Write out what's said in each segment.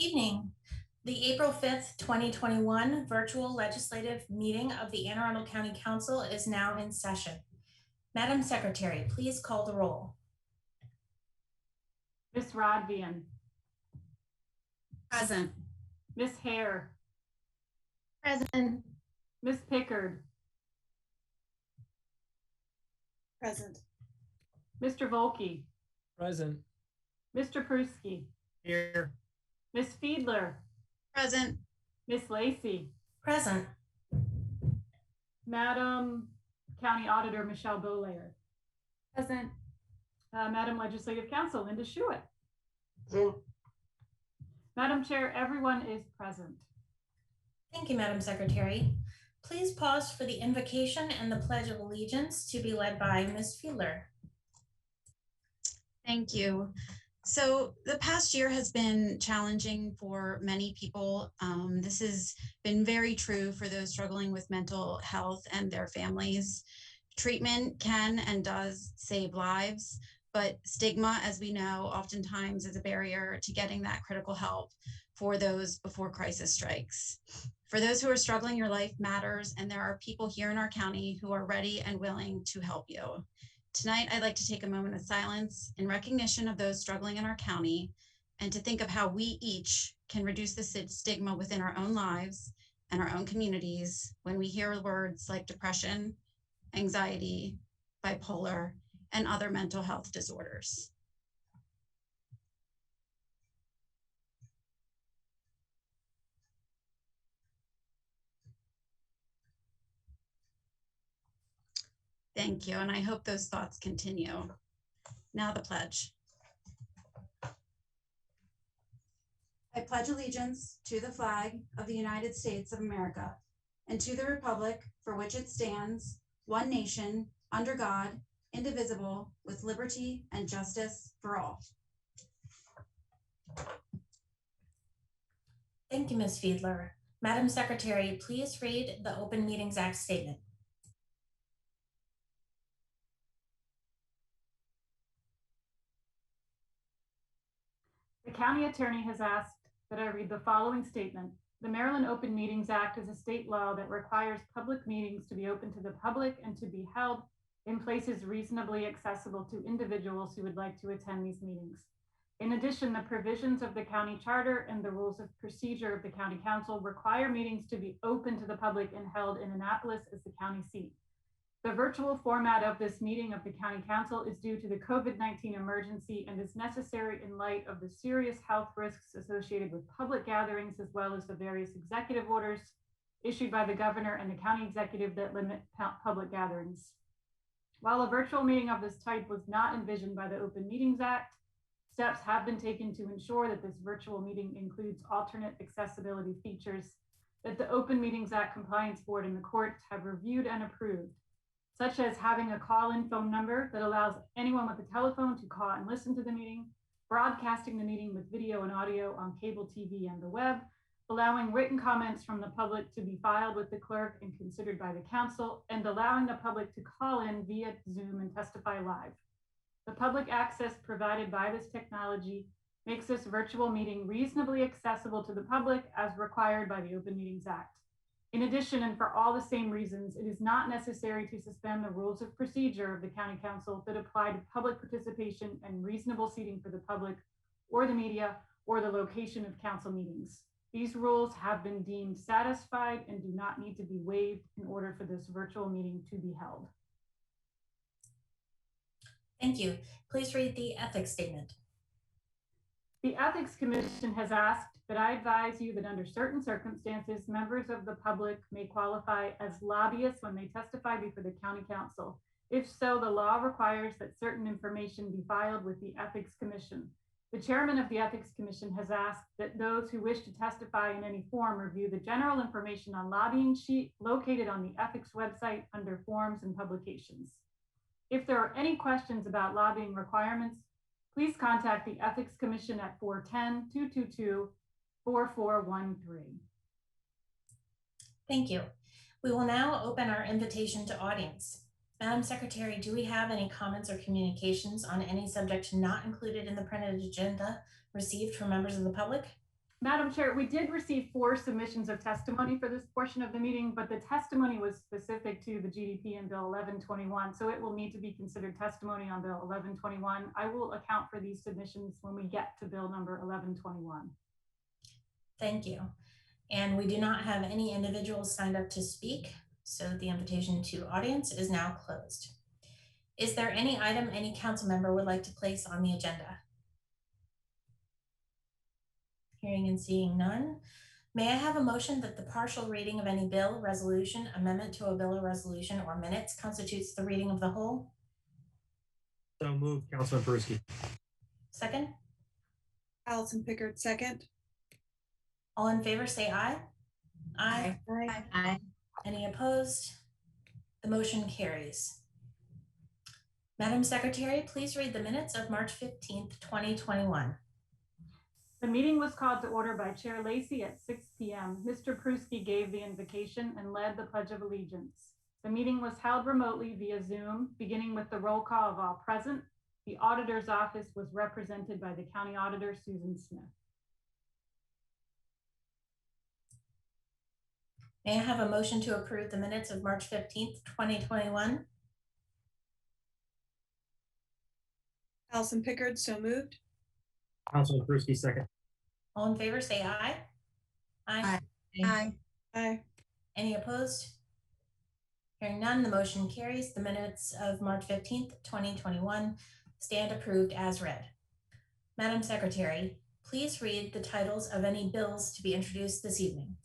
Evening. The April 5th, 2021 virtual legislative meeting of the Anne Arundel County Council is now in session. Madam Secretary, please call the roll. Ms. Rodvian. Present. Ms. Hare. Present. Ms. Pickard. Present. Mr. Volke. Present. Mr. Pruski. Here. Ms. Fiedler. Present. Ms. Lacey. Present. Madam County Auditor Michelle Bolair. Present. Madam Legislative Counsel Linda Schuett. Present. Madam Chair, everyone is present. Thank you, Madam Secretary. Please pause for the invocation and the Pledge of Allegiance to be led by Ms. Fiedler. Thank you. So the past year has been challenging for many people. This has been very true for those struggling with mental health and their families. Treatment can and does save lives, but stigma, as we know, oftentimes is a barrier to getting that critical help for those before crisis strikes. For those who are struggling, your life matters, and there are people here in our county who are ready and willing to help you. Tonight, I'd like to take a moment of silence in recognition of those struggling in our county and to think of how we each can reduce the stigma within our own lives and our own communities when we hear words like depression, anxiety, bipolar, and other mental health disorders. Thank you, and I hope those thoughts continue. Now the pledge. I pledge allegiance to the flag of the United States of America and to the republic for which it stands, one nation, under God, indivisible, with liberty and justice for all. Thank you, Ms. Fiedler. Madam Secretary, please read the Open Meetings Act statement. The county attorney has asked that I read the following statement. The Maryland Open Meetings Act is a state law that requires public meetings to be open to the public and to be held in places reasonably accessible to individuals who would like to attend these meetings. In addition, the provisions of the county charter and the rules of procedure of the county council require meetings to be open to the public and held in Annapolis as the county seat. The virtual format of this meeting of the county council is due to the COVID-19 emergency and is necessary in light of the serious health risks associated with public gatherings, as well as the various executive orders issued by the governor and the county executive that limit public gatherings. While a virtual meeting of this type was not envisioned by the Open Meetings Act, steps have been taken to ensure that this virtual meeting includes alternate accessibility features that the Open Meetings Act Compliance Board and the courts have reviewed and approved, such as having a call-in phone number that allows anyone with a telephone to call and listen to the meeting, broadcasting the meeting with video and audio on cable TV and the web, allowing written comments from the public to be filed with the clerk and considered by the council, and allowing the public to call in via Zoom and testify live. The public access provided by this technology makes this virtual meeting reasonably accessible to the public as required by the Open Meetings Act. In addition, and for all the same reasons, it is not necessary to suspend the rules of procedure of the county council that apply to public participation and reasonable seating for the public or the media or the location of council meetings. These rules have been deemed satisfied and do not need to be waived in order for this virtual meeting to be held. Thank you. Please read the ethics statement. The Ethics Commission has asked that I advise you that under certain circumstances, members of the public may qualify as lobbyists when they testify before the county council. If so, the law requires that certain information be filed with the Ethics Commission. The chairman of the Ethics Commission has asked that those who wish to testify in any form review the general information on lobbying sheet located on the ethics website under forms and publications. If there are any questions about lobbying requirements, please contact the Ethics Commission at 410-222-4413. Thank you. We will now open our invitation to audience. Madam Secretary, do we have any comments or communications on any subject not included in the printed agenda received from members of the public? Madam Chair, we did receive 4 submissions of testimony for this portion of the meeting, but the testimony was specific to the GDP and Bill 1121, so it will need to be considered testimony on Bill 1121. I will account for these submissions when we get to Bill number 1121. Thank you. And we do not have any individuals signed up to speak, so the invitation to audience is now closed. Is there any item any council member would like to place on the agenda? Hearing and seeing none. May I have a motion that the partial reading of any bill, resolution, amendment to a bill or resolution, or minutes constitutes the reading of the whole? So moved, Councilman Peruski. Second? Allison Pickard, second. All in favor, say aye. Aye. Aye. Any opposed? The motion carries. Madam Secretary, please read the minutes of March 15th, 2021. The meeting was called to order by Chair Lacey at 6 p.m. Mr. Pruski gave the invocation and led the Pledge of Allegiance. The meeting was held remotely via Zoom, beginning with the roll call of all present. The auditor's office was represented by the County Auditor, Susan Smith. May I have a motion to approve the minutes of March 15th, 2021? Allison Pickard, so moved. Councilman Peruski, second. All in favor, say aye. Aye. Aye. Aye. Any opposed? Hearing none, the motion carries. The minutes of March 15th, 2021 stand approved as read. Madam Secretary, please read the titles of any bills to be introduced this evening.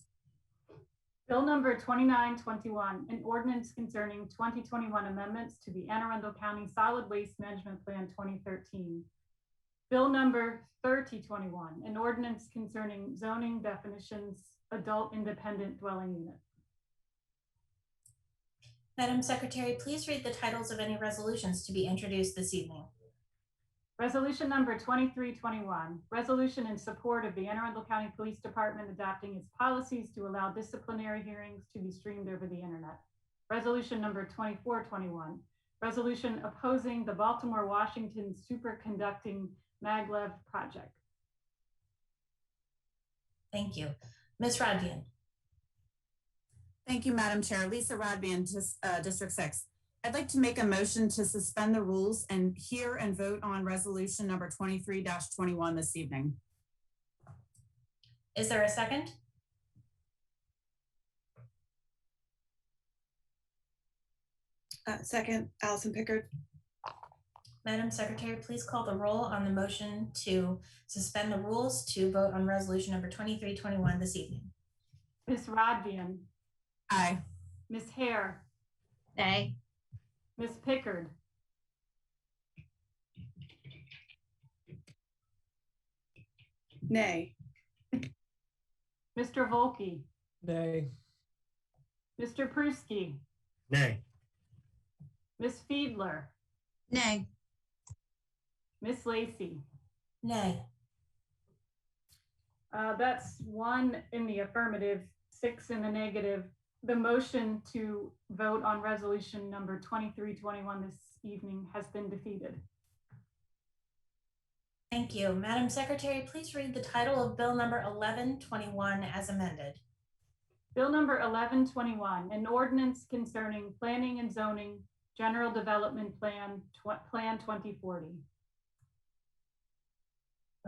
Bill number 2921, an ordinance concerning 2021 amendments to the Anne Arundel County Solid Waste Management Plan 2013. Bill number 3021, an ordinance concerning zoning definitions, adult independent dwelling unit. Madam Secretary, please read the titles of any resolutions to be introduced this evening. Resolution number 2321, resolution in support of the Anne Arundel County Police Department adopting its policies to allow disciplinary hearings to be streamed over the internet. Resolution number 2421, resolution opposing the Baltimore Washington superconducting maglev project. Thank you. Ms. Rodvian. Thank you, Madam Chair. Lisa Rodvian, District 6. I'd like to make a motion to suspend the rules and hear and vote on resolution number 23-21 this evening. Is there a second? Second, Allison Pickard. Madam Secretary, please call the roll on the motion to suspend the rules to vote on resolution number 2321 this evening. Ms. Rodvian. Aye. Ms. Hare. Nay. Ms. Pickard. Nay. Mr. Volkey. Nay. Mr. Pruski. Nay. Ms. Fiedler. Nay. Ms. Lacey. Nay. That's 1 in the affirmative, 6 in the negative. The motion to vote on resolution number 2321 this evening has been defeated. Thank you. Madam Secretary, please read the title of bill number 1121 as amended. Bill number 1121, an ordinance concerning planning and zoning, general development plan, Plan 2040.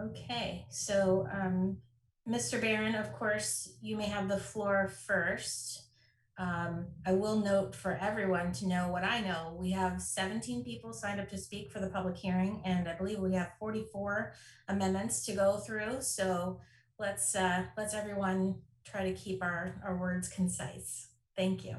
Okay, so Mr. Barron, of course, you may have the floor first. I will note for everyone to know what I know. We have 17 people signed up to speak for the public hearing, and I believe we have 44 amendments to go through. So let's everyone try to keep our words concise. Thank you.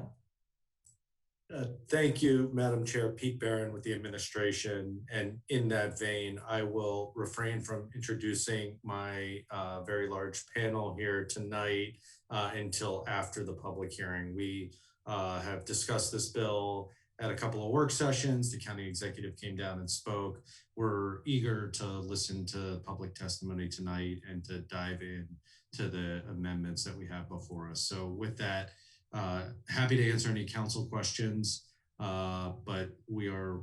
Thank you, Madam Chair. Pete Barron with the administration. And in that vein, I will refrain from introducing my very large panel here tonight until after the public hearing. We have discussed this bill at a couple of work sessions. The county executive came down and spoke. We're eager to listen to public testimony tonight and to dive in to the amendments that we have before us. So with that, happy to answer any council questions, but we are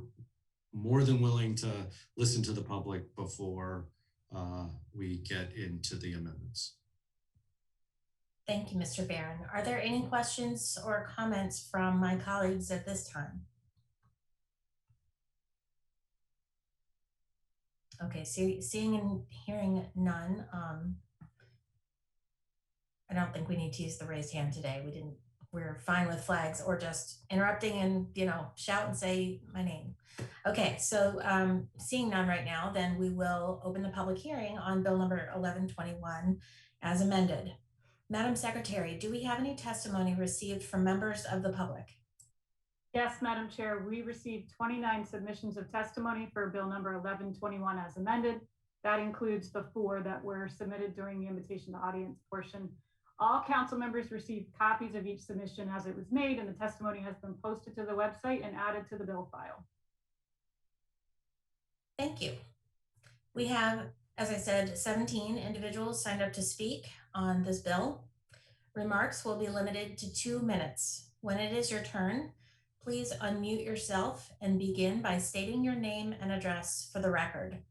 more than willing to listen to the public before we get into the amendments. Thank you, Mr. Barron. Are there any questions or comments from my colleagues at this time? Okay, seeing and hearing none, I don't think we need to use the raised hand today. We're fine with flags or just interrupting and, shout and say my name. Okay, so seeing none right now, then we will open the public hearing on bill number 1121 as amended. Madam Secretary, do we have any testimony received from members of the public? Yes, Madam Chair, we received 29 submissions of testimony for bill number 1121 as amended. That includes the 4 that were submitted during the invitation to audience portion. All council members received copies of each submission as it was made, and the testimony has been posted to the website and added to the bill file. Thank you. We have, as I said, 17 individuals signed up to speak on this bill. Remarks will be limited to 2 minutes. When it is your turn, please unmute yourself and begin by stating your name and address for the record.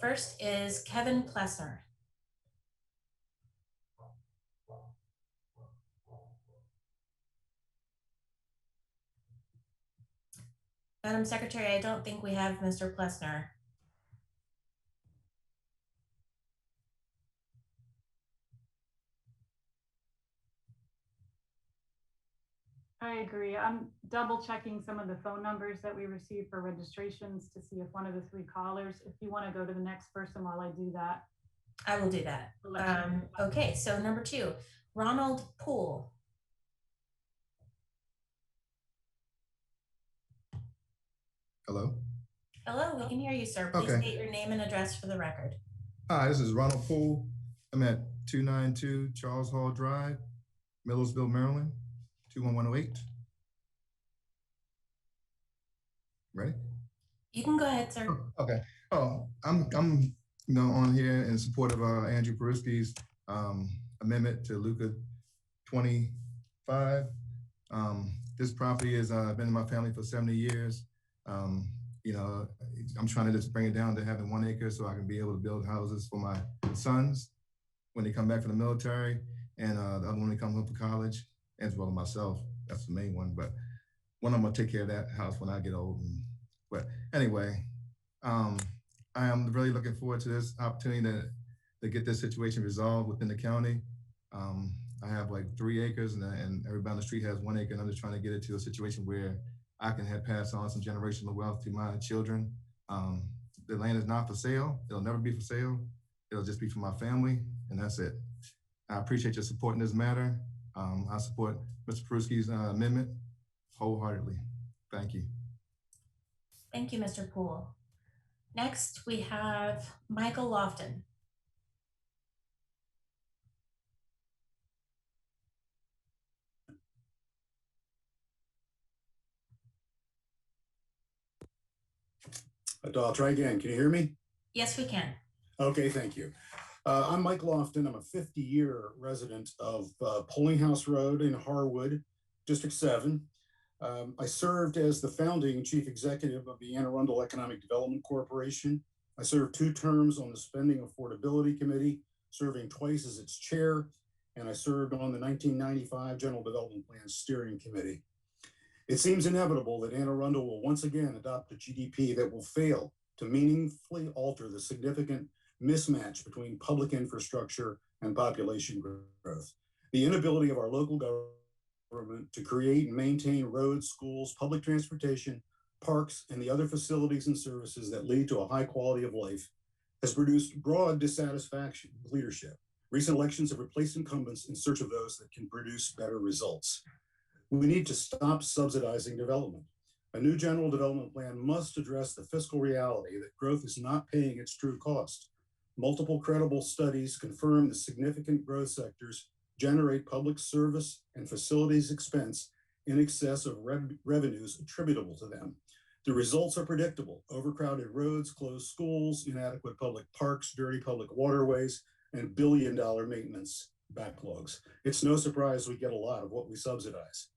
First is Kevin Plessner. Madam Secretary, I don't think we have Mr. Plessner. I agree. I'm double checking some of the phone numbers that we received for registrations to see if one of the 3 callers, if you want to go to the next person while I do that. I will do that. Okay, so number 2, Ronald Poole. Hello. Hello, we can hear you, sir. Please state your name and address for the record. Hi, this is Ronald Poole. I'm at 292 Charles Hall Drive, Millersville, Maryland, 21108. Ready? You can go ahead, sir. Oh, okay. Oh, I'm on here in support of Andrew Peruski's amendment to Luca 25. This property has been in my family for 70 years. I'm trying to just bring it down to having 1 acre so I can be able to build houses for my sons when they come back from the military, and the other one when they come home for college, as well as myself. That's the main one. But one, I'm gonna take care of that house when I get old. But anyway, I am really looking forward to this opportunity to get this situation resolved within the county. I have like 3 acres, and everybody on the street has 1 acre, and I'm just trying to get it to a situation where I can have passed on some generational wealth to my children. The land is not for sale. It'll never be for sale. It'll just be for my family, and that's it. I appreciate your support in this matter. I support Mr. Peruski's amendment wholeheartedly. Thank you. Thank you, Mr. Poole. Next, we have Michael Lofton. I'll try again. Can you hear me? Yes, we can. Okay, thank you. I'm Mike Lofton. I'm a 50-year resident of Polling House Road in Harwood, District 7. I served as the founding chief executive of the Arundel Economic Development Corporation. I served 2 terms on the Spending Affordability Committee, serving twice as its chair, and I served on the 1995 General Development Plan Steering Committee. It seems inevitable that Anne Arundel will once again adopt a GDP that will fail to meaningfully alter the significant mismatch between public infrastructure and population growth. The inability of our local government to create and maintain roads, schools, public transportation, parks, and the other facilities and services that lead to a high quality of life has produced broad dissatisfaction with leadership. Recent elections have replaced incumbents in search of those that can produce better results. We need to stop subsidizing development. A new general development plan must address the fiscal reality that growth is not paying its true cost. Multiple credible studies confirm the significant growth sectors generate public service and facilities expense in excess of revenues attributable to them. The results are predictable: overcrowded roads, closed schools, inadequate public parks, dirty public waterways, and billion-dollar maintenance backlogs. It's no surprise we get a lot of what we subsidize.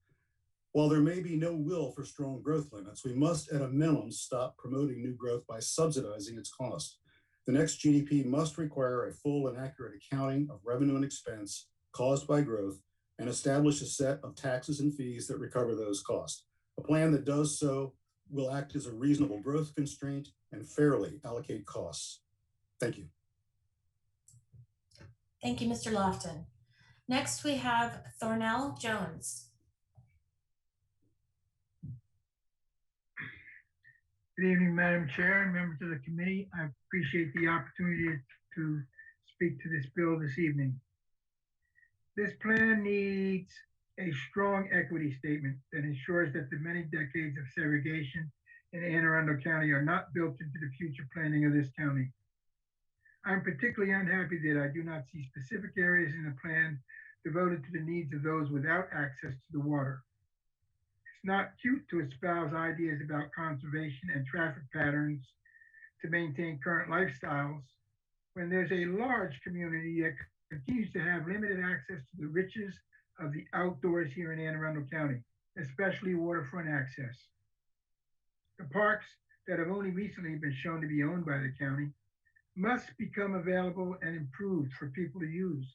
While there may be no will for strong growth limits, we must at a minimum stop promoting new growth by subsidizing its cost. The next GDP must require a full and accurate accounting of revenue and expense, caused by growth and establish a set of taxes and fees that recover those costs. A plan that does so will act as a reasonable growth constraint and fairly allocate costs. Thank you. Thank you, Mr. Lofton. Next, we have Thornell Jones. Good evening, Madam Chair and members of the committee. I appreciate the opportunity to speak to this bill this evening. This plan needs a strong equity statement that ensures that the many decades of segregation in Anne Arundel County are not built into the future planning of this county. I'm particularly unhappy that I do not see specific areas in the plan devoted to the needs of those without access to the water. It's not cute to espouse ideas about conservation and traffic patterns to maintain current lifestyles when there's a large community that continues to have limited access to the riches of the outdoors here in Anne Arundel County, especially waterfront access. The parks that have only recently been shown to be owned by the county must become available and improved for people to use.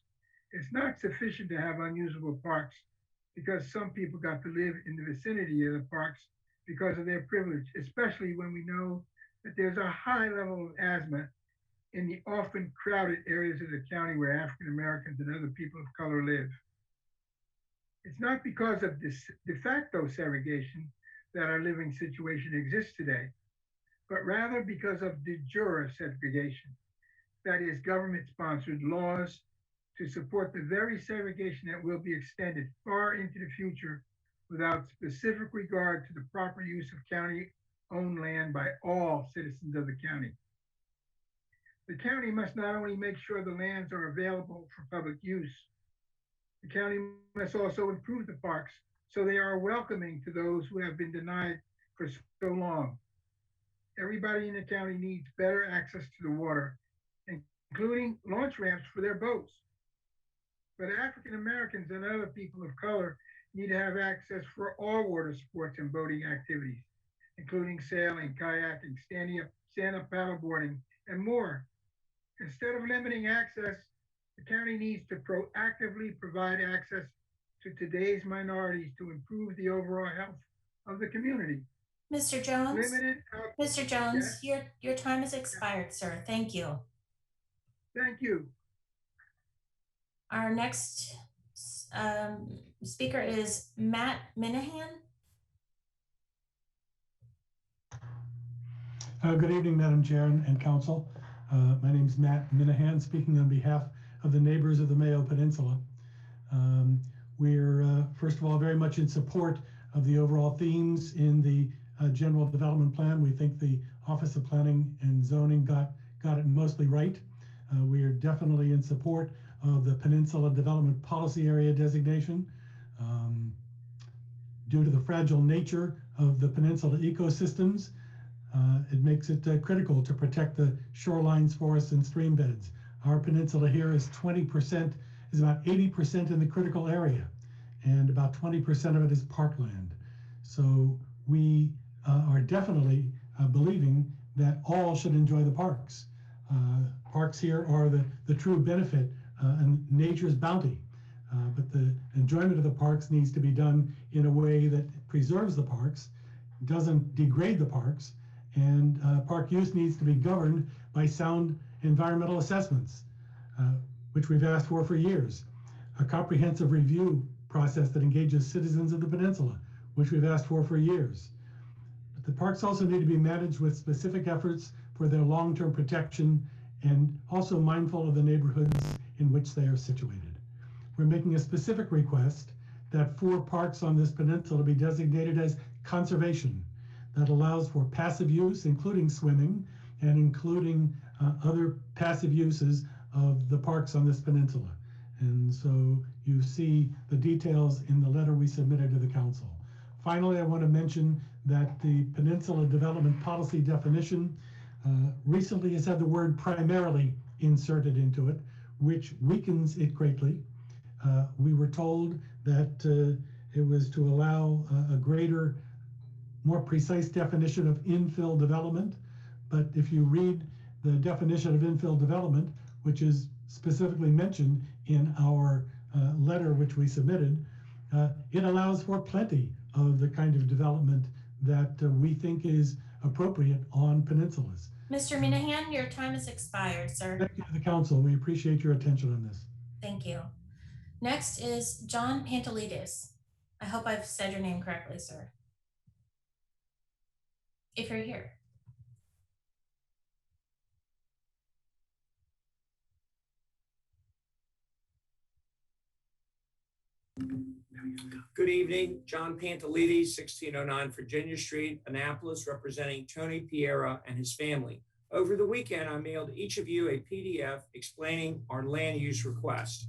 It's not sufficient to have unusable parks because some people got to live in the vicinity of the parks because of their privilege, especially when we know that there's a high level of asthma in the often crowded areas of the county where African Americans and other people of color live. It's not because of this de facto segregation that our living situation exists today, but rather because of de jure segregation, that is government-sponsored laws to support the very segregation that will be extended far into the future without specific regard to the proper use of county-owned land by all citizens of the county. The county must not only make sure the lands are available for public use, the county must also improve the parks so they are welcoming to those who have been denied for so long. Everybody in the county needs better access to the water, including launch ramps for their boats. But African Americans and other people of color need to have access for all water sports and boating activities, including sailing, kayaking, stand-up paddleboarding, and more. Instead of limiting access, the county needs to proactively provide access to today's minorities to improve the overall health of the community. Mr. Jones, Mr. Jones, Yes? your time has expired, sir. Thank you. Thank you. Our next speaker is Matt Minahan. Good evening, Madam Chair and Council. My name is Matt Minahan, speaking on behalf of the neighbors of the Mayo Peninsula. We're, first of all, very much in support of the overall themes in the general development plan. We think the Office of Planning and Zoning got it mostly right. We are definitely in support of the Peninsula Development Policy Area designation. Due to the fragile nature of the peninsula ecosystems, it makes it critical to protect the shorelines, forests, and stream beds. Our peninsula here is 20%, is about 80% in the critical area, and about 20% of it is parkland. So we are definitely believing that all should enjoy the parks. Parks here are the true benefit and nature's bounty. But the enjoyment of the parks needs to be done in a way that preserves the parks, doesn't degrade the parks, and park use needs to be governed by sound environmental assessments, which we've asked for years. A comprehensive review process that engages citizens of the peninsula, which we've asked for years. But the parks also need to be managed with specific efforts for their long-term protection and also mindful of the neighborhoods in which they are situated. We're making a specific request that 4 parks on this peninsula be designated as conservation. That allows for passive use, including swimming, and including other passive uses of the parks on this peninsula. And so you see the details in the letter we submitted to the council. Finally, I want to mention that the Peninsula Development Policy definition recently has had the word primarily inserted into it, which weakens it greatly. We were told that it was to allow a greater, more precise definition of infill development. But if you read the definition of infill development, which is specifically mentioned in our letter which we submitted, it allows for plenty of the kind of development that we think is appropriate on peninsulas. Mr. Minahan, your time has expired, sir. Thank you to the council. We appreciate your attention on this. Thank you. Next is John Pantelides. I hope I've said your name correctly, sir. If you're here. Good evening, John Pantelides, 1609 Virginia Street, Annapolis, representing Tony Piera and his family. Over the weekend, I mailed each of you a PDF explaining our land use request.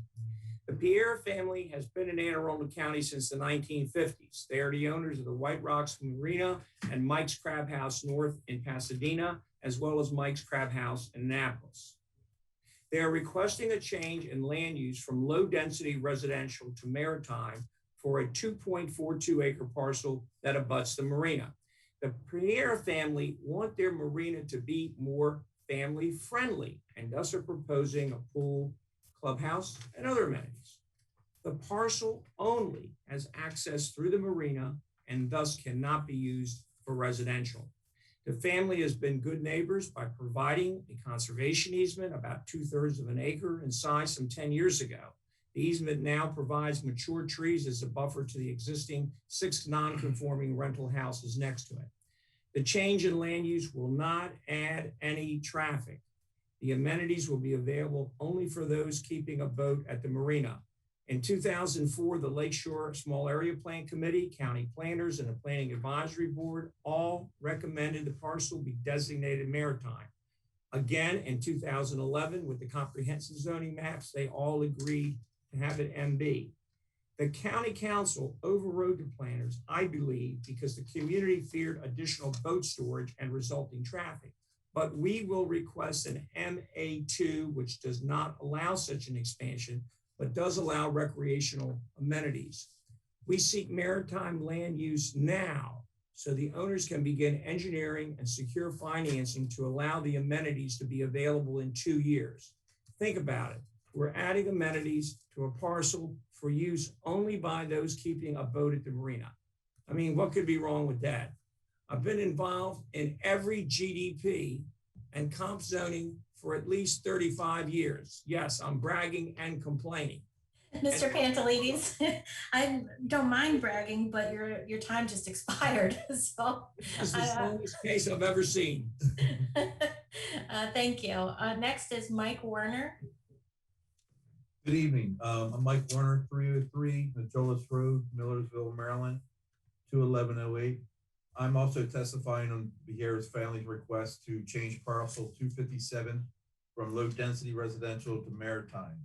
The Piera family has been in Anne Arundel County since the 1950s. They are the owners of the White Rocks Marina and Mike's Crab House North in Pasadena, as well as Mike's Crab House in Annapolis. They are requesting a change in land use from low-density residential to maritime for a 2.42 acre parcel that abuts the marina. The Piera family want their marina to be more family friendly and thus are proposing a pool, clubhouse, and other amenities. The parcel only has access through the marina and thus cannot be used for residential. The family has been good neighbors by providing a conservation easement about 2/3 of an acre in size some 10 years ago. The easement now provides mature trees as a buffer to the existing 6 non-conforming rental houses next to it. The change in land use will not add any traffic. The amenities will be available only for those keeping a boat at the marina. In 2004, the Lakeshore Small Area Plan Committee, county planners, and the Planning Advisory Board all recommended the parcel be designated maritime. Again, in 2011, with the comprehensive zoning maps, they all agreed to have it MB. The county council overrode the planners, I believe, because the community feared additional boat storage and resulting traffic. But we will request an MA2, which does not allow such an expansion, but does allow recreational amenities. We seek maritime land use now so the owners can begin engineering and secure financing to allow the amenities to be available in 2 years. Think about it. We're adding amenities to a parcel for use only by those keeping a boat at the marina. I mean, what could be wrong with that? I've been involved in every GDP and comp zoning for at least 35 years. Yes, I'm bragging and complaining. Mr. Pantelides, I don't mind bragging, but your time just expired. So This is the longest case I've ever seen. Thank you. Next is Mike Werner. Good evening. I'm Mike Warner, 303 Majolas Road, Millersville, Maryland, 21108. I'm also testifying on Piera's family's request to change parcel 257 from low density residential to maritime.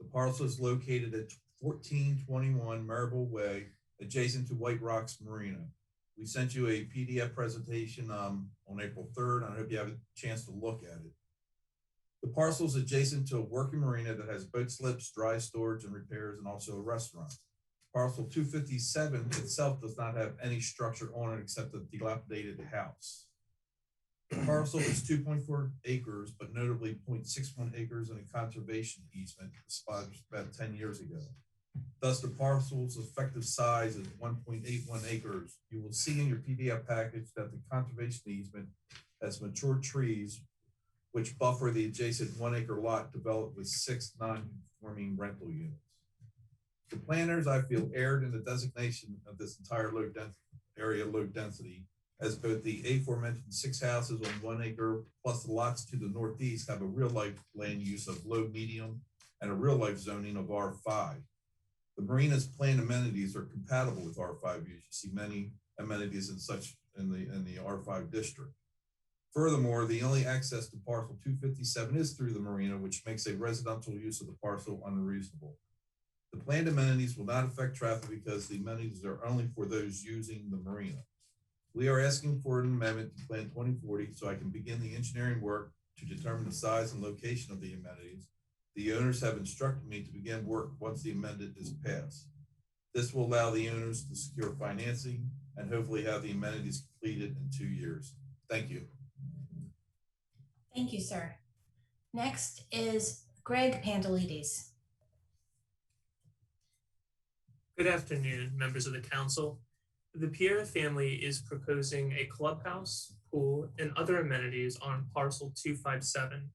The parcel is located at 1421 Marable Way, adjacent to White Rocks Marina. We sent you a PDF presentation on April 3rd. I hope you have a chance to look at it. The parcel is adjacent to a working marina that has boat slips, dry storage and repairs, and also a restaurant. Parcel 257 itself does not have any structure on it except a dilapidated house. The parcel is 2.4 acres, but notably 0.61 acres in a conservation easement established about 10 years ago. Thus, the parcel's effective size is 1.81 acres. You will see in your PDF package that the conservation easement has mature trees which buffer the adjacent 1 acre lot developed with 6 non-conforming rental units. The planners, I feel, erred in the designation of this entire low density, as both the aforementioned 6 houses on 1 acre plus the lots to the northeast have a real life land use of low, medium, and a real life zoning of R5. The marina's planned amenities are compatible with R5 use. You see many amenities and such in the R5 district. Furthermore, the only access to parcel 257 is through the marina, which makes a residential use of the parcel unreasonable. The planned amenities will not affect traffic because the amenities are only for those using the marina. We are asking for an amendment to Plan 2040 so I can begin the engineering work to determine the size and location of the amenities. The owners have instructed me to begin work once the amendment is passed. This will allow the owners to secure financing and hopefully have the amenities completed in 2 years. Thank you. Thank you, sir. Next is Greg Pantelides. Good afternoon, members of the council. The Pierre family is proposing a clubhouse, pool, and other amenities on parcel 257.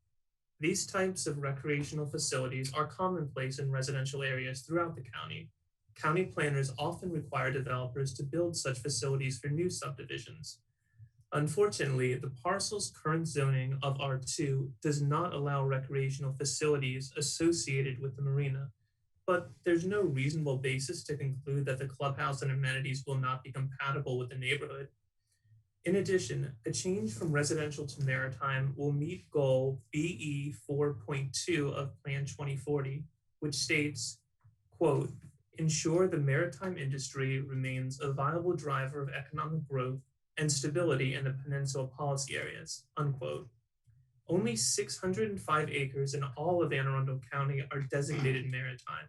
These types of recreational facilities are commonplace in residential areas throughout the county. County planners often require developers to build such facilities for new subdivisions. Unfortunately, the parcel's current zoning of R2 does not allow recreational facilities associated with the marina, but there's no reasonable basis to conclude that the clubhouse and amenities will not be compatible with the neighborhood. In addition, a change from residential to maritime will meet goal BE 4.2 of Plan 2040, which states, quote, ensure the maritime industry remains a viable driver of economic growth and stability in the peninsula policy areas, unquote. Only 605 acres in all of Anne Arundel County are designated maritime.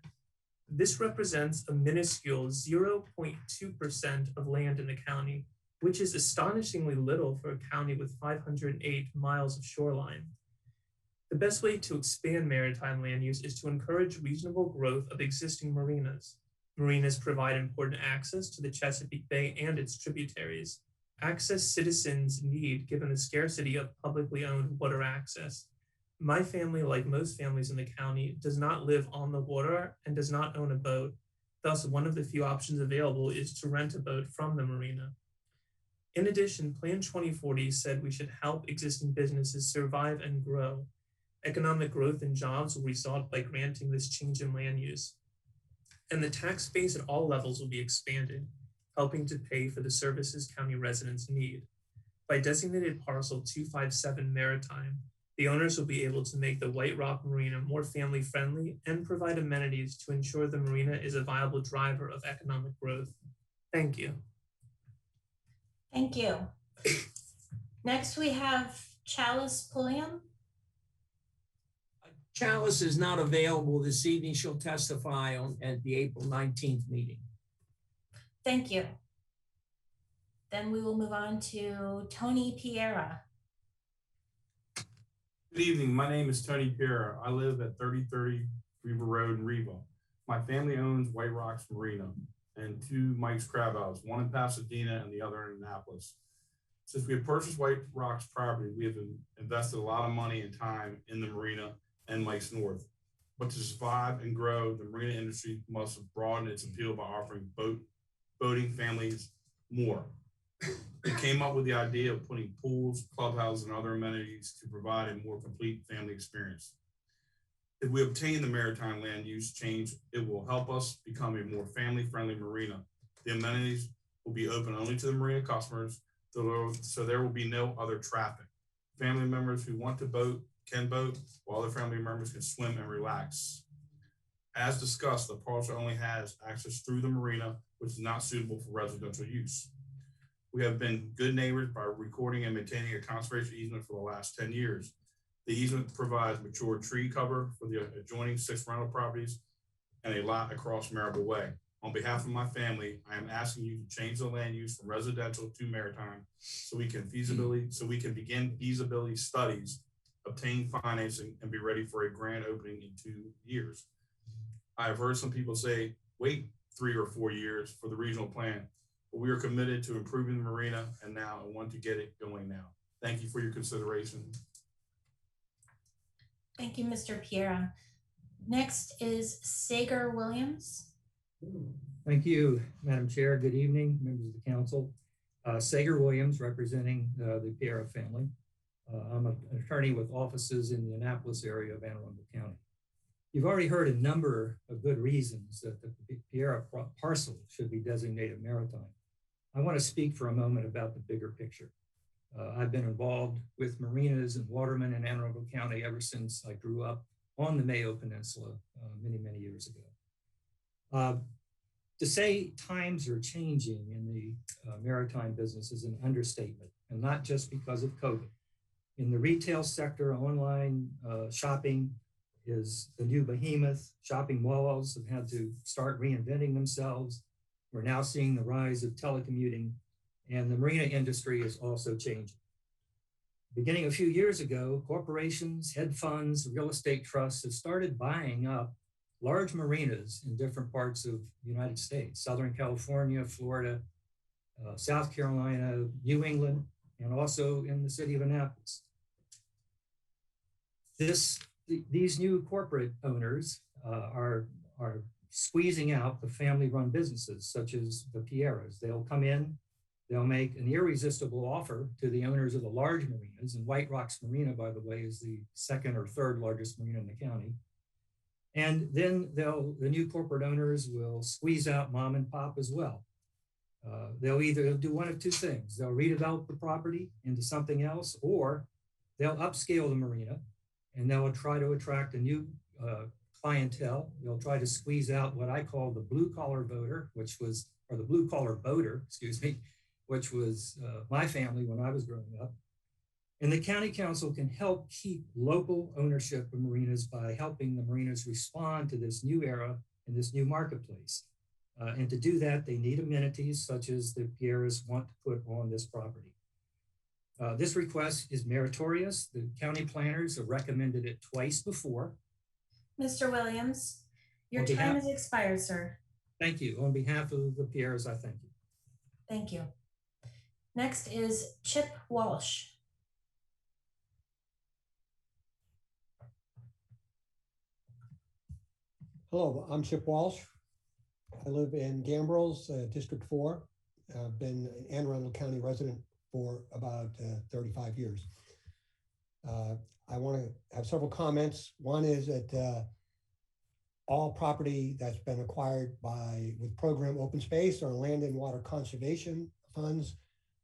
This represents a minuscule 0.2% of land in the county, which is astonishingly little for a county with 508 miles of shoreline. The best way to expand maritime land use is to encourage reasonable growth of existing marinas. Marinas provide important access to the Chesapeake Bay and its tributaries, access citizens need given the scarcity of publicly owned water access. My family, like most families in the county, does not live on the water and does not own a boat. Thus, one of the few options available is to rent a boat from the marina. In addition, Plan 2040 said we should help existing businesses survive and grow. Economic growth and jobs will result by granting this change in land use. And the tax base at all levels will be expanded, helping to pay for the services county residents need. By designated parcel 257 maritime, the owners will be able to make the White Rock Marina more family friendly and provide amenities to ensure the marina is a viable driver of economic growth. Thank you. Thank you. Next, we have Chalice Pulliam. Chalice is not available this evening. She'll testify at the April 19th meeting. Thank you. Then we will move on to Tony Piera. Good evening. My name is Tony Piera. I live at 3030 Riva Road in Riva. My family owns White Rocks Marina and two Mike's Crab House, one in Pasadena and the other in Annapolis. Since we have purchased White Rocks property, we have invested a lot of money and time in the marina and Mike's North. But to survive and grow, the marina industry must broaden its appeal by offering boating families more. They came up with the idea of putting pools, clubhouses, and other amenities to provide a more complete family experience. If we obtain the maritime land use change, it will help us become a more family-friendly marina. The amenities will be open only to the marina customers, so there will be no other traffic. Family members who want to boat can boat, while other family members can swim and relax. As discussed, the parcel only has access through the marina, which is not suitable for residential use. We have been good neighbors by recording and maintaining a conservation easement for the last 10 years. The easement provides mature tree cover for the adjoining 6 rental properties and a lot across Marable Way. On behalf of my family, I am asking you to change the land use from residential to maritime so we can begin feasibility studies, obtain financing, and be ready for a grand opening in 2 years. I have heard some people say, wait 3 or 4 years for the regional plan, but we are committed to improving the marina and now I want to get it going now. Thank you for your consideration. Thank you, Mr. Piera. Next is Sager Williams. Thank you, Madam Chair. Good evening, members of the council. Sager Williams, representing the Piera family. I'm an attorney with offices in the Annapolis area of Anne Arundel County. You've already heard a number of good reasons that the Piera parcel should be designated maritime. I want to speak for a moment about the bigger picture. I've been involved with marinas and watermen in Anne Arundel County ever since I grew up on the Mayo Peninsula many, many years ago. To say times are changing in the maritime business is an understatement, and not just because of COVID. In the retail sector, online shopping is the new behemoth. Shopping malls have had to start reinventing themselves. We're now seeing the rise of telecommuting, and the marina industry is also changing. Beginning a few years ago, corporations, hedge funds, real estate trusts have started buying up large marinas in different parts of the United States, Southern California, Florida, South Carolina, New England, and also in the city of Annapolis. These new corporate owners are squeezing out the family-run businesses such as the Pierras. They'll come in, they'll make an irresistible offer to the owners of the large marinas, and White Rocks Marina, by the way, is the second or third largest marina in the county. And then the new corporate owners will squeeze out mom and pop as well. They'll either do one of two things. They'll redevelop the property into something else, or they'll upscale the marina and they'll try to attract a new clientele. They'll try to squeeze out what I call the blue collar voter, or the blue collar boater, excuse me, which was my family when I was growing up. And the county council can help keep local ownership of marinas by helping the marinas respond to this new era and this new marketplace. And to do that, they need amenities such as the Pierras want to put on this property. This request is meritorious. The county planners have recommended it twice before. Mr. Williams, your time has expired, sir. Thank you. On behalf of the Pierras, I thank you. Thank you. Next is Chip Walsh. Hello, I'm Chip Walsh. I live in Gambrills, District 4. I've been an Anne Arundel County resident for about 35 years. I want to have several comments. One is that all property that's been acquired with program open space or land and water conservation funds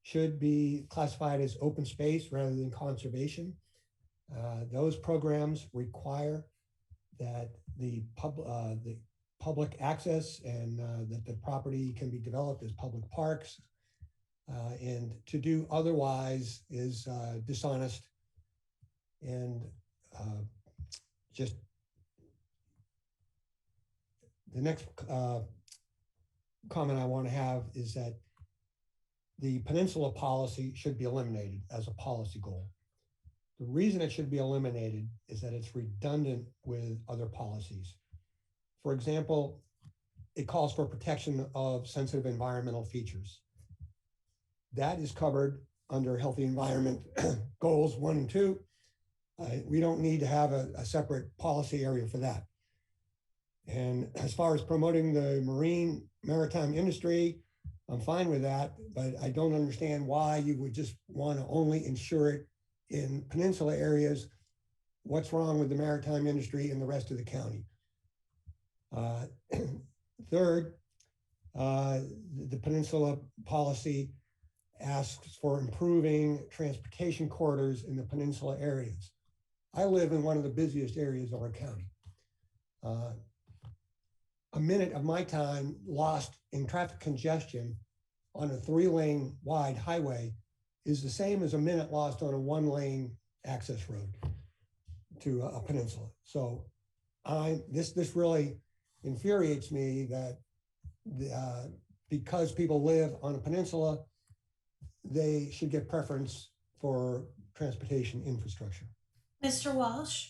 should be classified as open space rather than conservation. Those programs require that the public access and that the property can be developed as public parks. And to do otherwise is dishonest. And just the next comment I want to have is that the peninsula policy should be eliminated as a policy goal. The reason it should be eliminated is that it's redundant with other policies. For example, it calls for protection of sensitive environmental features. That is covered under healthy environment goals 1 and 2. We don't need to have a separate policy area for that. And as far as promoting the maritime industry, I'm fine with that, but I don't understand why you would just want to only insure it in peninsula areas. What's wrong with the maritime industry in the rest of the county? Third, the peninsula policy asks for improving transportation corridors in the peninsula areas. I live in one of the busiest areas of our county. A minute of my time lost in traffic congestion on a 3-lane wide highway is the same as a minute lost on a 1-lane access road to a peninsula. So this really infuriates me that because people live on a peninsula, they should get preference for transportation infrastructure. Mr. Walsh,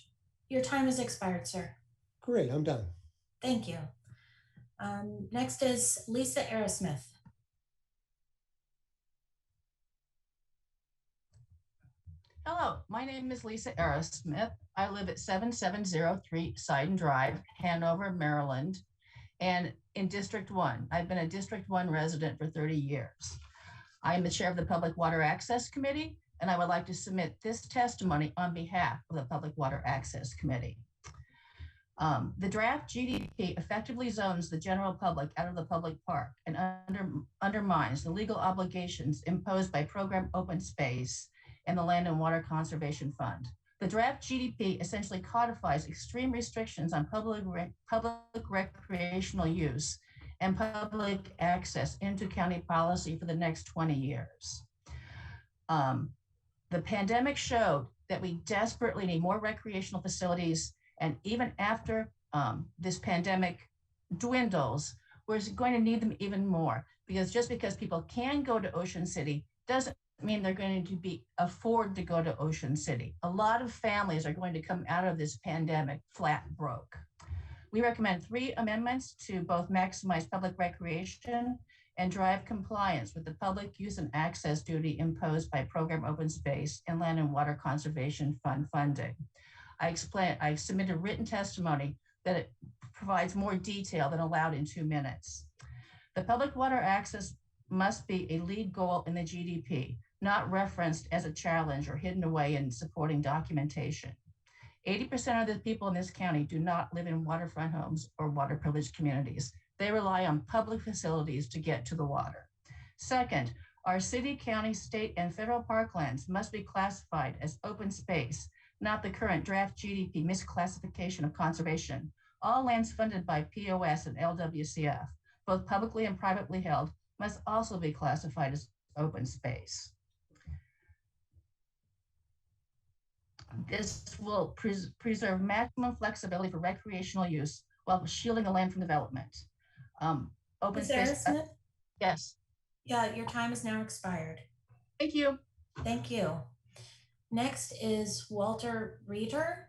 your time has expired, sir. Great, I'm done. Thank you. Next is Lisa Arrowsmith. Hello, my name is Lisa Arrowsmith. I live at 7703 Sidon Drive, Hanover, Maryland, and in District 1. I've been a District 1 resident for 30 years. I am the chair of the Public Water Access Committee, and I would like to submit this testimony on behalf of the Public Water Access Committee. The draft GDP effectively zones the general public out of the public park and undermines the legal obligations imposed by Program Open Space and the Land and Water Conservation Fund. The draft GDP essentially codifies extreme restrictions on public recreational use and public access into county policy for the next 20 years. The pandemic showed that we desperately need more recreational facilities, and even after this pandemic dwindles, we're going to need them even more, because just because people can go to Ocean City doesn't mean they're going to afford to go to Ocean City. A lot of families are going to come out of this pandemic flat broke. We recommend 3 amendments to both maximize public recreation and drive compliance with the public use and access duty imposed by Program Open Space and Land and Water Conservation Fund funding. I submitted written testimony that it provides more detail than allowed in 2 minutes. The public water access must be a lead goal in the GDP, not referenced as a challenge or hidden away in supporting documentation. 80% of the people in this county do not live in waterfront homes or water privileged communities. They rely on public facilities to get to the water. Second, our city, county, state, and federal parklands must be classified as open space, not the current draft GDP misclassification of conservation. All lands funded by POS and LWCF, both publicly and privately held, must also be classified as open space. This will preserve maximum flexibility for recreational use while shielding the land from development. Open Ms. space. Arrowsmith? Yes. Yeah, your time is now expired. Thank you. Thank you. Next is Walter Reeder.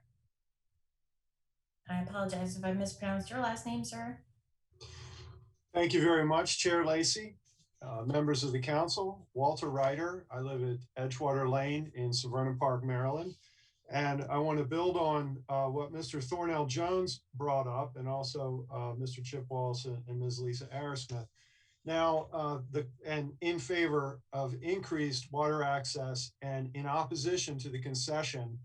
I apologize if I mispronounced your last name, sir. Thank you very much, Chair Lacey, members of the council. Walter Ryder. I live at Edgewater Lane in Severna Park, Maryland. And I want to build on what Mr. Thornell Jones brought up, and also Mr. Chip Walsh and Ms. Lisa Arrowsmith. Now, and in favor of increased water access and in opposition to the concession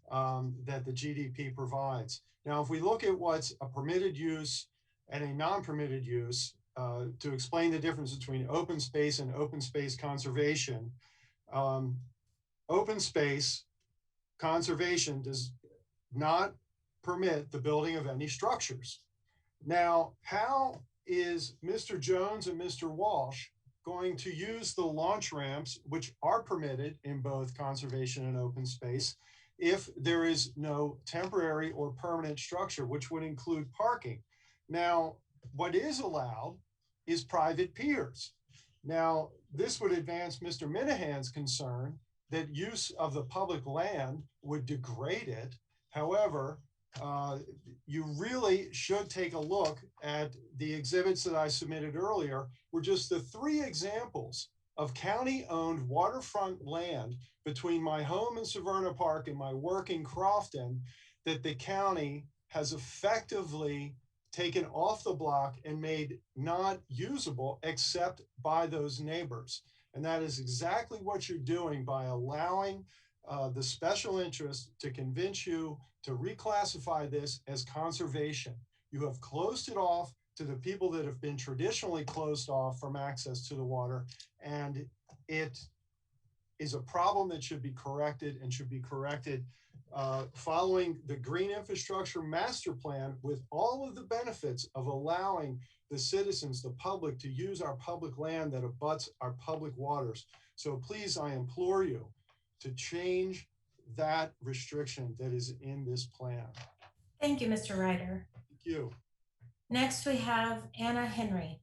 that the GDP provides. Now, if we look at what's a permitted use and a non-permitted use, to explain the difference between open space and open space conservation, open space conservation does not permit the building of any structures. Now, how is Mr. Jones and Mr. Walsh going to use the launch ramps, which are permitted in both conservation and open space, if there is no temporary or permanent structure, which would include parking? Now, what is allowed is private piers. Now, this would advance Mr. Minahan's concern that use of the public land would degrade it. However, you really should take a look at the exhibits that I submitted earlier, were just the 3 examples of county-owned waterfront land between my home in Severna Park and my work in Crofton that the county has effectively taken off the block and made not usable except by those neighbors. And that is exactly what you're doing by allowing the special interest to convince you to reclassify this as conservation. You have closed it off to the people that have been traditionally closed off from access to the water. And it is a problem that should be corrected and should be corrected following the Green Infrastructure Master Plan, with all of the benefits of allowing the citizens, the public, to use our public land that abuts our public waters. So please, I implore you to change that restriction that is in this plan. Thank you, Mr. Ryder. Thank you. Next, we have Anna Henry.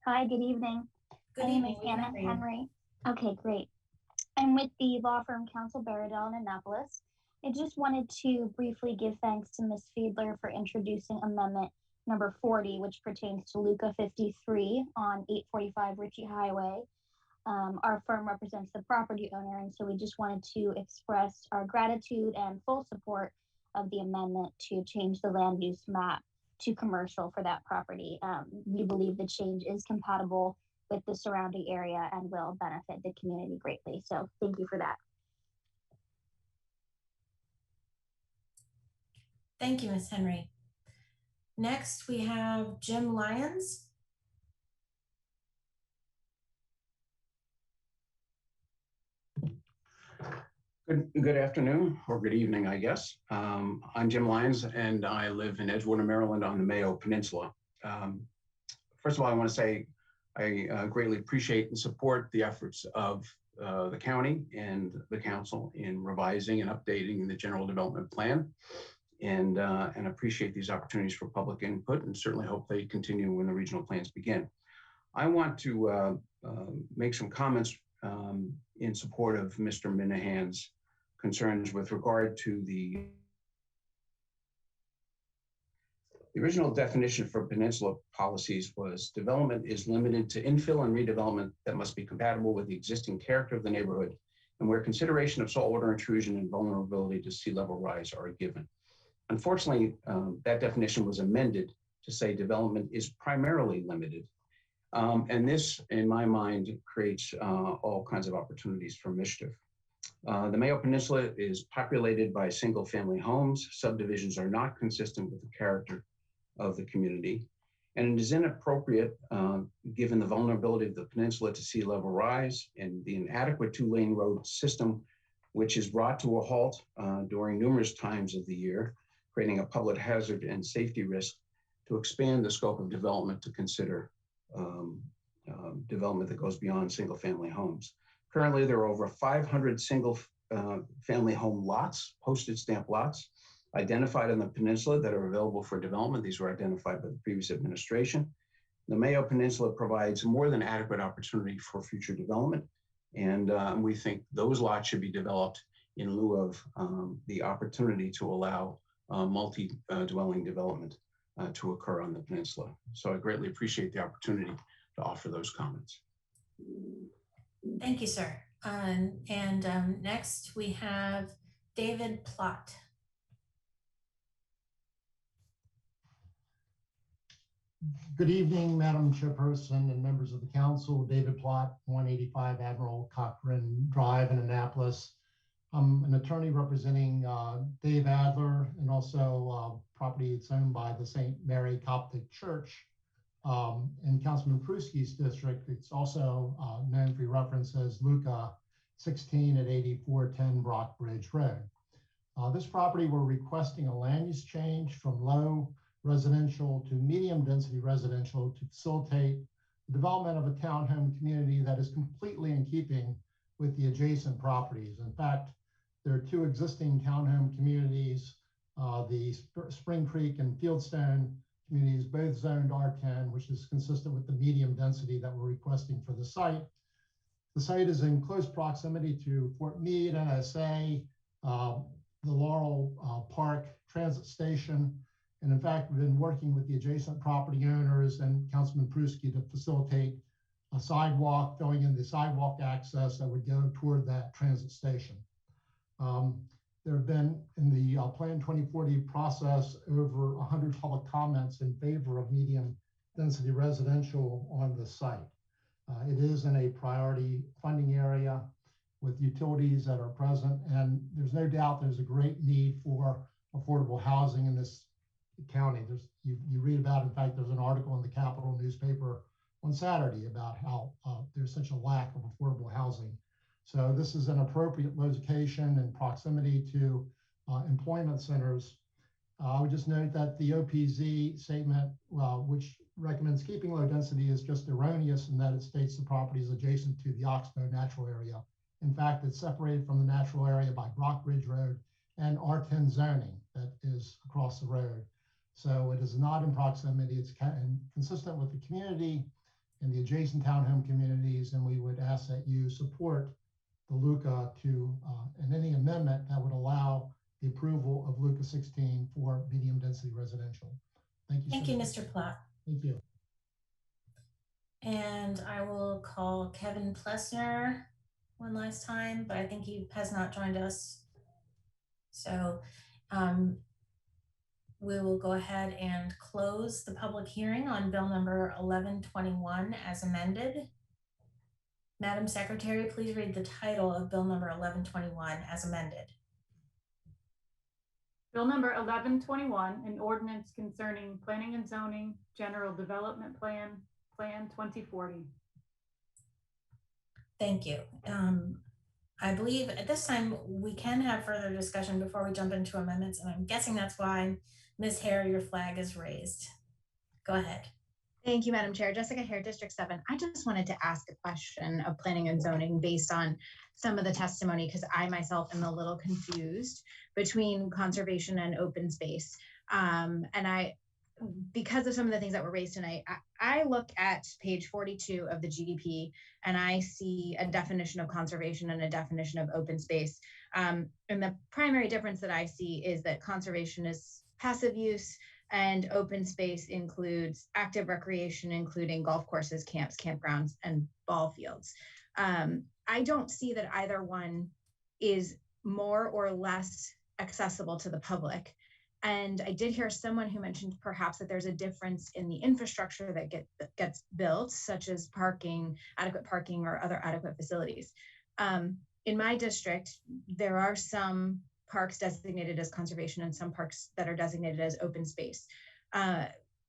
Hi, good evening. Good My evening. name is Anna Henry. Okay, great. I'm with the law firm Counsel Baradell in Annapolis. I just wanted to briefly give thanks to Ms. Fiedler for introducing amendment number 40, which pertains to Luca 53 on 845 Ritchie Highway. Our firm represents the property owner, and so we just wanted to express our gratitude and full support of the amendment to change the land use map to commercial for that property. We believe the change is compatible with the surrounding area and will benefit the community greatly. So thank you for that. Thank you, Ms. Henry. Next, we have Jim Lyons. Good afternoon, or good evening, I guess. I'm Jim Lyons, and I live in Edgewater, Maryland on the Mayo Peninsula. First of all, I want to say I greatly appreciate and support the efforts of the county and the council in revising and updating the general development plan, and appreciate these opportunities for public input, and certainly hope they continue when the regional plans begin. I want to make some comments in support of Mr. Minahan's concerns with regard to the original definition for peninsula policies was development is limited to infill and redevelopment that must be compatible with the existing character of the neighborhood and where consideration of saltwater intrusion and vulnerability to sea level rise are given. Unfortunately, that definition was amended to say development is primarily limited. And this, in my mind, creates all kinds of opportunities for mischief. The Mayo Peninsula is populated by single family homes. Subdivisions are not consistent with the character of the community. And it is inappropriate, given the vulnerability of the peninsula to sea level rise and the inadequate two-lane road system, which is brought to a halt during numerous times of the year, creating a public hazard and safety risk, to expand the scope of development to consider development that goes beyond single family homes. Currently, there are over 500 single family home lots, postage stamp lots, identified on the peninsula that are available for development. These were identified by the previous administration. The Mayo Peninsula provides more than adequate opportunity for future development. And we think those lots should be developed in lieu of the opportunity to allow multi-dwelling development to occur on the peninsula. So I greatly appreciate the opportunity to offer those comments. Thank you, sir. Next we have David Plott. Good evening, Madam Chairperson and members of the council. David Plott, 185 Admiral Cochran Drive in Annapolis. I'm an attorney representing Dave Adler and also property that's owned by the St. Mary Coptic Church in Councilman Pruski's district. It's also known for reference as Luca 16 at 8410 Brockbridge Road. This property, we're requesting a land use change from low residential to medium density residential to facilitate the development of a townhome community that is completely in keeping with the adjacent properties. In fact, there are two existing townhome communities, the Spring Creek and Fieldstone communities, both zoned R10, which is consistent with the medium density that we're requesting for the site. The site is in close proximity to Fort Meade, NSA, the Laurel Park Transit Station. And in fact, we've been working with the adjacent property owners and Councilman Pruski to facilitate a sidewalk, filling in the sidewalk access that would go toward that transit station. There have been, in the Plan 2040 process, over 100 public comments in favor of medium density residential on the site. It is in a priority funding area with utilities that are present, and there's no doubt there's a great need for affordable housing in this county. You read about, in fact, there's an article in the Capital newspaper on Saturday about how there's such a lack of affordable housing. So this is an appropriate location and proximity to employment centers. I would just note that the OPZ statement, which recommends keeping low density, is just erroneous in that it states the property is adjacent to the Oxbow natural area. In fact, it's separated from the natural area by Brockbridge Road and R10 zoning that is across the road. So it is not in proximity. It's consistent with the community and the adjacent townhome communities, and we would ask that you support the Luca and any amendment that would allow the approval of Luca 16 for medium density residential. Thank you. Thank you, Mr. Plott. Thank you. And I will call Kevin Plessner one last time, but I think he has not joined us. So we will go ahead and close the public hearing on bill number 1121 as amended. Madam Secretary, please read the title of bill number 1121 as amended. Bill number 1121, an ordinance concerning planning and zoning, general development plan, Plan 2040. Thank you. I believe at this time we can have further discussion before we jump into amendments, and I'm guessing that's why, Ms. Hare, your flag is raised. Go ahead. Thank you, Madam Chair. Jessica Hare, District 7. I just wanted to ask a question of planning and zoning based on some of the testimony, because I myself am a little confused between conservation and open space. And because of some of the things that were raised tonight, I look at page 42 of the GDP and I see a definition of conservation and a definition of open space. And the primary difference that I see is that conservation is passive use and open space includes active recreation, including golf courses, camps, campgrounds, and ball fields. I don't see that either one is more or less accessible to the public. And I did hear someone who mentioned perhaps that there's a difference in the infrastructure that gets built, such as parking, adequate parking, or other adequate facilities. In my district, there are some parks designated as conservation and some parks that are designated as open space.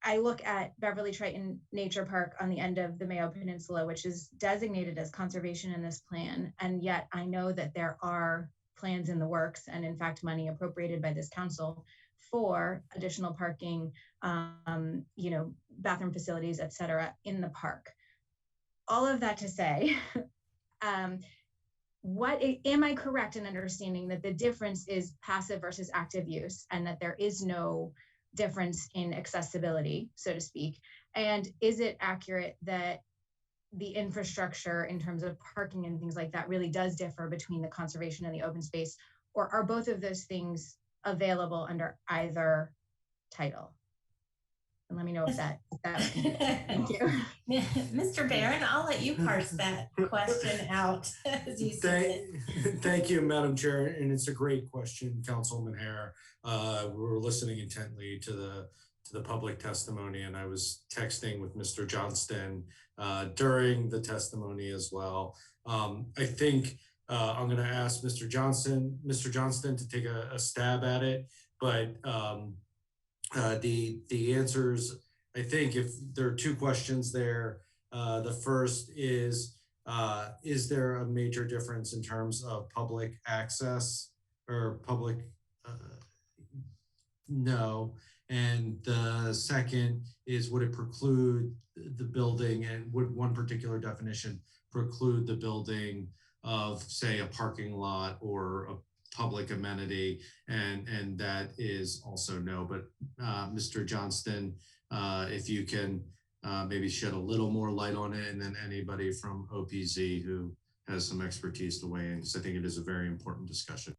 I look at Beverly Triton Nature Park on the end of the Mayo Peninsula, which is designated as conservation in this plan. And yet I know that there are plans in the works and in fact money appropriated by this council for additional parking, bathroom facilities, et cetera, in the park. All of that to say, am I correct in understanding that the difference is passive versus active use and that there is no difference in accessibility, so to speak? And is it accurate that the infrastructure in terms of parking and things like that really does differ between the conservation and the open space? Or are both of those things available under either title? And let me know if that was thank you. Mr. Barron, I'll let you parse that question out as you see it. Thank you, Madam Chair, and it's a great question, Councilwoman Hare. We're listening intently to the public testimony, and I was texting with Mr. Johnston during the testimony as well. I think I'm going to ask Mr. Johnston to take a stab at it, but the answers, I think, if there are two questions there, the first is there a major difference in terms of public access or public? No. And the second is, would it preclude the building, and would one particular definition preclude the building of, say, a parking lot or a public amenity? And that is also no. But Mr. Johnston, if you can maybe shed a little more light on it, and then anybody from OPZ who has some expertise to weigh in, because I think it is a very important discussion.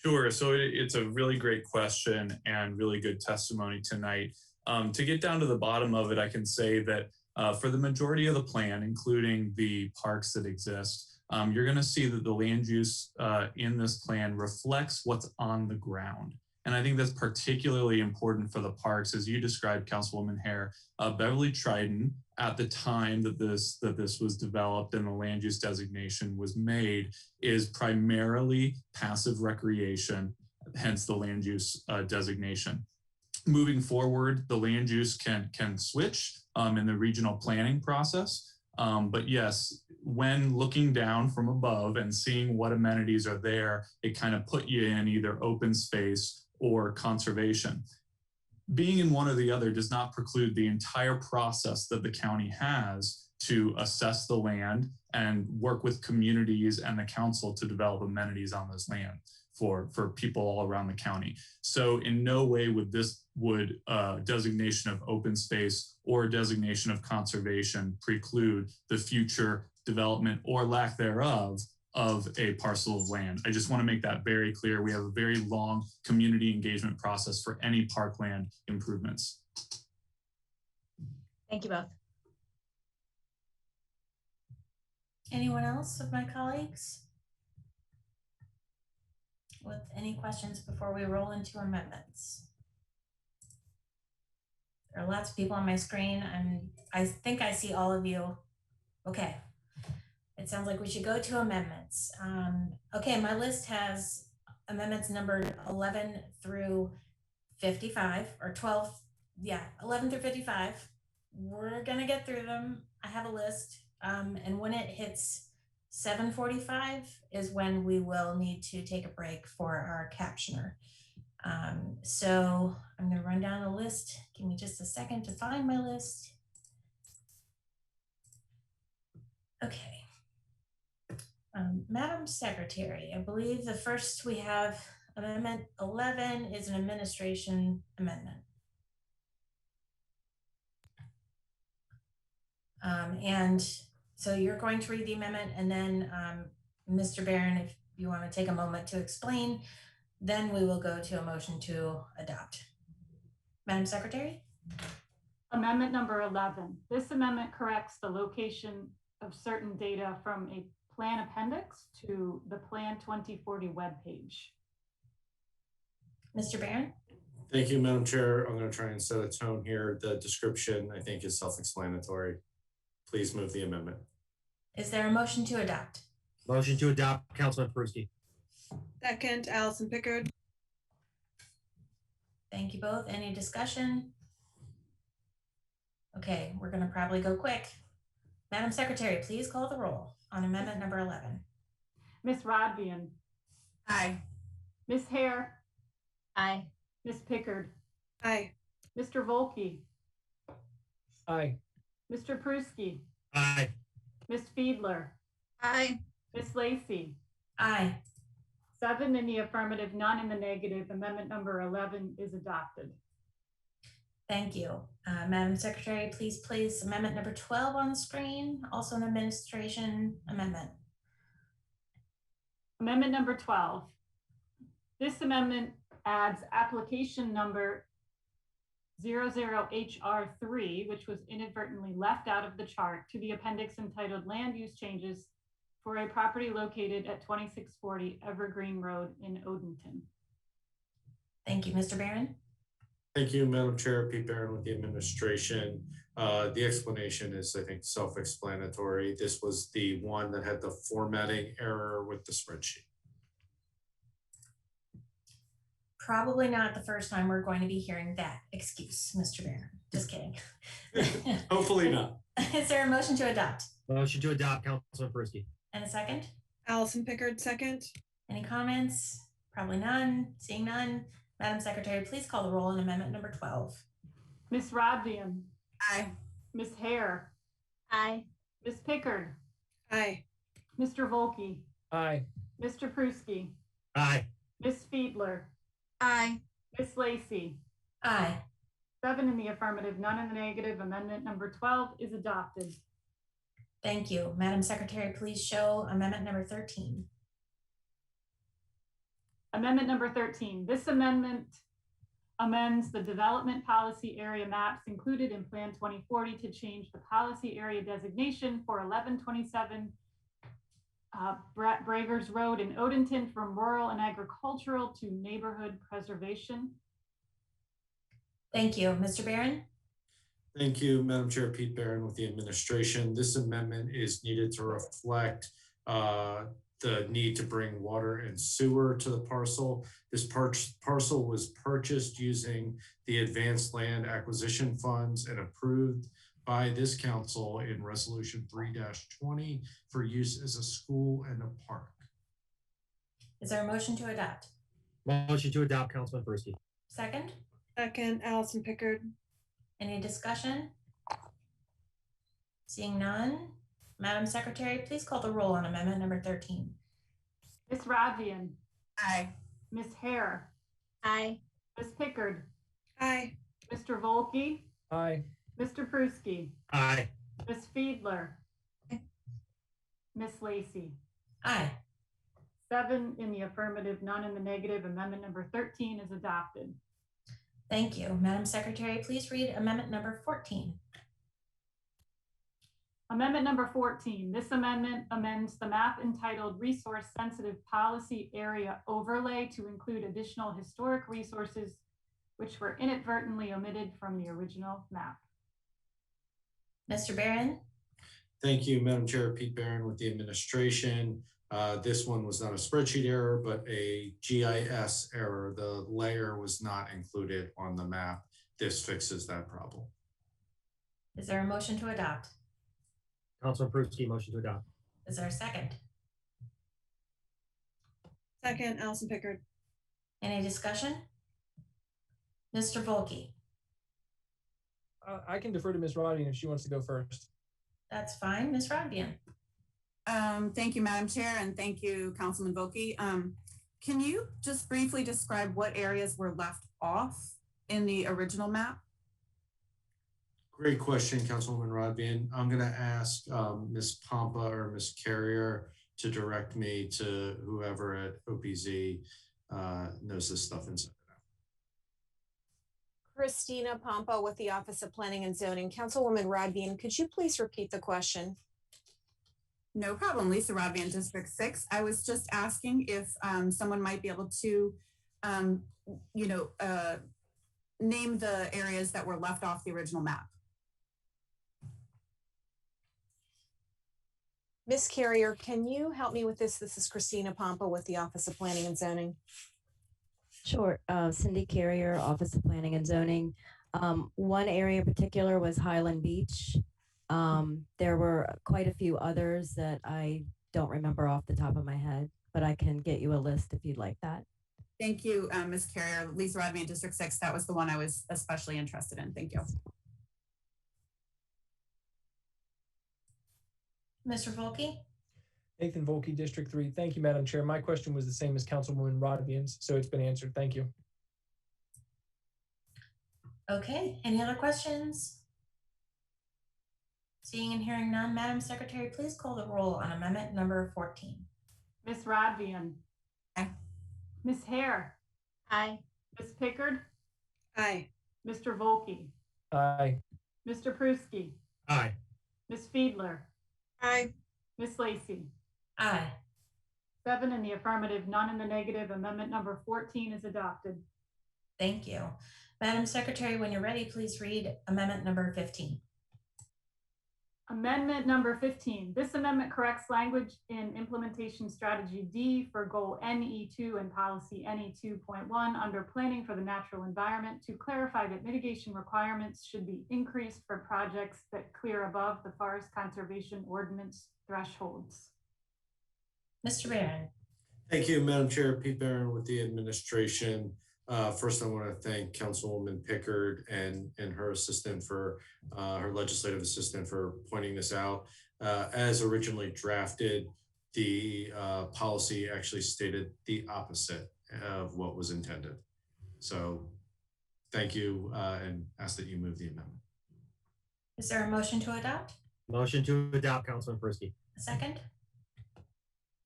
Sure. So it's a really great question and really good testimony tonight. To get down to the bottom of it, I can say that for the majority of the plan, including the parks that exist, you're going to see that the land use in this plan reflects what's on the ground. And I think that's particularly important for the parks, as you described, Councilwoman Hare. Beverly Triton, at the time that this was developed and the land use designation was made, is primarily passive recreation, hence the land use designation. Moving forward, the land use can switch in the regional planning process. But yes, when looking down from above and seeing what amenities are there, it kind of put you in either open space or conservation. Being in one or the other does not preclude the entire process that the county has to assess the land and work with communities and the council to develop amenities on this land for people all around the county. So in no way would designation of open space or designation of conservation preclude the future development or lack thereof of a parcel of land. I just want to make that very clear. We have a very long community engagement process for any parkland improvements. Thank you both. Anyone else of my colleagues with any questions before we roll into amendments? There are lots of people on my screen, and I think I see all of you. Okay. It sounds like we should go to amendments. Okay, my list has amendments numbered 11 through 55, or 12, yeah, 11 through 55. We're gonna get through them. I have a list, and when it hits 7:45 is when we will need to take a break for our captioner. So I'm gonna run down the list. Give me just a second to find my list. Okay. Madam Secretary, I believe the first we have amendment 11 is an administration amendment. And so you're going to read the amendment, and then Mr. Barron, if you want to take a moment to explain, then we will go to a motion to adopt. Madam Secretary? Amendment number 11. This amendment corrects the location of certain data from a plan appendix to the Plan 2040 webpage. Mr. Barron? Thank you, Madam Chair. I'm going to try and set a tone here. The description, I think, is self-explanatory. Please move the amendment. Is there a motion to adopt? Motion to adopt, Councilman Peruski. Second, Allison Pickard. Thank you both. Any discussion? Okay, we're going to probably go quick. Madam Secretary, please call the roll on amendment number 11. Ms. Rodvian. Aye. Ms. Hare. Aye. Ms. Pickard. Aye. Mr. Volkey. Aye. Mr. Peruski. Aye. Ms. Fiedler. Aye. Ms. Lacy. Aye. 7 in the affirmative, none in the negative. Amendment number 11 is adopted. Thank you. Madam Secretary, please place amendment number 12 on the screen, also an administration amendment. Amendment number 12. This amendment adds application number 00HR3, which was inadvertently left out of the chart, to the appendix entitled Land Use Changes for a property located at 2640 Evergreen Road in Odenton. Thank you. Mr. Barron? Thank you, Madam Chair. Pete Barron with the administration. The explanation is, I think, self-explanatory. This was the one that had the formatting error with the spreadsheet. Probably not the first time we're going to be hearing that excuse, Mr. Barron. Just kidding. Hopefully not. Is there a motion to adopt? Motion to adopt, Councilman Peruski. And a second? Allison Pickard, second. Any comments? Probably none. Seeing none. Madam Secretary, please call the roll on amendment number 12. Ms. Rodvian. Aye. Ms. Hare. Aye. Ms. Pickard. Aye. Mr. Volkey. Aye. Mr. Peruski. Aye. Ms. Fiedler. Aye. Ms. Lacy. Aye. 7 in the affirmative, none in the negative. Amendment number 12 is adopted. Thank you. Madam Secretary, please show amendment number 13. Amendment number 13. This amendment amends the development policy area maps included in Plan 2040 to change the policy area designation for 1127 Braggers Road in Odenton from rural and agricultural to neighborhood preservation. Thank you. Mr. Barron? Thank you, Madam Chair. Pete Barron with the administration. This amendment is needed to reflect the need to bring water and sewer to the parcel. This parcel was purchased using the advanced land acquisition funds and approved by this council in resolution 3-20 for use as a school and a park. Is there a motion to adopt? Motion to adopt, Councilman Peruski. Second? Second, Allison Pickard. Any discussion? Seeing none. Madam Secretary, please call the roll on amendment number 13. Ms. Rodvian. Aye. Ms. Hare. Aye. Ms. Pickard. Aye. Mr. Volkey. Aye. Mr. Peruski. Aye. Ms. Fiedler. Ms. Lacy. Aye. 7 in the affirmative, none in the negative. Amendment number 13 is adopted. Thank you. Madam Secretary, please read amendment number 14. Amendment number 14. This amendment amends the map entitled Resource Sensitive Policy Area Overlay to include additional historic resources which were inadvertently omitted from the original map. Mr. Barron? Thank you, Madam Chair. Pete Barron with the administration. This one was not a spreadsheet error, but a GIS error. The layer was not included on the map. This fixes that problem. Is there a motion to adopt? Councilman Peruski, motion to adopt. Is there a second? Second, Allison Pickard. Any discussion? Mr. Volkey? I can defer to Ms. Roddian if she wants to go first. That's fine. Ms. Rodvian? Thank you, Madam Chair, and thank you, Councilman Volkey. Can you just briefly describe what areas were left off in the original map? Great question, Councilwoman Rodvian. I'm going to ask Ms. Pompa or Ms. Carrier to direct me to whoever at OPZ knows this stuff inside and out. Christina Pompa with the Office of Planning and Zoning. Councilwoman Rodvian, could you please repeat the question? No problem. Lisa Rodvian, District 6. I was just asking if someone might be able to, name the areas that were left off the original map. Ms. Carrier, can you help me with this? This is Christina Pompa with the Office of Planning and Zoning. Sure. Cindy Carrier, Office of Planning and Zoning. One area in particular was Highland Beach. There were quite a few others that I don't remember off the top of my head, but I can get you a list if you'd like that. Thank you, Ms. Carrier. Lisa Rodvian, District 6. That was the one I was especially interested in. Thank you. Mr. Volkey? Nathan Volkey, District 3. Thank you, Madam Chair. My question was the same as Councilwoman Rodvian's, so it's been answered. Thank you. Okay, any other questions? Seeing and hearing none, Madam Secretary, please call the roll on amendment number 14. Ms. Rodvian. Aye. Ms. Hare. Aye. Ms. Pickard. Aye. Mr. Volkey. Aye. Mr. Pruski. Aye. Ms. Fiedler. Aye. Ms. Lacy. Aye. 7 in the affirmative, none in the negative. Amendment number 14 is adopted. Thank you. Madam Secretary, when you're ready, please read amendment number 15. Amendment number 15. This amendment corrects language in Implementation Strategy D for Goal NE2 and Policy NE2.1 under Planning for the Natural Environment to clarify that mitigation requirements should be increased for projects that clear above the Forest Conservation Ordinance thresholds. Mr. Barron. Thank you, Madam Chair. Pete Barron with the administration. First, I want to thank Councilwoman Pickard and her assistant for her legislative assistant for pointing this out. As originally drafted, the policy actually stated the opposite of what was intended. So thank you and ask that you move the amendment. Is there a motion to adopt? Motion to adopt, Councilman Persky. A second?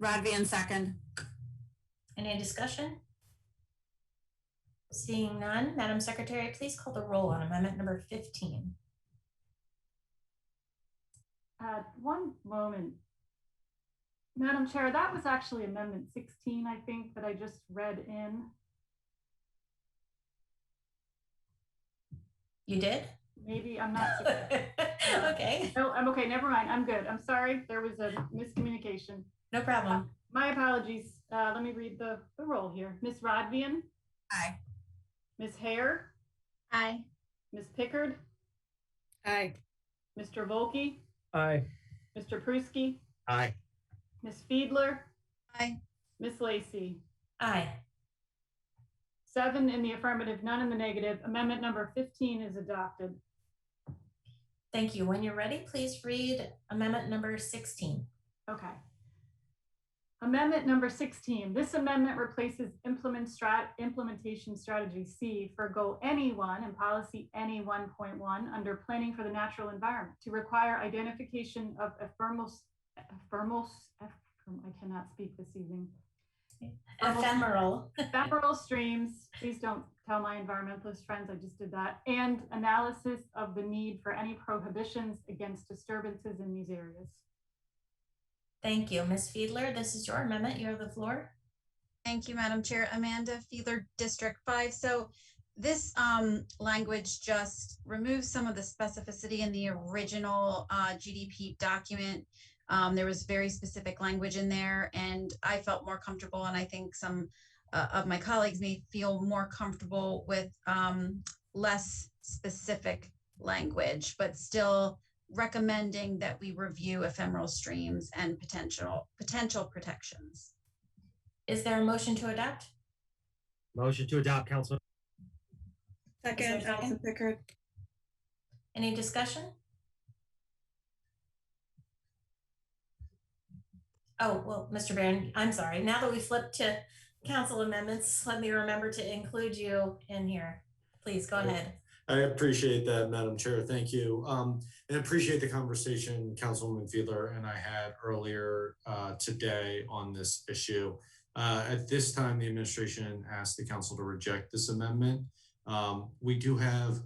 Rodvian, second. Any discussion? Seeing none, Madam Secretary, please call the roll on amendment number 15. One moment. Madam Chair, that was actually amendment 16, I think, that I just read in. You did? Maybe, I'm not sure. Okay. No, I'm okay, never mind, I'm good. I'm sorry, there was a miscommunication. No problem. My apologies. Let me read the roll here. Ms. Rodvian? Aye. Ms. Hare? Aye. Ms. Pickard? Aye. Mr. Volkey? Aye. Mr. Pruski? Aye. Ms. Fiedler? Aye. Ms. Lacy? Aye. 7 in the affirmative, none in the negative. Amendment number 15 is adopted. Thank you. When you're ready, please read amendment number 16. Okay. Amendment number 16. This amendment replaces Implementation Strategy C for Goal NE1 and Policy NE1.1 under Planning for the Natural Environment to require identification of I cannot speak this evening. Ephemeral streams. Please don't tell my environmentalist friends I just did that. And analysis of the need for any prohibitions against disturbances in these areas. Thank you. Ms. Fiedler, this is your amendment. You have the floor. Thank you, Madam Chair. Amanda Fiedler, District 5. So this language just removes some of the specificity in the original GDP document. There was very specific language in there, and I felt more comfortable, and I think some of my colleagues may feel more comfortable with less specific language, but still recommending that we review ephemeral streams and potential protections. Is there a motion to adopt? Motion to adopt, Councilman. Second, Allison Pickard. Any discussion? Oh, well, Mr. Barron, I'm sorry. Now that we flipped to council amendments, let me remember to include you in here. Please go ahead. I appreciate that, Madam Chair. Thank you. And appreciate the conversation Councilwoman Fiedler and I had earlier today on this issue. At this time, the administration asked the council to reject this amendment. We do have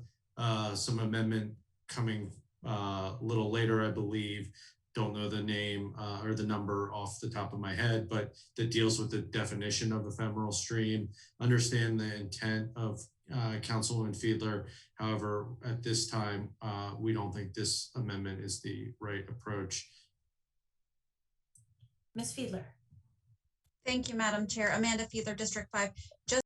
some amendment coming a little later, I believe. Don't know the name or the number off the top of my head, but that deals with the definition of ephemeral stream. Understand the intent of Councilwoman Fiedler. However, at this time, we don't think this amendment is the right approach. Ms. Fiedler. Thank you, Madam Chair. Amanda Fiedler, District 5. Just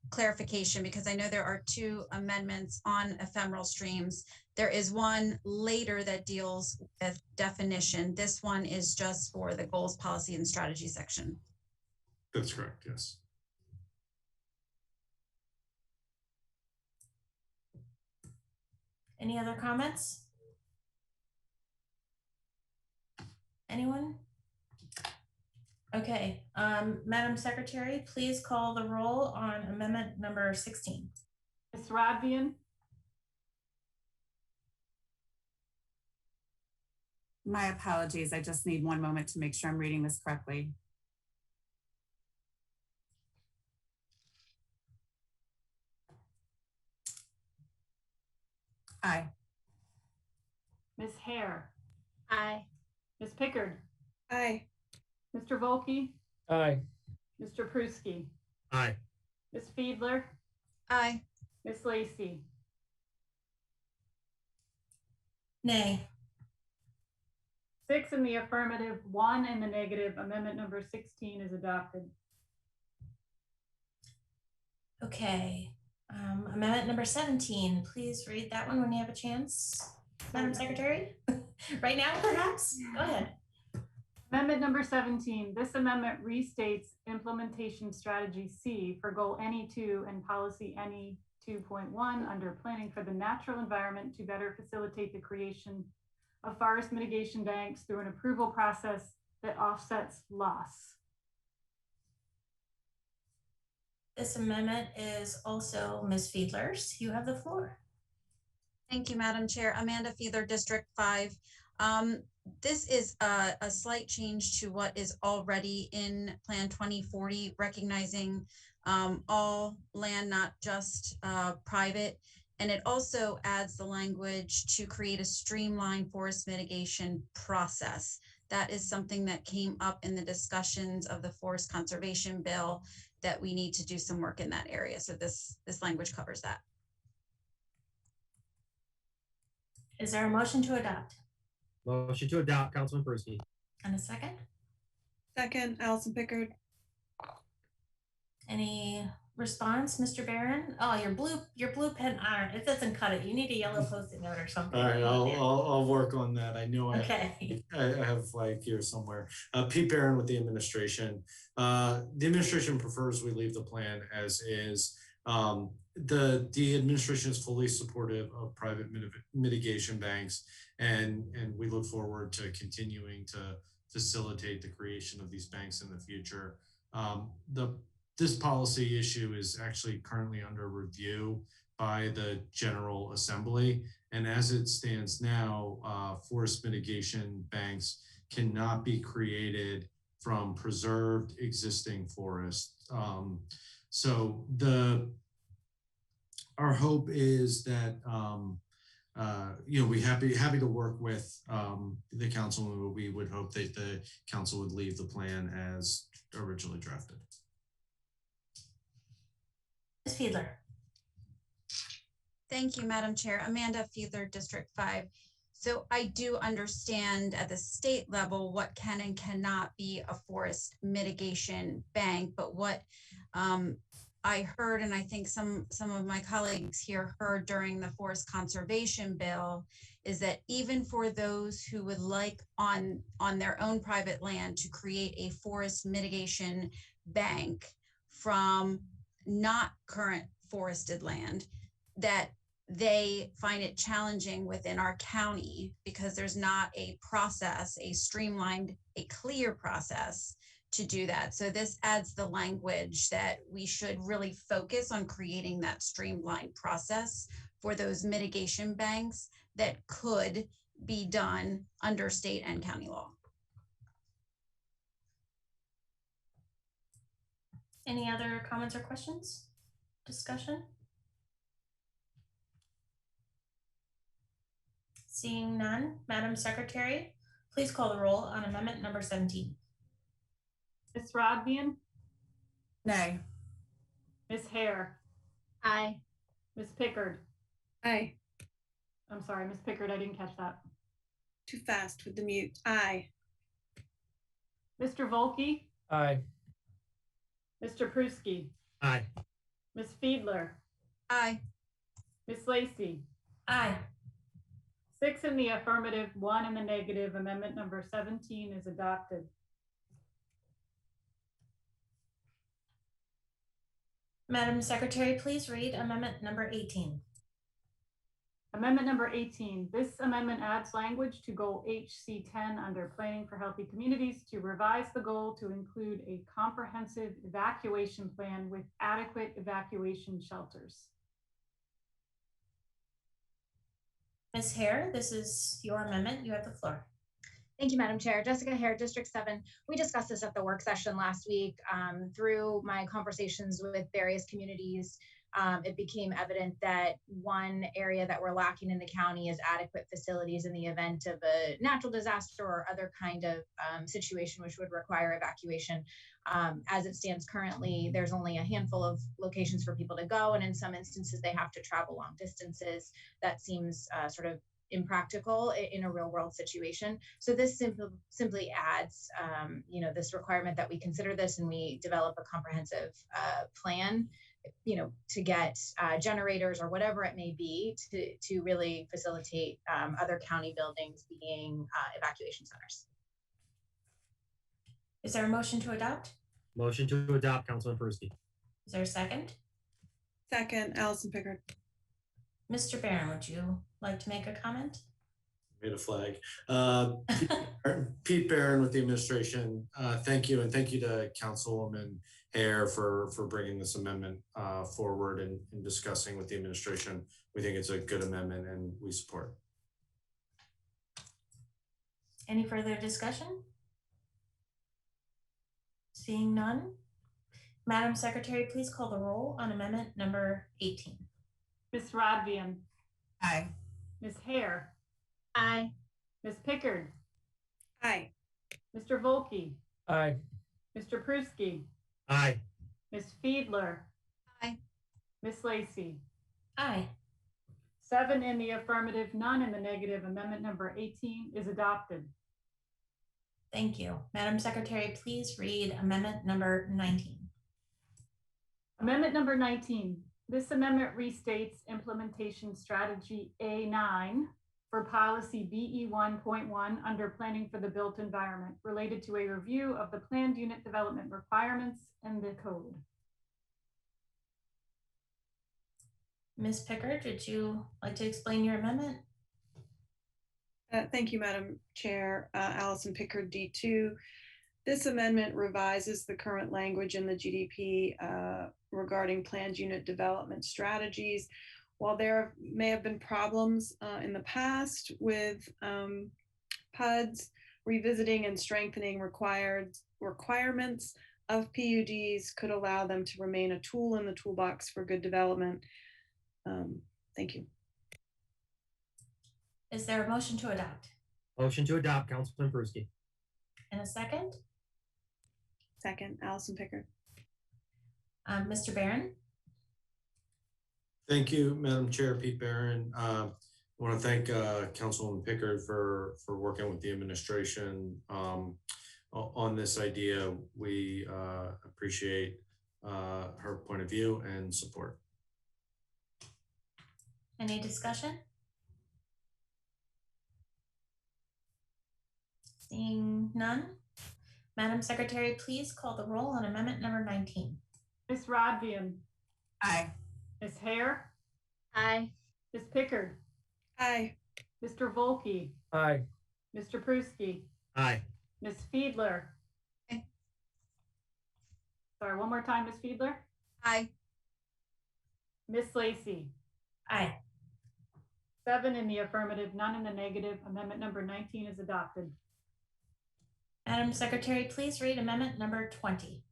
clarification, because I know there are two amendments on ephemeral streams. There is one later that deals with definition. This one is just for the goals, policy, and strategy section. That's correct, yes. Any other comments? Anyone? Okay, Madam Secretary, please call the roll on amendment number 16. Ms. Rodvian? My apologies. I just need one moment to make sure I'm reading this correctly. Aye. Ms. Hare? Aye. Ms. Pickard? Aye. Mr. Volkey? Aye. Mr. Pruski? Aye. Ms. Fiedler? Aye. Ms. Lacy? Nay. 6 in the affirmative, 1 in the negative. Amendment number 16 is adopted. Okay, amendment number 17, please read that one when you have a chance, Madam Secretary. Right now, perhaps? Go ahead. Amendment number 17. This amendment restates implementation strategy C for goal NE2 and policy NE 2.1 under planning for the natural environment to better facilitate the creation of forest mitigation banks through an approval process that offsets loss. This amendment is also Ms. Fiedler's. You have the floor. Thank you, Madam Chair. Amanda Fiedler, District 5. This is a slight change to what is already in Plan 2040, recognizing all land, not just private. And it also adds the language to create a streamlined forest mitigation process. That is something that came up in the discussions of the forest conservation bill that we need to do some work in that area. So this language covers that. Is there a motion to adopt? Motion to adopt, Councilman Persky. And a second? Second, Allison Pickard. Any response, Mr. Barron? Oh, your blue pen, it doesn't cut it. You need a yellow Post-it note or something. All right, I'll work on that. I know Okay. I have like here somewhere. Pete Barron with the administration. The administration prefers we leave the plan as is. The administration is fully supportive of private mitigation banks, and we look forward to continuing to facilitate the creation of these banks in the future. This policy issue is actually currently under review by the General Assembly. And as it stands now, forest mitigation banks cannot be created from preserved existing forests. So our hope is that we happy to work with the council, and we would hope that the council would leave the plan as originally drafted. Ms. Fiedler. Thank you, Madam Chair. Amanda Fiedler, District 5. So I do understand at the state level what can and cannot be a forest mitigation bank, but what I heard, and I think some of my colleagues here heard during the forest conservation bill, is that even for those who would like on their own private land to create a forest mitigation bank from not current forested land, that they find it challenging within our county because there's not a process, a streamlined, a clear process to do that. So this adds the language that we should really focus on creating that streamlined process for those mitigation banks that could be done under state and county law. Any other comments or questions? Discussion? Seeing none, Madam Secretary, please call the roll on amendment number 17. Ms. Rodvian? Nay. Ms. Hare? Aye. Ms. Pickard? Aye. I'm sorry, Ms. Pickard, I didn't catch that. Too fast with the mute. Aye. Mr. Volkey? Aye. Mr. Pruski? Aye. Ms. Fiedler? Aye. Ms. Lacy? Aye. 6 in the affirmative, 1 in the negative. Amendment number 17 is adopted. Madam Secretary, please read amendment number 18. Amendment number 18. This amendment adds language to goal HC10 under Planning for Healthy Communities to revise the goal to include a comprehensive evacuation plan with adequate evacuation shelters. Ms. Hare, this is your amendment. You have the floor. Thank you, Madam Chair. Jessica Hare, District 7. We discussed this at the work session last week. Through my conversations with various communities, it became evident that one area that we're lacking in the county is adequate facilities in the event of a natural disaster or other kind of situation which would require evacuation. As it stands currently, there's only a handful of locations for people to go, and in some instances they have to travel long distances. That seems sort of impractical in a real world situation. So this simply adds, this requirement that we consider this and we develop a comprehensive plan, to get generators or whatever it may be to really facilitate other county buildings being evacuation centers. Is there a motion to adopt? Motion to adopt, Councilman Persky. Is there a second? Second, Allison Pickard. Mr. Barron, would you like to make a comment? Made a flag. Pete Barron with the administration. Thank you, and thank you to Councilwoman Hare for bringing this amendment forward and discussing with the administration. We think it's a good amendment and we support. Any further discussion? Seeing none, Madam Secretary, please call the roll on amendment number 18. Ms. Rodvian? Aye. Ms. Hare? Aye. Ms. Pickard? Aye. Mr. Volkey? Aye. Mr. Pruski? Aye. Ms. Fiedler? Aye. Ms. Lacy? Aye. 7 in the affirmative, none in the negative. Amendment number 18 is adopted. Thank you. Madam Secretary, please read amendment number 19. Amendment number 19. This amendment restates implementation strategy A9 for policy BE 1.1 under planning for the built environment related to a review of the planned unit development requirements and the code. Ms. Pickard, would you like to explain your amendment? Thank you, Madam Chair. Allison Pickard, D2. This amendment revises the current language in the GDP regarding planned unit development strategies. While there may have been problems in the past with PUDs, revisiting and strengthening requirements of PUDs could allow them to remain a tool in the toolbox for good development. Thank you. Is there a motion to adopt? Motion to adopt, Councilman Persky. And a second? Second, Allison Pickard. Mr. Barron? Thank you, Madam Chair, Pete Barron. I want to thank Councilwoman Pickard for working with the administration on this idea. We appreciate her point of view and support. Any discussion? Seeing none, Madam Secretary, please call the roll on amendment number 19. Ms. Rodvian? Aye. Ms. Hare? Aye. Ms. Pickard? Aye. Mr. Volkey? Aye. Mr. Pruski? Aye. Ms. Fiedler? Aye. Sorry, one more time, Ms. Fiedler? Aye. Ms. Lacy? Aye. 7 in the affirmative, none in the negative. Amendment number 19 is adopted. Madam Secretary, please read amendment number 20.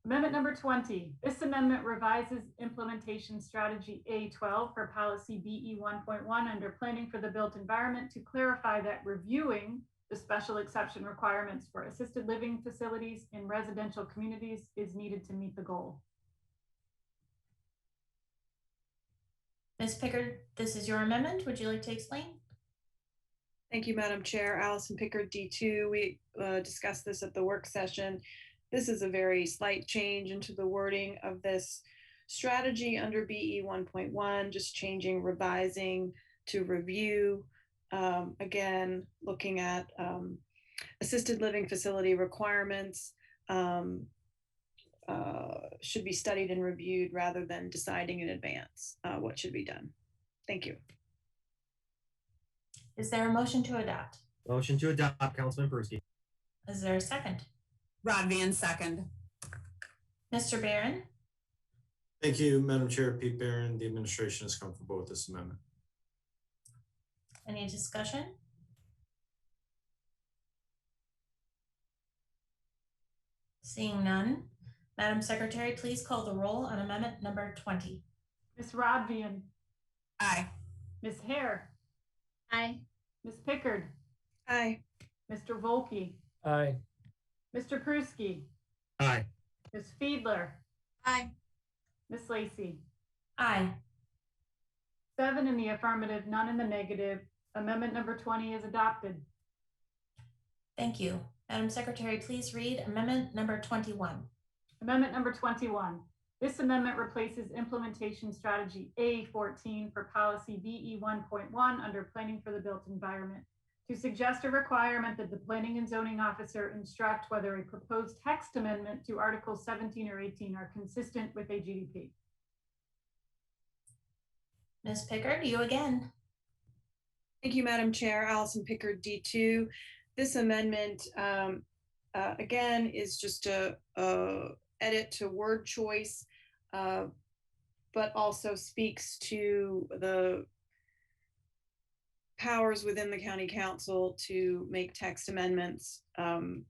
Amendment number 20. This amendment revises implementation strategy A12 for policy BE 1.1 under planning for the built environment to clarify that reviewing the special exception requirements for assisted living facilities in residential communities is needed to meet the goal. Ms. Pickard, this is your amendment. Would you like to explain? Thank you, Madam Chair. Allison Pickard, D2. We discussed this at the work session. This is a very slight change into the wording of this strategy under BE 1.1, just changing revising to review. Again, looking at assisted living facility requirements should be studied and reviewed rather than deciding in advance what should be done. Thank you. Is there a motion to adopt? Motion to adopt, Councilman Persky. Is there a second? Rodvian, second. Mr. Barron? Thank you, Madam Chair. Pete Barron, the administration is comfortable with this amendment. Any discussion? Seeing none, Madam Secretary, please call the roll on amendment number 20. Ms. Rodvian? Aye. Ms. Hare? Aye. Ms. Pickard? Aye. Mr. Volkey? Aye. Mr. Pruski? Aye. Ms. Fiedler? Aye. Ms. Lacy? Aye. 7 in the affirmative, none in the negative. Amendment number 20 is adopted. Thank you. Madam Secretary, please read amendment number 21. Amendment number 21. This amendment replaces implementation strategy A14 for policy BE 1.1 under planning for the built environment to suggest a requirement that the planning and zoning officer instruct whether a proposed text amendment to Articles 17 or 18 are consistent with a GDP. Ms. Pickard, you again. Thank you, Madam Chair. Allison Pickard, D2. This amendment, again, is just a edit to word choice, but also speaks to the powers within the county council to make text amendments. And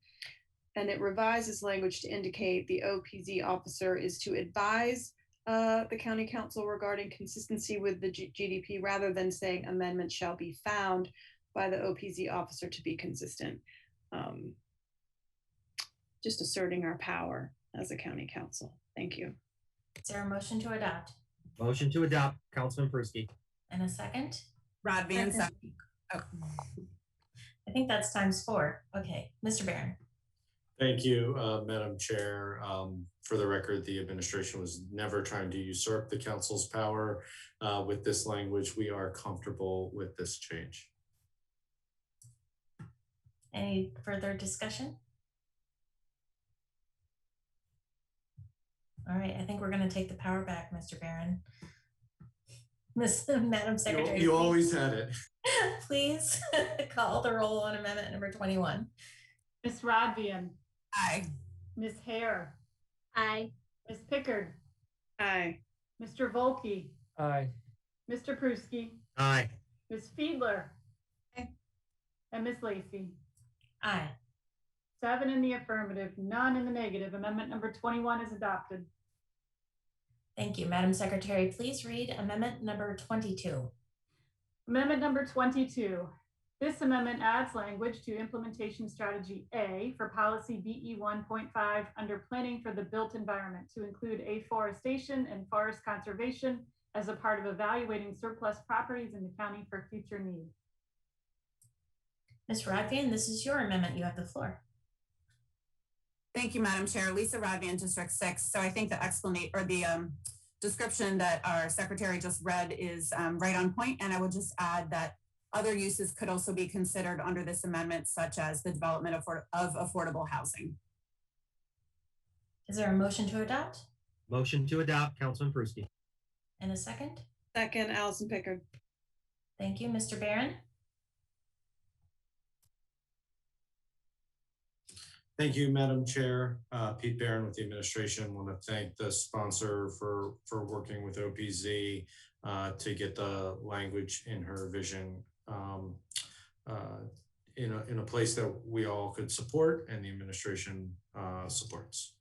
it revises language to indicate the OPZ officer is to advise the county council regarding consistency with the GDP rather than saying amendments shall be found by the OPZ officer to be consistent. Just asserting our power as a county council. Thank you. Is there a motion to adopt? Motion to adopt, Councilman Persky. And a second? Rodvian, second. Oh. I think that's ×4. Okay, Mr. Barron. Thank you, Madam Chair. For the record, the administration was never trying to usurp the council's power. With this language, we are comfortable with this change. Any further discussion? All right, I think we're going to take the power back, Mr. Barron. Madam Secretary. You always had it. Please call the roll on amendment number 21. Ms. Rodvian? Aye. Ms. Hare? Aye. Ms. Pickard? Aye. Mr. Volkey? Aye. Mr. Pruski? Aye. Ms. Fiedler? Aye. And Ms. Lacy? Aye. 7 in the affirmative, none in the negative. Amendment number 21 is adopted. Thank you. Madam Secretary, please read amendment number 22. Amendment number 22. This amendment adds language to implementation strategy A for policy BE 1.5 under planning for the built environment to include afforestation and forest conservation as a part of evaluating surplus properties in the county for future need. Ms. Rodvian, this is your amendment. You have the floor. Thank you, Madam Chair. Lisa Rodvian, District 6. So I think the explanation or the description that our secretary just read is right on point. And I would just add that other uses could also be considered under this amendment, such as the development of affordable housing. Is there a motion to adopt? Motion to adopt, Councilman Persky. And a second? Second, Allison Pickard. Thank you. Mr. Barron? Thank you, Madam Chair. Pete Barron with the administration. Want to thank the sponsor for working with OPZ to get the language in her vision in a place that we all could support and the administration supports.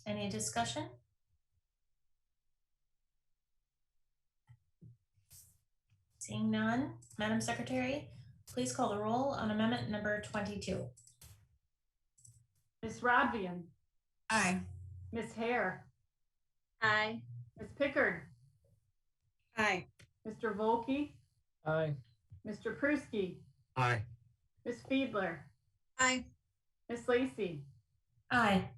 Any discussion? Seeing none, Madam Secretary, please call the roll on amendment number 22. Ms. Rodvian. Aye. Ms. Hare. Aye. Ms. Pickard. Aye. Mr. Volkey. Aye. Mr. Pruski. Aye. Ms. Fiedler. Aye. Ms. Lacy. Aye.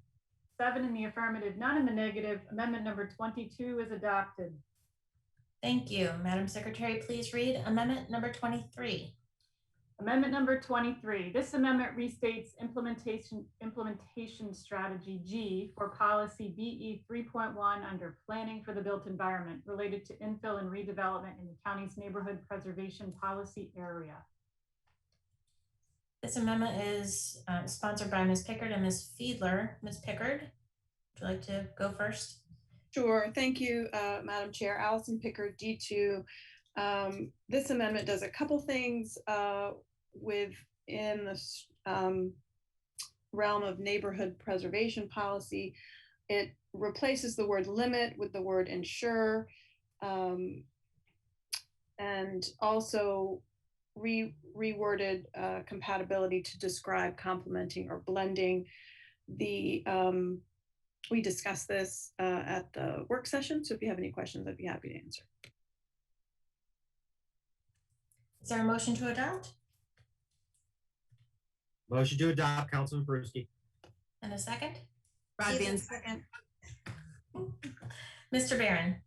7 in the affirmative, none in the negative. Amendment number 22 is adopted. Thank you. Madam Secretary, please read amendment number 23. Amendment number 23. This amendment restates implementation strategy G for policy BE 3.1 under planning for the built environment related to infill and redevelopment in the county's neighborhood preservation policy area. This amendment is sponsored by Ms. Pickard and Ms. Fiedler. Ms. Pickard, would you like to go first? Sure. Thank you, Madam Chair. Allison Pickard, D2. This amendment does a couple things within the realm of neighborhood preservation policy. It replaces the word limit with the word ensure, and also reworded compatibility to describe complementing or blending. We discussed this at the work session, so if you have any questions, I'd be happy to answer. Is there a motion to adopt? Motion to adopt, Councilman Pruski. And a second? Rodvian, second. Mr. Barron.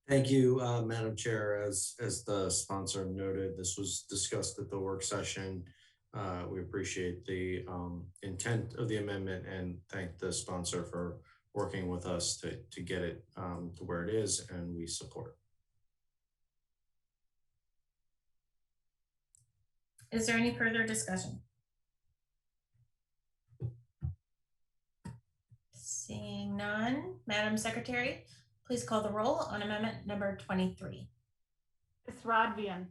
Thank you, Madam Chair. As the sponsor noted, this was discussed at the work session. We appreciate the intent of the amendment and thank the sponsor for working with us to get it to where it is, and we support. Is there any further discussion? Seeing none, Madam Secretary, please call the roll on amendment number 23. Ms. Rodvian.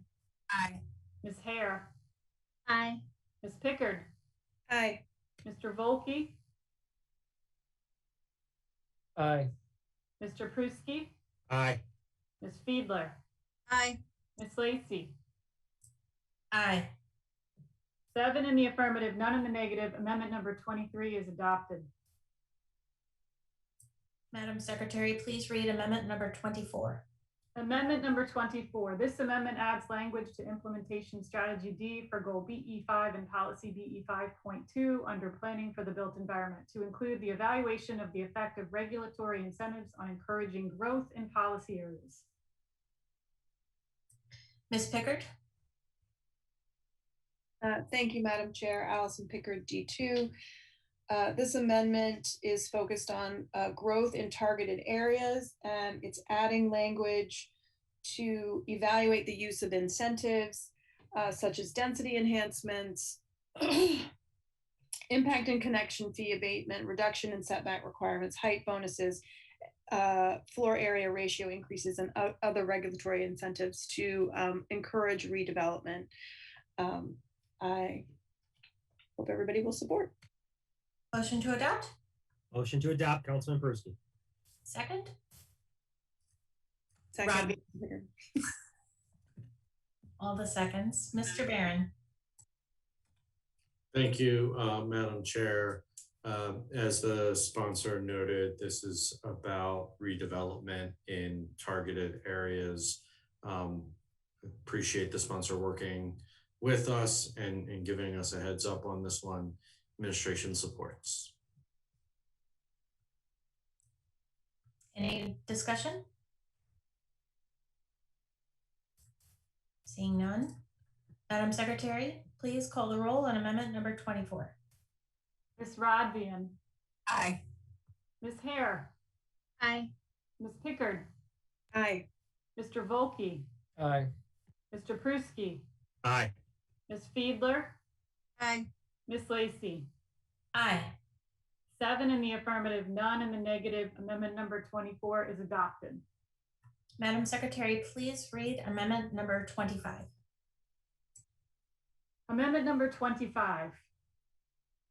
Aye. Ms. Hare. Aye. Ms. Pickard. Aye. Mr. Volkey. Aye. Mr. Pruski. Aye. Ms. Fiedler. Aye. Ms. Lacy. Aye. 7 in the affirmative, none in the negative. Amendment number 23 is adopted. Madam Secretary, please read amendment number 24. Amendment number 24. This amendment adds language to implementation strategy D for goal BE5 and policy BE 5.2 under planning for the built environment to include the evaluation of the effect of regulatory incentives on encouraging growth in policy areas. Ms. Pickard. Thank you, Madam Chair. Allison Pickard, D2. This amendment is focused on growth in targeted areas, and it's adding language to evaluate the use of incentives such as density enhancements, impact and connection fee abatement, reduction in setback requirements, height bonuses, floor area ratio increases, and other regulatory incentives to encourage redevelopment. I hope everybody will support. Motion to adopt? Motion to adopt, Councilman Pruski. Second? Second. All the seconds. Mr. Barron. Thank you, Madam Chair. As the sponsor noted, this is about redevelopment in targeted areas. Appreciate the sponsor working with us and giving us a heads up on this one. Administration supports. Any discussion? Seeing none. Madam Secretary, please call the roll on amendment number 24. Ms. Rodvian. Aye. Ms. Hare. Aye. Ms. Pickard. Aye. Mr. Volkey. Aye. Mr. Pruski. Aye. Ms. Fiedler. Aye. Ms. Lacy. Aye. 7 in the affirmative, none in the negative. Amendment number 24 is adopted. Madam Secretary, please read amendment number 25. Amendment number 25.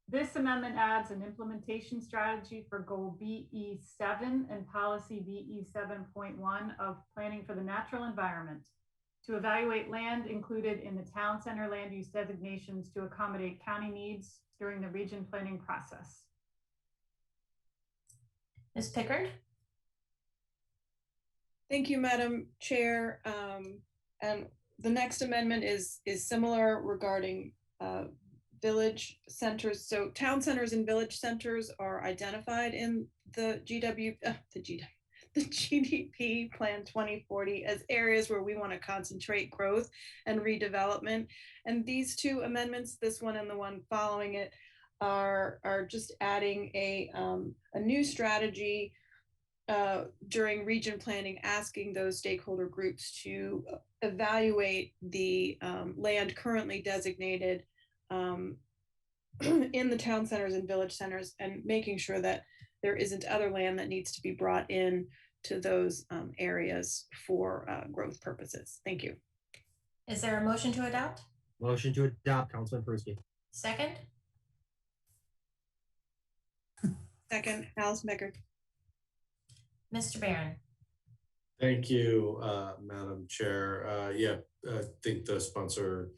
This amendment adds an implementation strategy for goal BE7 and policy BE7.1 of planning for the natural environment to evaluate land included in the town center land use designations to accommodate county needs during the region planning process. Ms. Pickard? Thank you, Madam Chair. And the next amendment is similar regarding village centers. So town centers and village centers are identified in the GDP Plan 2040 as areas where we want to concentrate growth and redevelopment. And these two amendments, this one and the one following it, are just adding a new strategy during region planning, asking those stakeholder groups to evaluate the land currently designated in the town centers and village centers, and making sure that there isn't other land that needs to be brought in to those areas for growth purposes. Thank you. Is there a motion to adopt? Motion to adopt, Councilman Persky. Second? Second, Allison Becker. Mr. Barron? Thank you, Madam Chair. I think the sponsor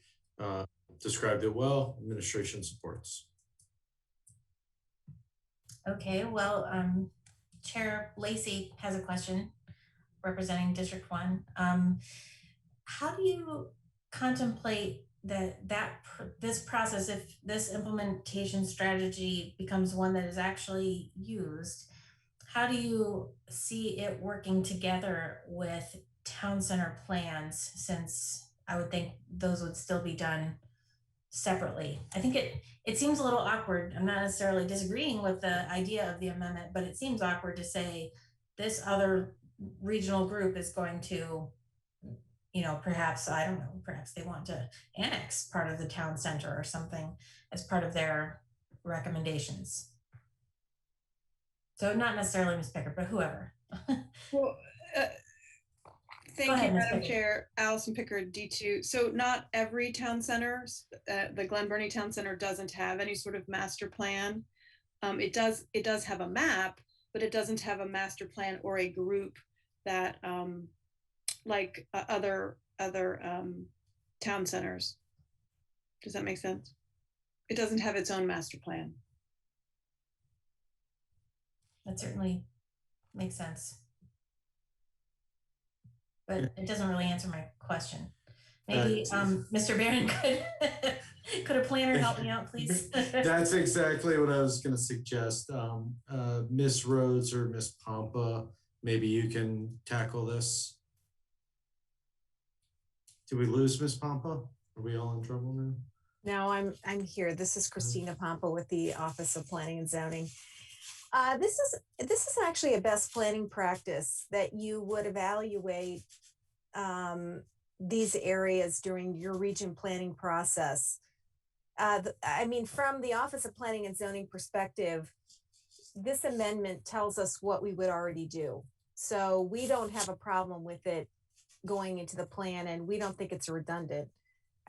described it well. Administration supports. Okay, well, Chair Lacy has a question representing District 1. How do you contemplate this process, if this implementation strategy becomes one that is actually used, how do you see it working together with town center plans, since I would think those would still be done separately? I think it seems a little awkward. I'm not necessarily disagreeing with the idea of the amendment, but it seems awkward to say this other regional group is going to, perhaps, I don't know, perhaps they want to annex part of the town center or something as part of their recommendations. So not necessarily Ms. Pickard, but whoever. Well, thank ahead, you, Ms. Madam Pickard. Chair. Allison Pickard, D2. So not every town center, the Glen Burnie Town Center doesn't have any sort of master plan. It does have a map, but it doesn't have a master plan or a group that like other town centers. Does that make sense? It doesn't have its own master plan. That certainly makes sense. But it doesn't really answer my question. Maybe Mr. Barron could a planner help me out, please? That's exactly what I was going to suggest. Miss Rhodes or Miss Pompa, maybe you can tackle this. Did we lose Miss Pompa? Are we all in trouble now? No, I'm here. This is Christina Pompa with the Office of Planning and Zoning. This is actually a best planning practice that you would evaluate these areas during your region planning process. From the Office of Planning and Zoning perspective, this amendment tells us what we would already do. So we don't have a problem with it going into the plan, and we don't think it's redundant.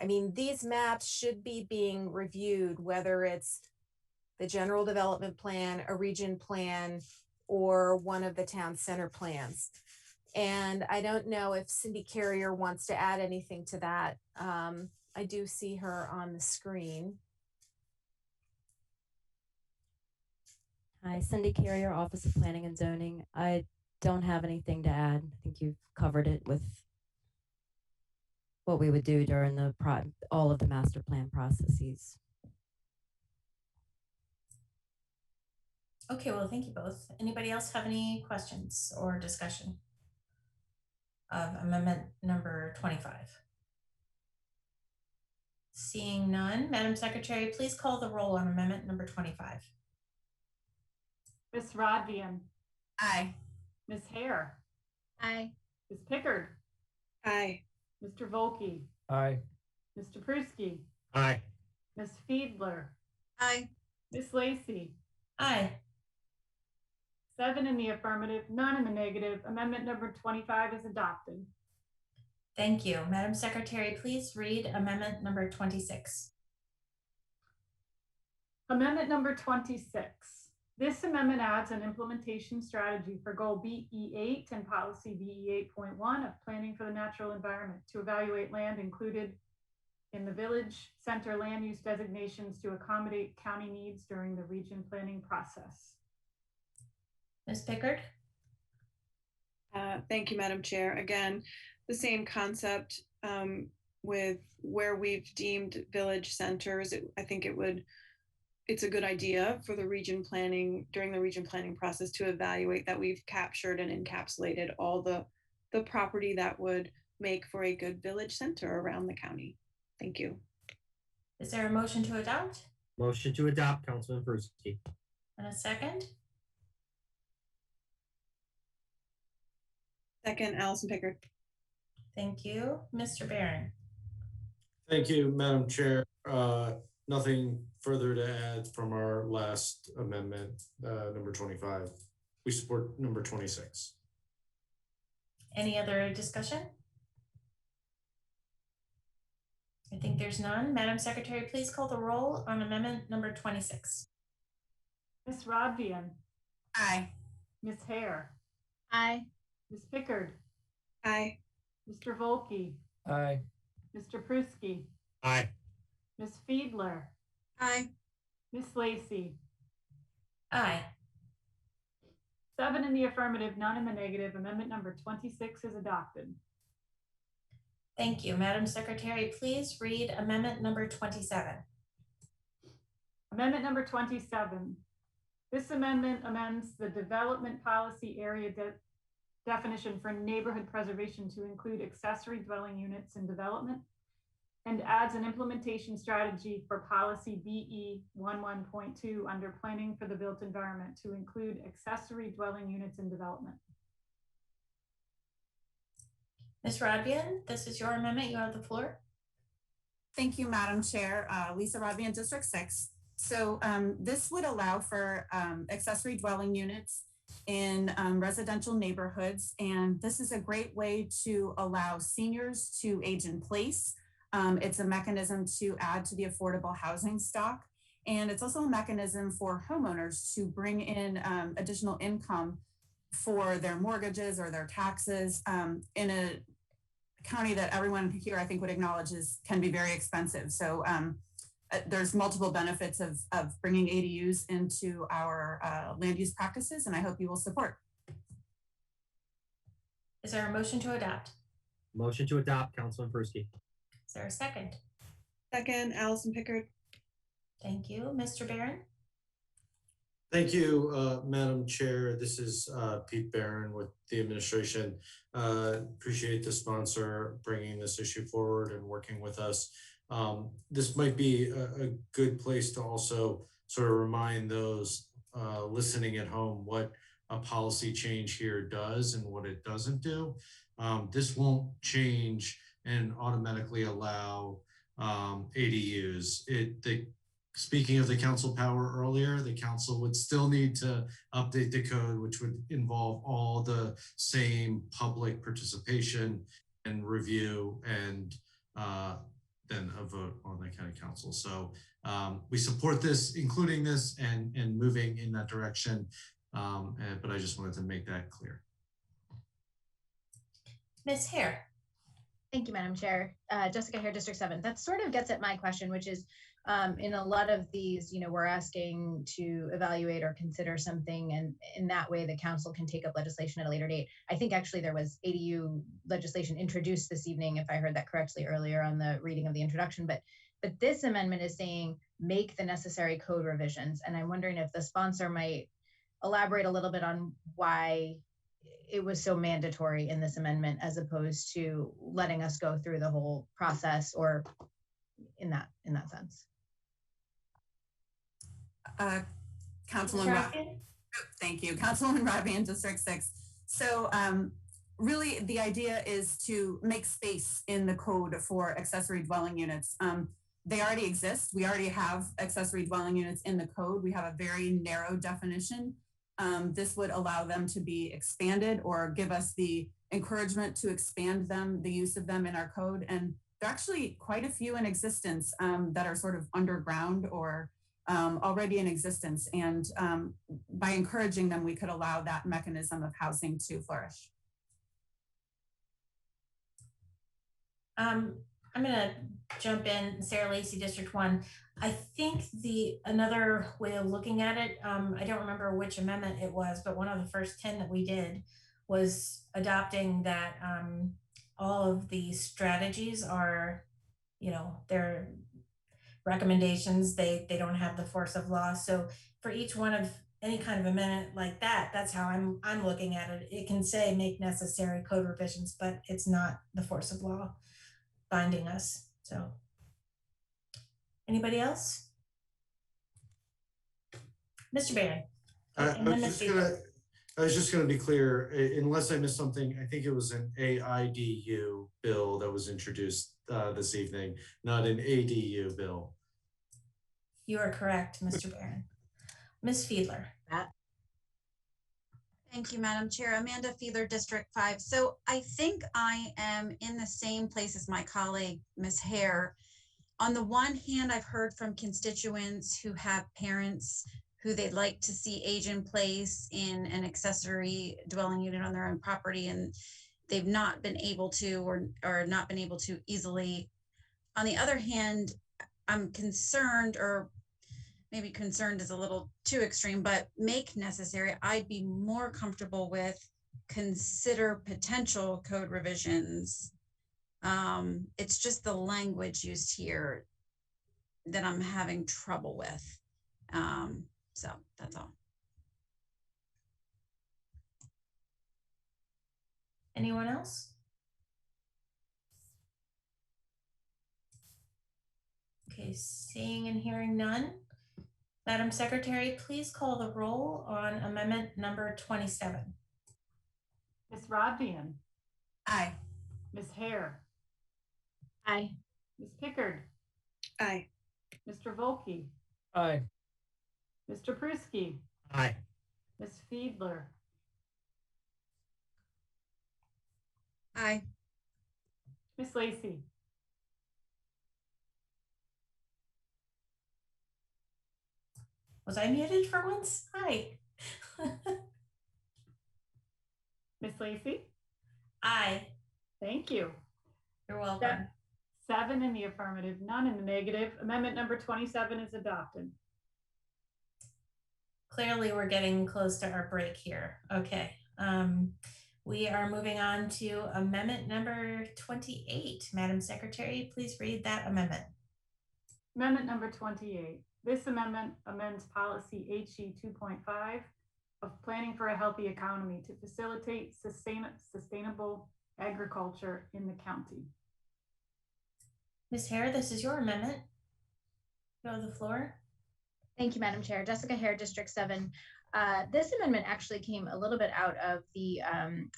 These maps should be being reviewed, whether it's the general development plan, a region plan, or one of the town center plans. And I don't know if Cindy Carrier wants to add anything to that. I do see her on the screen. Hi, Cindy Carrier, Office of Planning and Zoning. I don't have anything to add. I think you've covered it with what we would do during all of the master plan processes. Okay, well, thank you both. Anybody else have any questions or discussion of amendment number 25? Seeing none, Madam Secretary, please call the roll on amendment number 25. Ms. Rodvian. Aye. Ms. Hare. Aye. Ms. Pickard. Aye. Mr. Volkey. Aye. Mr. Pruski. Aye. Ms. Fiedler, Aye. Ms. Lacy. Aye. 7 in the affirmative, none in the negative. Amendment number 25 is adopted. Thank you. Madam Secretary, please read amendment number 26. Amendment number 26. This amendment adds an implementation strategy for goal BE8 and policy BE 8.1 of planning for the natural environment to evaluate land included in the village center land use designations to accommodate county needs during the region planning process. Ms. Pickard? Thank you, Madam Chair. Again, the same concept with where we've deemed village centers. I think it's a good idea for the region planning, during the region planning process, to evaluate that we've captured and encapsulated all the property that would make for a good village center around the county. Thank you. Is there a motion to adopt? Motion to adopt, Councilman Persky. And a second? Second, Allison Pickard. Thank you. Mr. Barron? Thank you, Madam Chair. Nothing further to add from our last amendment, number 25. We support number 26. Any other discussion? I think there's none. Madam Secretary, please call the roll on amendment number 26. Ms. Rodvian. Aye. Ms. Hare. Aye. Ms. Pickard. Aye. Mr. Volkey. Aye. Mr. Pruski. Aye. Ms. Fiedler. Aye. Ms. Lacy. Aye. 7 in the affirmative, none in the negative. Amendment number 26 is adopted. Thank you. Madam Secretary, please read amendment number 27. Amendment number 27. This amendment amends the development policy area definition for neighborhood preservation to include accessory dwelling units in development and adds an implementation strategy for policy BE 11.2 under planning for the built environment to include accessory dwelling units in development. Ms. Rodvian, this is your amendment. You have the floor. Thank you, Madam Chair. Lisa Rodvian, District 6. So this would allow for accessory dwelling units in residential neighborhoods. And this is a great way to allow seniors to age in place. It's a mechanism to add to the affordable housing stock. And it's also a mechanism for homeowners to bring in additional income for their mortgages or their taxes in a county that everyone here I think would acknowledge can be very expensive. So there's multiple benefits of bringing ADUs into our land use practices, and I hope you will support. Is there a motion to adopt? Motion to adopt, Councilman Persky. Is there a second? Second, Allison Pickard. Thank you. Mr. Barron? Thank you, Madam Chair. This is Pete Barron with the administration. Appreciate the sponsor bringing this issue forward and working with us. This might be a good place to also sort of remind those listening at home what a policy change here does and what it doesn't do. This won't change and automatically allow ADUs. Speaking of the council power earlier, the council would still need to update the code, which would involve all the same public participation and review and then a vote on the county council. So we support this, including this and moving in that direction. But I just wanted to make that clear. Ms. Hare. Thank you, Madam Chair. Jessica Hare, District 7. That sort of gets at my question, which is in a lot of these, we're asking to evaluate or consider something, and in that way, the council can take up legislation at a later date. I think actually there was ADU legislation introduced this evening, if I heard that correctly earlier on the reading of the introduction, but this amendment is saying make the necessary code revisions. And I'm wondering if the sponsor might elaborate a little bit on why it was so mandatory in this amendment as opposed to letting us go through the whole process, or in that sense. Thank you, Councilwoman Rodvian, District 6. So really the idea is to make space in the code for accessory dwelling units. they already exist. We already have accessory dwelling units in the code. We have a very narrow definition. This would allow them to be expanded or give us the encouragement to expand them, the use of them in our code. And there are actually quite a few in existence that are sort of underground or already in existence. And by encouraging them, we could allow that mechanism of housing to flourish. I'm gonna jump in, Sarah Lacey, District 1. I think another way of looking at it, I don't remember which amendment it was, but one of the first 10 that we did was adopting that all of the strategies are, they're recommendations. They don't have the force of law. So for each one of any kind of amendment like that, that's how I'm looking at it. It can say make necessary code revisions, but it's not the force of law binding us. So anybody else? Mr. Barron. I was just gonna be clear, unless I missed something, I think it was an AIDU bill that was introduced this evening, not an ADU bill. You are correct, Mr. Barron. Ms. Fiedler. Thank you, Madam Chair. Amanda Fiedler, District 5. So I think I am in the same place as my colleague, Ms. Hare. On the one hand, I've heard from constituents who have parents who they'd like to see age in place in an accessory dwelling unit on their own property, and they've not been able to or not been able to easily. On the other hand, I'm concerned, or maybe concerned is a little too extreme, but make necessary, I'd be more comfortable with consider potential code revisions. It's just the language used here that I'm having trouble with. So that's all. Anyone else? Okay, seeing and hearing none. Madam Secretary, please call the roll on amendment number 27. Ms. Rodvian. Aye. Ms. Hare. Aye. Ms. Pickard. Aye. Mr. Volkey. Aye. Mr. Pruski. Aye. Ms. Fiedler. Aye. Ms. Lacey. Was I muted for once? Hi. Ms. Lacey. Aye. Thank you. You're welcome. 7 in the affirmative, none in the negative. Amendment number 27 is adopted. Clearly, we're getting close to our break here. Okay. We are moving on to amendment number 28. Madam Secretary, please read that amendment. Amendment number 28. This amendment amends policy HE 2.5 of planning for a healthy economy to facilitate sustainable agriculture in the county. Ms. Hare, this is your amendment. Go to the floor. Thank you, Madam Chair. Jessica Hare, District 7. This amendment actually came a little bit out of the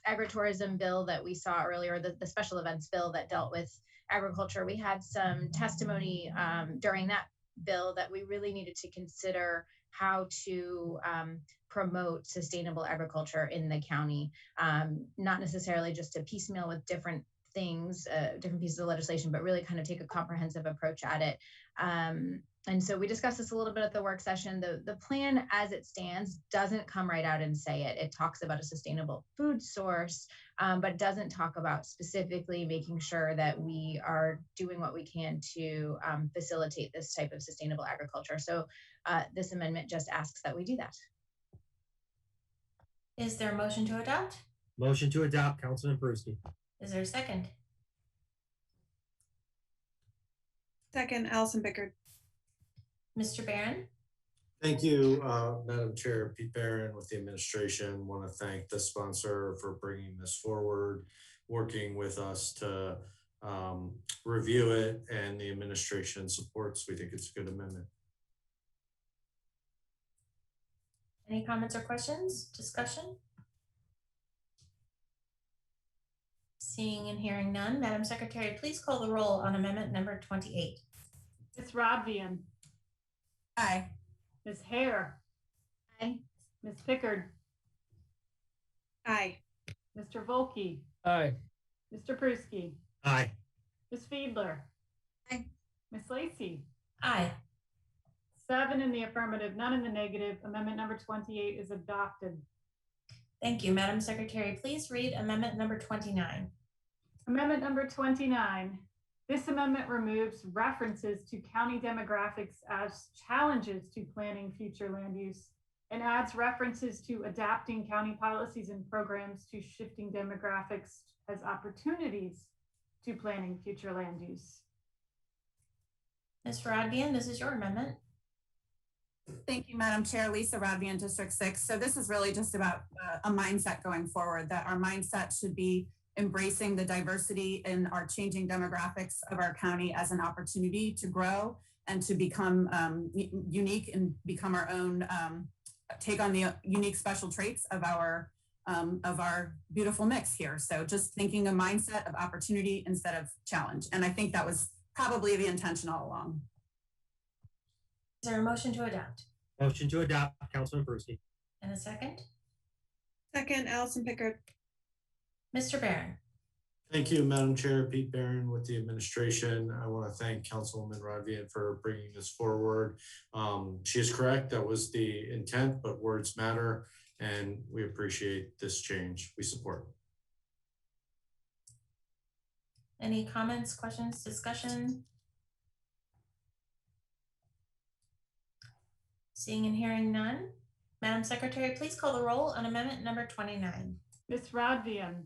agritourism bill that we saw earlier, the special events bill that dealt with agriculture. We had some testimony during that bill that we really needed to consider how to promote sustainable agriculture in the county, not necessarily just to piecemeal with different things, different pieces of legislation, but really kind of take a comprehensive approach at it. And so we discussed this a little bit at the work session. The plan as it stands doesn't come right out and say it. It talks about a sustainable food source, but doesn't talk about specifically making sure that we are doing what we can to facilitate this type of sustainable agriculture. So this amendment just asks that we do that. Is there a motion to adopt? Motion to adopt, Councilman Pruski. Is there a second? Second, Allison Pickard. Mr. Barron? Thank you, Madam Chair. Pete Barron with the administration. Want to thank the sponsor for bringing this forward, working with us to review it, and the administration supports. We think it's a good amendment. Any comments or questions? Discussion? Seeing and hearing none, Madam Secretary, please call the roll on amendment number 28. Ms. Rodvian. Aye. Ms. Hare. Aye. Ms. Pickard. Aye. Mr. Volkey. Aye. Mr. Pruski. Aye. Ms. Fiedler. Aye. Ms. Lacy. Aye. 7 in the affirmative, none in the negative. Amendment number 28 is adopted. Thank you. Madam Secretary, please read amendment number 29. Amendment number 29. This amendment removes references to county demographics as challenges to planning future land use and adds references to adapting county policies and programs to shifting demographics as opportunities to planning future land use. Ms. Rodvian, this is your amendment. Thank you, Madam Chair. Lisa Rodvian, District 6. So this is really just about a mindset going forward, that our mindset should be embracing the diversity in our changing demographics of our county as an opportunity to grow and to become unique and become our own, take on the unique special traits of our beautiful mix here. So just thinking a mindset of opportunity instead of challenge. And I think that was probably the intention all along. Is there a motion to adopt? Motion to adopt, Councilman Pruski. And a second? Second, Allison Pickard. Mr. Barron. Thank you, Madam Chair. Pete Barron with the administration. I want to thank Councilwoman Rodvian for bringing this forward. She is correct. That was the intent, but words matter, and we appreciate this change. We support. Any comments, questions, discussion? Seeing and hearing none. Madam Secretary, please call the roll on amendment number 29. Ms. Rodvian.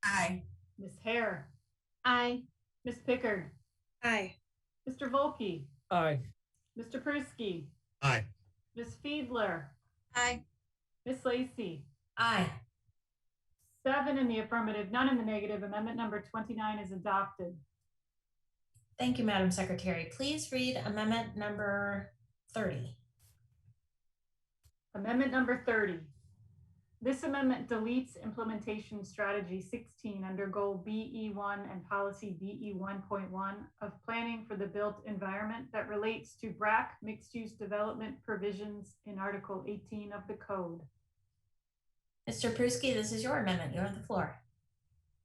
Aye. Ms. Hare. Aye. Ms. Pickard. Aye. Mr. Volkey. Aye. Mr. Pruski. Aye. Ms. Fiedler. Aye. Ms. Lacy. Aye. 7 in the affirmative, none in the negative. Amendment number 29 is adopted. Thank you, Madam Secretary. Please read amendment number 30. Amendment number 30. This amendment deletes implementation strategy 16 under goal BE1 and policy BE1.1 of planning for the built environment that relates to BRAC mixed-use development provisions in Article 18 of the code. Mr. Pruski, this is your amendment. You have the floor.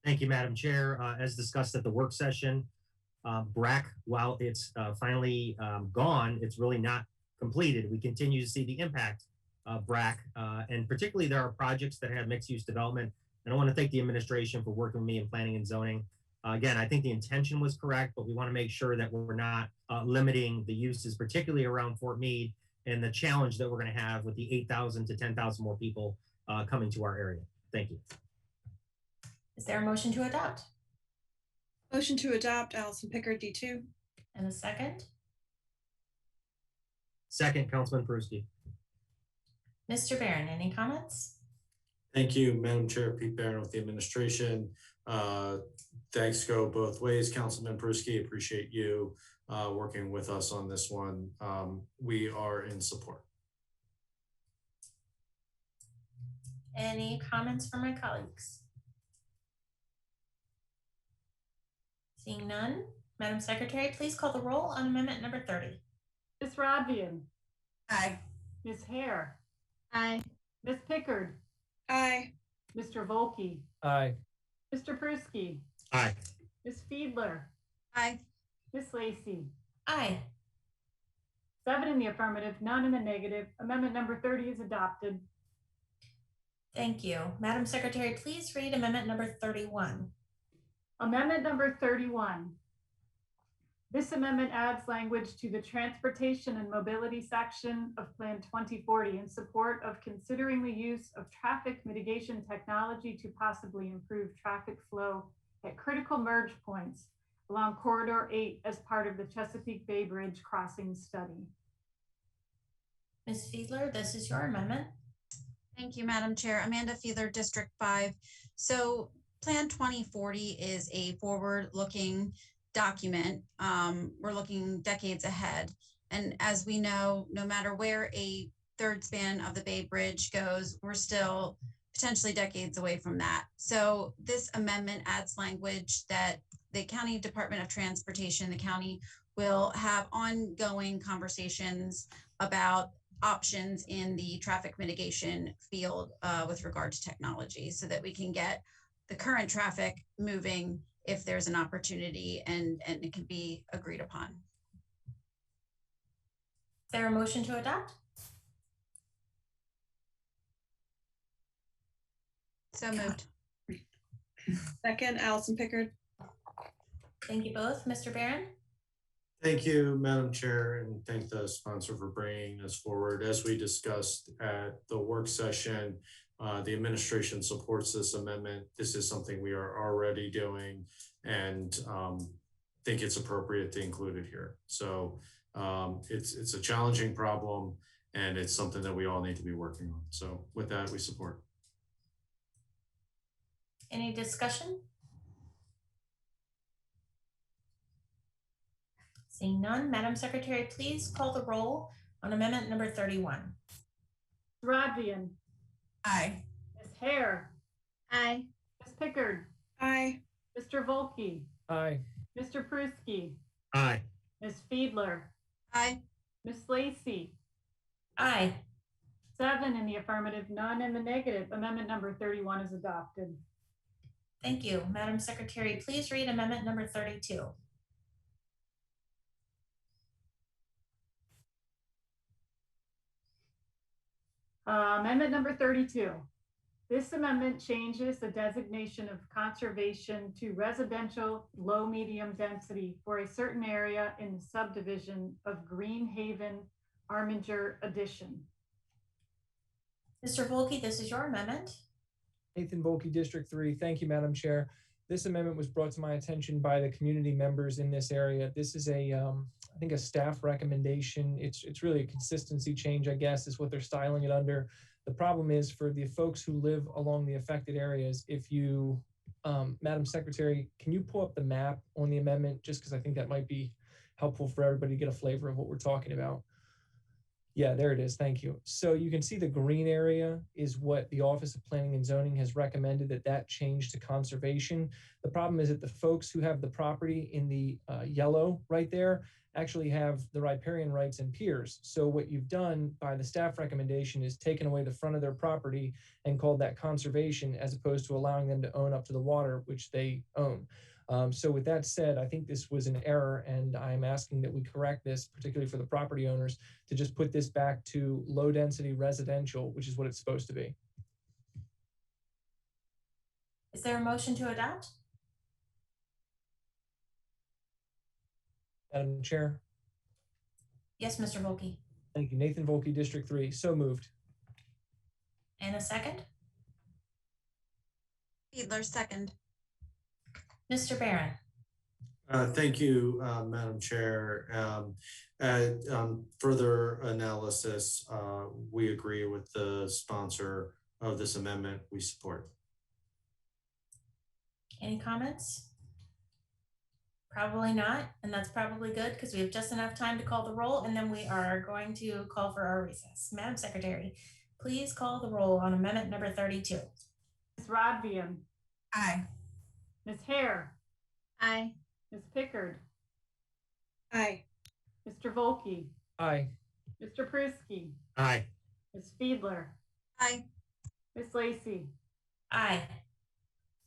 Thank you, Madam Chair. As discussed at the work session, BRAC, while it's finally gone, it's really not completed. We continue to see the impact of BRAC, and particularly there are projects that have mixed-use development. And I want to thank the administration for working with me in planning and zoning. Again, I think the intention was correct, but we want to make sure that we're not limiting the uses, particularly around Fort Meade, and the challenge that we're going to have with the 8,000 to 10,000 more people coming to our area. Thank you. Is there a motion to adopt? Motion to adopt, Allison Pickard, D2. And a second? Second, Councilman Pruski. Mr. Barron, any comments? Thank you, Madam Chair. Pete Barron with the administration. Thanks go both ways, Councilman Pruski. Appreciate you working with us on this one. We are in support. Any comments from my colleagues? Seeing none, Madam Secretary, please call the roll on amendment number 30. Ms. Rodvian. Aye. Ms. Hare. Aye. Ms. Pickard. Aye. Mr. Volkey. Aye. Mr. Pruski. Aye. Ms. Fiedler. Aye. Ms. Lacy. Aye. 7 in the affirmative, none in the negative. Amendment number 30 is adopted. Thank you. Madam Secretary, please read amendment number 31. Amendment number 31. This amendment adds language to the transportation and mobility section of Plan 2040 in support of considering the use of traffic mitigation technology to possibly improve traffic flow at critical merge points along Corridor 8 as part of the Chesapeake Bay Bridge crossing study. Ms. Fiedler, this is your amendment. Thank you, Madam Chair. Amanda Fiedler, District 5. So Plan 2040 is a forward-looking document. We're looking decades ahead. And as we know, no matter where a third span of the Bay Bridge goes, we're still potentially decades away from that. So this amendment adds language that the County Department of Transportation, the county will have ongoing conversations about options in the traffic mitigation field with regard to technology so that we can get the current traffic moving if there's an opportunity and it can be agreed upon. Is there a motion to adopt? So moved. Second, Allison Pickard. Thank you both. Mr. Barron? Thank you, Madam Chair, and thank the sponsor for bringing this forward. As we discussed at the work session, the administration supports this amendment. This is something we are already doing and think it's appropriate to include it here. So it's a challenging problem and it's something that we all need to be working on. So with that, we support. Any discussion? Seeing none, Madam Secretary, please call the roll on amendment number 31. Rodvian. Aye. Ms. Hare. Aye. Ms. Pickard. Aye. Mr. Volkey. Aye. Mr. Pruski. Aye. Ms. Fiedler. Aye. Ms. Lacy. Aye. 7 in the affirmative, none in the negative. Amendment number 31 is adopted. Thank you. Madam Secretary, please read amendment number 32. Amendment number 32. This amendment changes the designation of conservation to residential low medium density for a certain area in the subdivision of Green Haven Arminger Addition. Mr. Volkey, this is your amendment. Nathan Volkey, District 3. Thank you, Madam Chair. This amendment was brought to my attention by the community members in this area. This is I think a staff recommendation. It's really a consistency change, I guess, is what they're styling it under. The problem is for the folks who live along the affected areas, if you, Madam Secretary, can you pull up the map on the amendment? Just because I think that might be helpful for everybody to get a flavor of what we're talking about. Yeah, there it is. Thank you. So you can see the green area is what the Office of Planning and Zoning has recommended that change to conservation. The problem is that the folks who have the property in the yellow right there actually have the riparian rights and piers. So what you've done by the staff recommendation is taken away the front of their property and called that conservation as opposed to allowing them to own up to the water, which they own. So with that said, I think this was an error and I'm asking that we correct this, particularly for the property owners, to just put this back to low density residential, which is what it's supposed to be. Is there a motion to adopt? Madam Chair. Yes, Mr. Volkey. Thank you. Nathan Volkey, District 3. So moved. And a second? Fiedler, second. Mr. Barron. Thank you, Madam Chair. Further analysis, we agree with the sponsor of this amendment. We support. Any comments? Probably not, and that's probably good because we have just enough time to call the roll and then we are going to call for our recess. Madam Secretary, please call the roll on amendment number 32. Ms. Rodvian. Aye. Ms. Hare. Aye. Ms. Pickard. Aye. Mr. Volkey. Aye. Mr. Pruski. Aye. Ms. Fiedler. Aye. Ms. Lacy. Aye.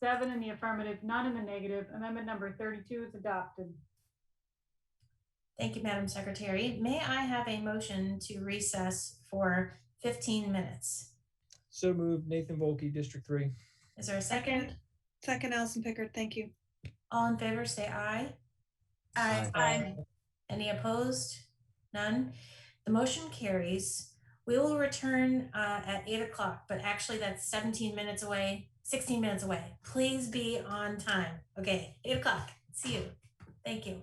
7 in the affirmative, none in the negative. Amendment number 32 is adopted. Thank you, Madam Secretary. May I have a motion to recess for 15 minutes? So moved. Nathan Volkey, District 3. Is there a second? Second, Allison Pickard. Thank you. All in favor, say aye. Aye. Aye. Any opposed? None. The motion carries. We will return at 8 o'clock, but actually that's 17 minutes away, 16 minutes away. Please be on time. Okay, 8 o'clock. See you. Thank you.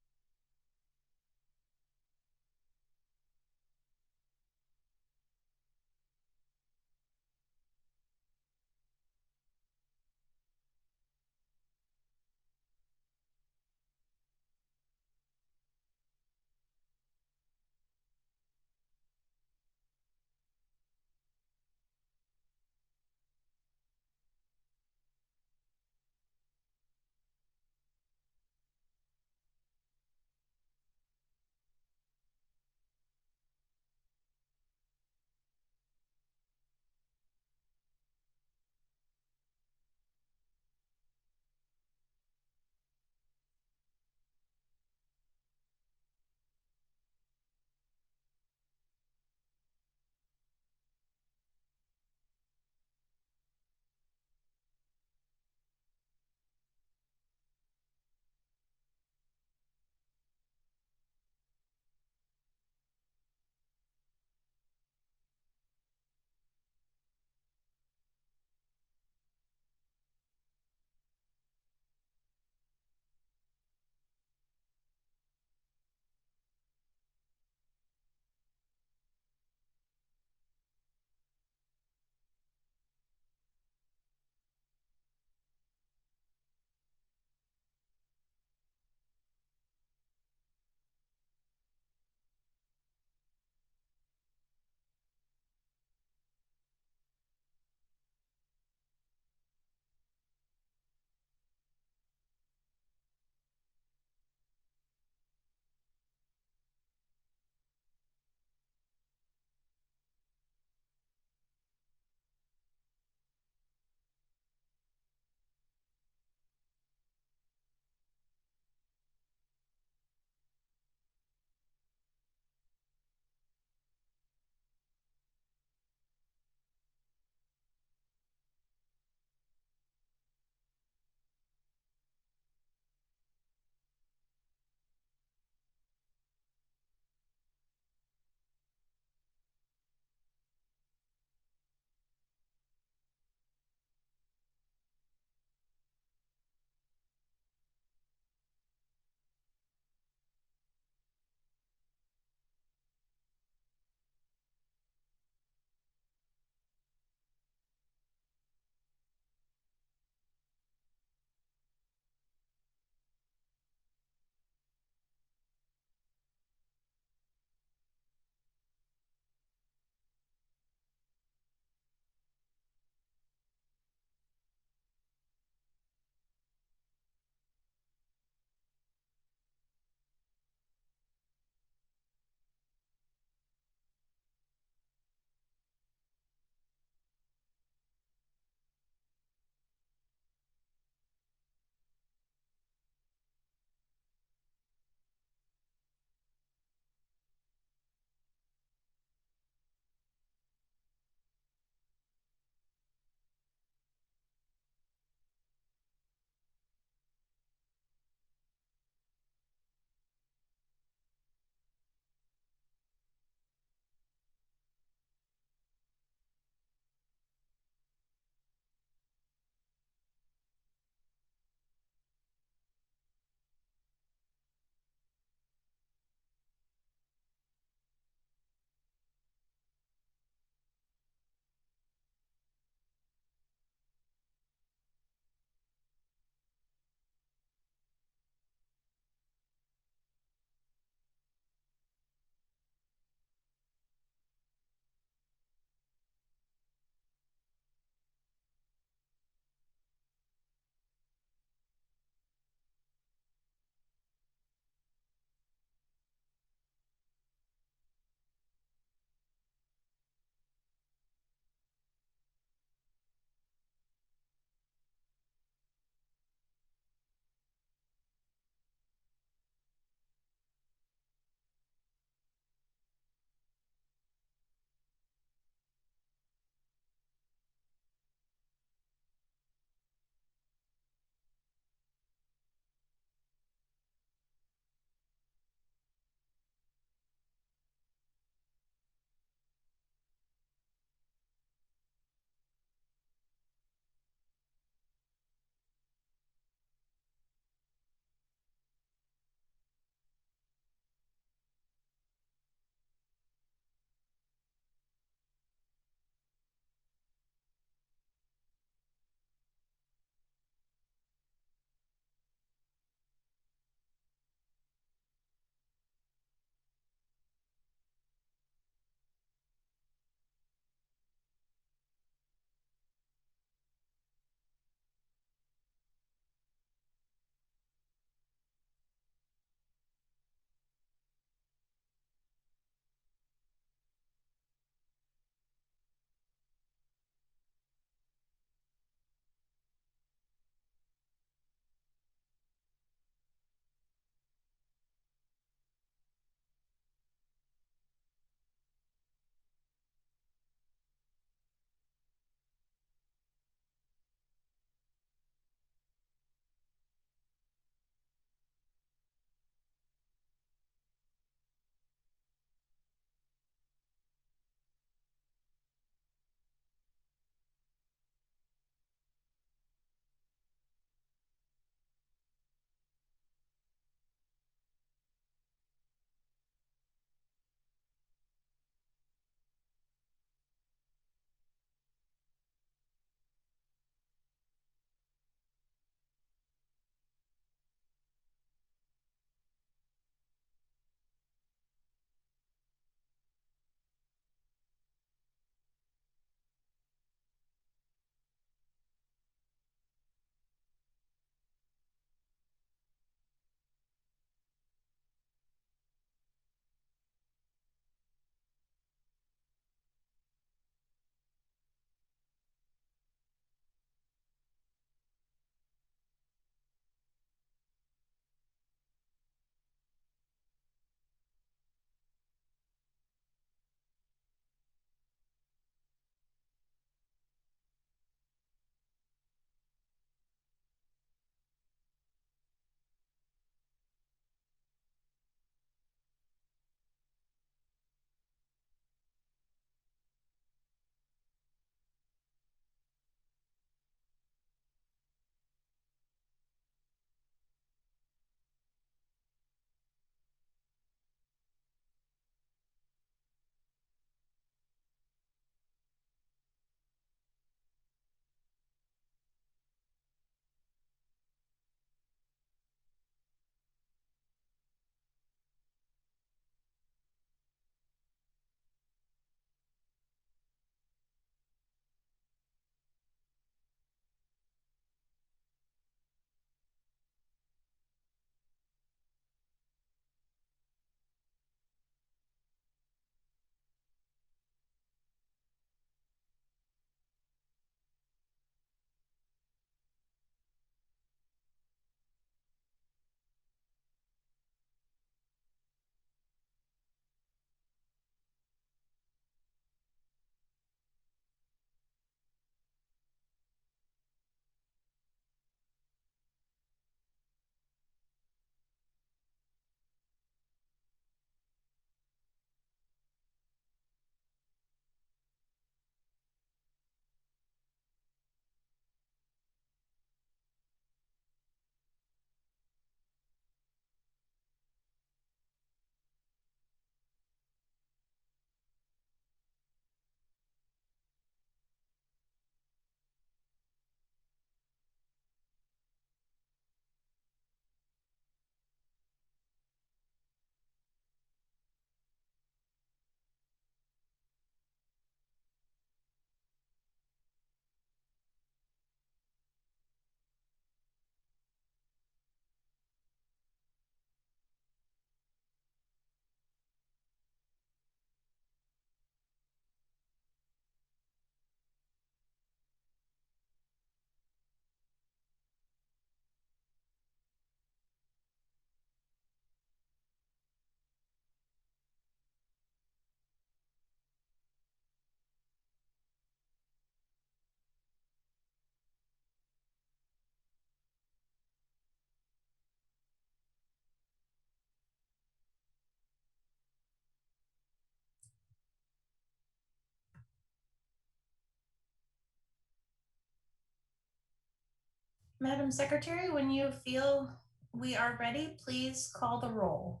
Madam Secretary, when you feel we are ready, please call the roll.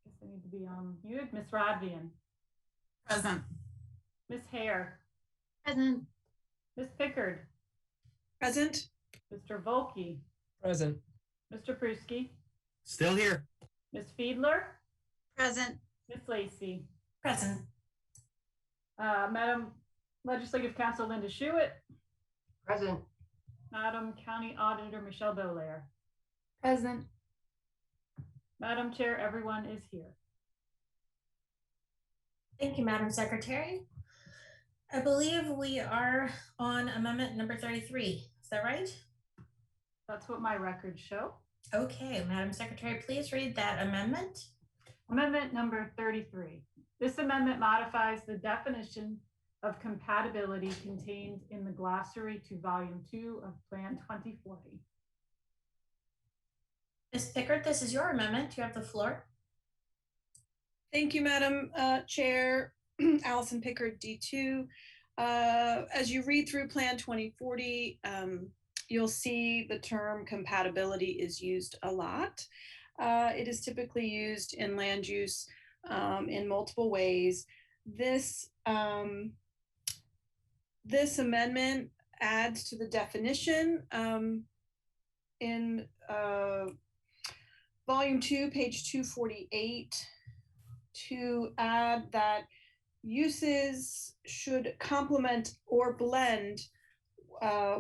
Guess I need to be muted. Ms. Rodvian. Present. Ms. Hare. Present. Ms. Pickard. Present. Mr. Volkey. Present. Mr. Pruski. Still here. Ms. Fiedler. Present. Ms. Lacy. Present. Madam Legislative Counsel Linda Schuett. Present. Madam County Auditor Michelle Belair. Present. Madam Chair, everyone is here. Thank you, Madam Secretary. I believe we are on amendment number 33. Is that right? That's what my records show. Okay, Madam Secretary, please read that amendment. Amendment number 33. This amendment modifies the definition of compatibility contained in the glossary to volume 2 of Plan 2040. Ms. Pickard, this is your amendment. You have the floor. Thank you, Madam Chair. Allison Pickard, D2. As you read through Plan 2040, you'll see the term compatibility is used a lot. It is typically used in land use in multiple ways. This amendment adds to the definition in volume 2, page 248, to add that uses should complement or blend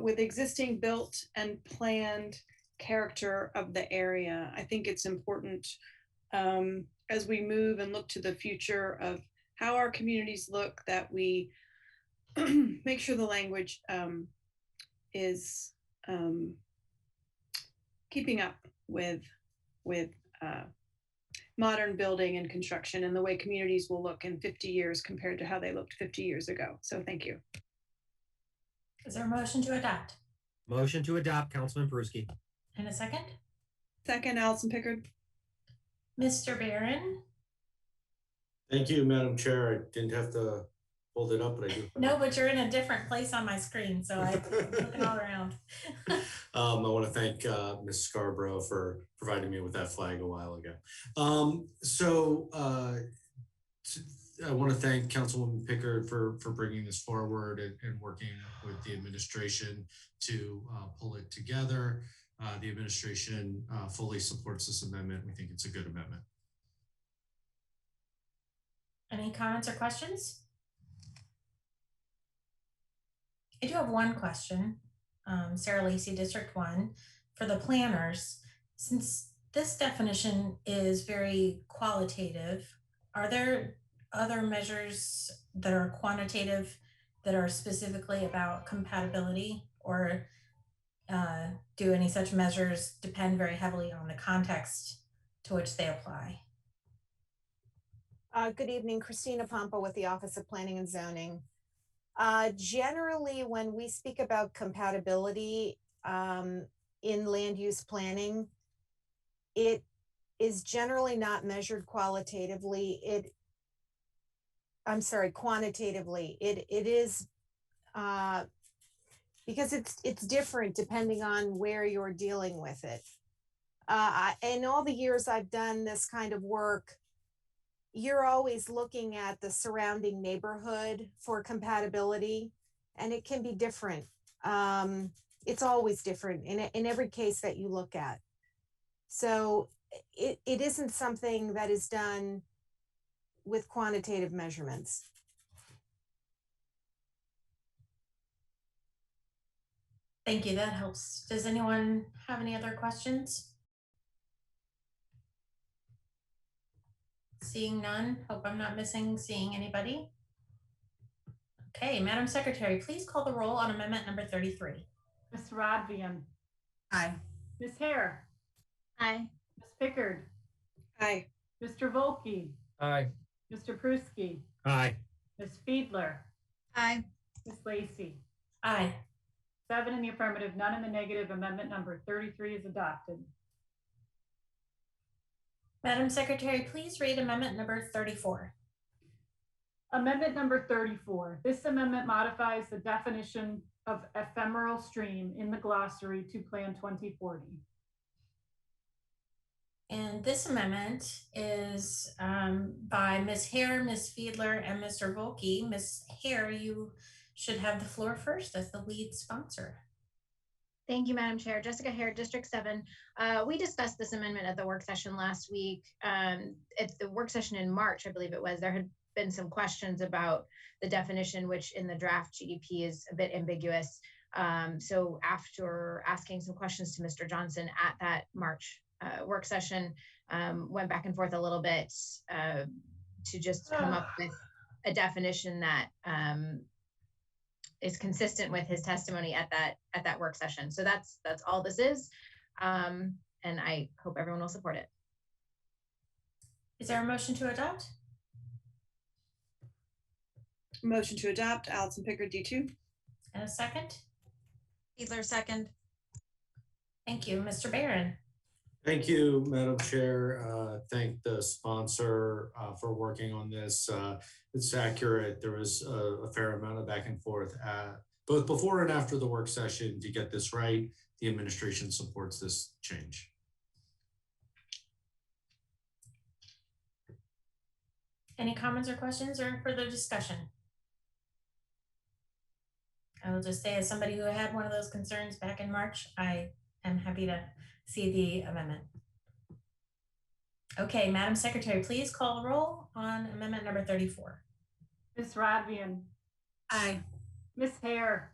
with existing built and planned character of the area. I think it's important as we move and look to the future of how our communities look, that we make sure the language is keeping up with modern building and construction and the way communities will look in 50 years compared to how they looked 50 years ago. So thank you. Is there a motion to adopt? Motion to adopt, Councilman Pruski. And a second? Second, Allison Pickard. Mr. Barron? Thank you, Madam Chair. I didn't have to hold it up, but I do. No, but you're in a different place on my screen, so I'm looking all around. I want to thank Ms. Scarborough for providing me with that flag a while ago. I want to thank Councilwoman Pickard for bringing this forward and working with the administration to pull it together. The administration fully supports this amendment. We think it's a good amendment. Any comments or questions? I do have one question. Sarah Lacy, District 1, for the planners. Since this definition is very qualitative, are there other measures that are quantitative that are specifically about compatibility, or do any such measures depend very heavily on the context to which they apply? Good evening, Christina Pompa with the Office of Planning and Zoning. Generally, when we speak about compatibility in land use planning, it is generally not measured quantitatively. It is because it's different depending on where you're dealing with it. In all the years I've done this kind of work, you're always looking at the surrounding neighborhood for compatibility, and it can be different. It's always different in every case that you look at. So it isn't something that is done with quantitative measurements. Thank you, that helps. Does anyone have any other questions? Seeing none, hope I'm not seeing anybody. Okay, Madam Secretary, please call the roll on amendment number 33. Ms. Rodvian. Aye. Ms. Hare. Aye. Ms. Pickard. Aye. Mr. Volkey. Aye. Mr. Pruski. Aye. Ms. Fiedler. Aye. Ms. Lacy. Aye. 7 in the affirmative, none in the negative. Amendment number 33 is adopted. Madam Secretary, please read amendment number 34. Amendment number 34. This amendment modifies the definition of ephemeral stream in the glossary to Plan 2040. And this amendment is by Ms. Hare, Ms. Fiedler, and Mr. Volkey. Ms. Hare, you should have the floor first as the lead sponsor. Thank you, Madam Chair. Jessica Hare, District 7. We discussed this amendment at the work session last week. At the work session in March, I believe it was, there had been some questions about the definition, which in the draft GDP is a bit ambiguous. So after asking some questions to Mr. Johnson at that March work session, went back and forth a little bit to just come up with a definition that is consistent with his testimony at that work session. So that's all this is, and I hope everyone will support it. Is there a motion to adopt? Motion to adopt, Allison Pickard, D2. And a second? Fiedler, second. Thank you. Mr. Barron. Thank you, Madam Chair. Thank the sponsor for working on this. It's accurate. There was a fair amount of back and forth both before and after the work session to get this right. The administration supports this change. Any comments or questions or further discussion? I will just say, as somebody who had one of those concerns back in March, I am happy to see the amendment. Okay, Madam Secretary, please call the roll on amendment number 34. Ms. Radvian. Aye. Ms. Hare.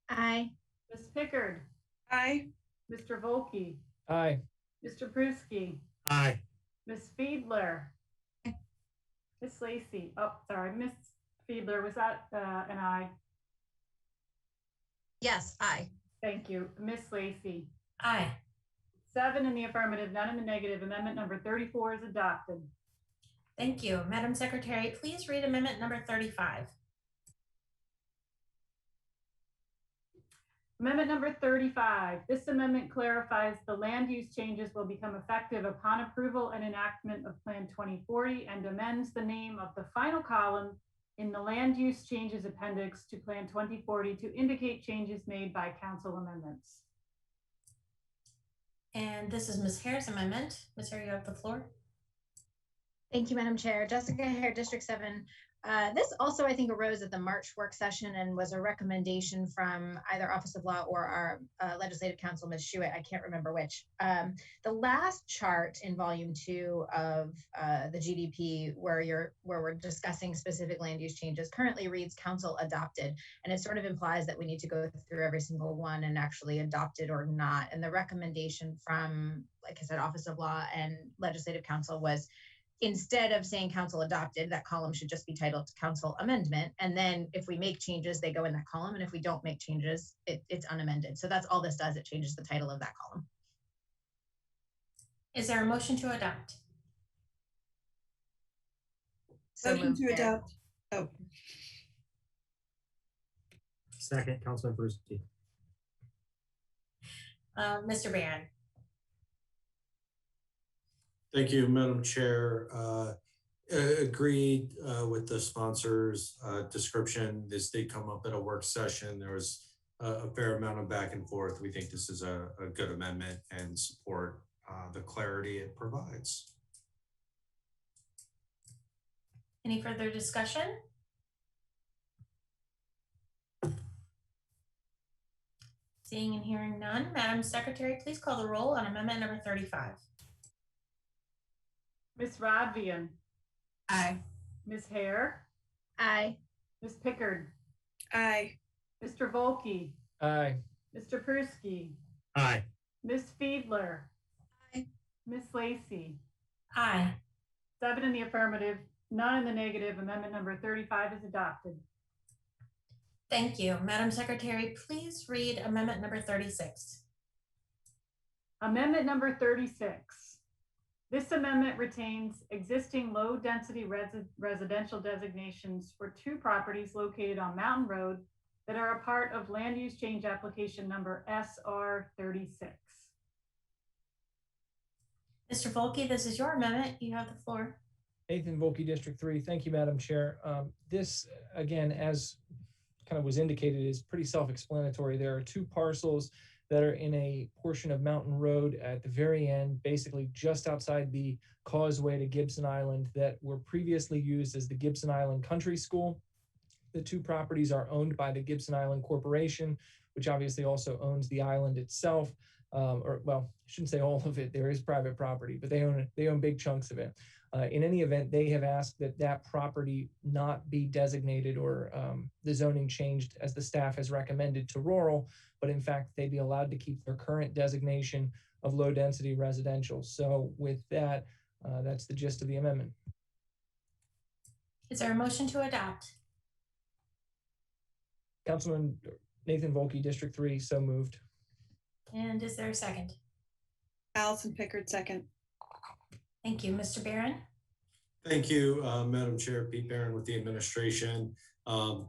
Aye. Ms. Pickard. Aye. Mr. Volkey. Aye. Mr. Pruski. Aye. Ms. Fiedler. Ms. Lacy. Oh, sorry, Ms. Fiedler, was that an aye? Yes, aye. Thank you. Ms. Lacy. Aye. 7 in the affirmative, none in the negative. Amendment number 34 is adopted. Thank you. Madam Secretary, please read amendment number 35. Amendment number 35. This amendment clarifies the land use changes will become effective upon approval and enactment of Plan 2040 and amends the name of the final column in the land use changes appendix to Plan 2040 to indicate changes made by council amendments. And this is Ms. Hare's amendment. Ms. Hare, you have the floor. Thank you, Madam Chair. Jessica Hare, District 7. This also, I think, arose at the March work session and was a recommendation from either Office of Law or our Legislative Counsel, Ms. Schuett. I can't remember which. The last chart in Volume 2 of the GDP, where we're discussing specific land use changes, currently reads Council adopted, and it sort of implies that we need to go through every single one and actually adopt it or not. And the recommendation from, like I said, Office of Law and Legislative Counsel was, instead of saying council adopted, that column should just be titled council amendment. And then if we make changes, they go in that column. And if we don't make changes, it's unamended. So that's all this does. It changes the title of that column. Is there a motion to adopt? Motion to adopt. Oh. Second, Councilman Pruski. Mr. Barron. Thank you, Madam Chair. Agreed with the sponsor's description. This did come up at a work session. There was a fair amount of back and forth. We think this is a good amendment and support the clarity it provides. Any further discussion? Seeing and hearing none, Madam Secretary, please call the roll on amendment number 35. Ms. Radvian. Aye. Ms. Hare. Aye. Ms. Pickard. Aye. Mr. Volkey. Aye. Mr. Pruski. Aye. Ms. Fiedler. Aye. Ms. Lacy. Aye. 7 in the affirmative, none in the negative. Amendment number 35 is adopted. Thank you. Madam Secretary, please read amendment number 36. Amendment number 36. This amendment retains existing low-density residential designations for 2 properties located on Mountain Road that are a part of land use change application number SR 36. Mr. Volkey, this is your amendment. You have the floor. Nathan Volkey, District 3. Thank you, Madam Chair. This, again, as kind of was indicated, is pretty self-explanatory. There are two parcels that are in a portion of Mountain Road at the very end, basically just outside the causeway to Gibson Island, that were previously used as the Gibson Island Country School. The two properties are owned by the Gibson Island Corporation, which obviously also owns the island itself. Or, well, I shouldn't say all of it. There is private property, but they own big chunks of it. In any event, they have asked that that property not be designated or the zoning changed as the staff has recommended to rural, but in fact, they be allowed to keep their current designation of low density residential. So with that, that's the gist of the amendment. Is there a motion to adopt? Councilman Nathan Volkey, District 3, so moved. And is there a second? Allison Pickard, second. Thank you. Mr. Barron? Thank you, Madam Chair. Pete Barron with the administration.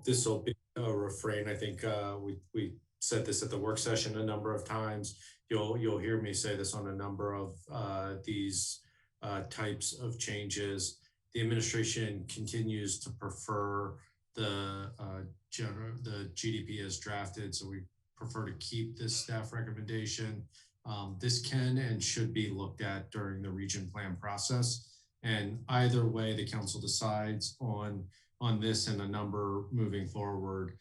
This will be a refrain. I think we said this at the work session a number of times. You'll hear me say this on a number of these types of changes. The administration continues to prefer the GDP as drafted, so we prefer to keep this staff recommendation. This can and should be looked at during the region plan process. And either way the council decides on this and a number moving forward,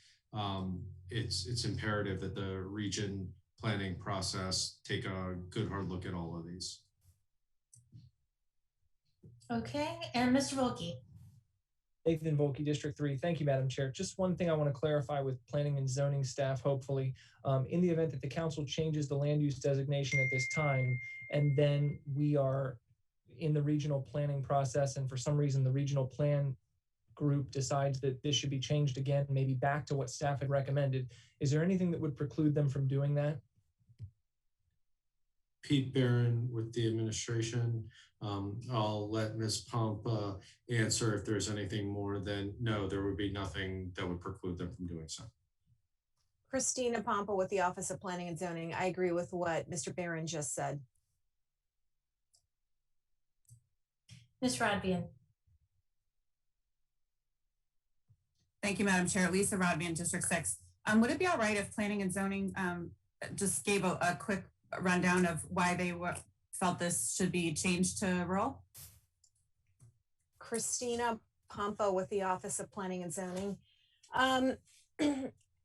it's imperative that the region planning process take a good hard look at all of these. Okay, and Mr. Volkey. Nathan Volkey, District 3. Thank you, Madam Chair. Just one thing I want to clarify with planning and zoning staff, hopefully, in the event that the council changes the land use designation at this time, and then we are in the regional planning process, and for some reason the regional plan group decides that this should be changed again, maybe back to what staff had recommended, is there anything that would preclude them from doing that? Pete Barron with the administration. I'll let Ms. Pump answer if there's anything more than no, there would be nothing that would preclude them from doing so. Christina Pompa with the Office of Planning and Zoning. I agree with what Mr. Barron just said. Ms. Rodvian. Thank you, Madam Chair. Lisa Rodvian, District 6. Would it be all right if Planning and Zoning just gave a quick rundown of why they felt this should be changed to rural? Christina Pompa with the Office of Planning and Zoning.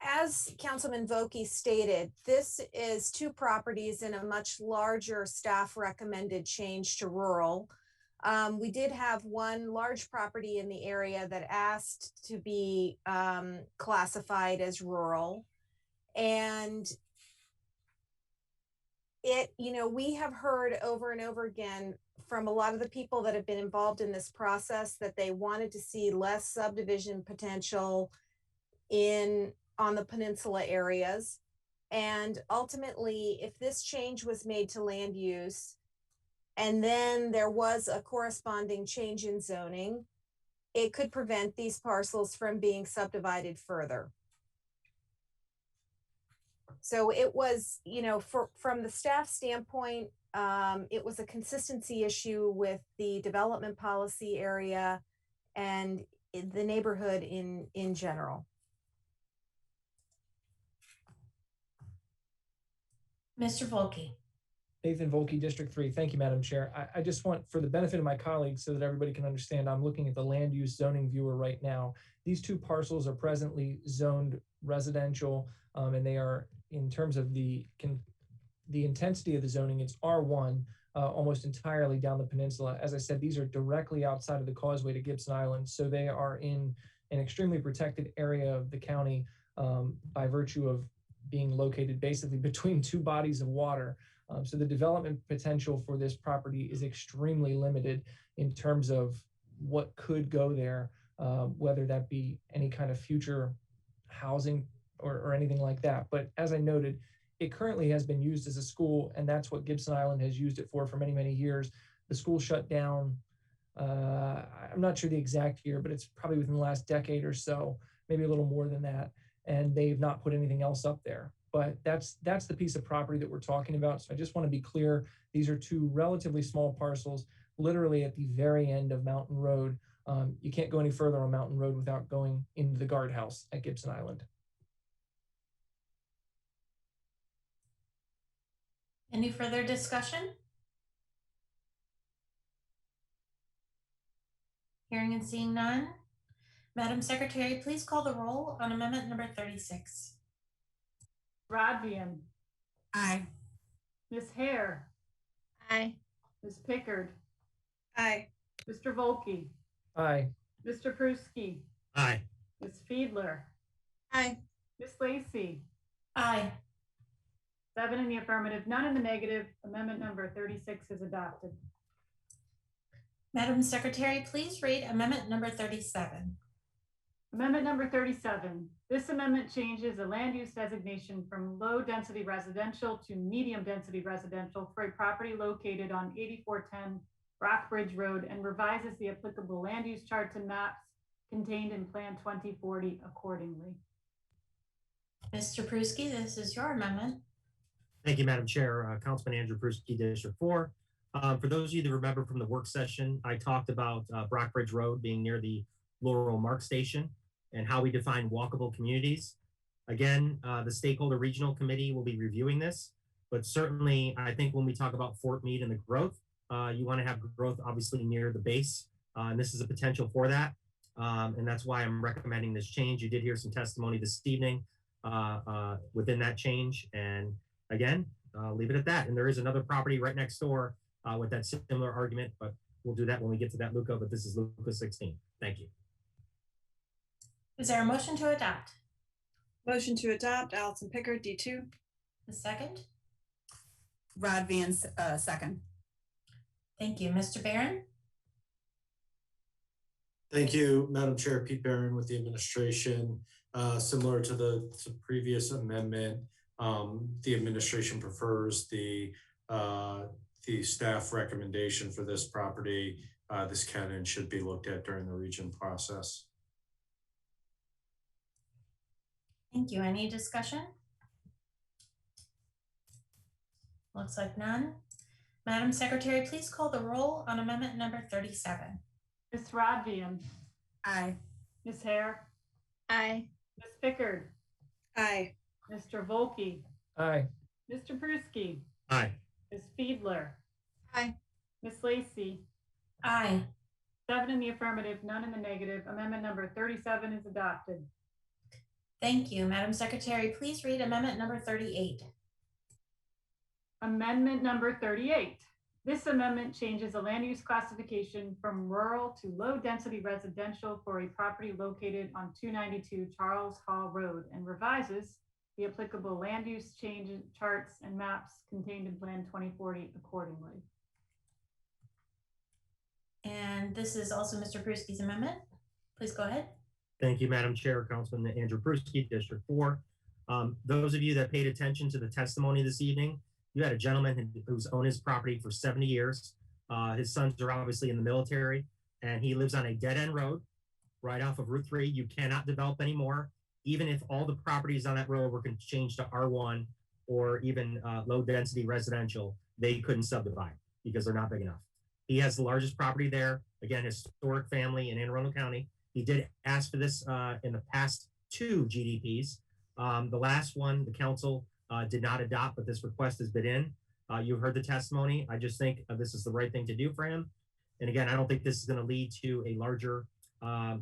As Councilman Volkey stated, this is two properties in a much larger staff recommended change to rural. We did have one large property in the area that asked to be classified as rural. And we have heard over and over again from a lot of the people that have been involved in this process that they wanted to see less subdivision potential on the peninsula areas. And ultimately, if this change was made to land use, and then there was a corresponding change in zoning, it could prevent these parcels from being subdivided further. So it was, from the staff standpoint, it was a consistency issue with the development policy area and the neighborhood in general. Mr. Volkey. Nathan Volkey, District 3. Thank you, Madam Chair. I just want, for the benefit of my colleagues so that everybody can understand, I'm looking at the land use zoning viewer right now. These two parcels are presently zoned residential, and they are, in terms of the intensity of the zoning, it's R1, almost entirely down the peninsula. As I said, these are directly outside of the causeway to Gibson Island, so they are in an extremely protected area of the county by virtue of being located basically between two bodies of water. So the development potential for this property is extremely limited in terms of what could go there, whether that be any kind of future housing or anything like that. But as I noted, it currently has been used as a school, and that's what Gibson Island has used it for many, many years. The school shut down, I'm not sure the exact year, but it's probably within the last decade or so, maybe a little more than that. And they've not put anything else up there. But that's the piece of property that we're talking about. So I just want to be clear, these are two relatively small parcels literally at the very end of Mountain Road. You can't go any further on Mountain Road without going into the guardhouse at Gibson Island. Any further discussion? Hearing and seeing none. Madam Secretary, please call the roll on amendment number 36. Rodvian. Aye. Ms. Hare. Aye. Ms. Pickard. Aye. Mr. Volkey. Aye. Mr. Pruski. Aye. Ms. Fiedler. Aye. Ms. Lacy. Aye. 7 in the affirmative, none in the negative. Amendment number 36 is adopted. Madam Secretary, please read amendment number 37. Amendment number 37. This amendment changes the land use designation from low density residential to medium density residential for a property located on 8410 Rockbridge Road and revises the applicable land use charts and maps contained in Plan 2040 accordingly. Mr. Pruski, this is your amendment. Thank you, Madam Chair. Councilman Andrew Pruski, District 4. For those of you that remember from the work session, I talked about Brockbridge Road being near the Laurel Mark Station and how we define walkable communities. Again, the Stakeholder Regional Committee will be reviewing this, but certainly I think when we talk about Fort Meade and the growth, you want to have growth obviously near the base, and this is a potential for that. And that's why I'm recommending this change. You did hear some testimony this evening within that change. And again, leave it at that. And there is another property right next door with that similar argument, but we'll do that when we get to that, Luca, but this is Luca 16. Thank you. Is there a motion to adopt? Motion to adopt, Allison Pickard, D2. The second? Rodvian, second. Thank you. Mr. Barron? Thank you, Madam Chair. Pete Barron with the administration. Similar to the previous amendment, the administration prefers the staff recommendation for this property. This can and should be looked at during the region process. Thank you. Any discussion? Looks like none. Madam Secretary, please call the roll on amendment number 37. Ms. Rodvian. Aye. Ms. Hare. Aye. Ms. Pickard. Aye. Mr. Volkey. Aye. Mr. Pruski. Aye. Ms. Fiedler. Aye. Ms. Lacy. Aye. 7 in the affirmative, none in the negative. Amendment number 37 is adopted. Thank you. Madam Secretary, please read amendment number 38. Amendment number 38. This amendment changes the land use classification from rural to low density residential for a property located on 292 Charles Hall Road and revises the applicable land use change charts and maps contained in Plan 2040 accordingly. And this is also Mr. Pruski's amendment. Please go ahead. Thank you, Madam Chair. Councilman Andrew Pruski, District 4. Those of you that paid attention to the testimony this evening, you had a gentleman who's owned his property for 70 years. His sons are obviously in the military, and he lives on a dead-end road right off of Route 3. You cannot develop anymore. Even if all the properties on that road were changed to R1 or even low-density residential, they couldn't subdivide because they're not big enough. He has the largest property there. Again, historic family in Anne Arundel County. He did ask for this in the past 2 GDPs. The last one, the council did not adopt, but this request has been in. You heard the testimony. I just think this is the right thing to do for him. And again, I don't think this is going to lead to a larger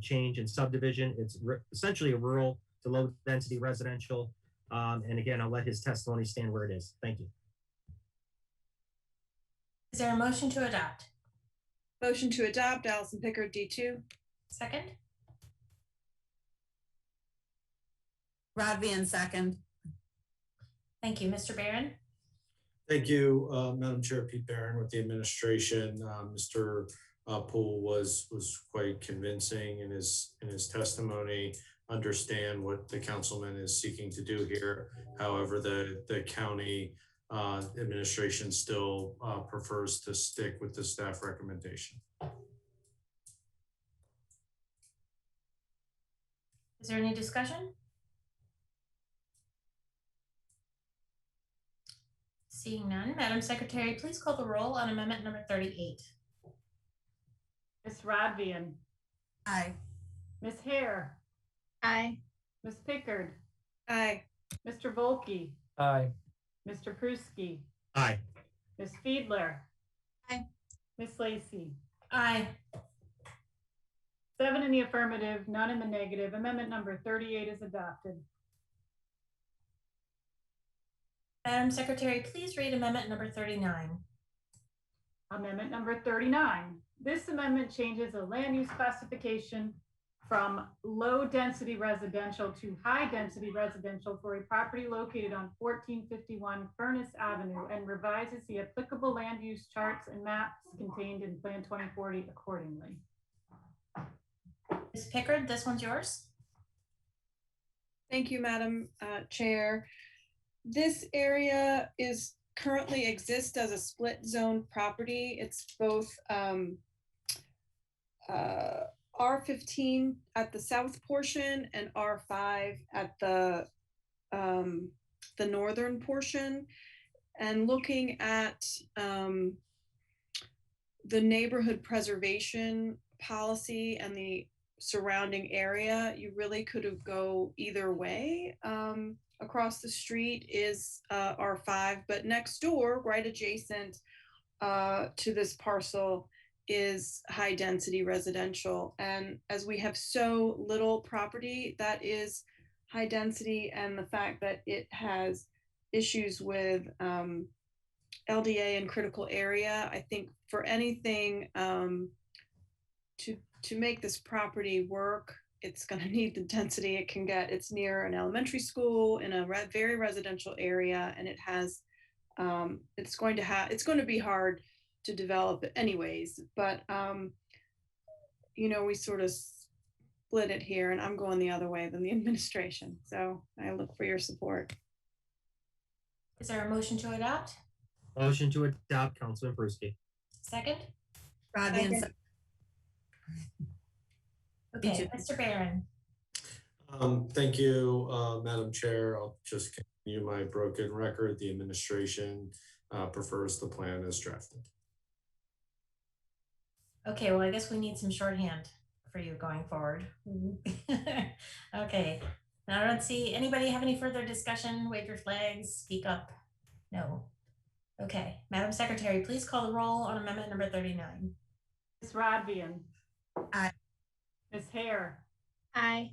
change in subdivision. It's essentially a rural to low density residential. And again, I'll let his testimony stand where it is. Thank you. Is there a motion to adopt? Motion to adopt, Allison Pickard, D2. Second? Rodvian, second. Thank you. Mr. Barron? Thank you, Madam Chair. Pete Barron with the administration. Mr. Poole was quite convincing in his testimony. Understand what the councilman is seeking to do here. However, the county administration still prefers to stick with the staff recommendation. Is there any discussion? Seeing none, Madam Secretary, please call the roll on amendment number 38. Ms. Rodvian. Aye. Ms. Hare. Aye. Ms. Pickard. Aye. Mr. Volkey. Aye. Mr. Pruski. Aye. Ms. Fiedler. Aye. Ms. Lacy. Aye. 7 in the affirmative, none in the negative. Amendment number 38 is adopted. Madam Secretary, please read amendment number 39. Amendment number 39. This amendment changes a land use classification from low-density residential to high-density residential for a property located on 1451 Furnace Avenue and revises the applicable land use charts and maps contained in Plan 2040 accordingly. Ms. Pickard, this one's yours. Thank you, Madam Chair. This area is currently exists as a split zone property. It's both R15 at the south portion and R5 at the northern portion. And looking at the neighborhood preservation policy and the surrounding area, you really could have go either way. Across the street is R5, but next door, right adjacent to this parcel, is high density residential. And as we have so little property that is high density, and the fact that it has issues with LDA and critical area, I think for anything to make this property work, it's going to need the density it can get. It's near an elementary school in a very residential area, and it has it's going to be hard to develop anyways, but you know, we sort of split it here, and I'm going the other way than the administration, so I look for your support. Is there a motion to adopt? Motion to adopt, Councilman Pruski. Second? Rodvian. Okay, Mr. Barron. Thank you, Madam Chair. I'll just continue my broken record. The administration prefers the plan as drafted. Okay, well, I guess we need some shorthand for you going forward. Okay, now I don't see anybody have any further discussion. Wave your flags, speak up. No. Okay, Madam Secretary, please call the roll on amendment number 39. Ms. Rodvian. Aye. Ms. Hare. Aye.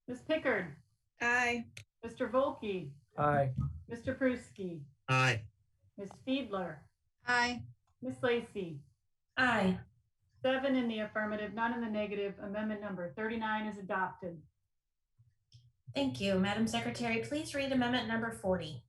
Ms. Pickard. Aye. Mr. Volkey. Aye. Mr. Pruski. Aye. Ms. Fiedler. Aye. Ms. Lacy. Aye. 7 in the affirmative, none in the negative. Amendment number 39 is adopted. Thank you. Madam Secretary, please read amendment number 40.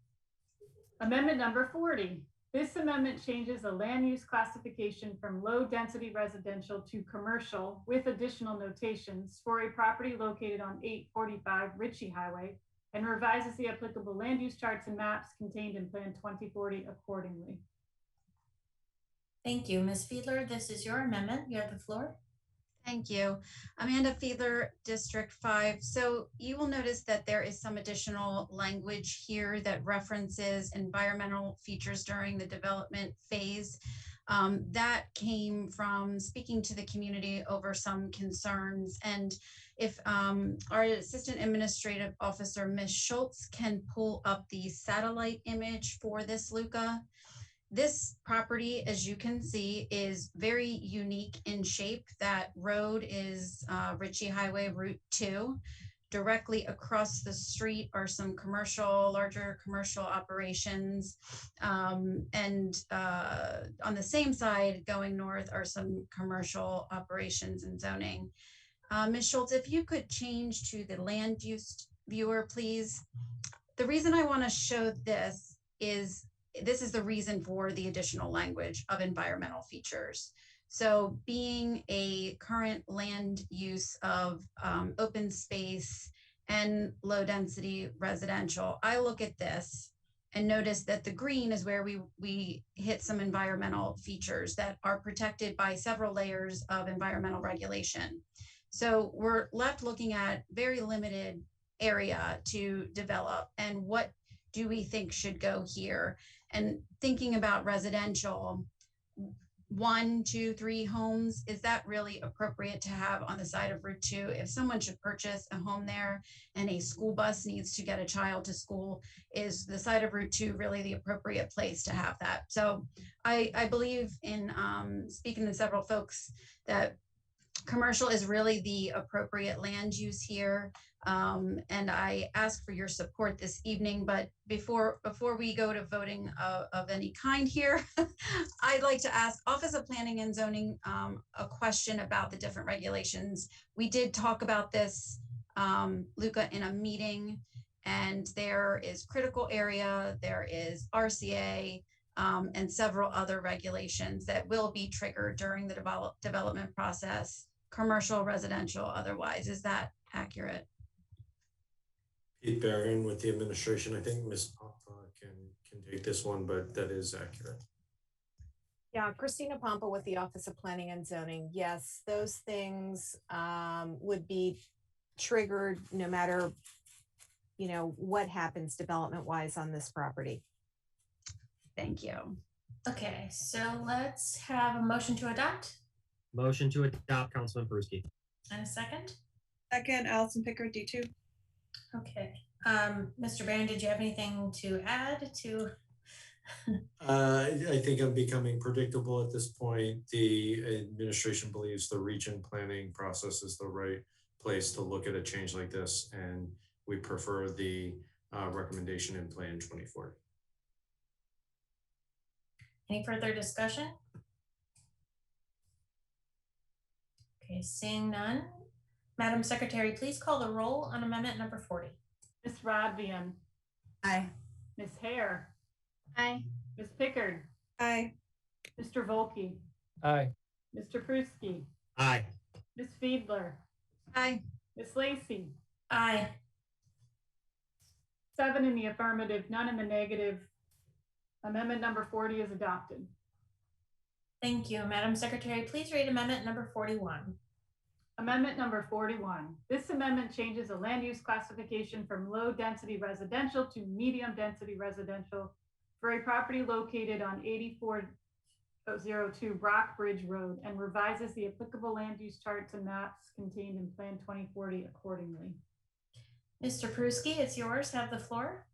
Amendment number 40. This amendment changes the land use classification from low density residential to commercial with additional notations for a property located on 845 Ritchie Highway and revises the applicable land use charts and maps contained in Plan 2040 accordingly. Thank you. Ms. Fiedler, this is your amendment. You have the floor. Thank you. Amanda Fiedler, District 5. So you will notice that there is some additional language here that references environmental features during the development phase. That came from speaking to the community over some concerns. And if our Assistant Administrative Officer, Ms. Schultz, can pull up the satellite image for this, Luca. This property, as you can see, is very unique in shape. That road is Ritchie Highway Route 2. Directly across the street are some larger commercial operations. And on the same side, going north, are some commercial operations and zoning. Ms. Schultz, if you could change to the land use viewer, please. The reason I want to show this is the reason for the additional language of environmental features. So being a current land use of open space and low density residential, I look at this and notice that the green is where we hit some environmental features that are protected by several layers of environmental regulation. So we're left looking at very limited area to develop, and what do we think should go here? And thinking about residential, 1, 2, 3 homes, is that really appropriate to have on the side of Route 2? If someone should purchase a home there and a school bus needs to get a child to school, is the side of Route 2 really the appropriate place to have that? So I believe in speaking to several folks that commercial is really the appropriate land use here. And I ask for your support this evening, but before we go to voting of any kind here, I'd like to ask Office of Planning and Zoning a question about the different regulations. We did talk about this, Luca, in a meeting, and there is critical area, there is RCA, and several other regulations that will be triggered during the development process, commercial, residential, otherwise. Is that accurate? Pete Barron with the administration. I think Ms. Papa can take this one, but that is accurate. Yeah, Christina Pompa with the Office of Planning and Zoning. Yes, those things would be triggered no matter, what happens development-wise on this property. Thank you. Okay, so let's have a motion to adopt. Motion to adopt, Councilman Peruski. And a second? Second, Allison Pickard, D2. Okay. Mr. Barron, did you have anything to add to? I think I'm becoming predictable at this point. The administration believes the region planning process is the right place to look at a change like this, and we prefer the recommendation in Plan 2040. Any further discussion? Okay, seeing none. Madam Secretary, please call the roll on amendment number 40. Ms. Rodvian. Aye. Ms. Hare. Aye. Ms. Pickard. Aye. Mr. Volkey. Aye. Mr. Pruski. Aye. Ms. Fiedler. Aye. Ms. Lacy. Aye. 7 in the affirmative, none in the negative. Amendment number 40 is adopted. Thank you. Madam Secretary, please read amendment number 41. Amendment number 41. This amendment changes the land use classification from low density residential to medium density residential for a property located on 8402 Brock Bridge Road and revises the applicable land use charts and maps contained in Plan 2040 accordingly. Mr. Pruski, it's yours. Have the floor.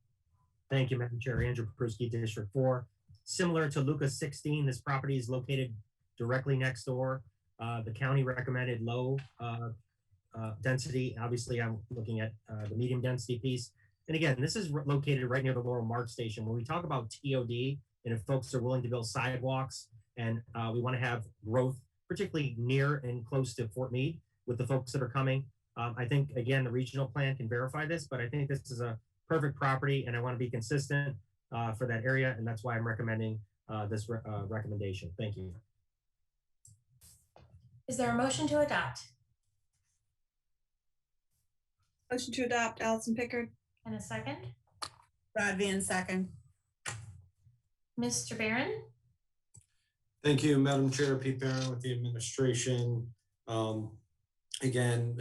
Thank you, Madam Chair. Andrew Peruski, District 4. Similar to Lucas 16, this property is located directly next door. The county recommended low density. Obviously, I'm looking at the medium density piece. And again, this is located right near the Laurel Mark Station. When we talk about TOD, and if folks are willing to build sidewalks and we want to have growth, particularly near and close to Fort Meade with the folks that are coming, I think, again, the regional plan can verify this, but I think this is a perfect property and I want to be consistent for that area. And that's why I'm recommending this recommendation. Thank you. Is there a motion to adopt? Motion to adopt, Allison Pickard. And a second? Rodvian, second. Mr. Barron? Thank you, Madam Chair. Pete Barron with the administration. Again,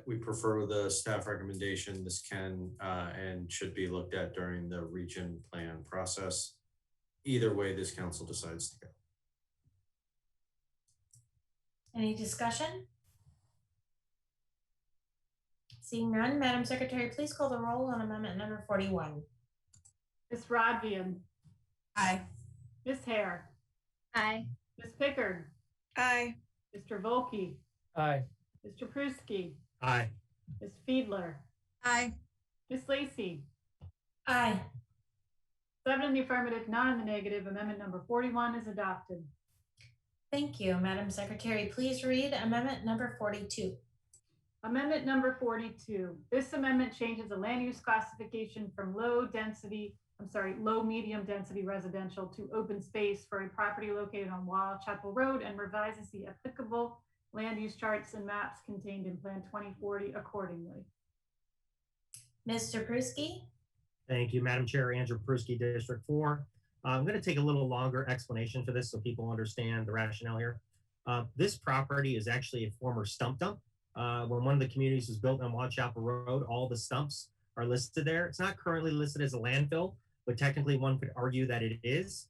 we prefer the staff recommendation. This can and should be looked at during the region plan process. Either way this council decides to go. Any discussion? Seeing none, Madam Secretary, please call the roll on amendment number 41. Ms. Rodvian. Aye. Ms. Hare. Aye. Ms. Pickard. Aye. Mr. Volkey. Aye. Mr. Pruski. Aye. Ms. Fiedler. Aye. Ms. Lacy. Aye. 7 in the affirmative, none in the negative. Amendment number 41 is adopted. Thank you. Madam Secretary, please read amendment number 42. Amendment number 42. This amendment changes the land use classification from low medium density residential to open space for a property located on Wall Chapel Road and revises the applicable land use charts and maps contained in Plan 2040 accordingly. Mr. Pruski? Thank you, Madam Chair. Andrew Pruski, District 4. I'm going to take a little longer explanation for this so people understand the rationale here. This property is actually a former stump dump. When one of the communities was built on Wild Chapel Road, all the stumps are listed there. It's not currently listed as a landfill, but technically one could argue that it is.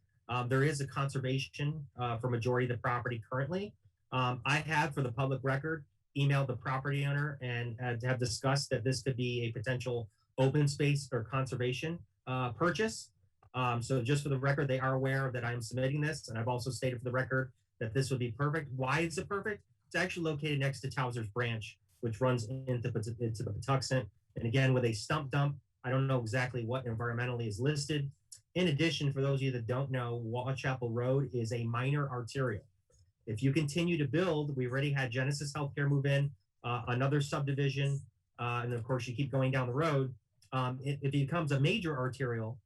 There is a conservation for majority of the property currently. I have, for the public record, emailed the property owner and have discussed that this could be a potential open space or conservation purchase. So just for the record, they are aware that I'm submitting this, and I've also stated for the record that this would be perfect. Why is it perfect? It's actually located next to Towser's Branch, which runs into the Patuxent. And again, with a stump dump, I don't know exactly what environmentally is listed. In addition, for those of you that don't know, Wall Chapel Road is a minor arterial. If you continue to build, we already had Genesis Healthcare move in, another subdivision, and of course you keep going down the road. If it becomes a major arterial,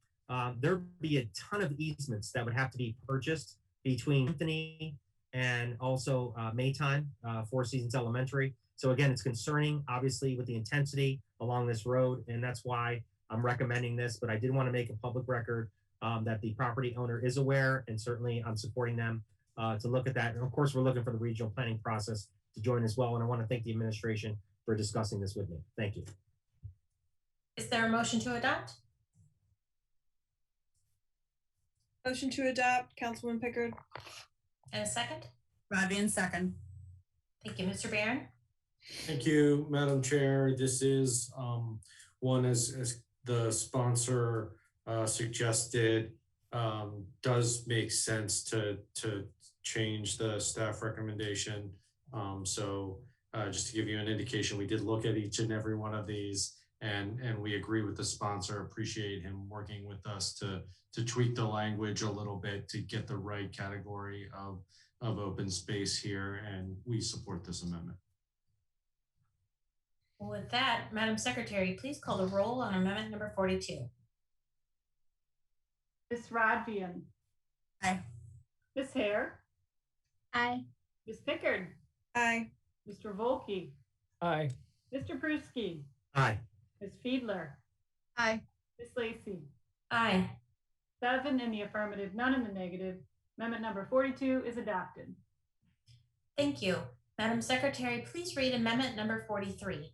there'd be a ton of easements that would have to be purchased between Anthony and also Maytime, Four Seasons Elementary. So again, it's concerning, obviously, with the intensity along this road, and that's why I'm recommending this. But I did want to make a public record that the property owner is aware, and certainly I'm supporting them to look at that. And of course, we're looking for the regional planning process to join as well. And I want to thank the administration for discussing this with me. Thank you. Is there a motion to adopt? Motion to adopt, Councilman Pickard. And a second? Radvian, second. Thank you. Mr. Barron? Thank you, Madam Chair. This is one, as the sponsor suggested, does make sense to change the staff recommendation. So just to give you an indication, we did look at each and every one of these, and we agree with the sponsor. Appreciate him working with us to tweak the language a little bit to get the right category of open space here, and we support this amendment. With that, Madam Secretary, please call the roll on amendment number 42. Ms. Radvian. Aye. Ms. Hare. Aye. Ms. Pickard. Aye. Mr. Volkey. Aye. Mr. Pruski. Aye. Ms. Fiedler. Aye. Ms. Lacy. Aye. 7 in the affirmative, none in the negative. Amendment number 42 is adopted. Thank you. Madam Secretary, please read amendment number 43.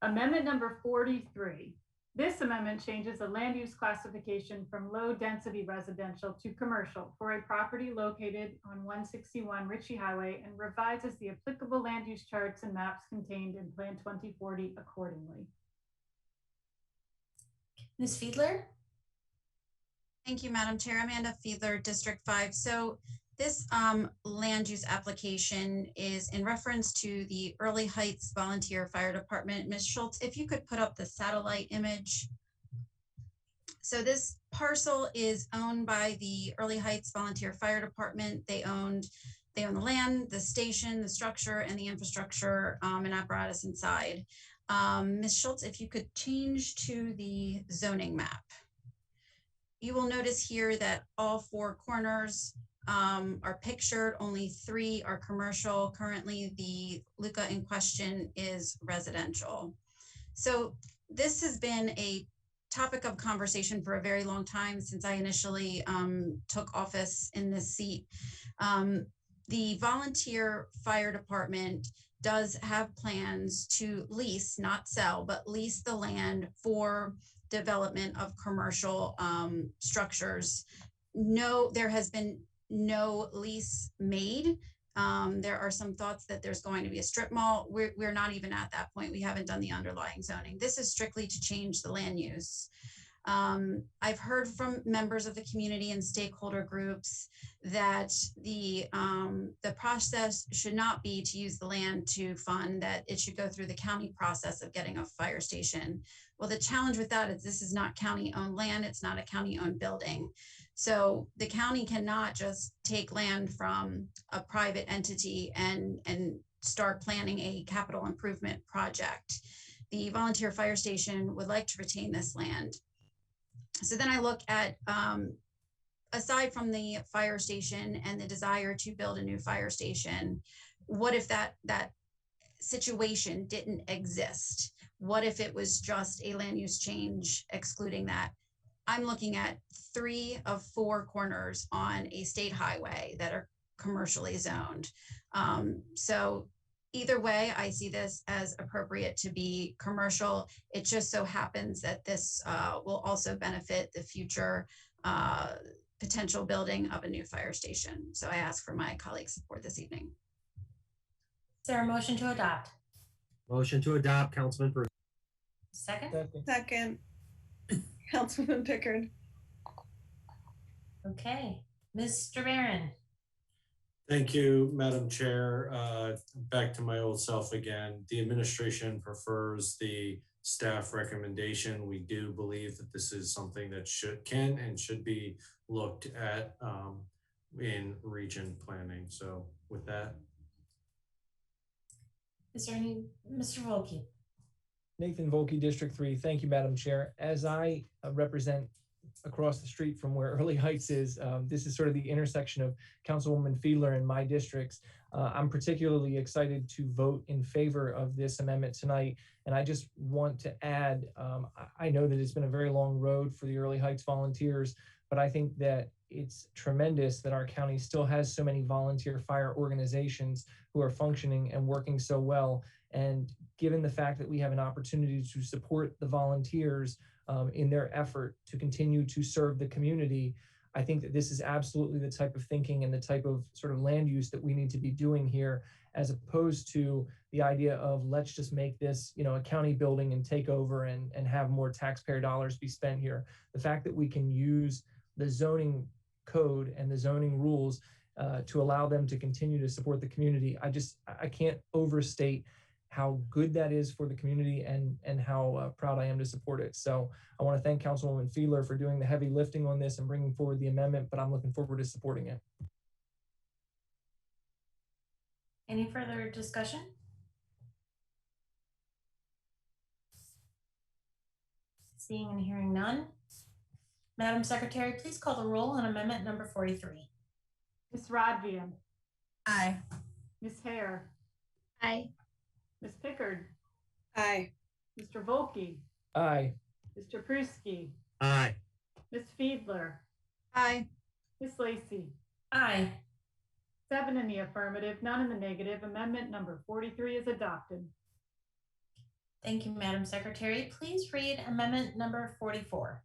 Amendment number 43. This amendment changes the land use classification from low density residential to commercial for a property located on 161 Ritchie Highway and revises the applicable land use charts and maps contained in Plan 2040 accordingly. Ms. Fiedler? Thank you, Madam Chair. Amanda Fiedler, District 5. So this land use application is in reference to the Early Heights Volunteer Fire Department. Ms. Schultz, if you could put up the satellite image. So this parcel is owned by the Early Heights Volunteer Fire Department. They own the land, the station, the structure, and the infrastructure and apparatus inside. Ms. Schultz, if you could change to the zoning map. You will notice here that all 4 corners are pictured, only 3 are commercial. Currently, the LUCA in question is residential. So this has been a topic of conversation for a very long time since I initially took office in this seat. The volunteer fire department does have plans to lease, not sell, but lease the land for development of commercial structures. No, there has been no lease made. There are some thoughts that there's going to be a strip mall. We're not even at that point. We haven't done the underlying zoning. This is strictly to change the land use. I've heard from members of the community and stakeholder groups that the process should not be to use the land to fund, that it should go through the county process of getting a fire station. Well, the challenge with that is this is not county-owned land. It's not a county-owned building. So the county cannot just take land from a private entity and start planning a capital improvement project. The volunteer fire station would like to retain this land. So then I look at, aside from the fire station and the desire to build a new fire station, what if that situation didn't exist? What if it was just a land use change excluding that? I'm looking at 3 of 4 corners on a state highway that are commercially zoned. So either way, I see this as appropriate to be commercial. It just so happens that this will also benefit the future potential building of a new fire station. So I ask for my colleagues' support this evening. Is there a motion to adopt? Motion to adopt, Councilman Bruce. Second? Second, Councilman Pickard. Okay, Mr. Barron. Thank you, Madam Chair. Back to my old self again. The administration prefers the staff recommendation. We do believe that this is something that can and should be looked at in region planning. So with that. Is there any, Mr. Volkey? Nathan Volkey, District 3. Thank you, Madam Chair. As I represent across the street from where Early Heights is, this is sort of the intersection of Councilwoman Fiedler and my districts. I'm particularly excited to vote in favor of this amendment tonight. And I just want to add, I know that it's been a very long road for the Early Heights volunteers, but I think that it's tremendous that our county still has so many volunteer fire organizations who are functioning and working so well. And given the fact that we have an opportunity to support the volunteers in their effort to continue to serve the community, I think that this is absolutely the type of thinking and the type of sort of land use that we need to be doing here, as opposed to the idea of let's just make this, a county building and take over and have more taxpayer dollars be spent here. The fact that we can use the zoning code and the zoning rules to allow them to continue to support the community, I can't overstate how good that is for the community and how proud I am to support it. So I want to thank Councilwoman Fiedler for doing the heavy lifting on this and bringing forward the amendment, but I'm looking forward to supporting it. Any further discussion? Seeing and hearing none. Madam Secretary, please call the roll on amendment number 43. Ms. Rodvian. Aye. Ms. Hare. Aye. Ms. Pickard. Aye. Mr. Volkey. Aye. Mr. Pruski. Aye. Ms. Fiedler. Aye. Ms. Lacy. Aye. 7 in the affirmative, none in the negative. Amendment number 43 is adopted. Thank you, Madam Secretary. Please read amendment number 44.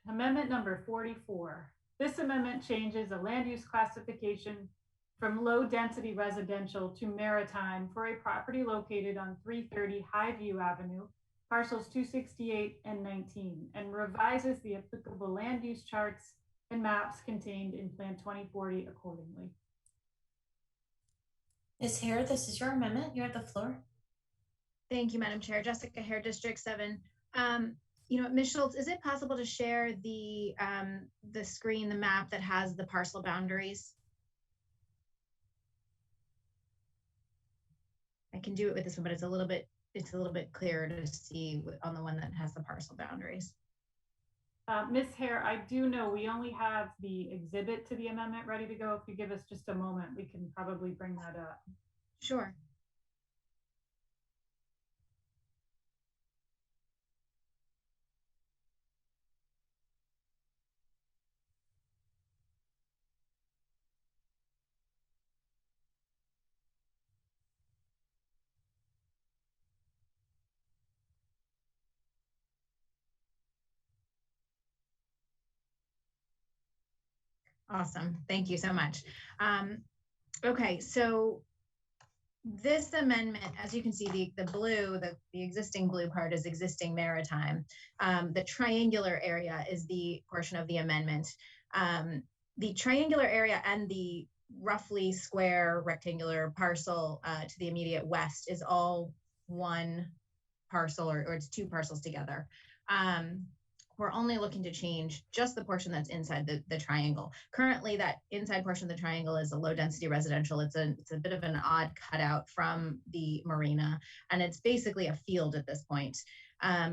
Amendment number 44. This amendment changes a land use classification from low density residential to maritime for a property located on 330 Highview Avenue, parcels 268 and 19, and revises the applicable land use charts and maps contained in Plan 2040 accordingly. Ms. Hare, this is your amendment. You have the floor. Thank you, Madam Chair. Jessica Hare, District 7. Ms. Schultz, is it possible to share the screen, the map that has the parcel boundaries? I can do it with this one, but it's a little bit clearer to see on the one that has the parcel boundaries. Ms. Hare, I do know we only have the exhibit to the amendment ready to go. If you give us just a moment, we can probably bring that up. Sure. Awesome. Thank you so much. Okay, so this amendment, as you can see, the blue, the existing blue part is existing maritime. The triangular area is the portion of the amendment. The triangular area and the roughly square rectangular parcel to the immediate west is all one parcel, or it's two parcels together. We're only looking to change just the portion that's inside the triangle. Currently, that inside portion of the triangle is a low density residential. It's a bit of an odd cutout from the marina, and it's basically a field at this point.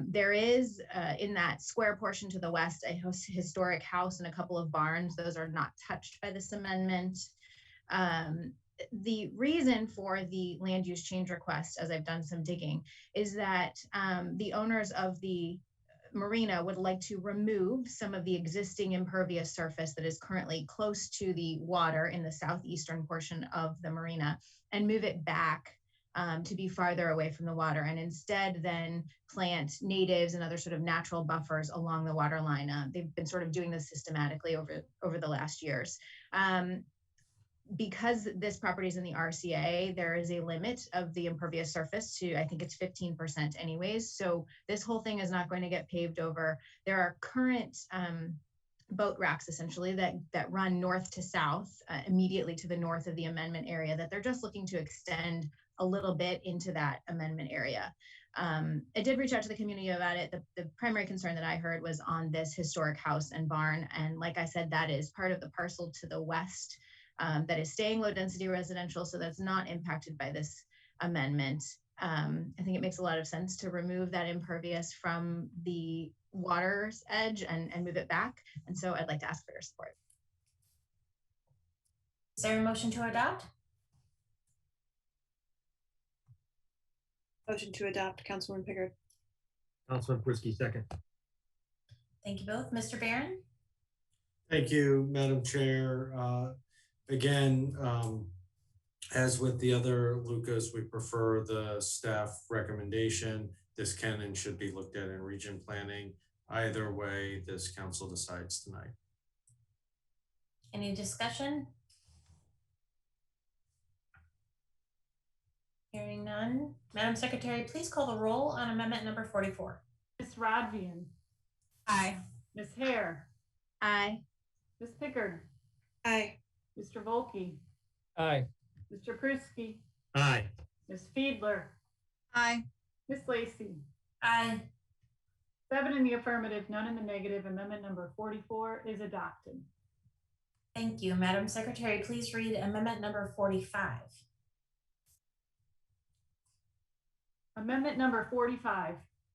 There is, in that square portion to the west, a historic house and a couple of barns. Those are not touched by this amendment. The reason for the land use change request, as I've done some digging, is that the owners of the marina would like to remove some of the existing impervious surface that is currently close to the water in the southeastern portion of the marina and move it back to be farther away from the water, and instead then plant natives and other sort of natural buffers along the water line. They've been sort of doing this systematically over the last years. Because this property is in the RCA, there is a limit of the impervious surface to, I think it's 15% anyways. So this whole thing is not going to get paved over. There are current boat racks essentially that run north to south, immediately to the north of the amendment area, that they're just looking to extend a little bit into that amendment area. I did reach out to the community about it. The primary concern that I heard was on this historic house and barn. And like I said, that is part of the parcel to the west that is staying low density residential. So that's not impacted by this amendment. I think it makes a lot of sense to remove that impervious from the water's edge and move it back. And so I'd like to ask for your support. Is there a motion to adopt? Motion to adopt, Councilman Pickard. Councilman Prisky, second. Thank you both. Mr. Barron? Thank you, Madam Chair. Again, as with the other Lucas, we prefer the staff recommendation. This can and should be looked at in region planning. Either way, this council decides tonight. Any discussion? Hearing none. Madam Secretary, please call the roll on amendment number 44. Ms. Rodvian. Aye. Ms. Hare. Aye. Ms. Pickard. Aye. Mr. Volkey. Aye. Mr. Pruski. Aye. Ms. Fiedler. Aye. Ms. Lacy. Aye. 7 in the affirmative, none in the negative. Amendment number 44 is adopted. Thank you. Madam Secretary, please read amendment number 45. Amendment number 45.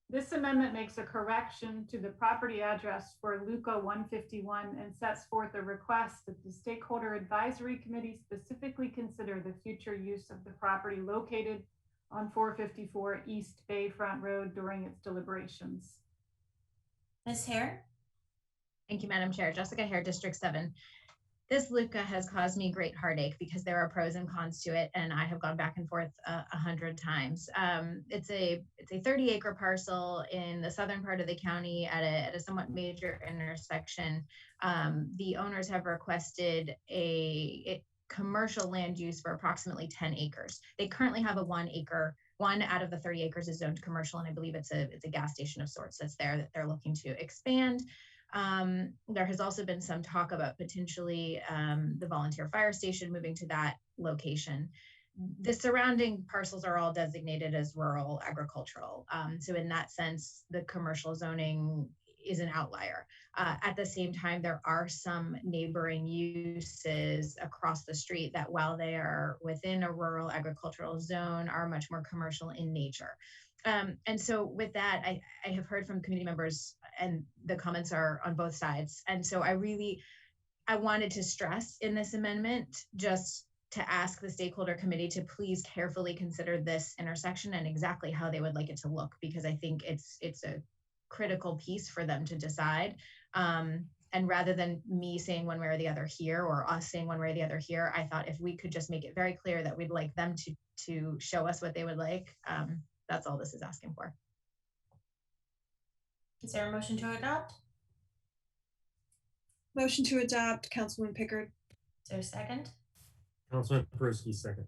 This amendment makes a correction to the property address for Luca 151 and sets forth a request that the Stakeholder Advisory Committee specifically consider the future use of the property located on 454 East Bayfront Road during its deliberations. Ms. Hare? Thank you, Madam Chair. Jessica Hare, District 7. This Luca has caused me great heartache because there are pros and cons to it, and I have gone back and forth 100 times. It's a 30-acre parcel in the southern part of the county at a somewhat major intersection. The owners have requested a commercial land use for approximately 10 acres. They currently have a 1 out of the 30 acres is zoned commercial, and I believe it's a gas station of sorts that's there that they're looking to expand. There has also been some talk about potentially the volunteer fire station moving to that location. The surrounding parcels are all designated as rural agricultural. So in that sense, the commercial zoning is an outlier. At the same time, there are some neighboring uses across the street that, while they are within a rural agricultural zone, are much more commercial in nature. And so with that, I have heard from community members, and the comments are on both sides. And so I wanted to stress in this amendment, just to ask the stakeholder committee to please carefully consider this intersection and exactly how they would like it to look, because I think it's a critical piece for them to decide. And rather than me saying one way or the other here, or us saying one way or the other here, I thought if we could just make it very clear that we'd like them to show us what they would like, that's all this is asking for. Is there a motion to adopt? Motion to adopt, Councilman Pickard. Is there a second? Councilman Persky, second.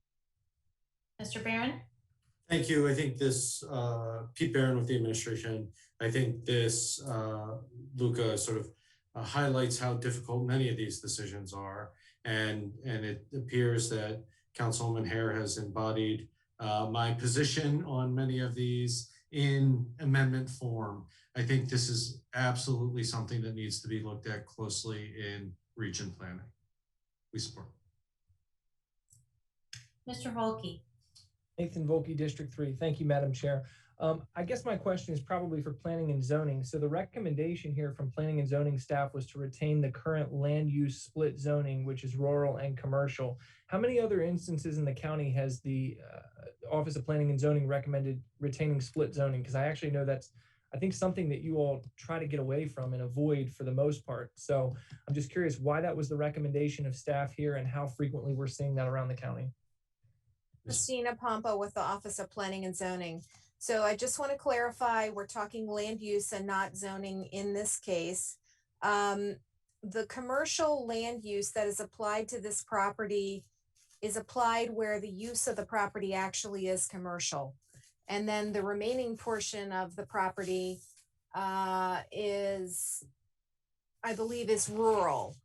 Mr. Barron? Thank you. I think this, Pete Barron with the administration, I think this, Luca, sort of highlights how difficult many of these decisions are. And it appears that Councilwoman Hare has embodied my position on many of these in amendment form. I think this is absolutely something that needs to be looked at closely in region planning. We support. Mr. Volkey. Nathan Volkey, District 3. Thank you, Madam Chair. I guess my question is probably for planning and zoning. So the recommendation here from planning and zoning staff was to retain the current land use split zoning, which is rural and commercial. How many other instances in the county has the Office of Planning and Zoning recommended retaining split zoning? Because I actually know that's, I think, something that you all try to get away from and avoid for the most part. So I'm just curious why that was the recommendation of staff here and how frequently we're seeing that around the county. Christina Pompa with the Office of Planning and Zoning. So I just want to clarify, we're talking land use and not zoning in this case. The commercial land use that is applied to this property is applied where the use of the property actually is commercial. And then the remaining portion of the property is, I believe, is rural.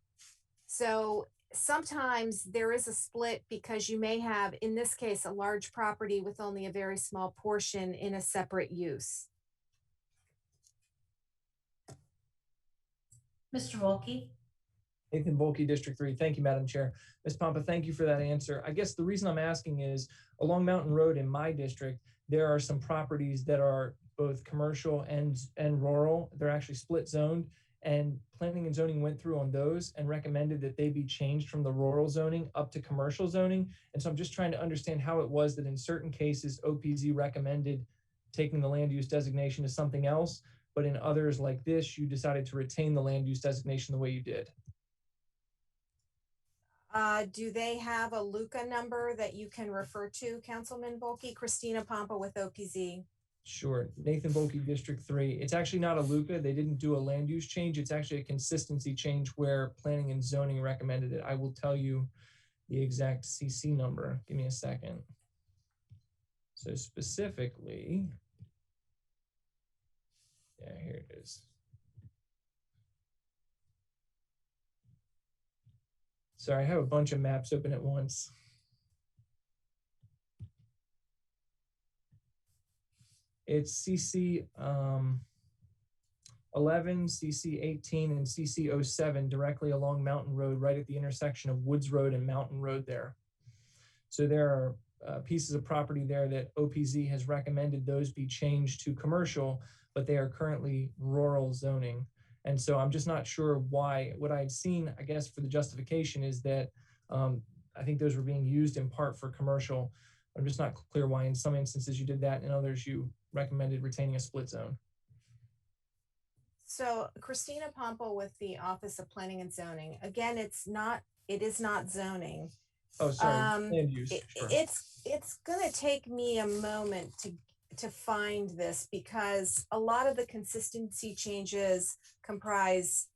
So sometimes there is a split because you may have, in this case, a large property with only a very small portion in a separate use. Mr. Volkey? Nathan Volkey, District 3. Thank you, Madam Chair. Ms. Pompa, thank you for that answer. I guess the reason I'm asking is along Mountain Road in my district, there are some properties that are both commercial and rural. They're actually split zoned, and planning and zoning went through on those and recommended that they be changed from the rural zoning up to commercial zoning. And so I'm just trying to understand how it was that in certain cases, OPZ recommended taking the land use designation to something else, but in others like this, you decided to retain the land use designation the way you did. Do they have a LUCA number that you can refer to, Councilman Volkey? Christina Pompa with OPZ. Sure. Nathan Volkey, District 3. It's actually not a LUCA. They didn't do a land use change. It's actually a consistency change where planning and zoning recommended it. I will tell you the exact CC number. Give me a second. So specifically, yeah, here it is. Sorry, I have a bunch of maps open at once. It's CC 11, CC 18, and CC 07 directly along Mountain Road, right at the intersection of Woods Road and Mountain Road there. So there are pieces of property there that OPZ has recommended those be changed to commercial, but they are currently rural zoning. And so I'm just not sure why. What I'd seen, I guess, for the justification is that I think those were being used in part for commercial. I'm just not clear why in some instances you did that, and in others you recommended retaining a split zone. So Christina Pompa with the Office of Planning and Zoning. Again, it is not zoning. Oh, sorry, land use. Sure. It's gonna take me a moment to find this because a lot of the consistency changes comprise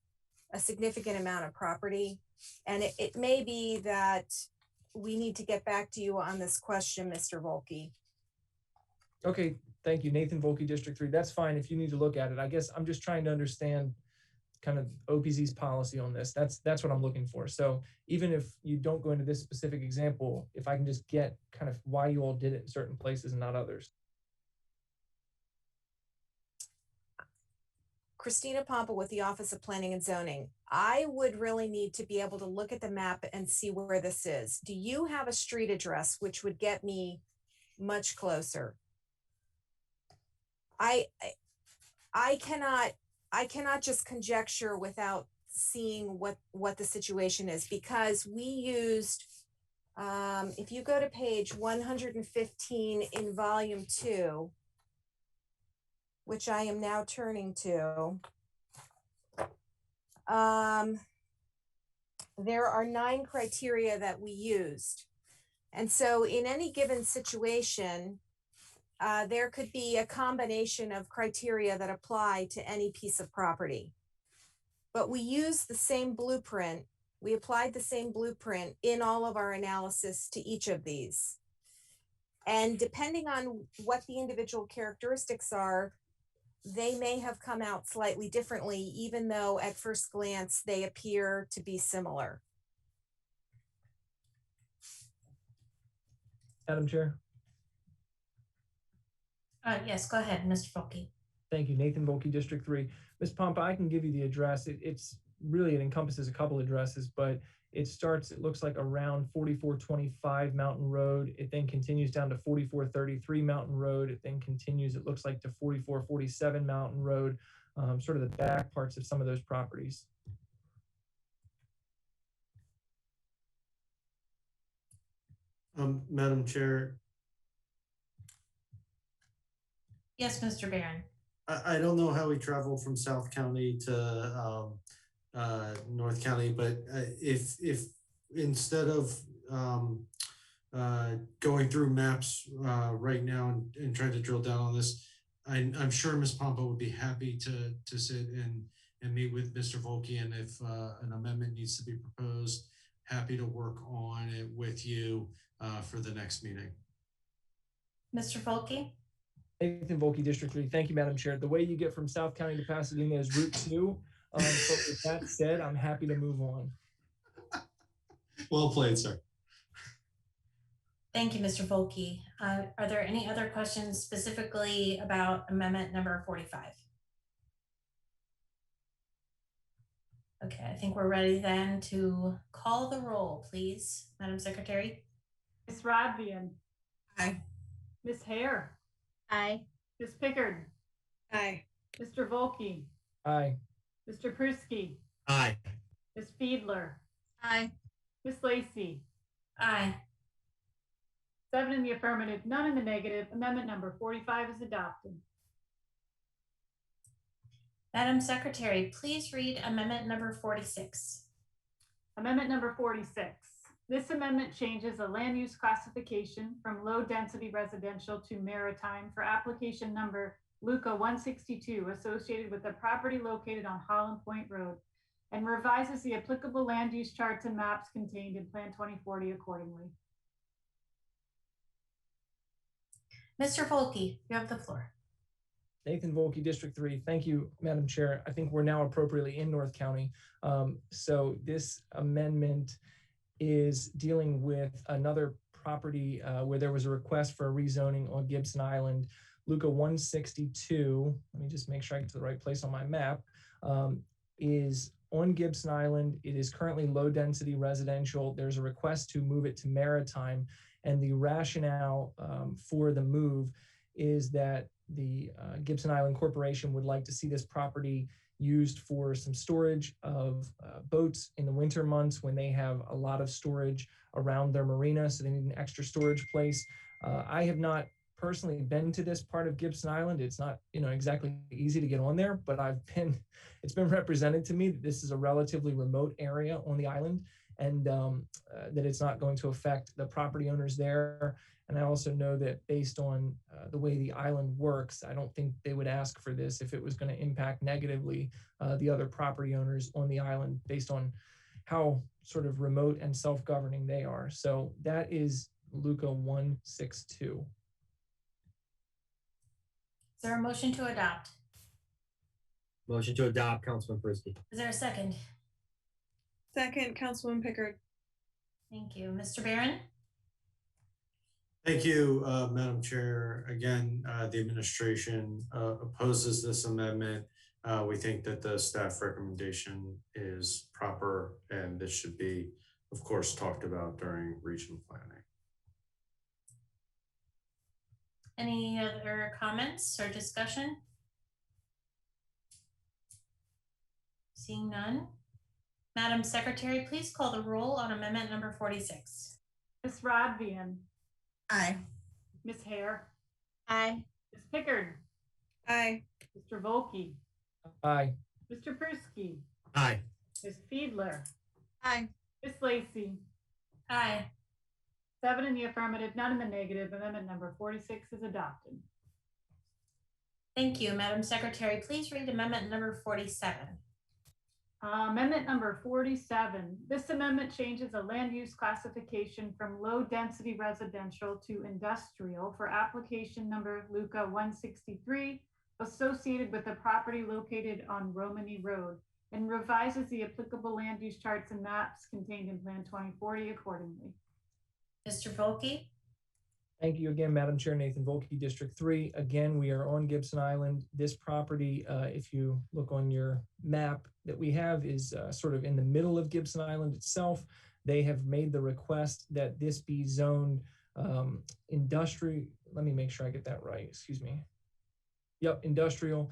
a significant amount of property. And it may be that we need to get back to you on this question, Mr. Volkey. Okay, thank you. Nathan Volkey, District 3. That's fine if you need to look at it. I guess I'm just trying to understand kind of OPZ's policy on this. That's what I'm looking for. So even if you don't go into this specific example, if I can just get kind of why you all did it in certain places and not others. Christina Pompa with the Office of Planning and Zoning. I would really need to be able to look at the map and see where this is. Do you have a street address which would get me much closer? I cannot just conjecture without seeing what the situation is, because we used, if you go to page 115 in volume 2, which I am now turning to, there are 9 criteria that we used. And so in any given situation, there could be a combination of criteria that apply to any piece of property. But we used the same blueprint. We applied the same blueprint in all of our analysis to each of these. And depending on what the individual characteristics are, they may have come out slightly differently, even though at first glance they appear to be similar. Madam Chair. Yes, go ahead, Mr. Volkey. Thank you, Nathan Volkey, District 3. Ms. Pompa, I can give you the address. It's really, it encompasses a couple addresses, but it starts, it looks like around 4425 Mountain Road. It then continues down to 4433 Mountain Road. It then continues, it looks like, to 4447 Mountain Road, sort of the back parts of some of those properties. Madam Chair. Yes, Mr. Barron. I don't know how we travel from South County to North County, but if instead of going through maps right now and trying to drill down on this. I'm sure Ms. Pompa would be happy to sit and meet with Mr. Volke, and if an amendment needs to be proposed, happy to work on it with you for the next meeting. Mr. Volke? Nathan Volke, District 3. Thank you, Madam Chair. The way you get from South County to Pasadena is Route 2. But with that said, I'm happy to move on. Well played, sir. Thank you, Mr. Volke. Are there any other questions specifically about amendment number 45? Okay, I think we're ready then to call the roll, please, Madam Secretary. Ms. Rodvian. Aye. Ms. Hare. Aye. Ms. Pickard. Aye. Mr. Volke. Aye. Mr. Pruski. Aye. Ms. Fiedler. Aye. Ms. Lacy. Aye. 7 in the affirmative, none in the negative. Amendment number 45 is adopted. Madam Secretary, please read amendment number 46. Amendment number 46. This amendment changes a land use classification from low density residential to maritime for application number Luca 162 associated with the property located on Holland Point Road, and revises the applicable land use charts and maps contained in Plan 2040 accordingly. Mr. Volke, you have the floor. Nathan Volke, District 3. Thank you, Madam Chair. I think we're now appropriately in North County. So this amendment is dealing with another property where there was a request for a rezoning on Gibson Island. Luca 162, let me just make sure I get to the right place on my map, is on Gibson Island. It is currently low density residential. There's a request to move it to maritime. And the rationale for the move is that the Gibson Island Corporation would like to see this property used for some storage of boats in the winter months when they have a lot of storage around their marina, so they need an extra storage place. I have not personally been to this part of Gibson Island. It's not, exactly easy to get on there, but it's been represented to me that this is a relatively remote area on the island, and that it's not going to affect the property owners there. And I also know that based on the way the island works, I don't think they would ask for this if it was going to impact negatively the other property owners on the island based on how sort of remote and self-governing they are. So that is Luca 162. Is there a motion to adopt? Motion to adopt, Councilman Pruski. Is there a second? Second, Councilwoman Pickard. Thank you. Mr. Barron? Thank you, Madam Chair. Again, the administration opposes this amendment. We think that the staff recommendation is proper, and this should be, of course, talked about during region planning. Any other comments or discussion? Seeing none. Madam Secretary, please call the roll on amendment number 46. Ms. Rodvian. Aye. Ms. Hare. Aye. Ms. Pickard. Aye. Mr. Volke. Aye. Mr. Pruski. Aye. Ms. Fiedler. Aye. Ms. Lacy. Aye. 7 in the affirmative, none in the negative. Amendment number 46 is adopted. Thank you. Madam Secretary, please read amendment number 47. Amendment number 47. This amendment changes a land use classification from low density residential to industrial for application number Luca 163 associated with the property located on Romany Road, and revises the applicable land use charts and maps contained in Plan 2040 accordingly. Mr. Volke? Thank you again, Madam Chair. Nathan Volke, District 3. Again, we are on Gibson Island. This property, if you look on your map that we have, is sort of in the middle of Gibson Island itself. They have made the request that this be zoned industrial. Let me make sure I get that right. Excuse me. Yep, industrial.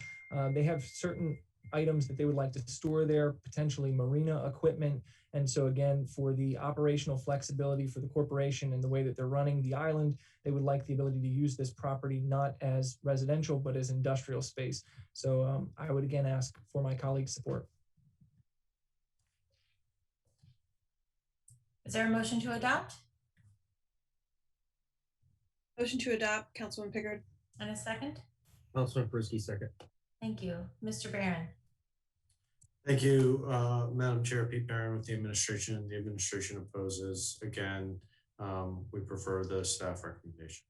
They have certain items that they would like to store there, potentially marina equipment. And so again, for the operational flexibility for the corporation and the way that they're running the island, they would like the ability to use this property not as residential, but as industrial space. So I would again ask for my colleagues' support. Is there a motion to adopt? Motion to adopt, Councilman Pickard. And a second? Councilman Persky, second. Thank you. Mr. Barron. Thank you, Madam Chair. Pete Barron with the administration. The administration opposes. Again, we prefer the staff recommendation.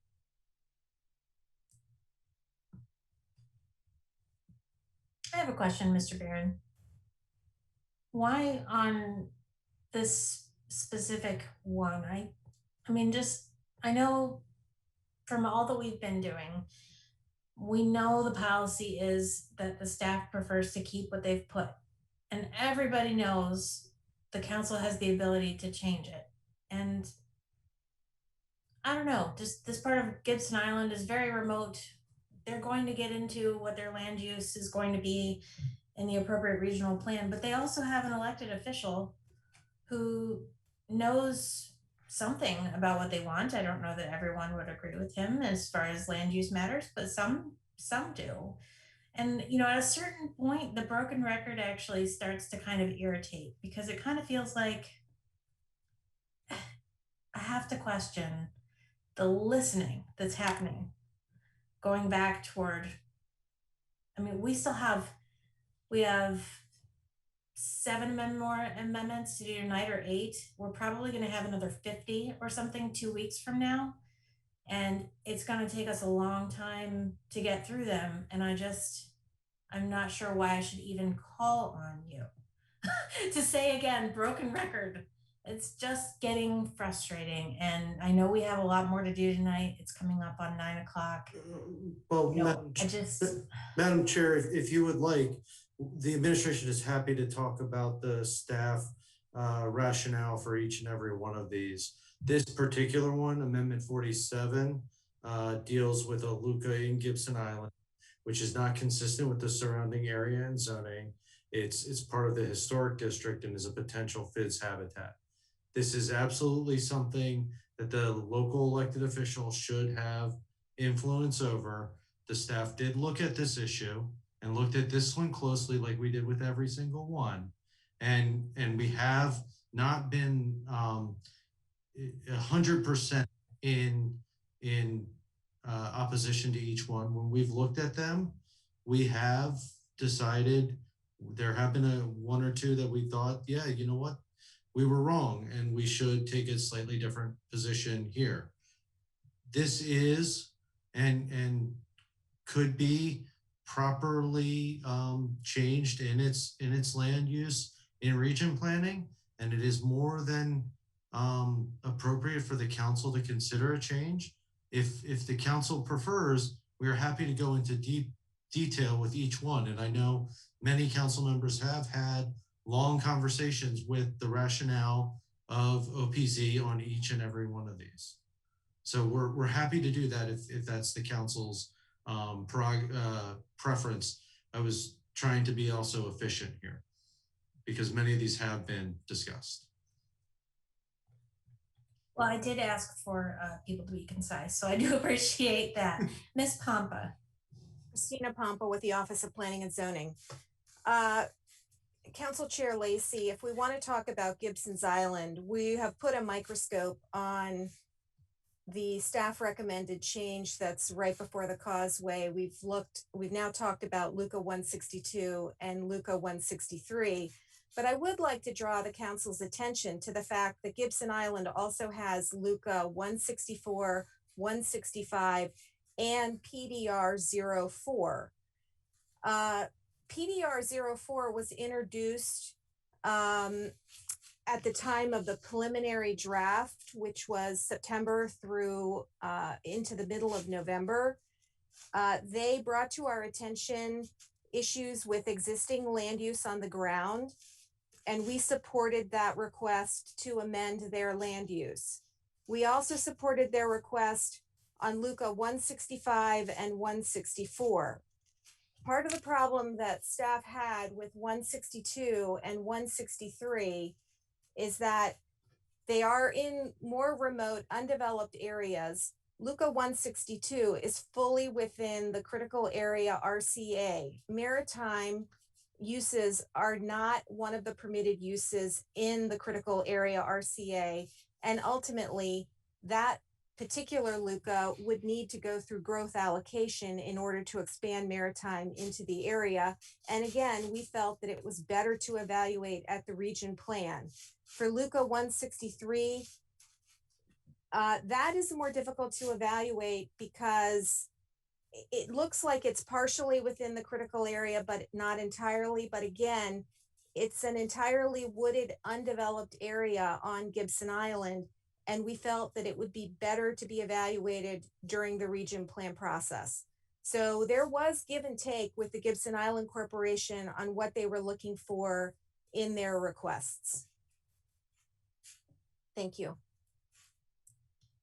I have a question, Mr. Barron. Why on this specific one? I mean, I know from all that we've been doing, we know the policy is that the staff prefers to keep what they've put. And everybody knows the council has the ability to change it. And I don't know, just this part of Gibson Island is very remote. They're going to get into what their land use is going to be in the appropriate regional plan, but they also have an elected official who knows something about what they want. I don't know that everyone would agree with him as far as land use matters, but some do. And, you know, at a certain point, the broken record actually starts to kind of irritate because it kind of feels like I have to question the listening that's happening going back toward, I mean, we have 7 more amendments to do tonight, or 8. We're probably going to have another 50 or something 2 weeks from now. And it's going to take us a long time to get through them. And I'm not sure why I should even call on you to say again, broken record. It's just getting frustrating. And I know we have a lot more to do tonight. It's coming up on 9 o'clock. Well, You know, Madam Chair, if you would like, the administration is happy to talk about the staff rationale for each and every one of these. This particular one, Amendment 47, deals with a Luca in Gibson Island, which is not consistent with the surrounding area and zoning. It's part of the historic district and is a potential FIDS habitat. This is absolutely something that the local elected official should have influence over. The staff did look at this issue and looked at this one closely, like we did with every single one. And we have not been 100% in opposition to each one. When we've looked at them, we have decided there have been one or two that we thought, yeah, you know what, we were wrong and we should take a slightly different position here. This is and could be properly changed in its land use in region planning, and it is more than appropriate for the council to consider a change. If the council prefers, we are happy to go into deep detail with each one. And I know many council members have had long conversations with the rationale of OPZ on each and every one of these. So we're happy to do that if that's the council's preference. I was trying to be also efficient here because many of these have been discussed. Well, I did ask for people to be concise, so I do appreciate that. Ms. Pompa. Christina Pompa with the Office of Planning and Zoning. Council Chair Lacey, if we want to talk about Gibson's Island, we have put a microscope on the staff recommended change that's right before the causeway. We've now talked about Luca 162 and Luca 163, but I would like to draw the council's attention to the fact that Gibson Island also has Luca 164, 165, and PDR 04. PDR 04 was introduced at the time of the preliminary draft, which was September through into the middle of November. They brought to our attention issues with existing land use on the ground, and we supported that request to amend their land use. We also supported their request on Luca 165 and 164. Part of the problem that staff had with 162 and 163 is that they are in more remote, undeveloped areas. Luca 162 is fully within the critical area RCA. Maritime uses are not one of the permitted uses in the critical area RCA. And ultimately, that particular Luca would need to go through growth allocation in order to expand maritime into the area. And again, we felt that it was better to evaluate at the region plan. For Luca 163, that is more difficult to evaluate because it looks like it's partially within the critical area, but not entirely. But again, it's an entirely wooded, undeveloped area on Gibson Island. And we felt that it would be better to be evaluated during the region plan process. So there was give and take with the Gibson Island Corporation on what they were looking for in their requests. Thank you.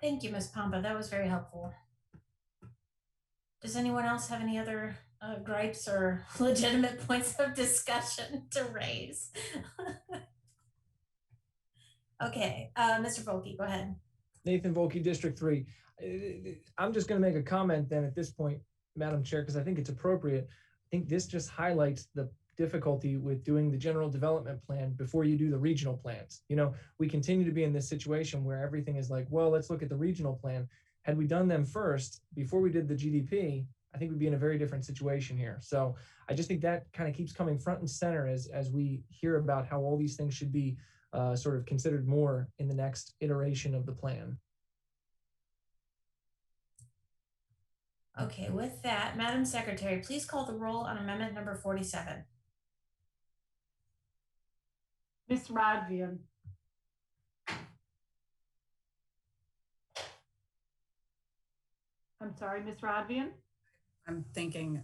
Thank you, Ms. Pompa. That was very helpful. Does anyone else have any other gripes or legitimate points of discussion to raise? Okay, Mr. Volkey, go ahead. Nathan Volkey, District 3. I'm just going to make a comment then at this point, Madam Chair, because I think it's appropriate. I think this just highlights the difficulty with doing the general development plan before you do the regional plans. You know, we continue to be in this situation where everything is like, well, let's look at the regional plan. Had we done them first before we did the GDP, I think we'd be in a very different situation here. So I just think that kind of keeps coming front and center as we hear about how all these things should be sort of considered more in the next iteration of the plan. Okay, with that, Madam Secretary, please call the roll on amendment number 47. Ms. Radvian. I'm sorry, Ms. Radvian? I'm thinking,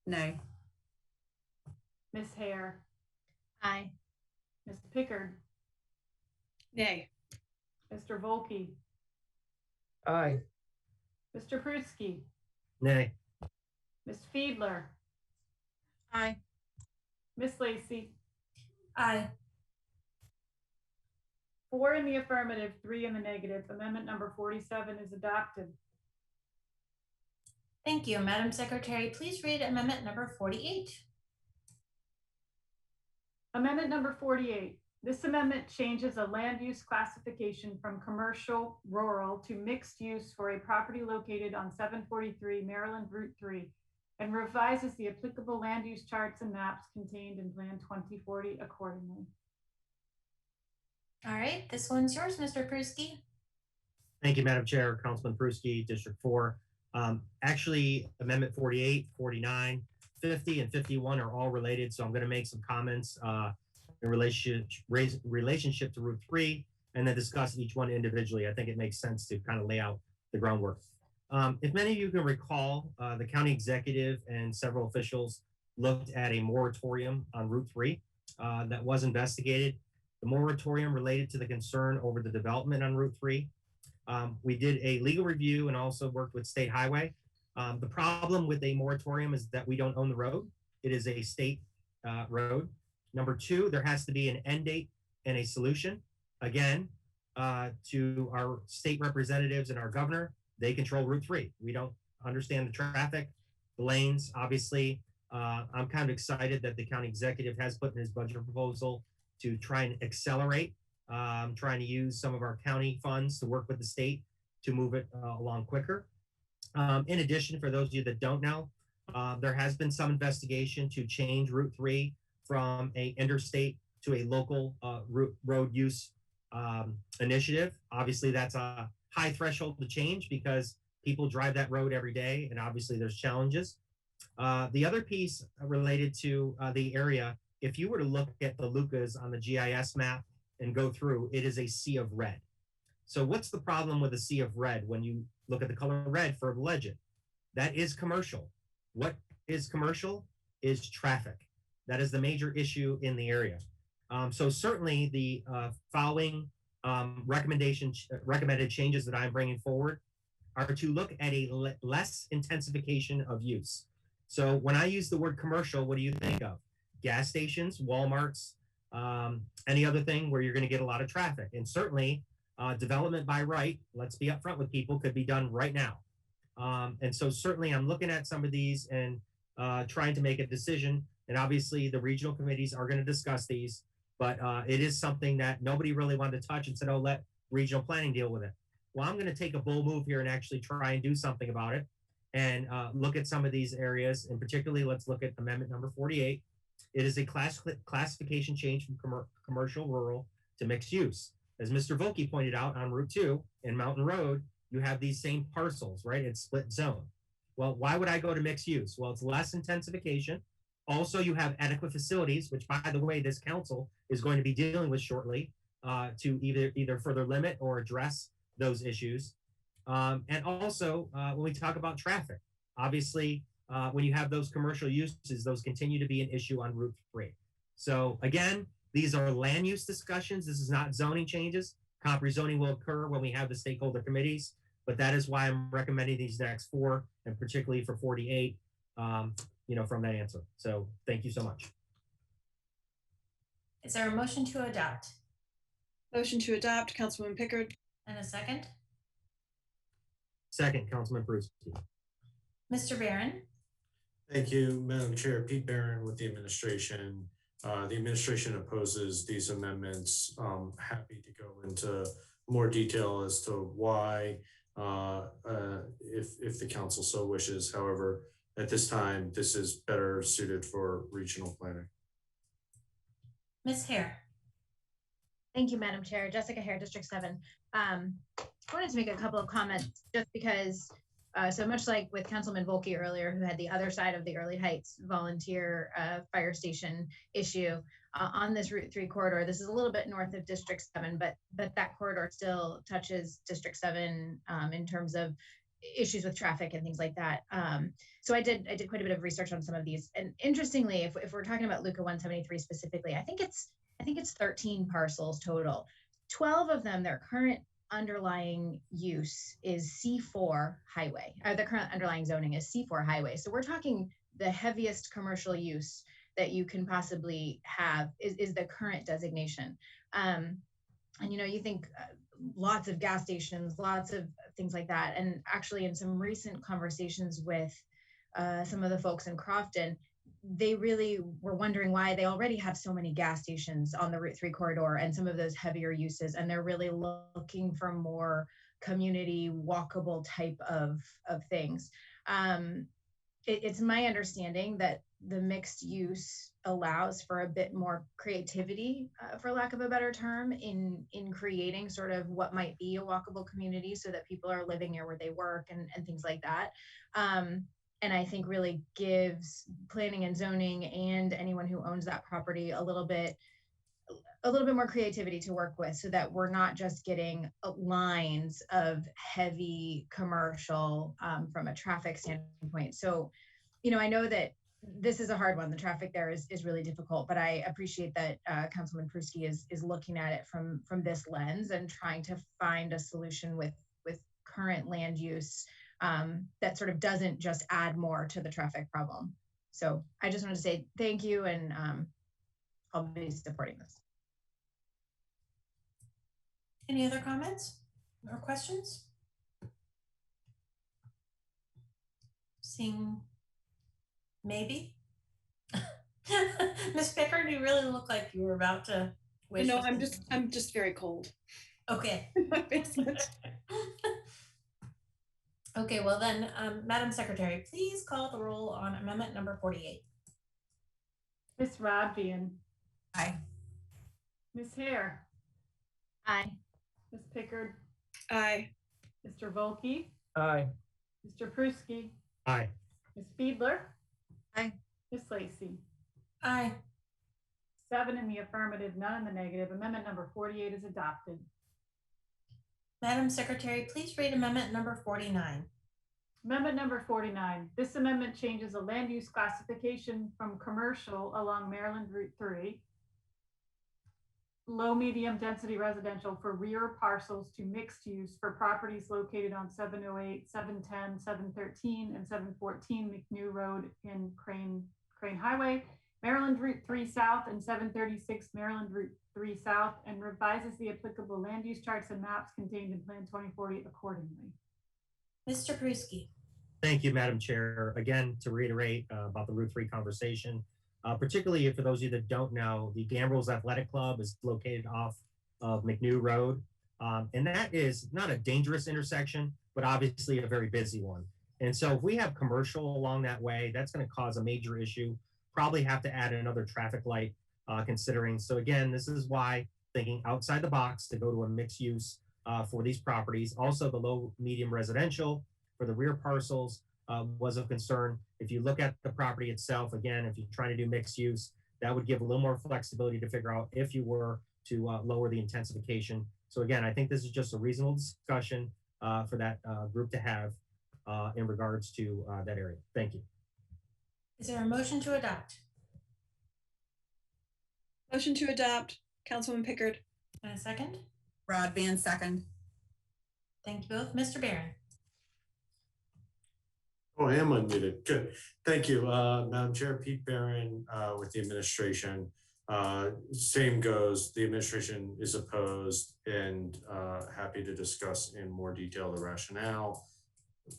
nay. Ms. Hare? Aye. Ms. Pickard? Nay. Mr. Volkey? Aye. Mr. Pruski? Nay. Ms. Fiedler? Aye. Ms. Lacy? Aye. 4 in the affirmative, 3 in the negative. Amendment number 47 is adopted. Thank you. Madam Secretary, please read amendment number 48. Amendment number 48. This amendment changes a land use classification from commercial rural to mixed use for a property located on 743 Maryland Route 3 and revises the applicable land use charts and maps contained in Plan 2040 accordingly. All right, this one's yours, Mr. Pruski. Thank you, Madam Chair. Councilman Pruski, District 4. Actually, Amendment 48, 49, 50, and 51 are all related, so I'm going to make some comments in relationship to Route 3 and then discuss each one individually. I think it makes sense to kind of lay out the groundwork. If many of you can recall, the county executive and several officials looked at a moratorium on Route 3 that was investigated. The moratorium related to the concern over the development on Route 3. We did a legal review and also worked with State Highway. The problem with a moratorium is that we don't own the road. It is a state road. Number 2, there has to be an end date and a solution. Again, to our state representatives and our governor, they control Route 3. We don't understand the traffic, the lanes. Obviously, I'm kind of excited that the county executive has put in his budget proposal to try and accelerate, trying to use some of our county funds to work with the state to move it along quicker. In addition, for those of you that don't know, there has been some investigation to change Route 3 from a interstate to a local road use initiative. Obviously, that's a high threshold to change because people drive that road every day, and obviously there's challenges. The other piece related to the area, if you were to look at the Lucas on the GIS map and go through, it is a sea of red. So what's the problem with a sea of red when you look at the color red for the legend? That is commercial. What is commercial is traffic. That is the major issue in the area. So certainly the following recommended changes that I'm bringing forward are to look at a less intensification of use. So when I use the word commercial, what do you think of? Gas stations, Walmarts, any other thing where you're going to get a lot of traffic. And certainly development by right, let's be upfront with people, could be done right now. And so certainly I'm looking at some of these and trying to make a decision. And obviously the regional committees are going to discuss these, but it is something that nobody really wanted to touch and said, oh, let regional planning deal with it. Well, I'm going to take a bold move here and actually try and do something about it and look at some of these areas. And particularly, let's look at amendment number 48. It is a classification change from commercial rural to mixed use. As Mr. Volke pointed out, on Route 2 and Mountain Road, you have these same parcels, right? It's split zone. Well, why would I go to mixed use? Well, it's less intensification. Also, you have adequate facilities, which, by the way, this council is going to be dealing with shortly to either further limit or address those issues. And also, when we talk about traffic, obviously, when you have those commercial uses, those continue to be an issue on Route 3. So again, these are land use discussions. This is not zoning changes. Comp rezoning will occur when we have the stakeholder committees, but that is why I'm recommending these next 4, and particularly for 48, from that answer. So thank you so much. Is there a motion to adopt? Motion to adopt, Councilwoman Pickard. And a second? Second, Councilman Bruce. Mr. Barron? Thank you, Madam Chair. Pete Barron with the administration. The administration opposes these amendments. Happy to go into more detail as to why, if the council so wishes. However, at this time, this is better suited for regional planning. Ms. Hare. Thank you, Madam Chair. Jessica Hare, District 7. I wanted to make a couple of comments just because, so much like with Councilman Volke earlier, who had the other side of the Early Heights volunteer fire station issue on this Route 3 corridor. This is a little bit north of District 7, but that corridor still touches District 7 in terms of issues with traffic and things like that. So I did quite a bit of research on some of these. And interestingly, if we're talking about Luca 173 specifically, I think it's 13 parcels total. 12 of them, their current underlying use is C4 highway, or the current underlying zoning is C4 highway. So we're talking the heaviest commercial use that you can possibly have is the current designation. And you think lots of gas stations, lots of things like that. And actually in some recent conversations with some of the folks in Crofton, they really were wondering why they already have so many gas stations on the Route 3 corridor and some of those heavier uses. And they're really looking for more community walkable type of things. It's my understanding that the mixed use allows for a bit more creativity, for lack of a better term, in creating sort of what might be a walkable community so that people are living near where they work and things like that. And I think really gives planning and zoning and anyone who owns that property a little bit more creativity to work with, so that we're not just getting lines of heavy commercial from a traffic standpoint. So, I know that this is a hard one. The traffic there is really difficult, but I appreciate that Councilman Pruski is looking at it from this lens and trying to find a solution with current land use that sort of doesn't just add more to the traffic problem. So I just wanted to say thank you, and I'll be supporting this. Any other comments or questions? Seeing maybe. Ms. Pickard, you really look like you were about to wish. No, I'm just very cold. Okay. Okay, well then, Madam Secretary, please call the roll on amendment number 48. Ms. Rodvian. Aye. Ms. Hare. Aye. Ms. Pickard. Aye. Mr. Volke. Aye. Mr. Pruski. Aye. Ms. Fiedler. Aye. Ms. Lacy. Aye. 7 in the affirmative, none in the negative. Amendment number 48 is adopted. Madam Secretary, please read amendment number 49. Amendment number 49. This amendment changes the land use classification from commercial along Maryland Route 3, low medium density residential for rear parcels, to mixed use for properties located on 708, 710, 713, and 714 McNew Road in Crane Highway, Maryland Route 3 South, and 736 Maryland Route 3 South, and revises the applicable land use charts and maps contained in Plan 2040 accordingly. Mr. Pruski. Thank you, Madam Chair. Again, to reiterate about the Route 3 conversation, particularly for those of you that don't know, the Gambrills Athletic Club is located off of McNew Road. And that is not a dangerous intersection, but obviously a very busy one. And so if we have commercial along that way, that's going to cause a major issue. Probably have to add another traffic light considering. So again, this is why thinking outside the box to go to a mixed use for these properties. Also the low medium residential for the rear parcels was of concern. If you look at the property itself, again, if you're trying to do mixed use, that would give a little more flexibility to figure out if you were to lower the intensification. So again, I think this is just a reasonable discussion for that group to have in regards to that area. Thank you. Is there a motion to adopt? Motion to adopt, Councilman Pickard. And a second? Rod Van, second. Thank you both. Mr. Barron. Oh, I am unmuted. Good. Thank you, Madam Chair. Pete Barron with the administration. Same goes. The administration is opposed and happy to discuss in more detail the rationale.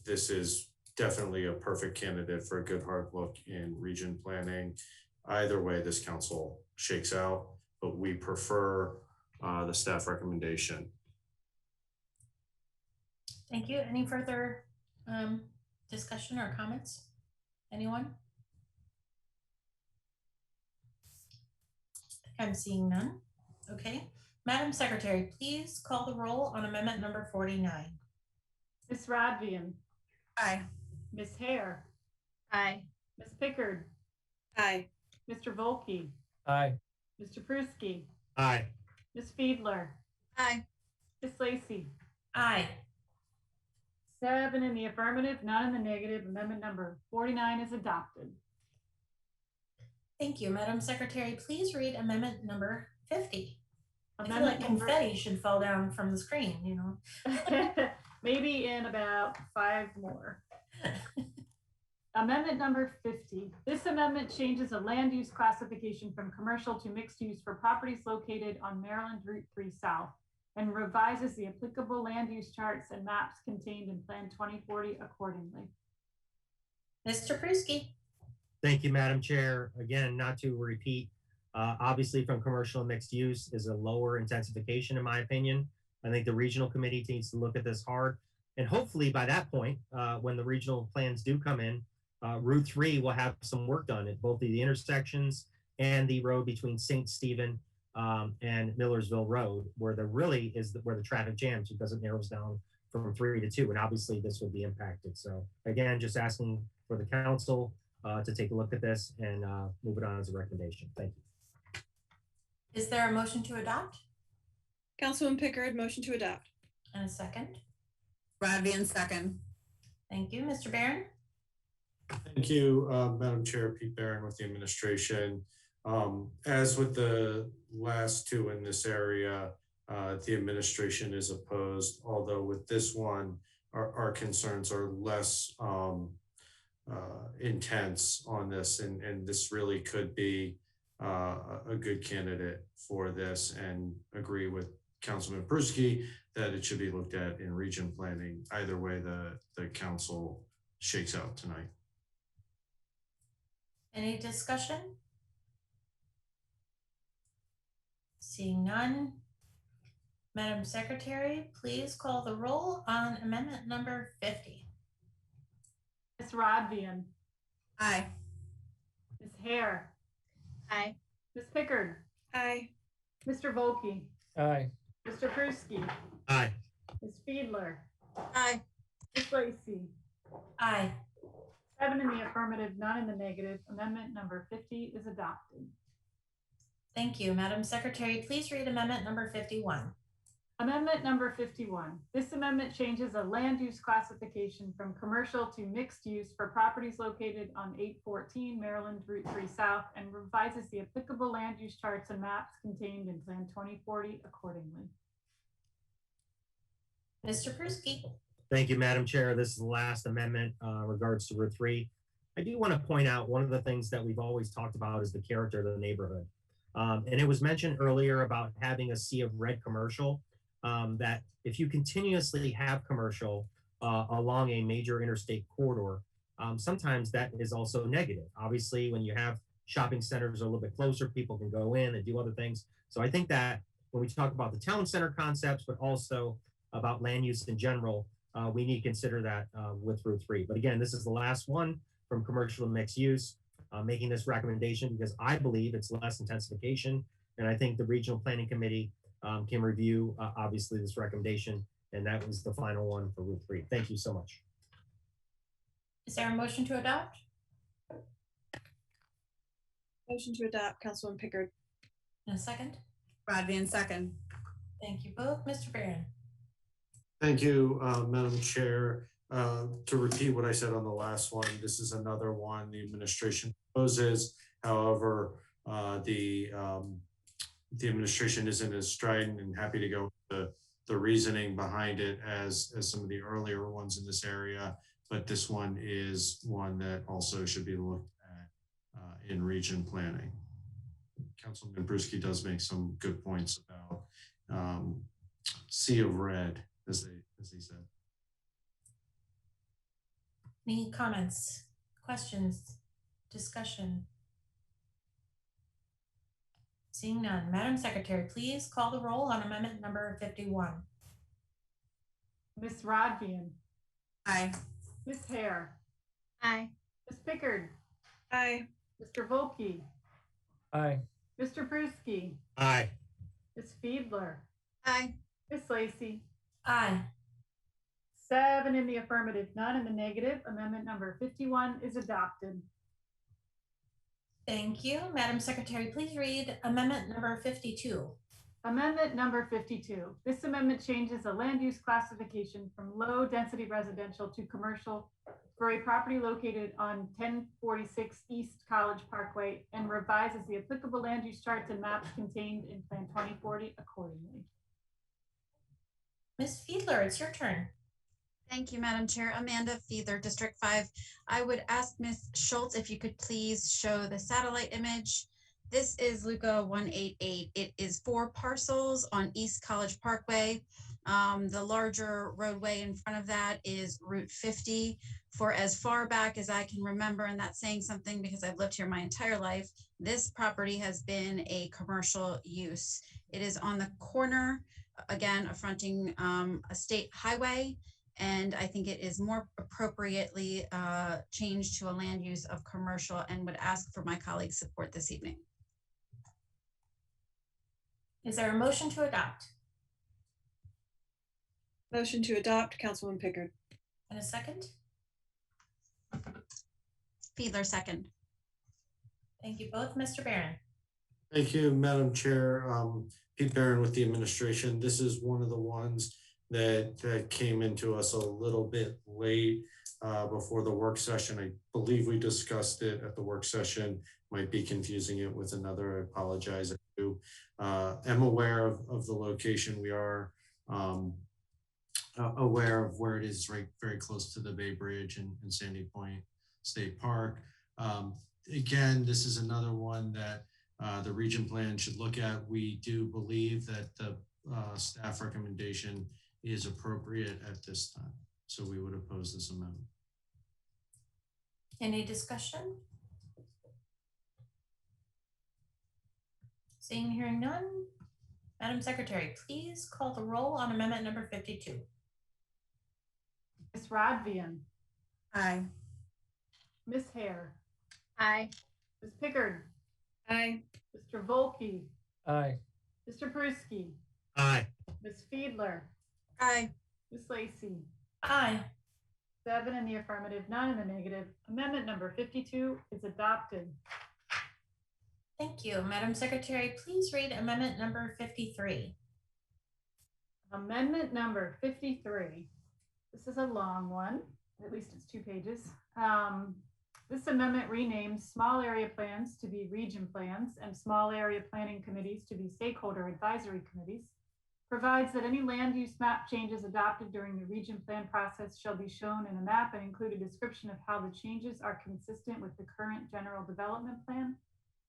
This is definitely a perfect candidate for a good hard look in region planning. Either way, this council shakes out, but we prefer the staff recommendation. Thank you. Any further discussion or comments? Anyone? I'm seeing none. Okay. Madam Secretary, please call the roll on amendment number 49. Ms. Radvian. Aye. Ms. Hare. Aye. Ms. Pickard. Aye. Mr. Volkey. Aye. Mr. Pruski. Aye. Ms. Fiedler. Aye. Ms. Lacy. Aye. 7 in the affirmative, none in the negative. Amendment number 49 is adopted. Thank you. Madam Secretary, please read amendment number 50. I feel Amendment like confetti should fall down from the screen, you know. Maybe in about 5 more. Amendment number 50. This amendment changes a land use classification from commercial to mixed use for properties located on Maryland Route 3 South and revises the applicable land use charts and maps contained in Plan 2040 accordingly. Mr. Pruski. Thank you, Madam Chair. Again, not to repeat, obviously from commercial and mixed use is a lower intensification in my opinion. I think the regional committee needs to look at this hard. And hopefully by that point, when the regional plans do come in, Route 3 will have some work done at both the intersections and the road between St. Stephen and Millersville Road, where there really is where the traffic jams because it narrows down from 3 to 2. And obviously this would be impacted. So again, just asking for the council to take a look at this and move it on as a recommendation. Thank you. Is there a motion to adopt? Councilman Pickard, motion to adopt. And a second? Rod Van, second. Thank you. Mr. Barron? Thank you, Madam Chair. Pete Barron with the administration. As with the last two in this area, the administration is opposed, although with this one, our concerns are less intense on this, and this really could be a good candidate for this, and agree with Councilman Pruski that it should be looked at in region planning. Either way, the council shakes out tonight. Any discussion? Seeing none. Madam Secretary, please call the roll on amendment number 50. Ms. Radvian. Aye. Ms. Hare. Aye. Ms. Pickard. Aye. Mr. Volkey. Aye. Mr. Pruski. Aye. Ms. Fiedler. Aye. Ms. Lacy. Aye. 7 in the affirmative, none in the negative. Amendment number 50 is adopted. Thank you. Madam Secretary, please read amendment number 51. Amendment number 51. This amendment changes a land use classification from commercial to mixed use for properties located on 814 Maryland Route 3 South and revises the applicable land use charts and maps contained in Plan 2040 accordingly. Mr. Pruski. Thank you, Madam Chair. This is the last amendment regards to Route 3. I do want to point out one of the things that we've always talked about is the character of the neighborhood. And it was mentioned earlier about having a sea of red commercial, that if you continuously have commercial along a major interstate corridor, sometimes that is also negative. Obviously, when you have shopping centers are a little bit closer. People can go in and do other things. So I think that when we talk about the town center concepts, but also about land use in general, we need to consider that with Route 3. But again, this is the last one from commercial to mixed use, making this recommendation because I believe it's less intensification. And I think the Regional Planning Committee can review, obviously, this recommendation. And that was the final one for Route 3. Thank you so much. Is there a motion to adopt? Motion to adopt, Councilman Pickard. And a second? Rodvian, second. Thank you both. Mr. Barron. Thank you, Madam Chair. To repeat what I said on the last one, this is another one the administration proposes. However, the administration isn't as strident and happy to go with the reasoning behind it as some of the earlier ones in this area. But this one is one that also should be looked at in region planning. Councilman Bruschi does make some good points about sea of red, as he said. Any comments, questions, discussion? Seeing none, Madam Secretary, please call the roll on amendment number 51. Ms. Rodvian. Aye. Ms. Hare. Aye. Ms. Pickard. Aye. Mr. Volkey. Aye. Mr. Bruschi. Aye. Ms. Fiedler. Aye. Ms. Lacy. Aye. 7 in the affirmative, none in the negative. Amendment number 51 is adopted. Thank you. Madam Secretary, please read amendment number 52. Amendment number 52. This amendment changes the land use classification from low density residential to commercial for a property located on 1046 East College Parkway and revises the applicable land use charts and maps contained in Plan 2040 accordingly. Ms. Fiedler, it's your turn. Thank you, Madam Chair. Amanda Fiedler, District 5. I would ask Ms. Schultz if you could please show the satellite image. This is Luca 188. It is 4 parcels on East College Parkway. The larger roadway in front of that is Route 50. For as far back as I can remember, and that's saying something because I've lived here my entire life, this property has been a commercial use. It is on the corner, again, affronting a state highway. And I think it is more appropriately changed to a land use of commercial and would ask for my colleagues' support this evening. Is there a motion to adopt? Motion to adopt, Councilman Pickard. And a second? Fiedler, second. Thank you both. Mr. Barron. Thank you, Madam Chair. Pete Barron with the administration. This is one of the ones that came into us a little bit late before the work session. I believe we discussed it at the work session. Might be confusing it with another. I apologize. I do. I'm aware of the location. We are aware of where it is, right, very close to the Bay Bridge and Sandy Point State Park. Again, this is another one that the region plan should look at. We do believe that the staff recommendation is appropriate at this time. So we would oppose this amendment. Any discussion? Seeing, hearing none. Madam Secretary, please call the roll on amendment number 52. Ms. Rodvian. Aye. Ms. Hare. Aye. Ms. Pickard. Aye. Mr. Volkey. Aye. Mr. Bruschi. Aye. Ms. Fiedler. Aye. Ms. Lacy. Aye. 7 in the affirmative, none in the negative. Amendment number 52 is adopted. Thank you. Madam Secretary, please read amendment number 53. Amendment number 53. This is a long one, at least it's 2 pages. This amendment renames small area plans to be region plans and small area planning committees to be stakeholder advisory committees, provides that any land use map changes adopted during the region plan process shall be shown in a map and include a description of how the changes are consistent with the current general development plan,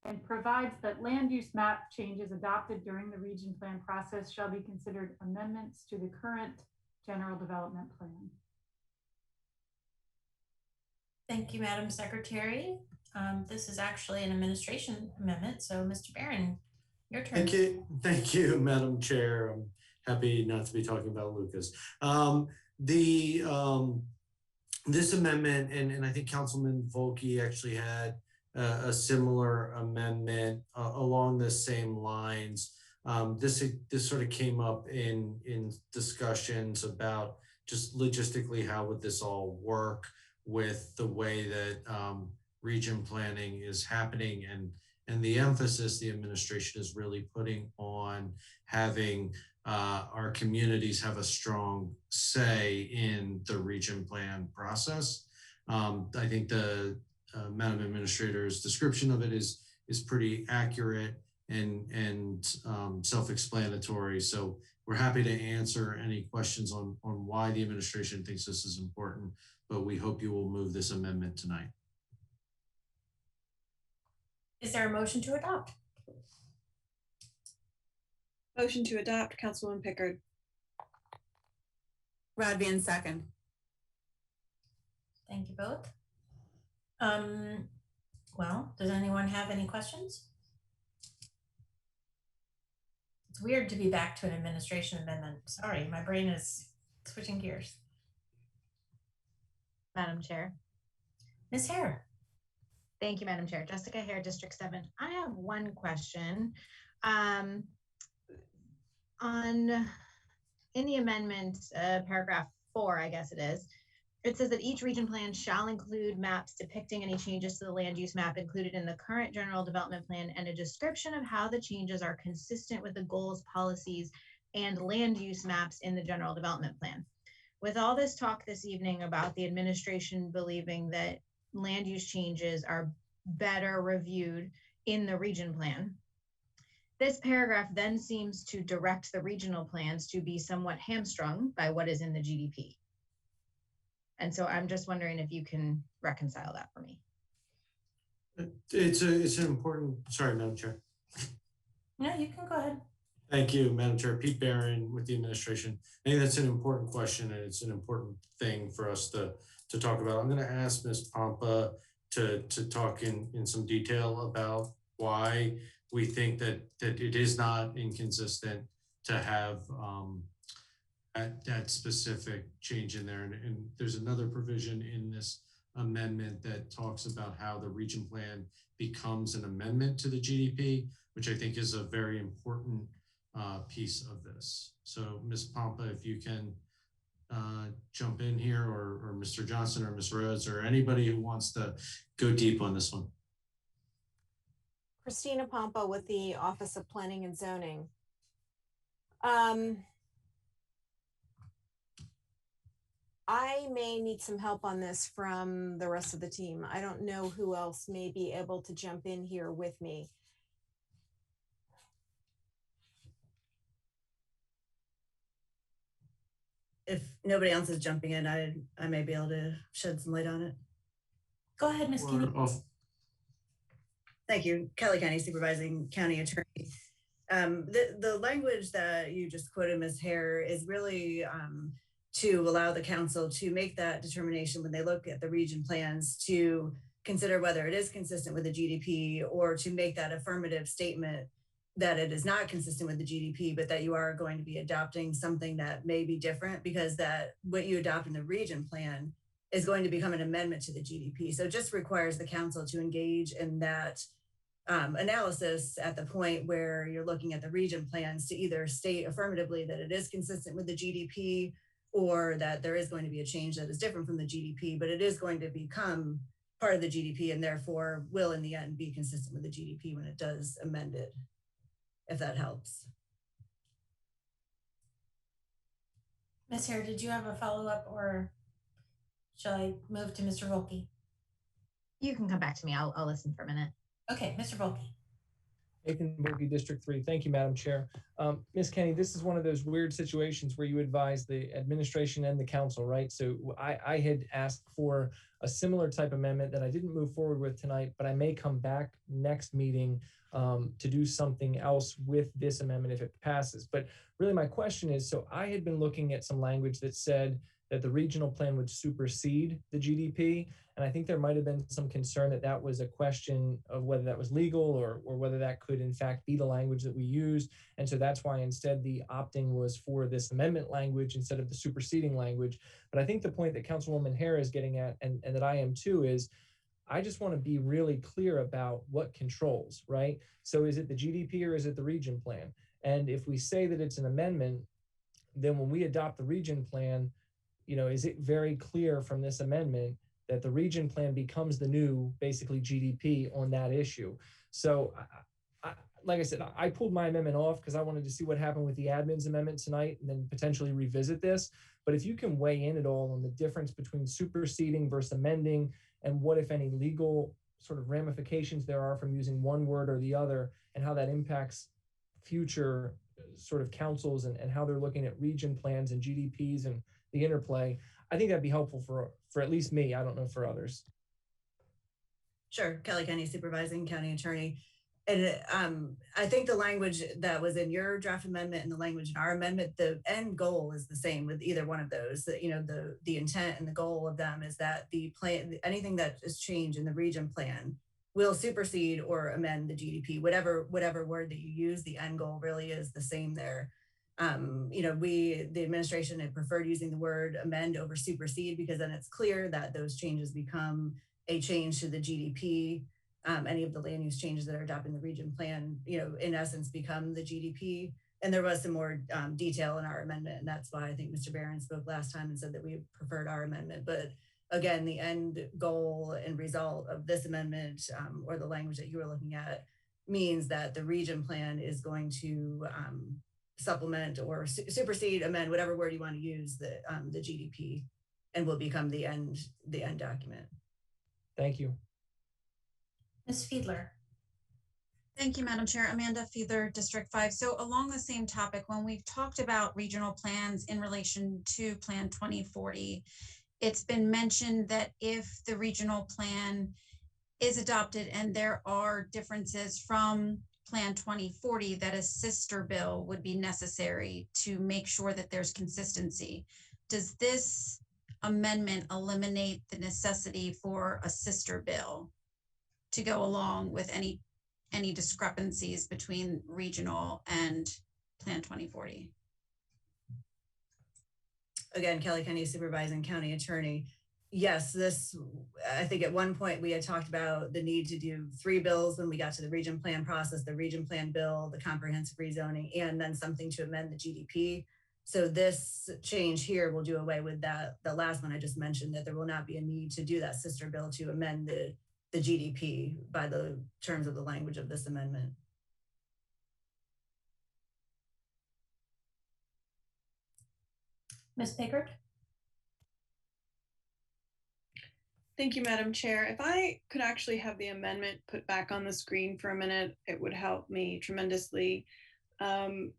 and provides that land use map changes adopted during the region plan process shall be considered amendments to the current general development plan. Thank you, Madam Secretary. This is actually an administration amendment. So Mr. Barron, your turn. Thank you, Madam Chair. I'm happy not to be talking about Lucas. This amendment, and I think Councilman Volke actually had a similar amendment along the same lines. This sort of came up in discussions about just logistically how would this all work with the way that region planning is happening, and the emphasis the administration is really putting on having our communities have a strong say in the region plan process. I think the Madam Administrator's description of it is pretty accurate and self-explanatory. So we're happy to answer any questions on why the administration thinks this is important, but we hope you will move this amendment tonight. Is there a motion to adopt? Motion to adopt, Councilwoman Pickard. Rodvian, second. Thank you both. Well, does anyone have any questions? It's weird to be back to an administration amendment. Sorry, my brain is switching gears. Madam Chair. Ms. Hare. Thank you, Madam Chair. Jessica Hare, District 7. I have one question. In the amendment, paragraph 4, I guess it is, it says that each region plan shall include maps depicting any changes to the land use map included in the current general development plan and a description of how the changes are consistent with the goals, policies, and land use maps in the general development plan. With all this talk this evening about the administration believing that land use changes are better reviewed in the region plan, this paragraph then seems to direct the regional plans to be somewhat hamstrung by what is in the GDP. And so I'm just wondering if you can reconcile that for me. It's an important, sorry, Madam Chair. No, you can go ahead. Thank you, Madam Chair. Pete Barron with the administration. I think that's an important question, and it's an important thing for us to talk about. I'm going to ask Ms. Pompa to talk in some detail about why we think that it is not inconsistent to have that specific change in there. And there's another provision in this amendment that talks about how the region plan becomes an amendment to the GDP, which I think is a very important piece of this. So Ms. Pompa, if you can jump in here, or Mr. Johnson or Ms. Rhodes, or anybody who wants to go deep on this one. Christina Pompa with the Office of Planning and Zoning. I may need some help on this from the rest of the team. I don't know who else may be able to jump in here with me. If nobody else is jumping in, I may be able to shed some light on it. Go ahead, Ms. Kinney. Thank you. Kelly County Supervising County Attorney. The language that you just quoted, Ms. Hare, is really to allow the council to make that determination when they look at the region plans to consider whether it is consistent with the GDP, or to make that affirmative statement that it is not consistent with the GDP, but that you are going to be adopting something that may be different, because that what you adopt in the region plan is going to become an amendment to the GDP. So it just requires the council to engage in that analysis at the point where you're looking at the region plans to either state affirmatively that it is consistent with the GDP, or that there is going to be a change that is different from the GDP, but it is going to become part of the GDP and therefore will in the end be consistent with the GDP when it does amend it, if that helps. Ms. Hare, did you have a follow-up, or shall I move to Mr. Volke? You can come back to me. I'll listen for a minute. Okay, Mr. Volke. Nathan Volke, District 3. Thank you, Madam Chair. Ms. Kenny, this is one of those weird situations where you advise the administration and the council, right? So I had asked for a similar type amendment that I didn't move forward with tonight, but I may come back next meeting to do something else with this amendment if it passes. But really my question is, so I had been looking at some language that said that the regional plan would supersede the GDP. And I think there might have been some concern that that was a question of whether that was legal or whether that could in fact be the language that we use. And so that's why instead the opting was for this amendment language instead of the superseding language. But I think the point that Councilwoman Hare is getting at, and that I am too, is I just want to be really clear about what controls, right? So is it the GDP or is it the region plan? And if we say that it's an amendment, then when we adopt the region plan, is it very clear from this amendment that the region plan becomes the new basically GDP on that issue? So like I said, I pulled my amendment off because I wanted to see what happened with the admin's amendment tonight and then potentially revisit this. But if you can weigh in at all on the difference between superseding versus amending and what, if any, legal sort of ramifications there are from using one word or the other and how that impacts future sort of councils and how they're looking at region plans and GDPs and the interplay, I think that'd be helpful for at least me. I don't know for others. Sure. Kelly Kenny, Supervising County Attorney. And I think the language that was in your draft amendment and the language in our amendment, the end goal is the same with either one of those. That the intent and the goal of them is that the plan, anything that is changed in the region plan, will supersede or amend the GDP. Whatever word that you use, the end goal really is the same there. The administration had preferred using the word amend over supersede because then it's clear that those changes become a change to the GDP. Any of the land use changes that are adopting the region plan, in essence, become the GDP. And there was some more detail in our amendment. And that's why I think Mr. Barron spoke last time and said that we preferred our amendment. But again, the end goal and result of this amendment or the language that you were looking at means that the region plan is going to supplement or supersede, amend, whatever word you want to use, the GDP, and will become the end document. Thank you. Ms. Fiedler. Thank you, Madam Chair. Amanda Fiedler, District 5. So along the same topic, when we've talked about regional plans in relation to Plan 2040, it's been mentioned that if the regional plan is adopted and there are differences from Plan 2040, that a sister bill would be necessary to make sure that there's consistency. Does this amendment eliminate the necessity for a sister bill to go along with any discrepancies between regional and Plan 2040? Again, Kelly Kenny, Supervising County Attorney. Yes, I think at one point we had talked about the need to do 3 bills when we got to the region plan process, the region plan bill, the comprehensive rezoning, and then something to amend the GDP. So this change here will do away with that. The last one I just mentioned, that there will not be a need to do that sister bill to amend the GDP by the terms of the language of this amendment. Ms. Pickard. Thank you, Madam Chair. If I could actually have the amendment put back on the screen for a minute, it would help me tremendously. In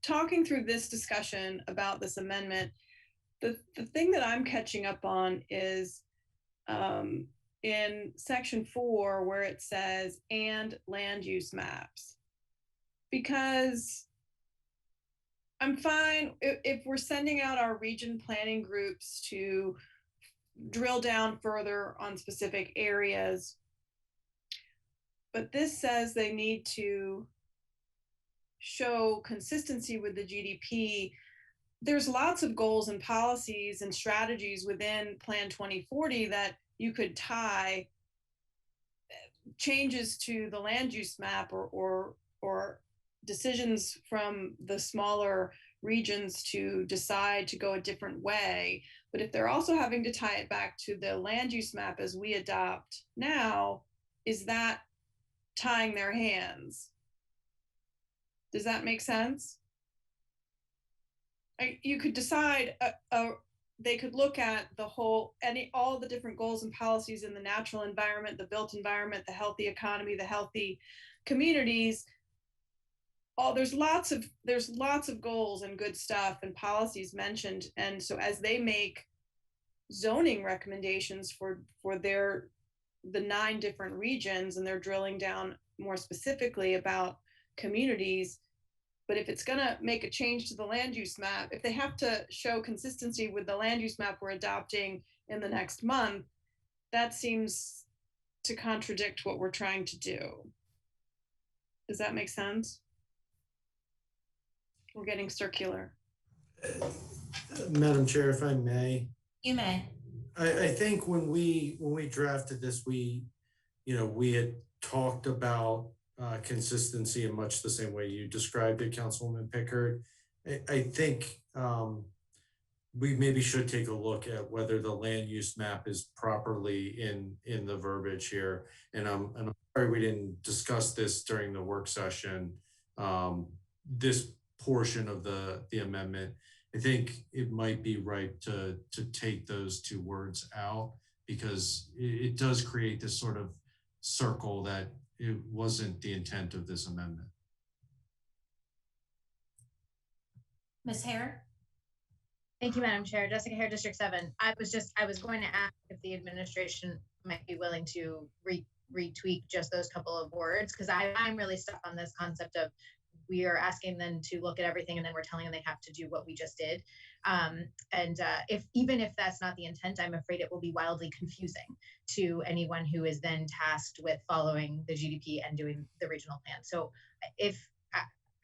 talking through this discussion about this amendment, the thing that I'm catching up on is in section 4 where it says and land use maps. Because I'm fine if we're sending out our region planning groups to drill down further on specific areas, but this says they need to show consistency with the GDP. There's lots of goals and policies and strategies within Plan 2040 that you could tie changes to the land use map or decisions from the smaller regions to decide to go a different way. But if they're also having to tie it back to the land use map as we adopt now, is that tying their hands? Does that make sense? You could decide, they could look at the whole, all the different goals and policies in the natural environment, the built environment, the healthy economy, the healthy communities. There's lots of goals and good stuff and policies mentioned. And so as they make zoning recommendations for the 9 different regions, and they're drilling down more specifically about communities, But if it's gonna make a change to the land use map, if they have to show consistency with the land use map we're adopting in the next month, that seems to contradict what we're trying to do. Does that make sense? We're getting circular. Madam Chair, if I may. You may. I think when we drafted this, we had talked about consistency in much the same way you described it, Councilwoman Pickard. I think we maybe should take a look at whether the land use map is properly in the verbiage here. And I'm sorry we didn't discuss this during the work session. This portion of the amendment, I think it might be right to take those two words out, because it does create this sort of circle that it wasn't the intent of this amendment. Ms. Hare? Thank you, Madam Chair. Jessica Hare, District 7. I was going to ask if the administration might be willing to retweak just those couple of words, because I'm really stuck on this concept of we are asking them to look at everything and then we're telling them they have to do what we just did. Even if that's not the intent, I'm afraid it will be wildly confusing to anyone who is then tasked with following the GDP and doing the regional plan. So if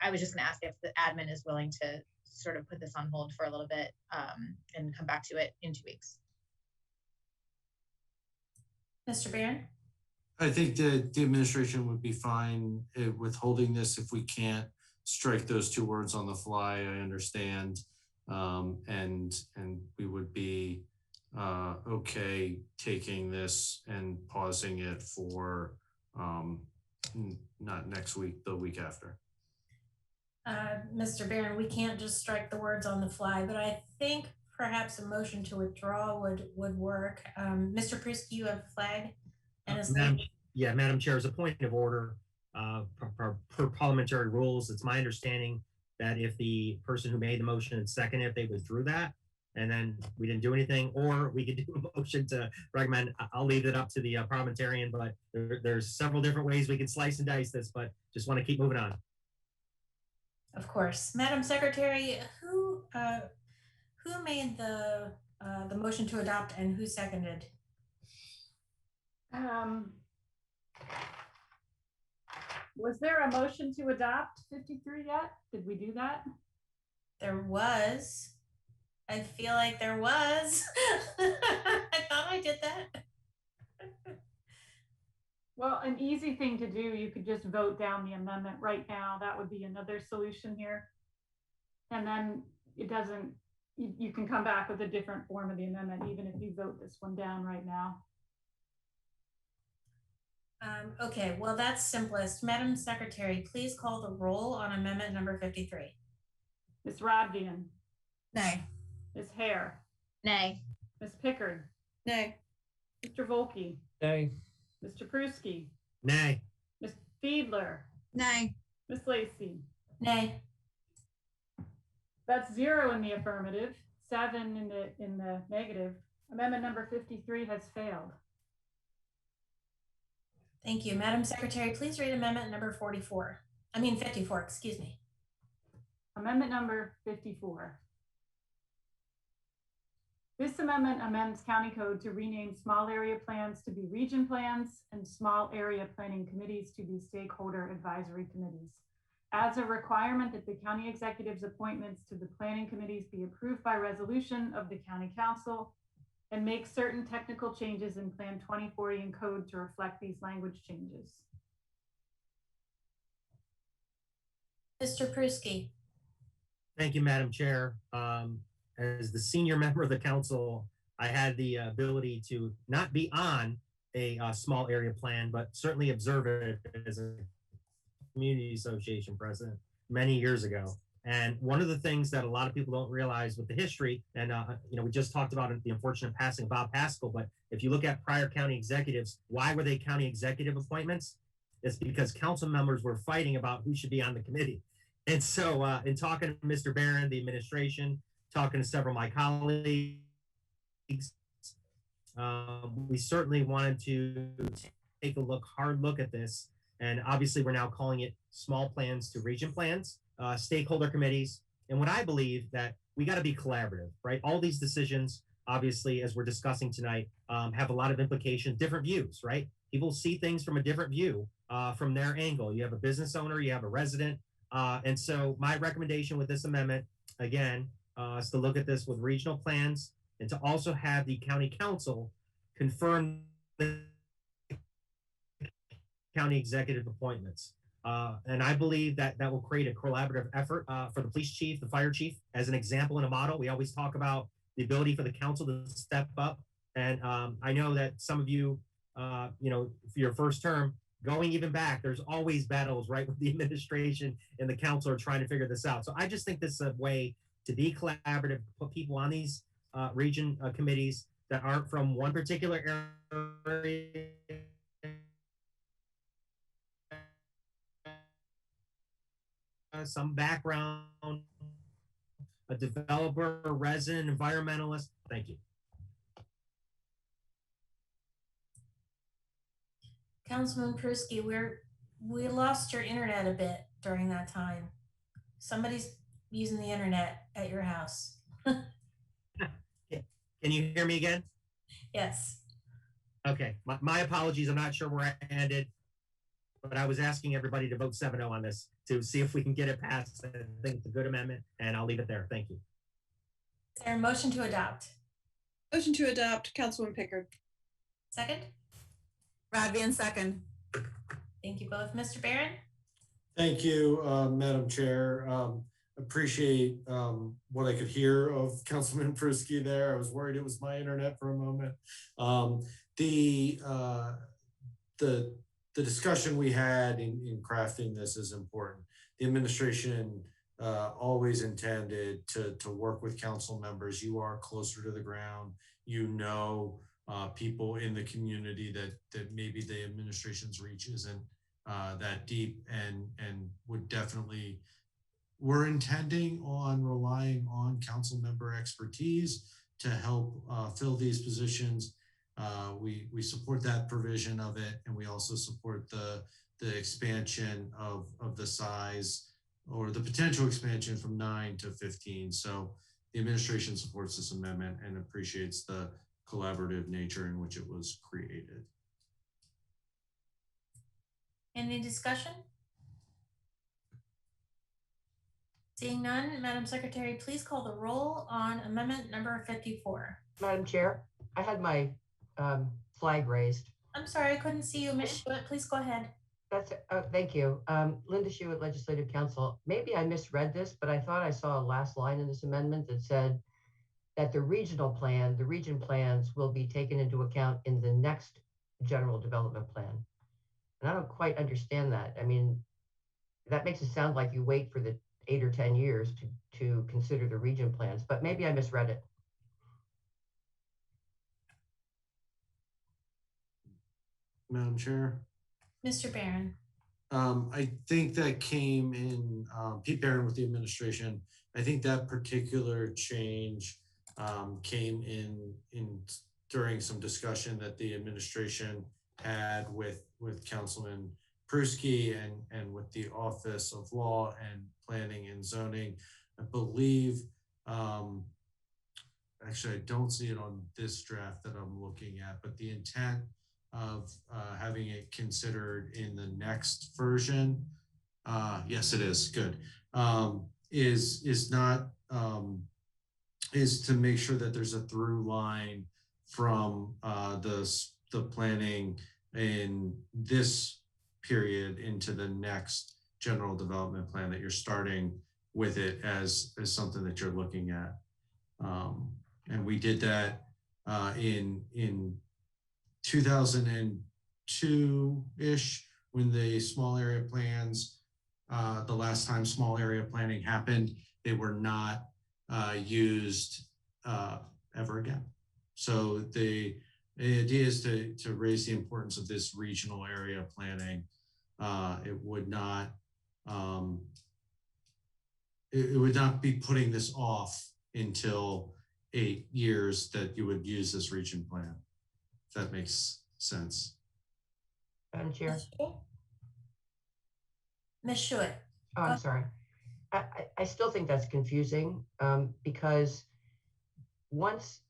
I was just gonna ask if the admin is willing to sort of put this on hold for a little bit and come back to it in 2 weeks. Mr. Barron? I think that the administration would be fine withholding this if we can't strike those two words on the fly. I understand. And we would be okay taking this and pausing it for not next week, the week after. Mr. Barron, we can't just strike the words on the fly, but I think perhaps a motion to withdraw would work. Mr. Pruski, you have a flag and a Madam Chair, as a point of order, per parliamentary rules, it's my understanding that if the person who made the motion and seconded it, they withdrew that, and then we didn't do anything, or we could do a motion to recommend. I'll leave it up to the parliamentarian, but there's several different ways we can slice and dice this, but just want to keep moving on. Of course. Madam Secretary, who made the motion to adopt and who seconded? Was there a motion to adopt 53 yet? Did we do that? There was. I feel like there was. I thought I did that. Well, an easy thing to do, you could just vote down the amendment right now. That would be another solution here. And then it doesn't, you can come back with a different form of the amendment, even if you vote this one down right now. Okay, well, that's simplest. Madam Secretary, please call the roll on amendment number 53. Ms. Rodvian? Nay. Ms. Hare? Nay. Ms. Pickard? Nay. Mr. Volkey? Nay. Mr. Pruski? Nay. Ms. Fiedler? Nay. Ms. Lacy? Nay. That's 0 in the affirmative, 7 in the negative. Amendment number 53 has failed. Thank you. Madam Secretary, please read amendment number 54. 54, excuse me. Amendment number 54. This amendment amends County Code to rename small area plans to be region plans and small area planning committees to be stakeholder advisory committees. Adds a requirement that the county executive's appointments to the planning committees be approved by resolution of the county council, and make certain technical changes in Plan 2040 and code to reflect these language changes. Mr. Pruski. Thank you, Madam Chair. As the senior member of the council, I had the ability to not be on a small area plan, but certainly observe it as a community association president many years ago. And one of the things that a lot of people don't realize with the history, and we just talked about the unfortunate passing of Bob Pascal, but if you look at prior county executives, why were they county executive appointments? It's because council members were fighting about who should be on the committee. And so in talking to Mr. Barron, the administration, talking to several of my colleagues, we certainly wanted to take a hard look at this. And obviously we're now calling it small plans to region plans. stakeholder committees. And what I believe that we got to be collaborative, right? All these decisions, obviously, as we're discussing tonight, have a lot of implications, different views, right? People see things from a different view from their angle. You have a business owner, you have a resident. And so my recommendation with this amendment, again, is to look at this with regional plans and to also have the county council confirm the county executive appointments. And I believe that that will create a collaborative effort for the police chief, the fire chief, as an example and a model. We always talk about the ability for the council to step up. And I know that some of you, you know, for your first term, going even back, there's always battles, right, with the administration and the council are trying to figure this out. So I just think this is a way to be collaborative, put people on these region committees that aren't from one particular area, some background, a developer, a resident, environmentalist. Thank you. Councilman Pruski, we lost your internet a bit during that time. Somebody's using the internet at your house. Can you hear me again? Yes. Okay, my apologies. I'm not sure where I ended, but I was asking everybody to vote 7-0 on this to see if we can get it passed. I think it's a good amendment, and I'll leave it there. Thank you. Is there a motion to adopt? Motion to adopt, Councilman Pickard. Second? Radvian, second. Thank you both. Mr. Barron? Thank you, Madam Chair. Appreciate what I could hear of Councilman Pruski there. I was worried it was my internet for a moment. The discussion we had in crafting this is important. The administration always intended to work with council members. You are closer to the ground. You know people in the community that maybe the administration's reach isn't that deep, and would definitely, we're intending on relying on council member expertise to help fill these positions. We support that provision of it, and we also support the expansion of the size, or the potential expansion from 9 to 15. So the administration supports this amendment and appreciates the collaborative nature in which it was created. Any discussion? Seeing none, Madam Secretary, please call the roll on amendment number 54. Madam Chair, I had my flag raised. I'm sorry, I couldn't see you, Ms. Schuett. Please go ahead. That's thank you. Linda Schuett, Legislative Council. Maybe I misread this, but I thought I saw a last line in this amendment that said that the region plans will be taken into account in the next general development plan. And I don't quite understand that. I mean, that makes it sound like you wait for the 8 or 10 years to consider the region plans, but maybe I misread it. Madam Chair. Mr. Barron. I think that came in, Pete Barron with the administration. I think that particular change came in during some discussion that the administration had with Councilman Pruski and with the Office of Law and Planning and Zoning. I believe, actually, I don't see it on this draft that I'm looking at, but the intent of having it considered in the next version, yes, it is, good, is not, is to make sure that there's a through line from the planning in this period into the next general development plan, that you're starting with it as something that you're looking at. And we did that in 2002-ish, when the small area plans, the last time small area planning happened, they were not used ever again. So the idea is to raise the importance of this regional area planning. It would not be putting this off until 8 years that you would use this region plan, if that makes sense. Madam Chair. Ms. Schuett. Oh, I'm sorry. I still think that's confusing because once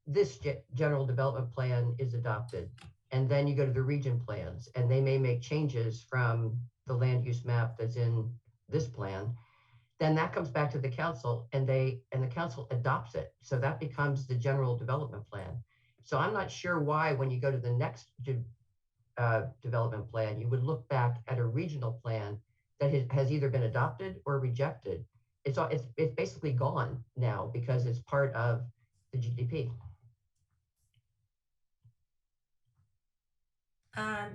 this general development plan is adopted, and then you go to the region plans, and they may make changes from the land use map that's in this plan, then that comes back to the council and the council adopts it. So that becomes the general development plan. So I'm not sure why when you go to the next development plan, you would look back at a regional plan that has either been adopted or rejected. It's basically gone now because it's part of the GDP.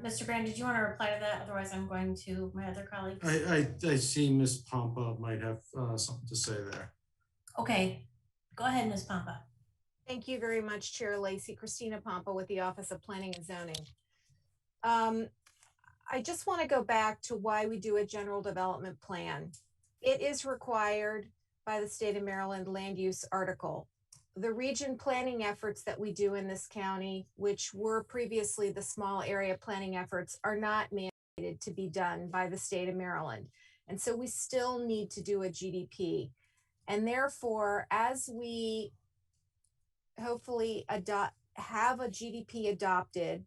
Mr. Brand, did you want to reply to that? Otherwise, I'm going to my other colleagues. I see Ms. Pompa might have something to say there. Okay, go ahead, Ms. Pompa. Thank you very much, Chair Lacey. Christina Pompa with the Office of Planning and Zoning. I just want to go back to why we do a general development plan. It is required by the state of Maryland land use article. The region planning efforts that we do in this county, which were previously the small area planning efforts, are not mandated to be done by the state of Maryland. And so we still need to do a GDP. And therefore, as we hopefully have a GDP adopted,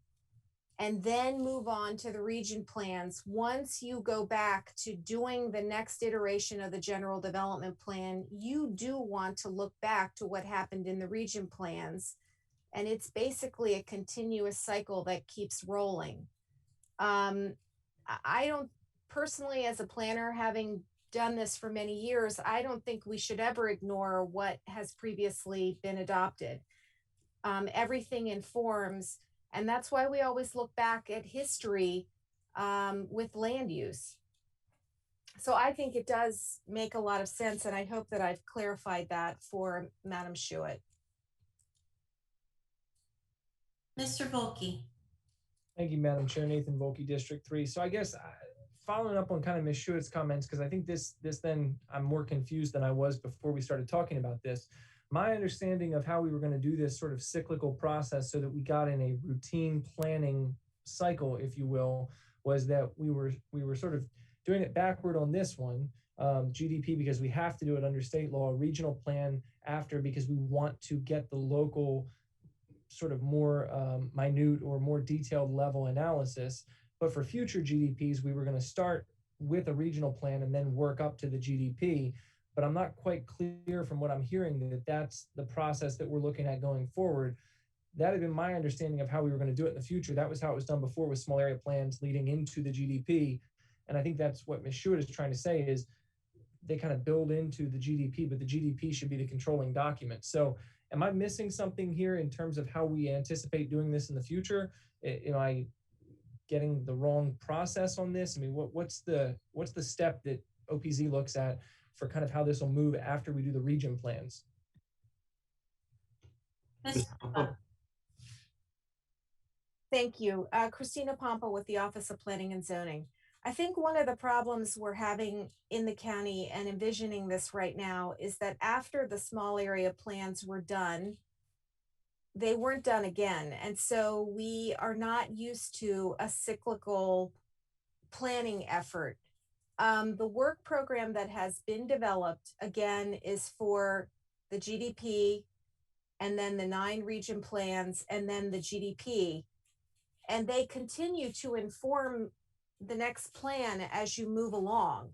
and then move on to the region plans. Once you go back to doing the next iteration of the general development plan, you do want to look back to what happened in the region plans. And it's basically a continuous cycle that keeps rolling. I don't personally, as a planner, having done this for many years, I don't think we should ever ignore what has previously been adopted. Everything informs. And that's why we always look back at history with land use. So I think it does make a lot of sense, and I hope that I've clarified that for Madam Schuett. Mr. Volkey. Thank you, Madam Chair. Nathan Volkey, District 3. So I guess following up on kind of Ms. Schuett's comments, because I think this then I'm more confused than I was before we started talking about this. My understanding of how we were going to do this sort of cyclical process so that we got in a routine planning cycle, if you will, was that we were sort of doing it backward on this one, GDP, because we have to do it under state law, regional plan after, because we want to get the local sort of more minute or more detailed level analysis. But for future GDPs, we were going to start with a regional plan and then work up to the GDP. But I'm not quite clear from what I'm hearing that that's the process that we're looking at going forward. That had been my understanding of how we were going to do it in the future. That was how it was done before with small area plans leading into the GDP. And I think that's what Ms. Schuett is trying to say is they kind of build into the GDP, but the GDP should be the controlling document. So am I missing something here in terms of how we anticipate doing this in the future? Am I getting the wrong process on this? I mean, what's the step that OPZ looks at for kind of how this will move after we do the region plans? Thank you. Christina Pompa with the Office of Planning and Zoning. I think one of the problems we're having in the county and envisioning this right now is that after the small area plans were done, they weren't done again. And so we are not used to a cyclical planning effort. The work program that has been developed, again, is for the GDP and then the 9 region plans and then the GDP. And they continue to inform the next plan as you move along.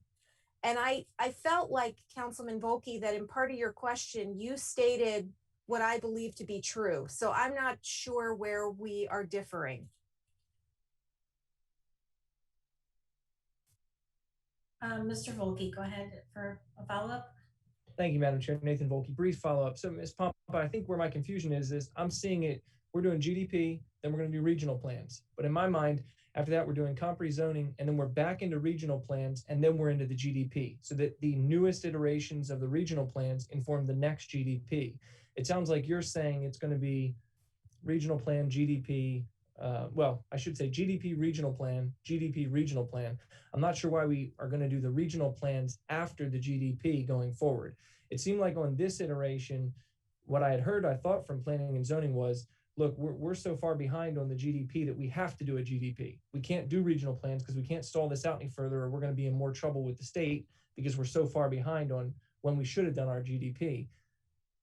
And I felt like, Councilman Volkey, that in part of your question, you stated what I believe to be true. So I'm not sure where we are differing. Mr. Volkey, go ahead for a follow-up. Thank you, Madam Chair. Nathan Volkey, brief follow-up. So Ms. Pompa, I think where my confusion is I'm seeing it, we're doing GDP, then we're going to do regional plans. But in my mind, after that, we're doing comp rezoning, and then we're back into regional plans, and then we're into the GDP. So that the newest iterations of the regional plans inform the next GDP. It sounds like you're saying it's going to be regional plan, GDP, well, I should say GDP regional plan, GDP regional plan. I'm not sure why we are going to do the regional plans after the GDP going forward. It seemed like on this iteration, what I had heard, I thought from planning and zoning was look, we're so far behind on the GDP that we have to do a GDP. We can't do regional plans because we can't stall this out any further, or we're going to be in more trouble with the state because we're so far behind on when we should have done our GDP.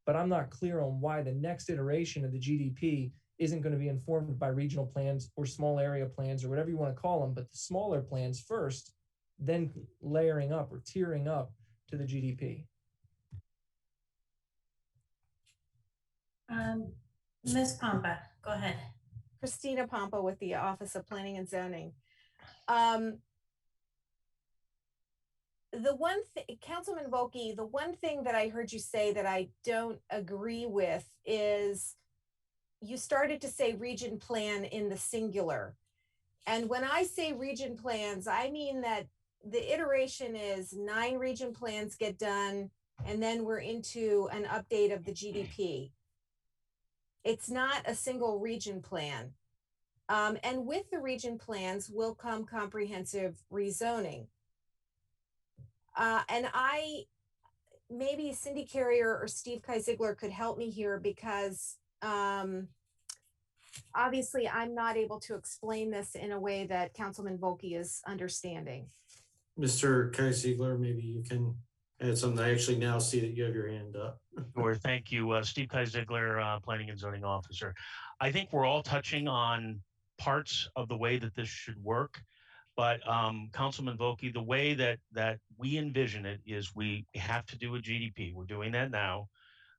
But I'm not clear on why the next iteration of the GDP isn't going to be informed by regional plans or small area plans or whatever you want to call them, but the smaller plans first, then layering up or tiering up to the GDP. Ms. Pompa, go ahead. Christina Pompa with the Office of Planning and Zoning. The one thing, Councilman Volke, the one thing that I heard you say that I don't agree with is you started to say region plan in the singular. And when I say region plans, I mean that the iteration is 9 region plans get done, and then we're into an update of the GDP. It's not a single region plan. And with the region plans will come comprehensive rezoning. And maybe Cindy Carrier or Steve Kai-Ziegler could help me here because obviously I'm not able to explain this in a way that Councilman Volke is understanding. Mr. Kai-Ziegler, maybe you can add something. I actually now see that you have your hand up. Sure, thank you. Steve Kai-Ziegler, Planning and Zoning Officer. I think we're all touching on parts of the way that this should work. But Councilman Volke, the way that we envision it is we have to do a GDP. We're doing that now.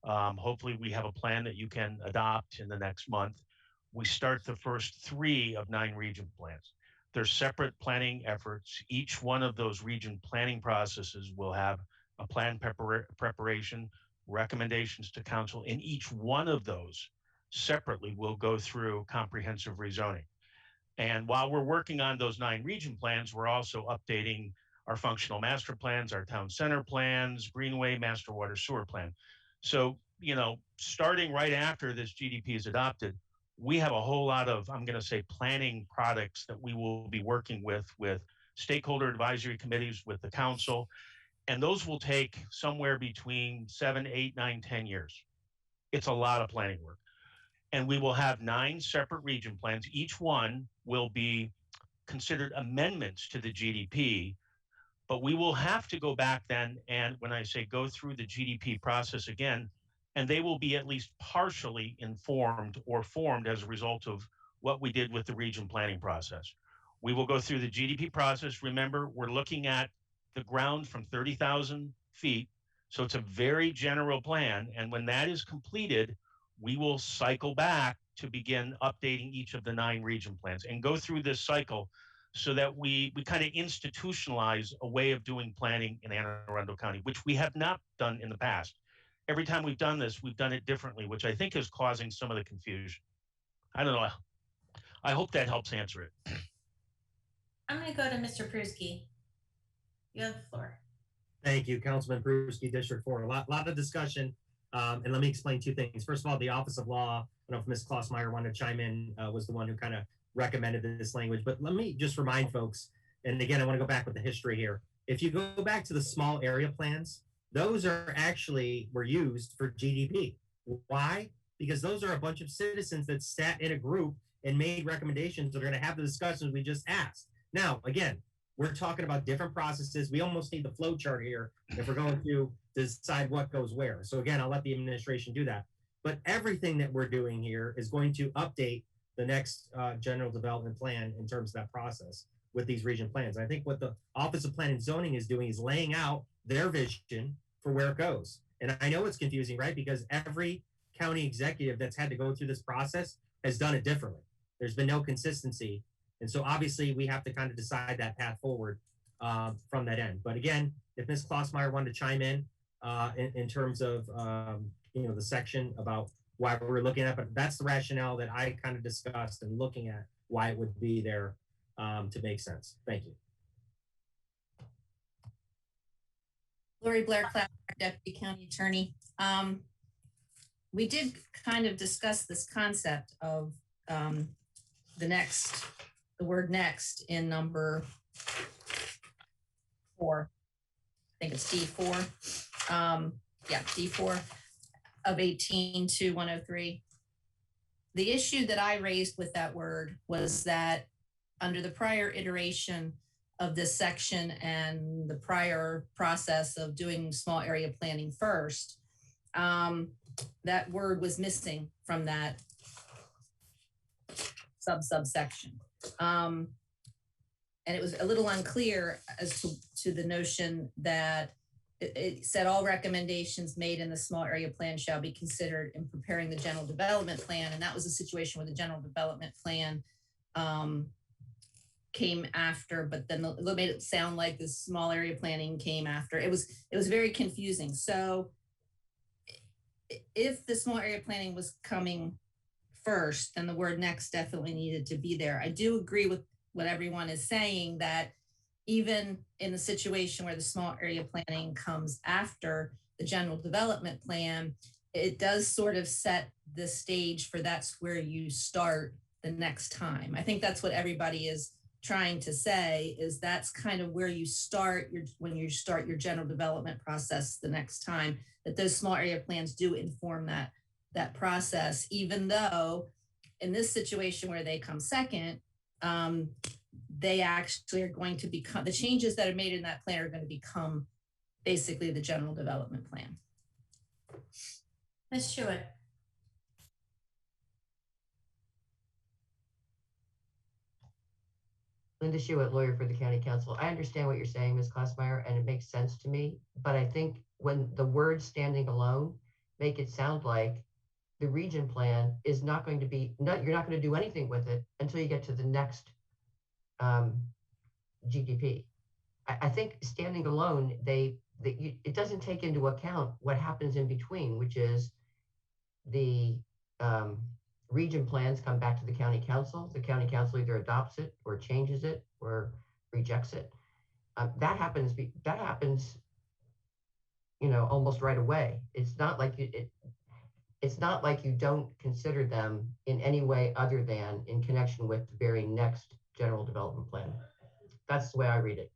Hopefully we have a plan that you can adopt in the next month. We start the first 3 of 9 region plans. They're separate planning efforts. Each one of those region planning processes will have a plan preparation, recommendations to council, and each one of those separately will go through comprehensive rezoning. And while we're working on those 9 region plans, we're also updating our functional master plans, our town center plans, Greenway, master water sewer plan. So, you know, starting right after this GDP is adopted, we have a whole lot of, I'm going to say, planning products that we will be working with stakeholder advisory committees, with the council. And those will take somewhere between 7, 8, 9, 10 years. It's a lot of planning work. And we will have 9 separate region plans. Each one will be considered amendments to the GDP, but we will have to go back then, and when I say go through the GDP process again, and they will be at least partially informed or formed as a result of what we did with the region planning process. We will go through the GDP process. Remember, we're looking at the ground from 30,000 feet, so it's a very general plan, and when that is completed, we will cycle back to begin updating each of the 9 region plans and go through this cycle so that we kind of institutionalize a way of doing planning in Anne Arundel County, which we have not done in the past. Every time we've done this, we've done it differently, which I think is causing some of the confusion. I don't know. I hope that helps answer it. I'm going to go to Mr. Pruski. You have the floor. Thank you, Councilman Pruski, District 4. A lot of discussion. And let me explain 2 things. First of all, the Office of Law, I don't know if Ms. Klossmeyer wanted to chime in, was the one who kind of recommended this language. But let me just remind folks, and again, I want to go back with the history here. If you go back to the small area plans, those were used for GDP. Why? Because those are a bunch of citizens that sat in a group and made recommendations that are going to have the discussions we just asked. Now, again, we're talking about different processes. We almost need the flow chart here if we're going to decide what goes where. So again, I'll let the administration do that. But everything that we're doing here is going to update the next general development plan in terms of that process with these region plans. I think what the Office of Planning and Zoning is doing is laying out their vision for where it goes. And I know it's confusing, right? Because every county executive that's had to go through this process has done it differently. There's been no consistency. And so obviously we have to kind of decide that path forward from that end. But again, if Ms. Klossmeyer wanted to chime in terms of the section about why we're looking at, but that's the rationale that I kind of discussed and looking at why it would be there to make sense. Thank you. Lori Blair-Clapp, Deputy County Attorney. We did kind of discuss this concept of the word next in number 4. I think it's D4. Yeah, D4 of 18 to 103. the issue that I raised with that word was that under the prior iteration of this section and the prior process of doing small area planning first, that word was missing from that subsection. And it was a little unclear as to the notion that it said all recommendations made in the small area plan shall be considered in preparing the general development plan. And that was a situation where the general development plan came after, but then it made it sound like the small area planning came after. It was very confusing. So if the small area planning was coming first, then the word next definitely needed to be there. I do agree with what everyone is saying, that even in the situation where the small area planning comes after the general development plan, it does sort of set the stage for that's where you start the next time. I think that's what everybody is trying to say, is that's kind of where you start when you start your general development process the next time, that those small area plans do inform that process, even though in this situation where they come second, they actually are going to become, the changes that are made in that plan are going to become basically the general development plan. Ms. Schuett. Linda Schuett, lawyer for the County Council. I understand what you're saying, Ms. Klaasmeyer, and it makes sense to me. But I think when the words standing alone make it sound like the region plan is not going to be, you're not going to do anything with it until you get to the next GDP. I think standing alone, it doesn't take into account what happens in between, which is the region plans come back to the county council. The county council either adopts it or changes it or rejects it. That happens, almost right away. It's not like it's not like you don't consider them in any way other than in connection with the very next general development plan. That's the way I read it.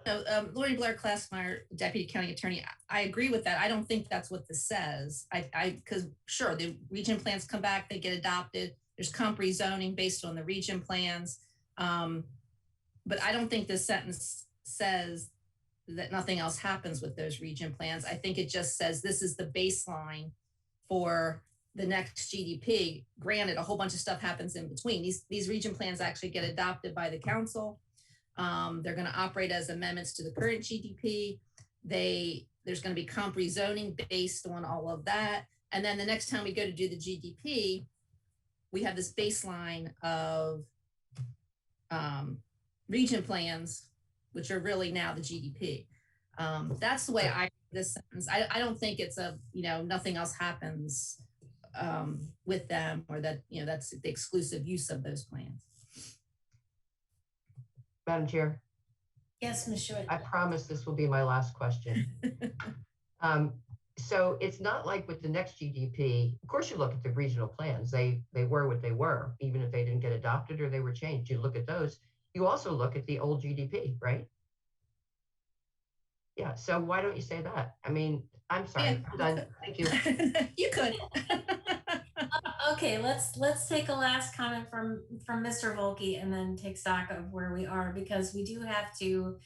So, Lori Blair Klaasmeyer, Deputy County Attorney, I agree with that. I don't think that's what this says. Because sure, the region plans come back, they get adopted. There's comp rezoning based on the region plans. But I don't think this sentence says that nothing else happens with those region plans. I think it just says this is the baseline for the next GDP. Granted, a whole bunch of stuff happens in between. These region plans actually get adopted by the council. They're going to operate as amendments to the current GDP. There's going to be comp rezoning based on all of that. And then the next time we go to do the GDP, we have this baseline of region plans, which are really now the GDP. That's the way I read this sentence. I don't think it's nothing else happens with them, or that, that's the exclusive use of those plans. Madam Chair. Yes, Ms. Schuett. I promise this will be my last question. So it's not like with the next GDP, of course you look at the regional plans, they were what they were, even if they didn't get adopted or they were changed. You look at those. You also look at the old GDP, right? Yeah, so why don't you say that? I mean, I'm sorry, yeah. I'm done. Thank you. You could. Okay, let's take a last comment from Mr. Volke and then take stock of where we are, because we do have to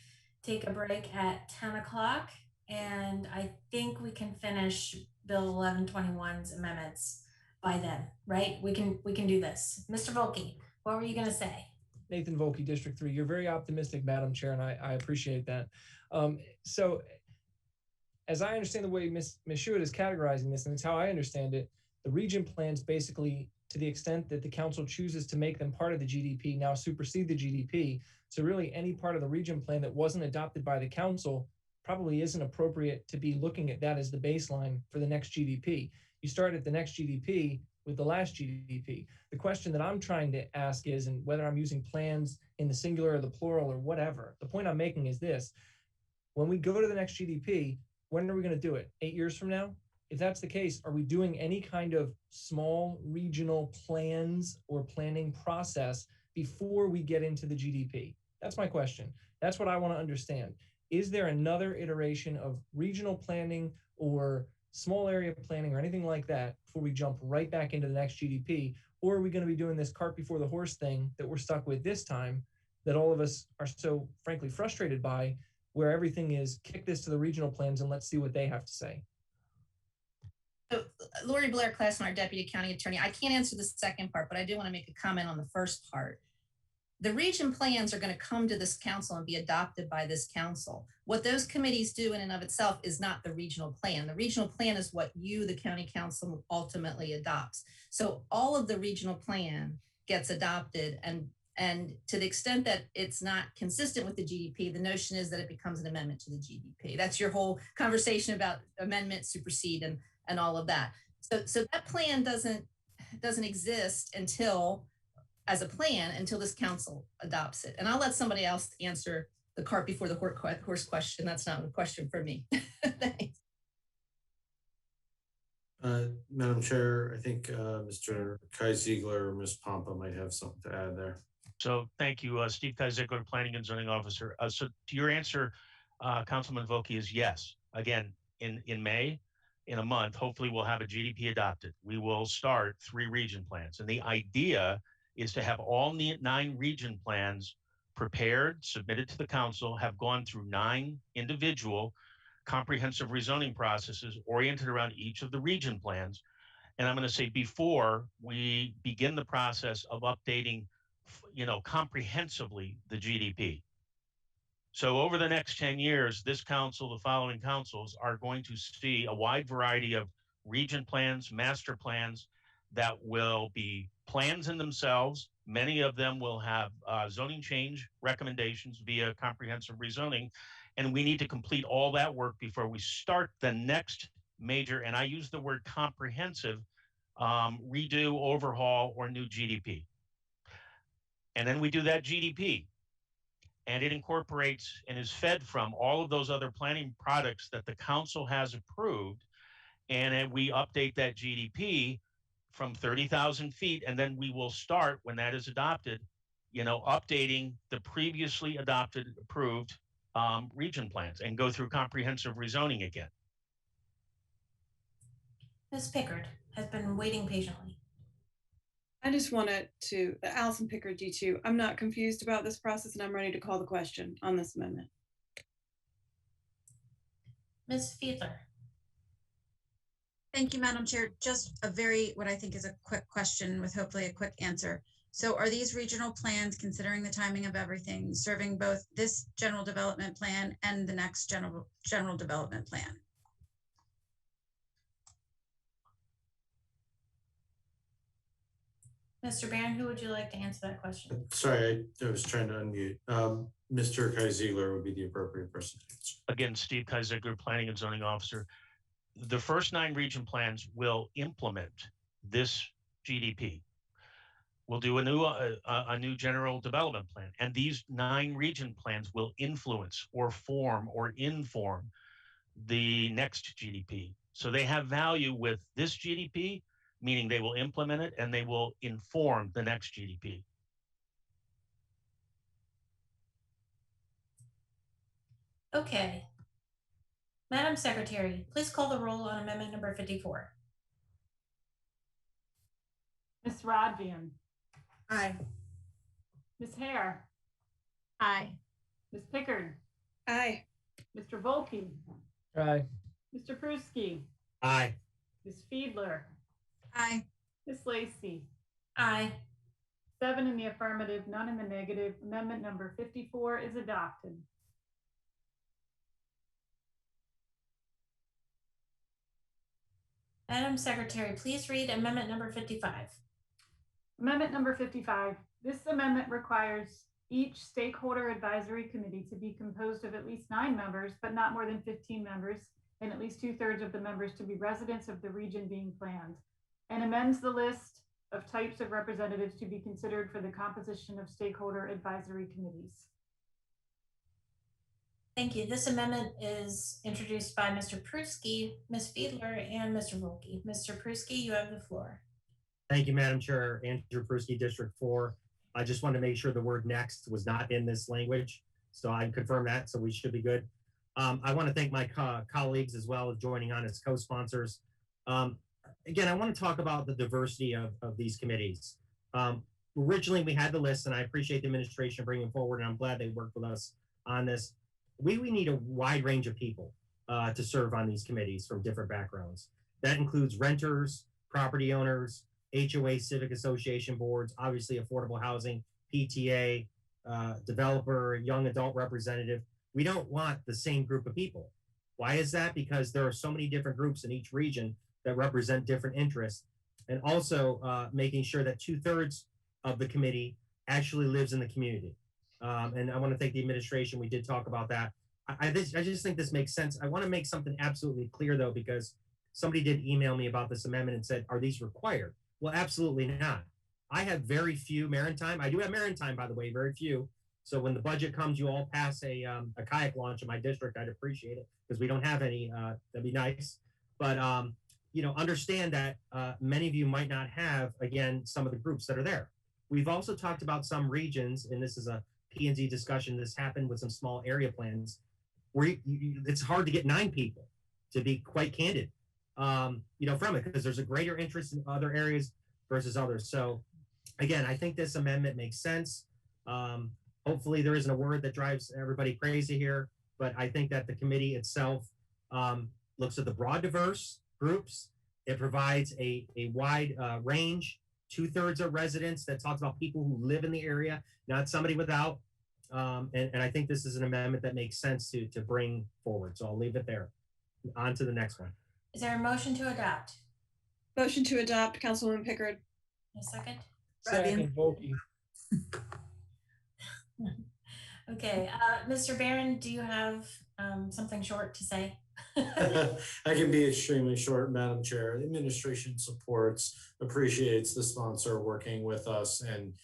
take a break at 10 o'clock, and I think we can finish Bill 1121's amendments by then, right? We can do this. Mr. Volke, what were you going to say? Nathan Volke, District 3. You're very optimistic, Madam Chair, and I appreciate that. So as I understand the way Ms. Schuett is categorizing this, and it's how I understand it, the region plans basically, to the extent that the council chooses to make them part of the GDP, now supersede the GDP. So really any part of the region plan that wasn't adopted by the council probably isn't appropriate to be looking at that as the baseline for the next GDP. You start at the next GDP with the last GDP. The question that I'm trying to ask is, and whether I'm using plans in the singular or the plural or whatever, the point I'm making is this: when we go to the next GDP, when are we going to do it? 8 years from now? If that's the case, are we doing any kind of small regional plans or planning process before we get into the GDP? That's my question. That's what I want to understand. Is there another iteration of regional planning or small area planning or anything like that before we jump right back into the next GDP? Or are we going to be doing this cart before the horse thing that we're stuck with this time, that all of us are so frankly frustrated by, where everything is kick this to the regional plans and let's see what they have to say? So, Lori Blair Klassen, our Deputy County Attorney. I can't answer the second part, but I do want to make a comment on the first part. The region plans are going to come to this council and be adopted by this council. What those committees do in and of itself is not the regional plan. The regional plan is what you, the county council, ultimately adopts. So all of the regional plan gets adopted, and to the extent that it's not consistent with the GDP, the notion is that it becomes an amendment to the GDP. That's your whole conversation about amendment, supersede, and all of that. So that plan doesn't exist as a plan until this council adopts it. And I'll let somebody else answer the cart before the horse question. That's not a question for me. Thanks. Madam Chair, I think Mr. Kai Ziegler or Ms. Pompa might have something to add there. So thank you, Steve Kai Ziegler, Planning and Zoning Officer. So to your answer, Councilman Vokey, is yes. Again, in May, in a month, hopefully we'll have a GDP adopted. We will start 3 region plans. And the idea is to have all 9 region plans prepared, submitted to the council, have gone through 9 individual comprehensive rezoning processes oriented around each of the region plans. And I'm going to say before we begin the process of updating, comprehensively the GDP. So over the next 10 years, this council, the following councils are going to see a wide variety of region plans, master plans that will be plans in themselves. Many of them will have zoning change recommendations via comprehensive rezoning. And we need to complete all that work before we start the next major, and I use the word comprehensive, redo, overhaul, or new GDP. And then we do that GDP. And it incorporates and is fed from all of those other planning products that the council has approved. And then we update that GDP from 30,000 feet. And then we will start, when that is adopted, updating the previously adopted, approved region plans and go through comprehensive rezoning again. Ms. Pickard has been waiting patiently. I just wanted to, Allison Pickard, D2. I'm not confused about this process and I'm ready to call the question on this amendment. Ms. Fiedler. Thank you, Madam Chair. Just what I think is a quick question with hopefully a quick answer. So are these regional plans, considering the timing of everything, serving both this general development plan and the next general development plan? Mr. Barron, who would you like to answer that question? Sorry, I was trying to unmute. Mr. Kai Ziegler would be the appropriate person to answer. Again, Steve Kai Ziegler, Planning and Zoning Officer. The first 9 region plans will implement this GDP. We'll do a new general development plan, and these 9 region plans will influence or form or inform the next GDP. So they have value with this GDP, meaning they will implement it and they will inform the next GDP. Okay. Madam Secretary, please call the roll on amendment number 54. Ms. Rodvian. Aye. Ms. Hare. Aye. Ms. Pickard. Aye. Mr. Volkey. Aye. Mr. Pruski. Aye. Ms. Fiedler. Aye. Ms. Lacy. Aye. 7 in the affirmative, none in the negative. Amendment number 54 is adopted. Madam Secretary, please read amendment number 55. Amendment number 55. This amendment requires each stakeholder advisory committee to be composed of at least 9 members, but not more than 15 members, and at least 2/3 of the members to be residents of the region being planned, and amends the list of types of representatives to be considered for the composition of stakeholder advisory committees. Thank you. This amendment is introduced by Mr. Pruski, Ms. Fiedler, and Mr. Volkey. Mr. Pruski, you have the floor. Thank you, Madam Chair. Andrew Pruski, District 4. I just wanted to make sure the word next was not in this language. So I confirm that, so we should be good. I want to thank my colleagues as well as joining on as co-sponsors. again, I want to talk about the diversity of these committees. Originally, we had the list, and I appreciate the administration bringing forward, and I'm glad they worked with us on this. We need a wide range of people to serve on these committees from different backgrounds. That includes renters, property owners, HOA, civic association boards, obviously affordable housing, PTA, developer, young adult representative. We don't want the same group of people. Why is that? Because there are so many different groups in each region that represent different interests, and also making sure that 2/3 of the committee actually lives in the community. And I want to thank the administration. We did talk about that. I just think this makes sense. I want to make something absolutely clear, though, because somebody did email me about this amendment and said, are these required? Well, absolutely not. I have very few maritime. I do have maritime, by the way, very few. So when the budget comes, you all pass a kayak launch in my district. I'd appreciate it because we don't have any. That'd be nice. But understand that many of you might not have, again, some of the groups that are there. We've also talked about some regions, and this is a P&Z discussion. This happened with some small area plans where it's hard to get 9 people, to be quite candid, from it, because there's a greater interest in other areas versus others. So again, I think this amendment makes sense. Hopefully there isn't a word that drives everybody crazy here, but I think that the committee itself looks at the broad, diverse groups. It provides a wide range. 2/3 of residents. That talks about people who live in the area, not somebody without. And I think this is an amendment that makes sense to bring forward. So I'll leave it there. On to the next one. Is there a motion to adopt? Motion to adopt, Councilwoman Pickard. A second? Second, Volkey. Okay, Mr. Barron, do you have something short to say? I can be extremely short, Madam Chair. The administration appreciates the sponsor working with us, and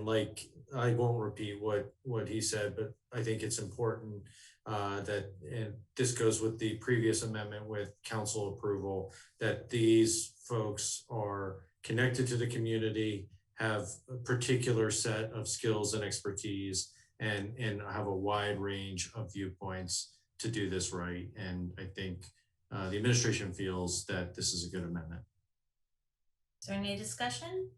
like, I won't repeat what he said, but I think it's important that, and this goes with the previous amendment with council approval, that these folks are connected to the community, have a particular set of skills and expertise, and have a wide range of viewpoints to do this right. And I think the administration feels that this is a good amendment. Is there any discussion?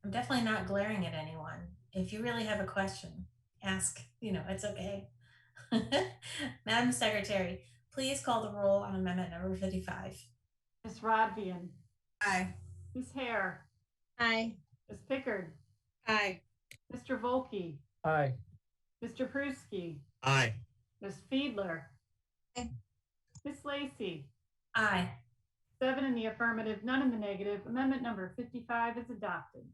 I'm definitely not glaring at anyone. If you really have a question, ask, it's okay. Madam Secretary, please call the roll on amendment number 55. Ms. Rodvian. Aye. Ms. Hare. Aye. Ms. Pickard. Aye. Mr. Volkey. Aye. Mr. Pruski. Aye. Ms. Fiedler. Aye. Ms. Lacy. Aye. 7 in the affirmative, none in the negative. Amendment number 55 is adopted.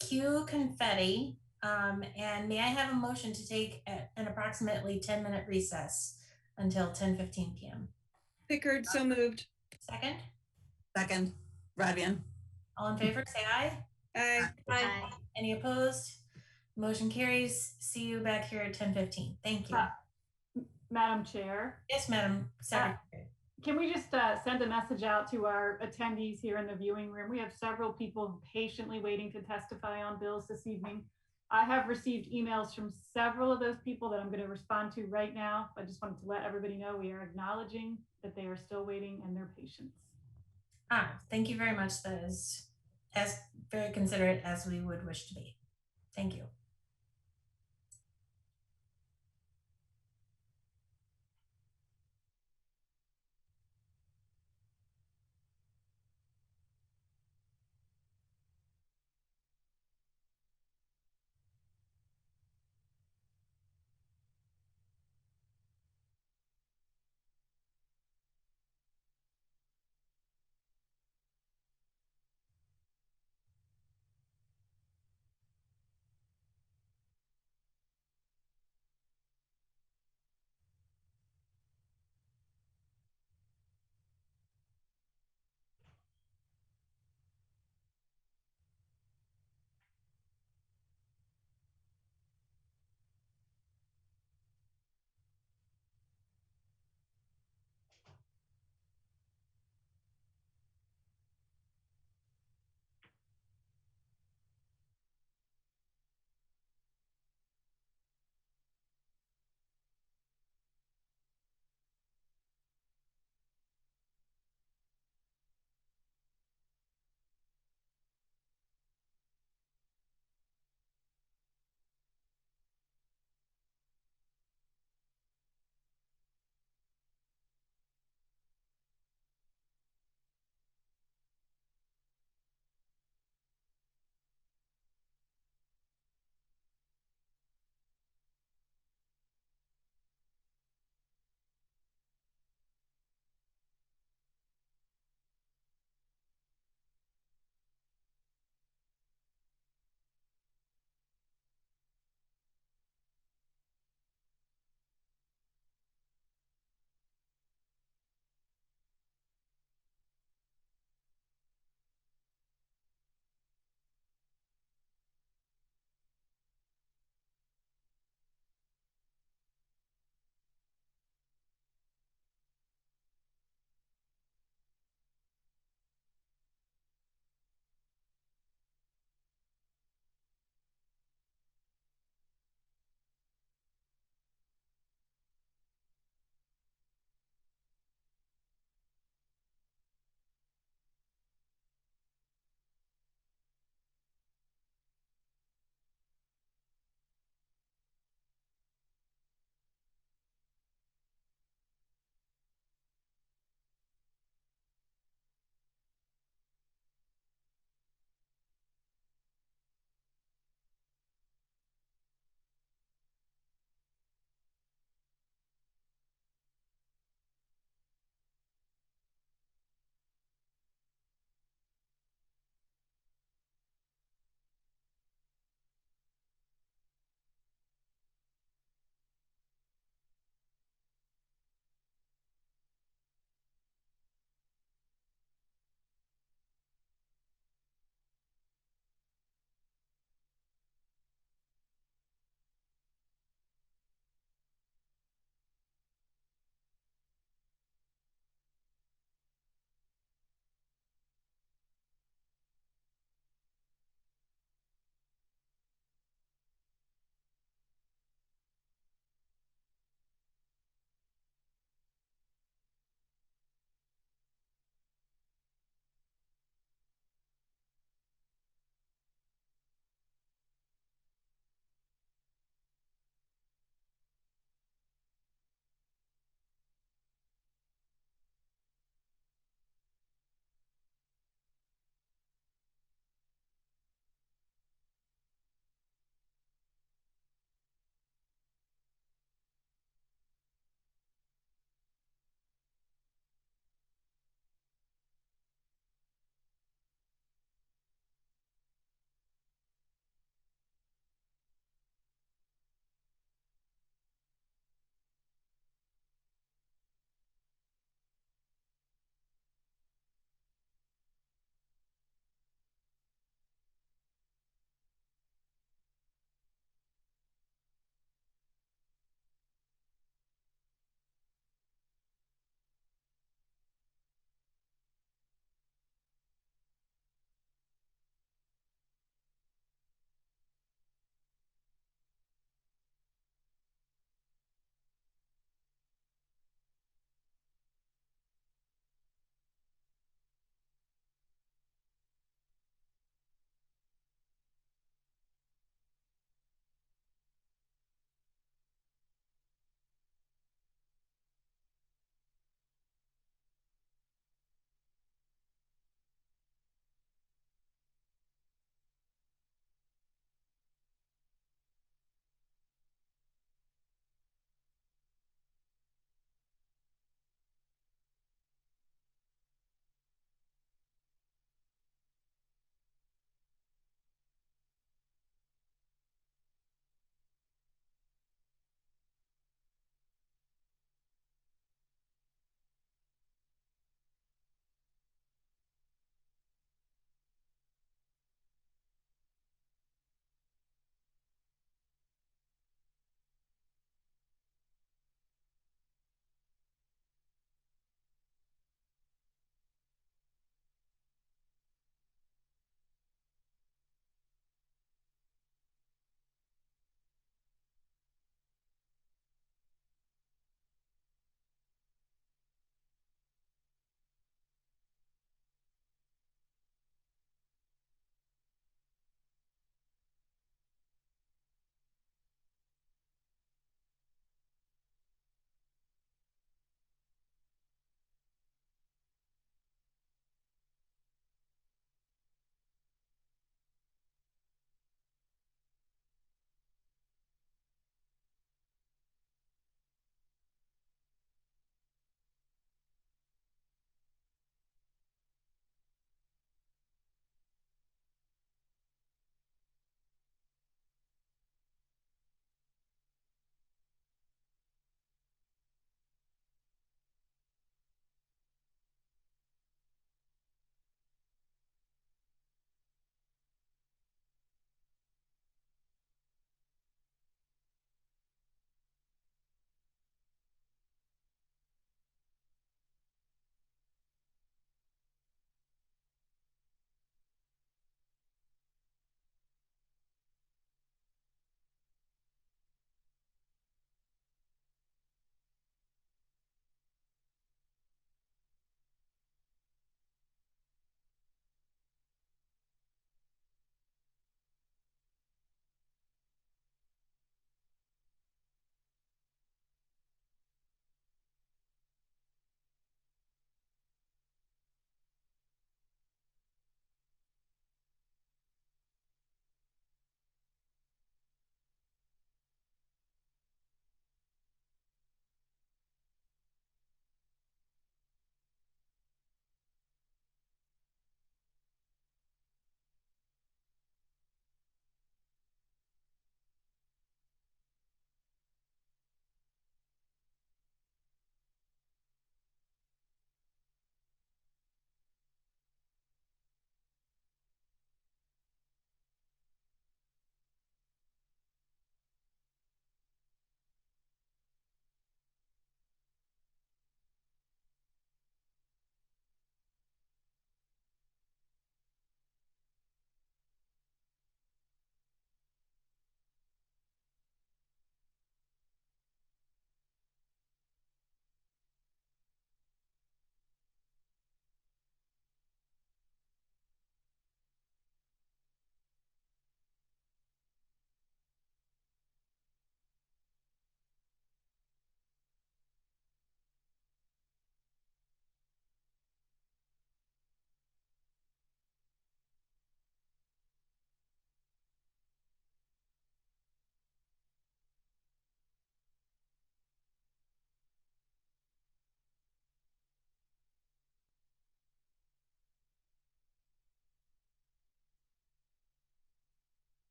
Cue confetti. And may I have a motion to take an approximately 10-minute recess until 10:15 p.m. Pickard, so moved. Second? Second, Rodvian. All in favor, say aye. Aye. Aye. Any opposed? Motion carries. See you back here at 10:15. Thank you. Madam Chair. Yes, Madam Secretary. Can we just send a message out to our attendees here in the viewing room? We have several people patiently waiting to testify on bills this evening. I have received emails from several of those people that I'm going to respond to right now. I just wanted to let everybody know we are acknowledging that they are still waiting and their patience. Thank you very much. That is as very considerate as we would wish to be. Thank you.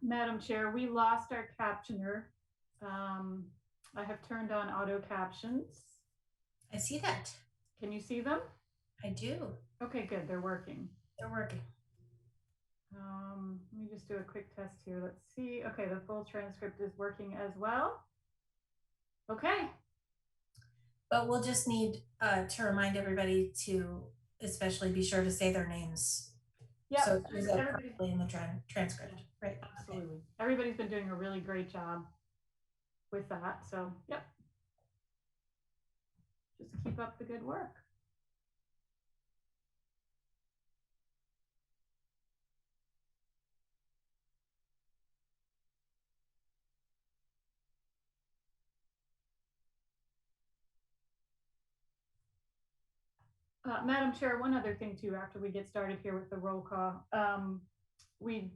Madam Chair, we lost our captioner. I have turned on auto captions. I see that. Can you see them? I do. Okay, good. They're working. They're working. Let me just do a quick test here. Let's see. Okay, the full transcript is working as well. Okay. But we'll just need to remind everybody to especially be sure to say their names. Yeah. So it's correctly in the transcript, right? Absolutely. Okay. Everybody's been doing a really great job with that. So, yep. Just keep up the good work. Madam Chair, one other thing too, after we get started here with the roll call, we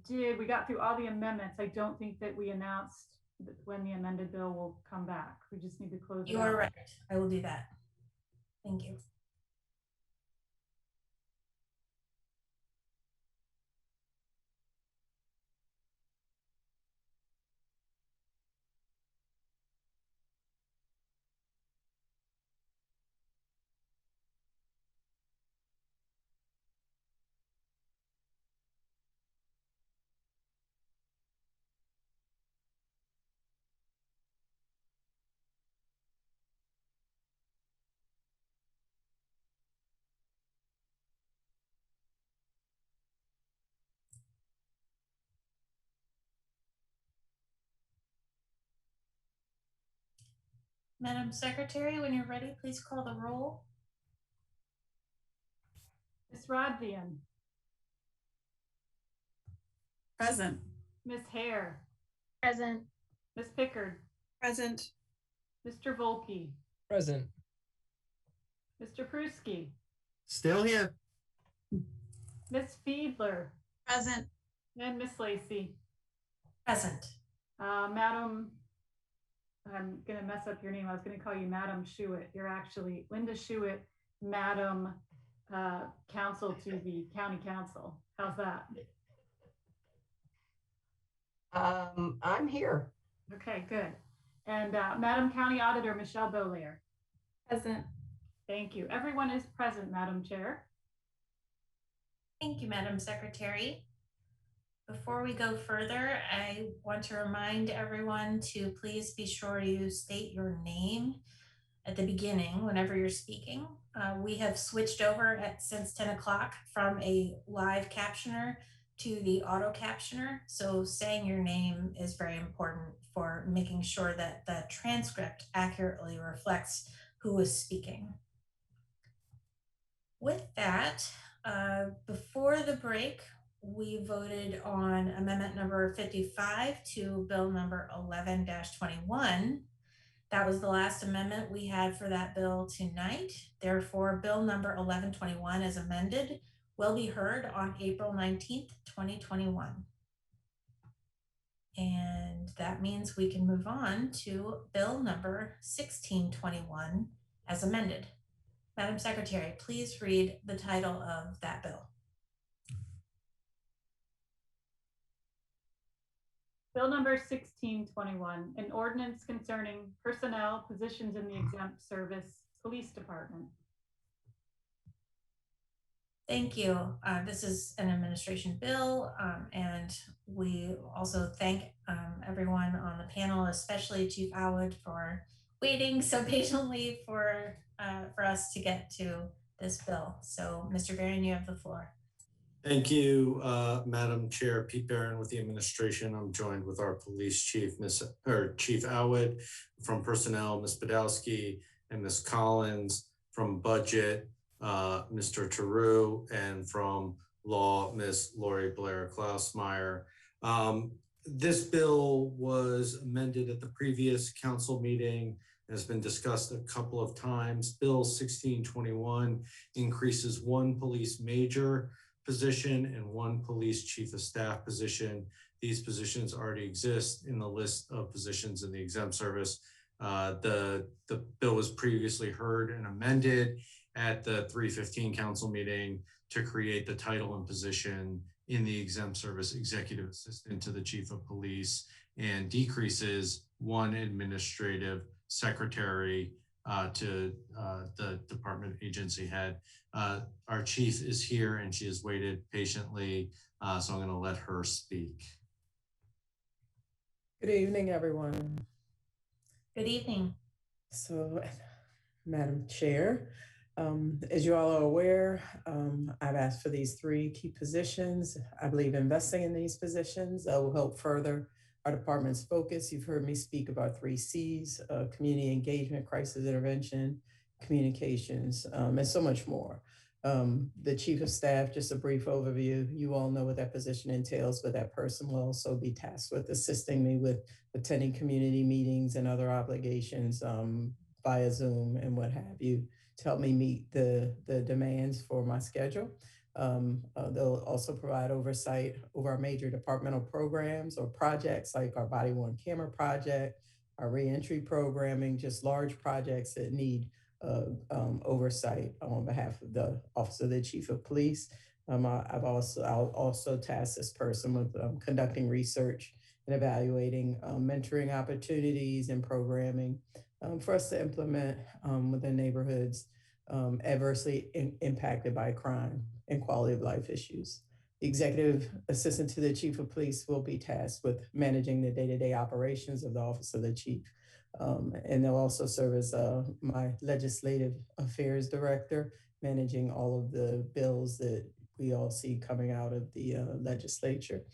got through all the amendments. I don't think that we announced when the amended bill will come back. We just need to close it out. You are right. I will do that. Thank you. Madam Secretary, when you're ready, please call the roll. Ms. Rodvian. Present. Ms. Hare. Present. Ms. Pickard. Present. Mr. Volkey. Present. Mr. Pruski. Still here. Ms. Fiedler. Present. And Ms. Lacey. Present. Madam, I'm going to mess up your name. I was going to call you Madam Shuitt. You're actually Linda Shuitt, Madam Counsel to the County Council. How's that? I'm here. Okay, good. And Madam County Auditor Michelle Beaulair. Present. Thank you. Everyone is present, Madam Chair. Thank you, Madam Secretary. Before we go further, I want to remind everyone to please be sure you state your name at the beginning whenever you're speaking. We have switched over since 10 o'clock from a live captioner to the auto captioner. So saying your name is very important for making sure that the transcript accurately reflects who is speaking. With that, before the break, we voted on amendment number 55 to bill number 11-21. That was the last amendment we had for that bill tonight. Therefore, bill number 1121 as amended will be heard on April 19th, 2021. And that means we can move on to bill number 1621 as amended. Madam Secretary, please read the title of that bill. Bill number 1621, an ordinance concerning personnel positions in the exempt service police department. Thank you. This is an administration bill, and we also thank everyone on the panel, especially Chief Howard, for waiting so patiently for us to get to this bill. So, Mr. Barron, you have the floor. Thank you, Madam Chair. Pete Barron with the administration. I'm joined with our police chief, Chief Howard from personnel, Ms. Badowski, and Ms. Collins from budget, Mr. Taru, and from law, Ms. Lori Blair Klausmeyer. This bill was amended at the previous council meeting, has been discussed a couple of times. Bill 1621 increases one police major position and one police chief of staff position. These positions already exist in the list of positions in the exempt service. The bill was previously heard and amended at the 315 council meeting to create the title and position in the exempt service executive assistant to the chief of police and decreases one administrative secretary to the department agency head. Our chief is here and she has waited patiently, so I'm going to let her speak. Good evening, everyone. Good evening. So, Madam Chair, as you all are aware, I've asked for these 3 key positions. I believe investing in these positions will help further our department's focus. You've heard me speak about 3 C's, community engagement, crisis intervention, communications, and so much more. The chief of staff, just a brief overview. You all know what that position entails, but that person will also be tasked with assisting me with attending community meetings and other obligations via Zoom and what have you to help me meet the demands for my schedule. They'll also provide oversight over our major departmental programs or projects like our body worn camera project, our reentry programming, just large projects that need oversight on behalf of the Office of the Chief of Police. I'll also task this person with conducting research and evaluating mentoring opportunities and programming for us to implement within neighborhoods adversely impacted by crime and quality of life issues. The executive assistant to the chief of police will be tasked with managing the day-to-day operations of the Office of the Chief. And they'll also serve as my legislative affairs director, managing all of the bills that we all see coming out of the legislature.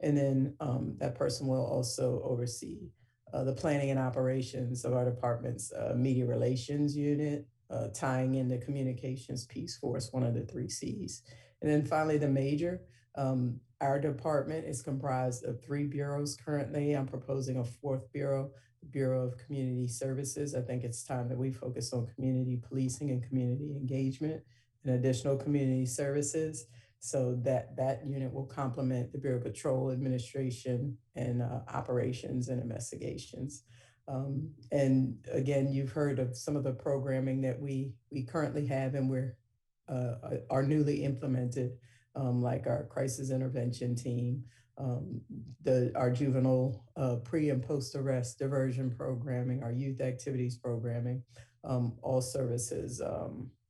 And then that person will also oversee the planning and operations of our department's media relations unit, tying in the communications piece for us, one of the 3 C's. And then finally, the major. Our department is comprised of 3 bureaus currently. I'm proposing a 4th bureau, the Bureau of Community Services. I think it's time that we focus on community policing and community engagement and additional community services. So that unit will complement the Bureau of Patrol Administration and operations and investigations. And again, you've heard of some of the programming that we currently have and are newly implemented, like our crisis intervention team, our juvenile pre and post arrest diversion programming, our youth activities programming, all services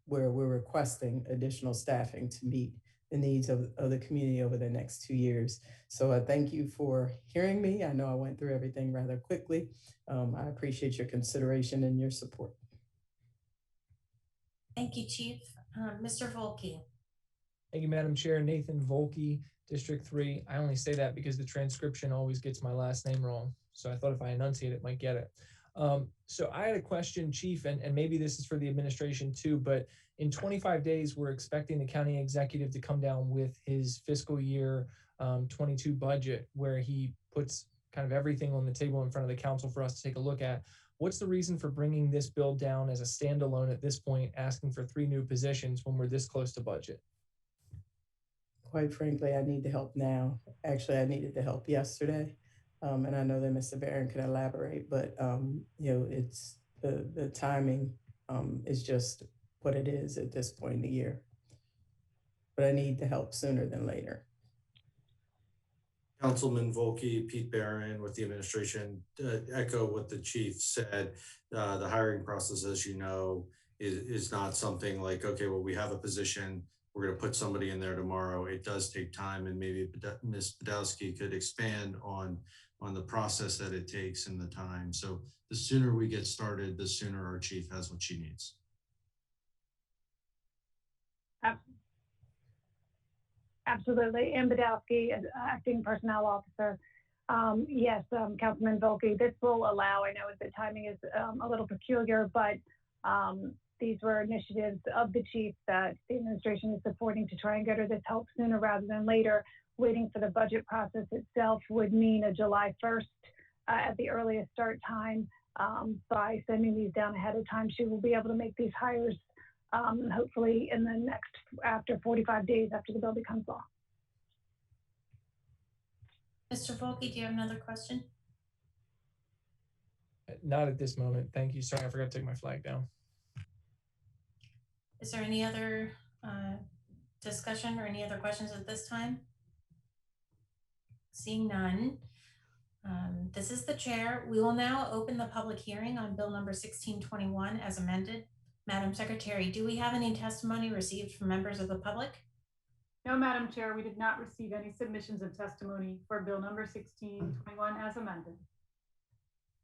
where we're requesting additional staffing to meet the needs of the community over the next 2 years. So I thank you for hearing me. I know I went through everything rather quickly. I appreciate your consideration and your support. Thank you, Chief. Mr. Volke. Thank you, Madam Chair. Nathan Volke, District 3. I only say that because the transcription always gets my last name wrong. So I thought if I enunciate it, might get it. So I had a question, Chief, and maybe this is for the administration too, but in 25 days, we're expecting the county executive to come down with his fiscal year 22 budget, where he puts kind of everything on the table in front of the council for us to take a look at. What's the reason for bringing this bill down as a standalone at this point, asking for 3 new positions when we're this close to budget? Quite frankly, I need the help now. Actually, I needed the help yesterday. And I know that Mr. Barron can elaborate, but it's the timing is just what it is at this point in the year. But I need the help sooner than later. Councilman Volke, Pete Barron with the administration, echo what the chief said. The hiring process, as you know, is not something like, okay, well, we have a position, we're going to put somebody in there tomorrow. It does take time, and maybe Ms. Badowski could expand on the process that it takes and the time. So the sooner we get started, the sooner our chief has what she needs. Absolutely. Ann Badowski, acting personnel officer. Yes, Councilman Volke, this will allow, I know the timing is a little peculiar, but these were initiatives of the chief that the administration is supporting to try and get her this help sooner rather than later. Waiting for the budget process itself would mean a July 1st at the earliest start time. By sending these down ahead of time, she will be able to make these hires hopefully in the after 45 days after the bill becomes law. Mr. Volke, do you have another question? Not at this moment. Thank you. Sorry, I forgot to take my flag down. Is there any other discussion or any other questions at this time? Seeing none, this is the chair. We will now open the public hearing on bill number 1621 as amended. Madam Secretary, do we have any testimony received from members of the public? No, Madam Chair, we did not receive any submissions of testimony for bill number 1621 as amended.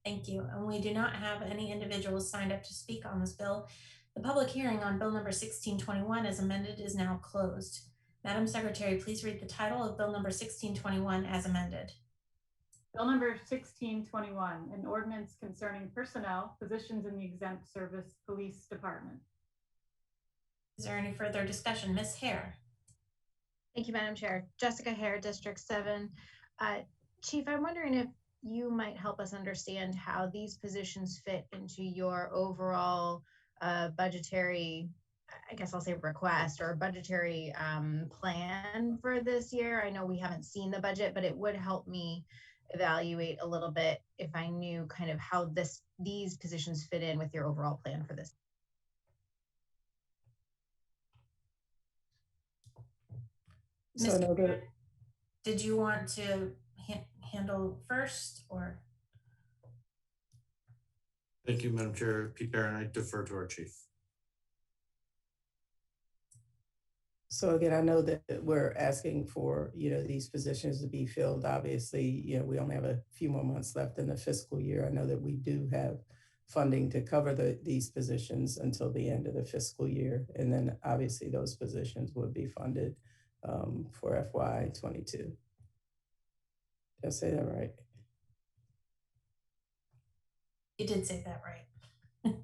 Thank you. And we do not have any individuals signed up to speak on this bill. The public hearing on bill number 1621 as amended is now closed. Madam Secretary, please read the title of bill number 1621 as amended. Bill number 1621, an ordinance concerning personnel, positions in the exempt service police department. Is there any further discussion? Ms. Hare. Thank you, Madam Chair. Jessica Hare, District 7. Chief, I'm wondering if you might help us understand how these positions fit into your overall budgetary, I guess I'll say request or budgetary plan for this year. I know we haven't seen the budget, but it would help me evaluate a little bit if I knew kind of how these positions fit in with your overall plan for this. Mr. Did you want to handle first or? Thank you, Madam Chair. Pete Barron, I defer to our chief. So again, I know that we're asking for, these positions to be filled. Obviously, we only have a few more months left in the fiscal year. I know that we do have funding to cover these positions until the end of the fiscal year. And then obviously those positions would be funded for FY22. Did I say that right? You did say that right.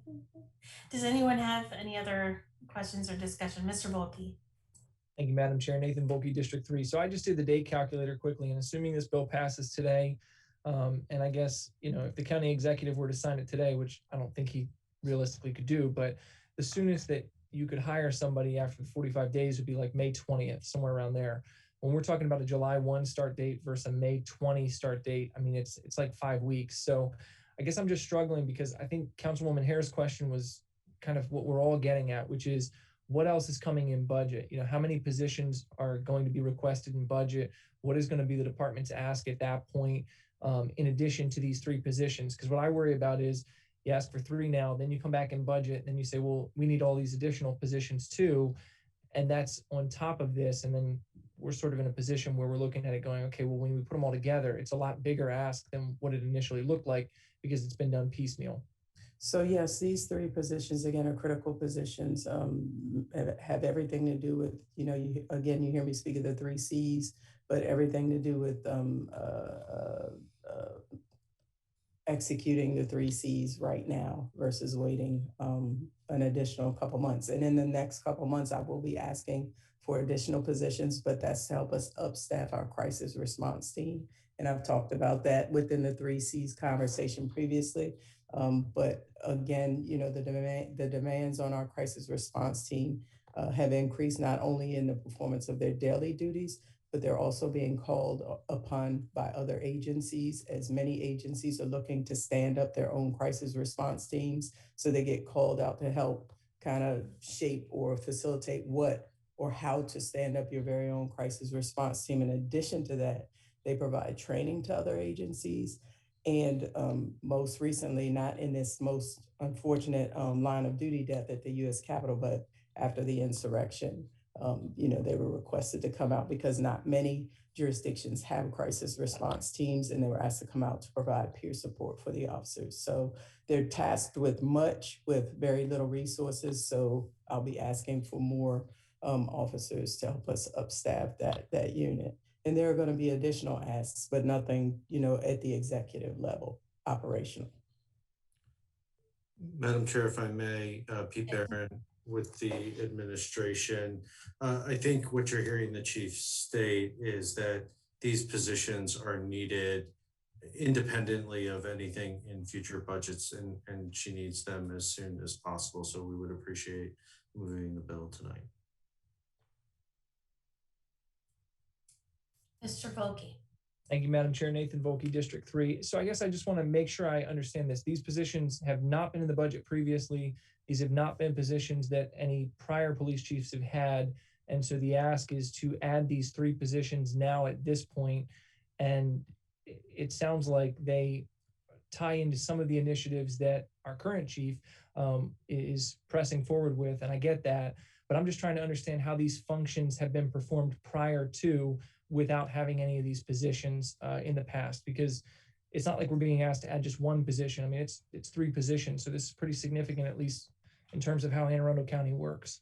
Does anyone have any other questions or discussion? Mr. Volkey. Thank you, Madam Chair. Nathan Volkey, District 3. So I just did the day calculator quickly, and assuming this bill passes today, and I guess, if the county executive were to sign it today, which I don't think he realistically could do, but the soonest that you could hire somebody after the 45 days would be like May 20th, somewhere around there. When we're talking about a July 1 start date versus a May 20 start date, I mean, it's like 5 weeks. So I guess I'm just struggling because I think Councilwoman Hare's question was kind of what we're all getting at, which is what else is coming in budget? How many positions are going to be requested in budget? What is going to be the department's ask at that point, in addition to these 3 positions? Because what I worry about is you ask for 3 now, then you come back in budget, and then you say, well, we need all these additional positions too. And that's on top of this. And then we're sort of in a position where we're looking at it going, okay, well, when we put them all together, it's a lot bigger ask than what it initially looked like because it's been done piecemeal. So yes, these 3 positions, again, are critical positions, have everything to do with, you hear me speak of the 3 C's, but everything to do with executing the 3 C's right now versus waiting an additional couple months. And in the next couple months, I will be asking for additional positions, but that's to help us upstaff our crisis response team. And I've talked about that within the 3 C's conversation previously. But again, the demands on our crisis response team have increased not only in the performance of their daily duties, but they're also being called upon by other agencies, as many agencies are looking to stand up their own crisis response teams. So they get called out to help kind of shape or facilitate what or how to stand up your very own crisis response team. In addition to that, they provide training to other agencies. And most recently, not in this most unfortunate line of duty death at the U.S. Capitol, but after the insurrection, they were requested to come out because not many jurisdictions have crisis response teams, and they were asked to come out to provide peer support for the officers. So they're tasked with much with very little resources. So I'll be asking for more officers to help us upstaff that unit. And there are going to be additional asks, but nothing, at the executive level, operational. Madam Chair, if I may, Pete Barron with the administration. I think what you're hearing the chief state is that these positions are needed independently of anything in future budgets, and she needs them as soon as possible. So we would appreciate moving the bill tonight. Mr. Volkey. Thank you, Madam Chair. Nathan Volkey, District 3. So I guess I just want to make sure I understand this. These positions have not been in the budget previously. These have not been positions that any prior police chiefs have had. And so the ask is to add these 3 positions now at this point. And it sounds like they tie into some of the initiatives that our current chief is pressing forward with, and I get that, but I'm just trying to understand how these functions have been performed prior to, without having any of these positions in the past, because it's not like we're being asked to add just one position. I mean, it's 3 positions, so this is pretty significant, at least in terms of how Anne Arundel County works.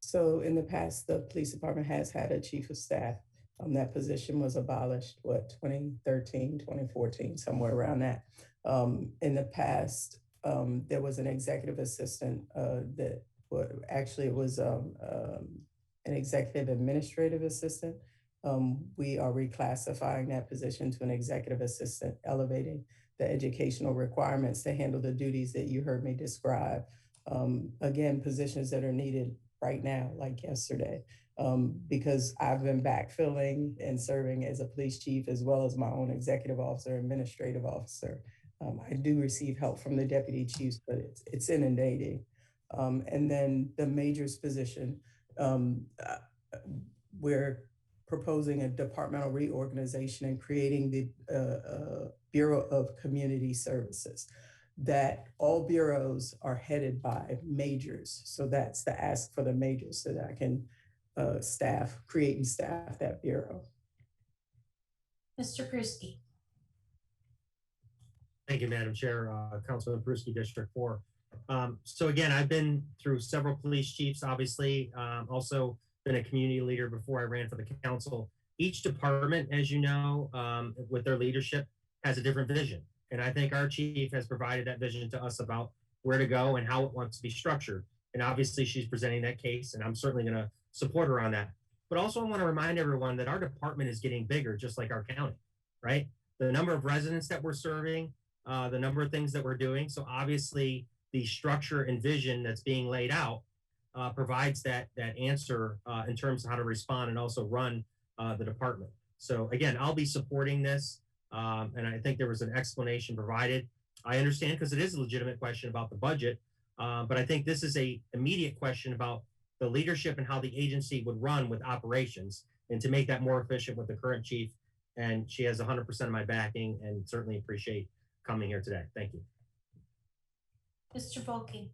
So in the past, the police department has had a chief of staff. That position was abolished, 2013, 2014, somewhere around that. In the past, there was an executive assistant that actually it was an executive administrative assistant. We are reclassifying that position to an executive assistant, elevating the educational requirements to handle the duties that you heard me describe. Again, positions that are needed right now, like yesterday, because I've been backfilling and serving as a police chief, as well as my own executive officer, administrative officer. I do receive help from the deputy chiefs, but it's inundating. And then the majors position, we're proposing a departmental reorganization and creating the Bureau of Community Services, that all bureaus are headed by majors. So that's the ask for the majors, so that I can create and staff that bureau. Mr. Pruski. Thank you, Madam Chair. Councilman Pruski, District 4. So again, I've been through several police chiefs, obviously, also been a community leader before I ran for the council. Each department, as you know, with their leadership, has a different vision. And I think our chief has provided that vision to us about where to go and how it wants to be structured. And obviously she's presenting that case, and I'm certainly going to support her on that. But also I want to remind everyone that our department is getting bigger, just like our county, right? The number of residents that we're serving, the number of things that we're doing. So obviously the structure and vision that's being laid out provides that answer in terms of how to respond and also run the department. So again, I'll be supporting this. And I think there was an explanation provided. I understand, because it is a legitimate question about the budget, but I think this is a immediate question about the leadership and how the agency would run with operations, and to make that more efficient with the current chief. And she has 100% of my backing, and certainly appreciate coming here today. Thank you. Mr. Volkey.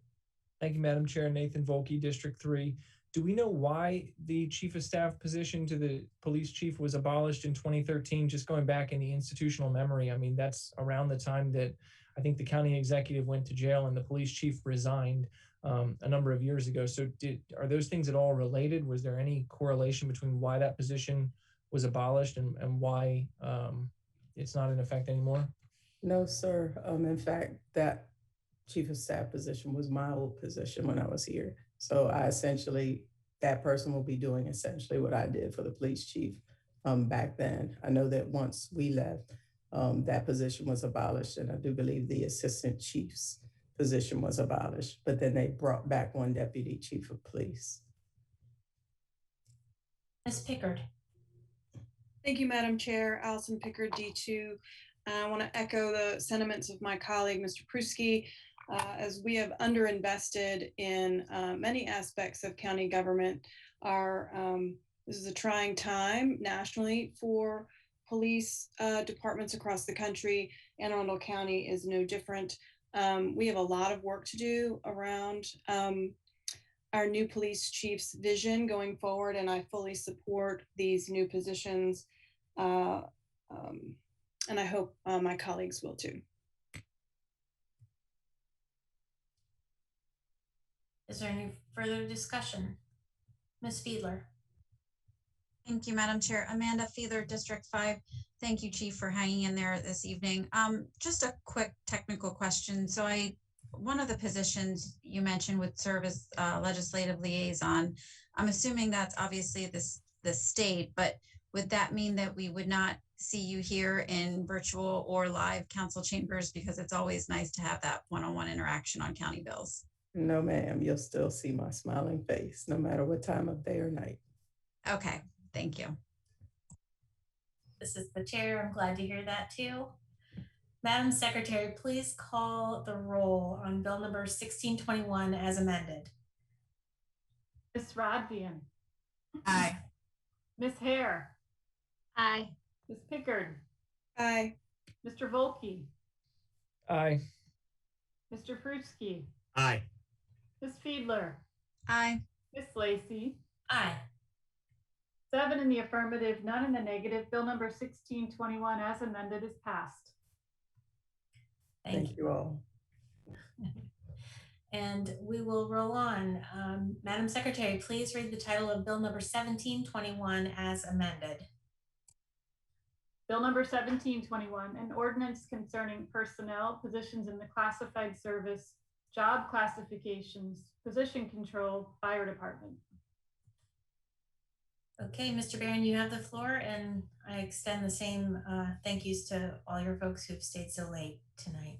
Thank you, Madam Chair. Nathan Volkey, District 3. Do we know why the chief of staff position to the police chief was abolished in 2013? Just going back in the institutional memory, I mean, that's around the time that I think the county executive went to jail and the police chief resigned a number of years ago. So are those things at all related? Was there any correlation between why that position was abolished and why it's not in effect anymore? No, sir. In fact, that chief of staff position was my old position when I was here. So that person will be doing essentially what I did for the police chief back then. I know that once we left, that position was abolished, and I do believe the assistant chief's position was abolished, but then they brought back one deputy chief of police. Ms. Pickard. Thank you, Madam Chair. Allison Pickard, D2. I want to echo the sentiments of my colleague, Mr. Pruski. As we have underinvested in many aspects of county government, this is a trying time nationally for police departments across the country. Anne Arundel County is no different. We have a lot of work to do around our new police chief's vision going forward, and I fully support these new positions. And I hope my colleagues will too. Is there any further discussion? Ms. Fiedler. Thank you, Madam Chair. Amanda Fiedler, District 5. Thank you, Chief, for hanging in there this evening. Just a quick technical question. So one of the positions you mentioned would serve as legislative liaison. I'm assuming that's obviously the state, but would that mean that we would not see you here in virtual or live council chambers? Because it's always nice to have that one-on-one interaction on county bills. No, ma'am. You'll still see my smiling face, no matter what time of day or night. Okay, thank you. This is the chair. I'm glad to hear that too. Madam Secretary, please call the roll on bill number 1621 as amended. Ms. Rodvian. Aye. Ms. Hare. Aye. Ms. Pickard, Aye. Mr. Volkey, Aye. Mr. Pruski, Aye. Ms. Fiedler, Aye. Ms. Lacy. Aye. 7 in the affirmative, none in the negative. Bill number 1621 as amended is passed. Thank you all. And we will roll on. Madam Secretary, please read the title of Bill number 1721 as amended. Bill number 1721, an ordinance concerning personnel, positions in the classified service, job classifications, position control, fire department. Okay, Mr. Barron, you have the floor, and I extend the same thank yous to all your folks who've stayed so late tonight.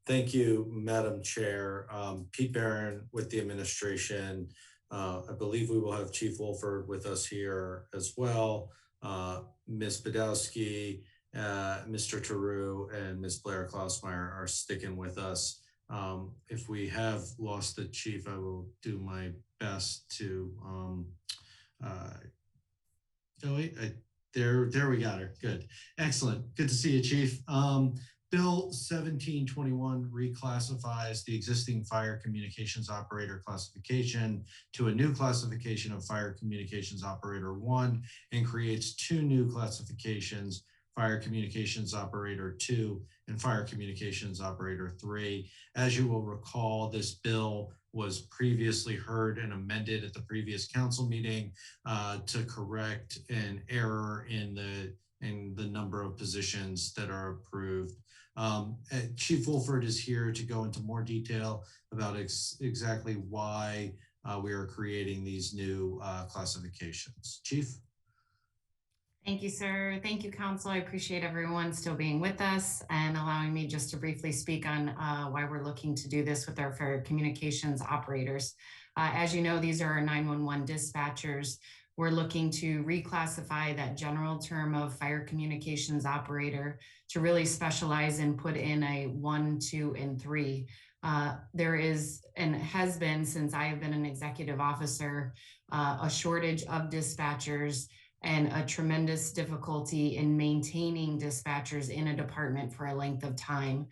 Thank you, Madam Chair. Pete Barron with the administration. I believe we will have Chief Wolford with us here as well. Ms. Badowski, Mr. Taru, and Ms. Blair Klausmeyer are sticking with us. If we have lost the chief, I will do my best to, oh wait, there we got her, good. Excellent, good to see you, Chief. Bill 1721 reclassifies the existing fire communications operator classification to a new classification of fire communications operator 1 and creates 2 new classifications, fire communications operator 2 and fire communications operator 3. As you will recall, this bill was previously heard and amended at the previous council meeting to correct an error in the number of positions that are approved. Chief Wolford is here to go into more detail about exactly why we are creating these new classifications. Chief? Thank you, sir. Thank you, Council. I appreciate everyone still being with us and allowing me just to briefly speak on why we're looking to do this with our fire communications operators. As you know, these are our 911 dispatchers. We're looking to reclassify that general term of fire communications operator to really specialize and put in a 1, 2, and 3. There is and has been since I have been an executive officer, a shortage of dispatchers and a tremendous difficulty in maintaining dispatchers in a department for a length of time.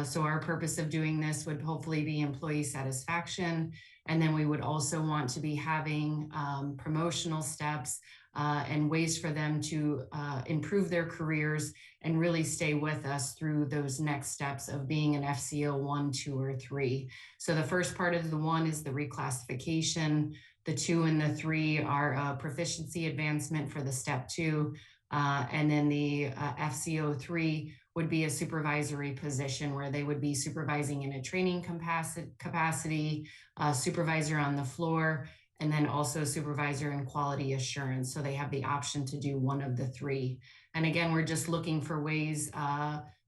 So our purpose of doing this would hopefully be employee satisfaction. And then we would also want to be having promotional steps and ways for them to improve their careers and really stay with us through those next steps of being an FCO 1, 2, or 3. So the first part of the 1 is the reclassification. The 2 and the 3 are proficiency advancement for the step 2. And then the FCO 3 would be a supervisory position where they would be supervising in a training capacity, supervisor on the floor, and then also supervisor in quality assurance. So they have the option to do one of the 3. And again, we're just looking for ways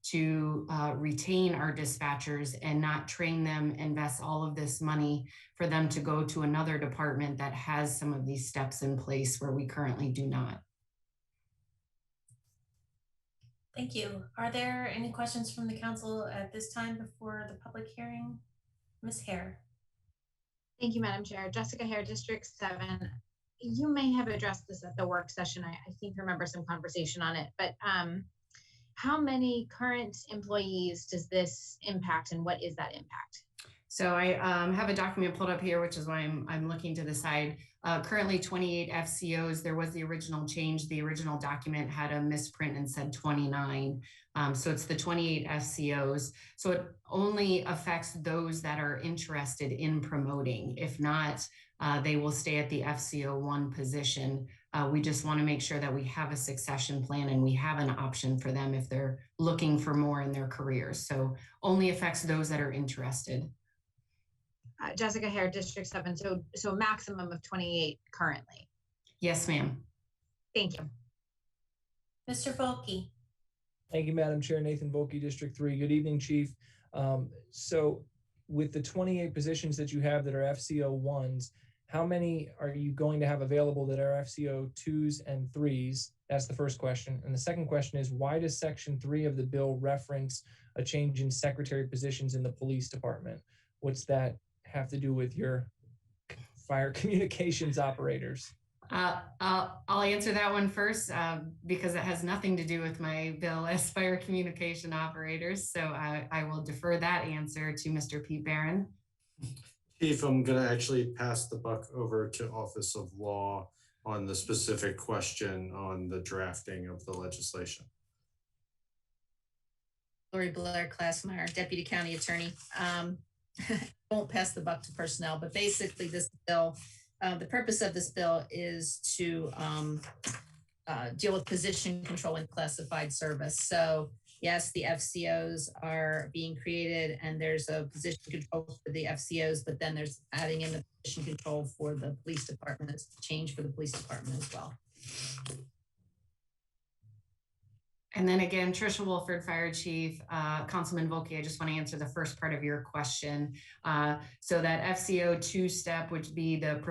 to retain our dispatchers and not train them, invest all of this money for them to go to another department that has some of these steps in place where we currently do not. Thank you. Are there any questions from the council at this time before the public hearing? Ms. Hare. Thank you, Madam Chair. Jessica Hare, District 7. You may have addressed this at the work session. I seem to remember some conversation on it, but how many current employees does this impact and what is that impact? So I have a document pulled up here, which is why I'm looking to the side. Currently 28 FCOs. There was the original change. The original document had a misprint and said 29. So it's the 28 FCOs. So it only affects those that are interested in promoting. If not, they will stay at the FCO 1 position. We just want to make sure that we have a succession plan and we have an option for them if they're looking for more in their careers. So only affects those that are interested. Jessica Hare, District 7. So maximum of 28 currently. Yes, ma'am. Thank you. Mr. Volkey. Thank you, Madam Chair. Nathan Volkey, District 3. Good evening, Chief. So with the 28 positions that you have that are FCO 1s, how many are you going to have available that are FCO 2s and 3s? That's the first question. And the second question is, why does Section 3 of the bill reference a change in secretary positions in the police department? What's that have to do with your fire communications operators? I'll answer that one first because it has nothing to do with my bill as fire communication operators. So I will defer that answer to Mr. Pete Barron. Chief, I'm going to actually pass the buck over to Office of Law on the specific question on the drafting of the legislation. Lori Blair Klassmeyer, Deputy County Attorney. Won't pass the buck to personnel, but basically this bill, the purpose of this bill is to deal with position control in classified service. So yes, the FCOs are being created and there's a position control for the FCOs, but then there's adding in the position control for the police department. It's a change for the police department as well. And then again, Tricia Wolford, Fire Chief, Councilman Volkey, I just want to answer the first part of your question. So that FCO 2-step would be the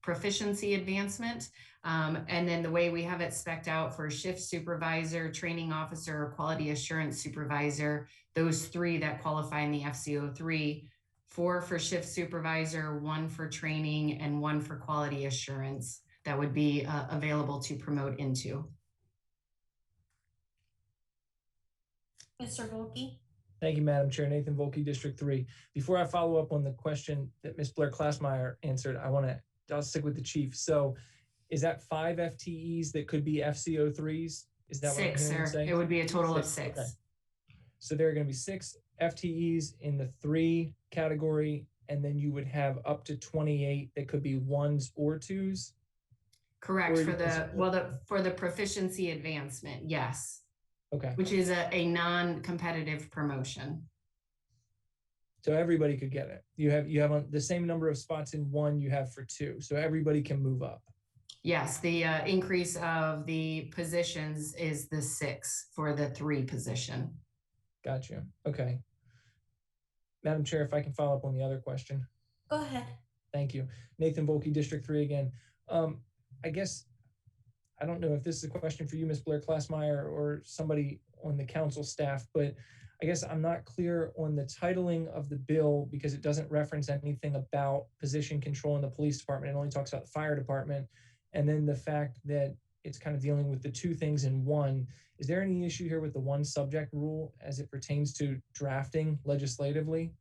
proficiency advancement. And then the way we have it spec'd out for shift supervisor, training officer, or quality assurance supervisor, those 3 that qualify in the FCO 3, 4 for shift supervisor, 1 for training, and 1 for quality assurance that would be available to promote into. Mr. Volkey? Thank you, Madam Chair. Nathan Volkey, District 3. Before I follow up on the question that Ms. Blair Klassmeyer answered, I'll stick with the chief. So is that 5 FTEs that could be FCO 3s? Is that 6, what I'm sir. saying? It would be a total of 6. Okay. So there are going to be 6 FTEs in the 3 category, and then you would have up to 28 that could be 1s or 2s? Correct. For the proficiency advancement, yes. Okay. Which is a non-competitive promotion. So everybody could get it. You have the same number of spots in 1 you have for 2. So everybody can move up. Yes, the increase of the positions is the 6 for the 3 position. Gotcha. Okay. Madam Chair, if I can follow up on the other question. Go ahead. Thank you. Nathan Volkey, District 3 again. I guess, I don't know if this is a question for you, Ms. Blair Klassmeyer, or somebody on the council staff, but I guess I'm not clear on the titling of the bill because it doesn't reference anything about position control in the police department. It only talks about the fire department. And then the fact that it's kind of dealing with the 2 things in 1. Is there any issue here with the 1 subject rule as it pertains to drafting legislatively?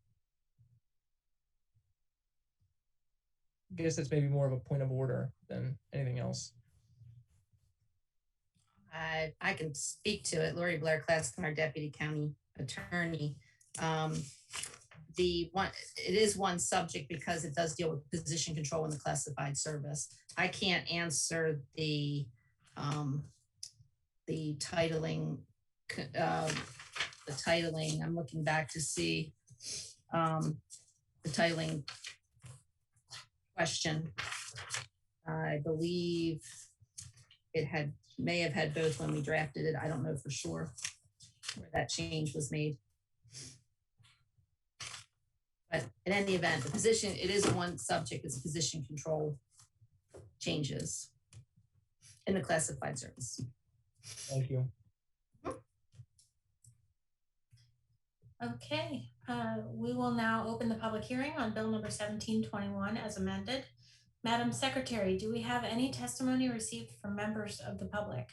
I guess that's maybe more of a point of order than anything else. I can speak to it. Lori Blair Klassmeyer, Deputy County Attorney. It is 1 subject because it does deal with position control in the classified service. I can't answer the titling. The titling. I'm looking back to see the titling question. I believe it may have had both when we drafted it. I don't know for sure where that change was made. But in any event, the position, it is 1 subject, it's position control changes in the classified service. Thank you. Okay, we will now open the public hearing on Bill number 1721 as amended. Madam Secretary, do we have any testimony received from members of the public?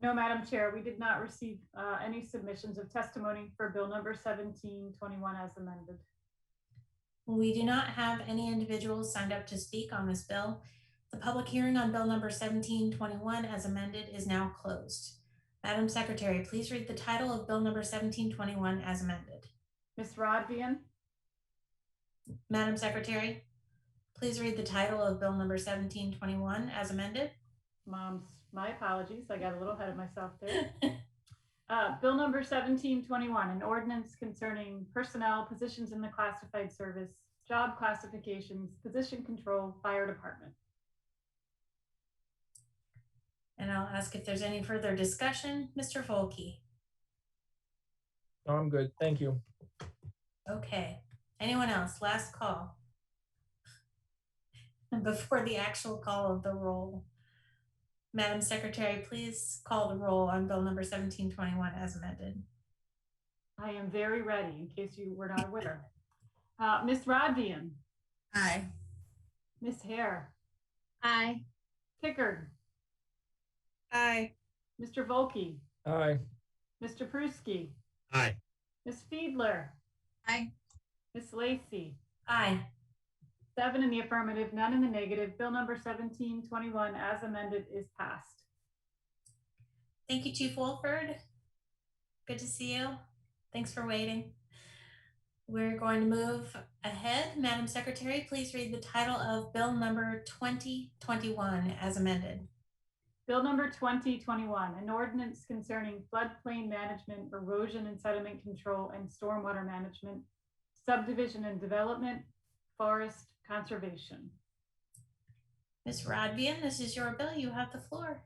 No, Madam Chair, we did not receive any submissions of testimony for Bill number 1721 as amended. We do not have any individuals signed up to speak on this bill. The public hearing on Bill number 1721 as amended is now closed. Madam Secretary, please read the title of Bill number 1721 as amended. Ms. Rodvian? Madam Secretary, please read the title of Bill number 1721 as amended. My apologies. I got a little ahead of myself there. Bill number 1721, an ordinance concerning personnel, positions in the classified service, job classifications, position control, fire department. And I'll ask if there's any further discussion. Mr. Volkey. No, I'm good. Thank you. Okay. Anyone else? Last call. And before the actual call of the roll, Madam Secretary, please call the roll on Bill number 1721 as amended. I am very ready in case you were not aware. Ms. Rodvian. Aye. Ms. Hare. Aye. Pickard, Aye. Mr. Volkey, Aye. Mr. Pruski, Aye. Ms. Fiedler, Aye. Ms. Lacy. Aye. 7 in the affirmative, none in the negative. Bill number 1721 as amended is passed. Thank you, Chief Wolford. Good to see you. Thanks for waiting. We're going to move ahead. Madam Secretary, please read the title of Bill number 2021 as amended. Bill number 2021, an ordinance concerning floodplain management, erosion and sediment control, and stormwater management, subdivision and development, forest conservation. Ms. Rodvian, this is your bill. You have the floor.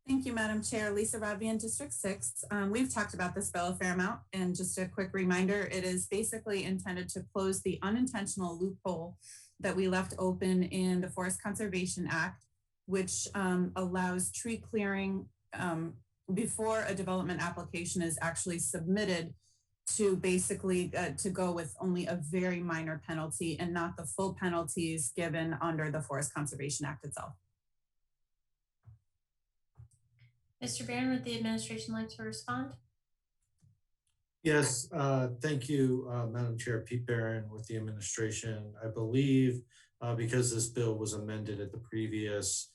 Thank you, Madam Chair. Lisa Rodvian, District 6. We've talked about this bill a fair amount, and just a quick reminder, it is basically intended to close the unintentional loophole that we left open in the Forest Conservation Act, which allows tree clearing before a development application is actually submitted, to basically to go with only a very minor penalty and not the full penalties given under the Forest Conservation Act itself. Mr. Barron, would the administration like to respond? Yes, thank you, Madam Chair. Pete Barron with the administration. I believe because this bill was amended at the previous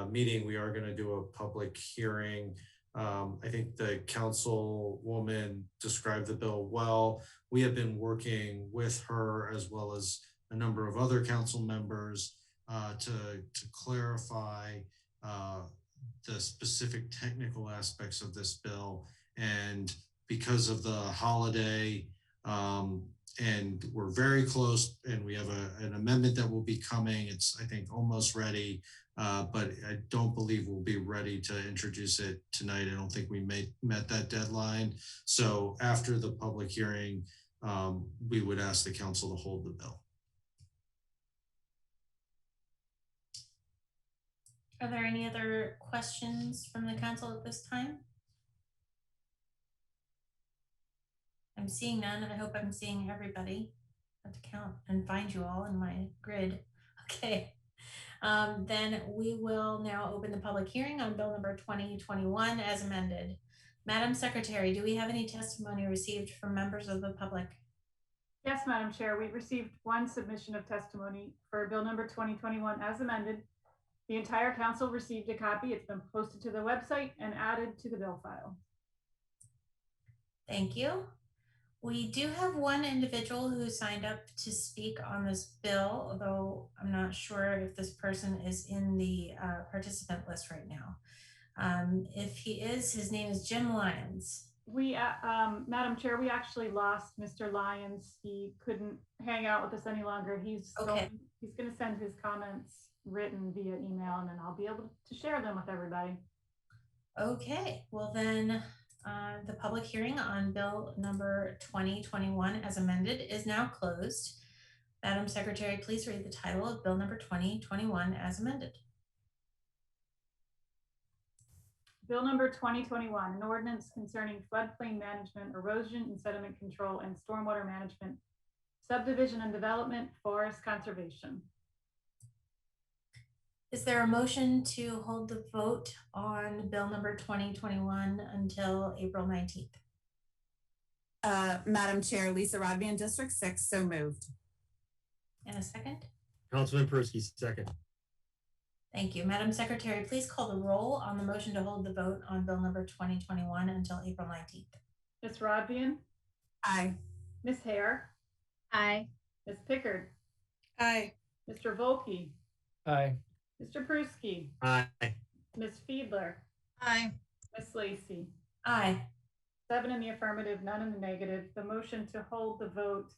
meeting, we are going to do a public hearing. I think the councilwoman described the bill well. We have been working with her as well as a number of other council members to clarify the specific technical aspects of this bill. And because of the holiday, and we're very close, and we have an amendment that will be coming. It's, I think, almost ready, but I don't believe we'll be ready to introduce it tonight. I don't think we met that deadline. So after the public hearing, we would ask the council to hold the bill. Are there any other questions from the council at this time? I'm seeing none, and I hope I'm seeing everybody. I have to count and find you all in my grid. Okay. Then we will now open the public hearing on bill number 2021 as amended. Madam Secretary, do we have any testimony received from members of the public? Yes, Madam Chair, we received one submission of testimony for bill number 2021 as amended. The entire council received a copy. It's been posted to the website and added to the bill file. Thank you. We do have one individual who signed up to speak on this bill, although I'm not sure if this person is in the participant list right now. If he is, his name is Jim Lyons. We, Madam Chair, we actually lost Mr. Lyons. He couldn't hang out with us any longer. He's going to send his comments written via email, and then I'll be able to share them with everybody. Okay, well then the public hearing on bill number 2021 as amended is now closed. Madam Secretary, please read the title of bill number 2021 as amended. Bill number 2021, an ordinance concerning floodplain management, erosion and sediment control, and stormwater management, subdivision and development, forest conservation. Is there a motion to hold the vote on bill number 2021 until April 19th? Madam Chair, Lisa Rodvian, District 6, so moved. And a second? Councilman Pruski, second. Thank you. Madam Secretary, please call the roll on the motion to hold the vote on bill number 2021 until April 19th. Ms. Rodvian? Aye. Ms. Hare? Aye. Ms. Pickard? Aye. Mr. Volkey? Aye. Mr. Pruski? Aye. Ms. Fiedler? Aye. Ms. Lacy? Aye. 7 in the affirmative, none in the negative. The motion to hold the vote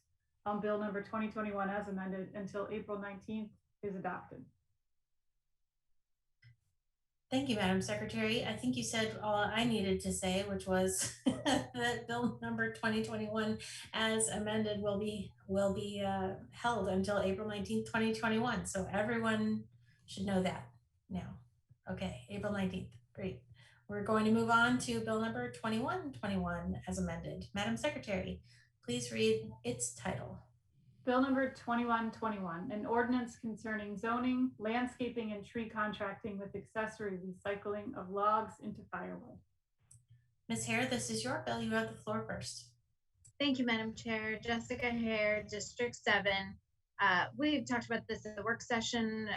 on bill number 2021 as amended until April 19th is adopted. Thank you, Madam Secretary. I think you said all I needed to say, which was that bill number 2021 as amended will be held until April 19th, 2021. So everyone should know that now. Okay, April 19th. Great. We're going to move on to bill number 2121 as amended. Madam Secretary, please read its title. Bill number 2121, an ordinance concerning zoning, landscaping, and tree contracting with accessory recycling of logs into firewood. Ms. Hare, this is your bill. You have the floor first. Thank you, Madam Chair. Jessica Hare, District 7. We've talked about this at the work session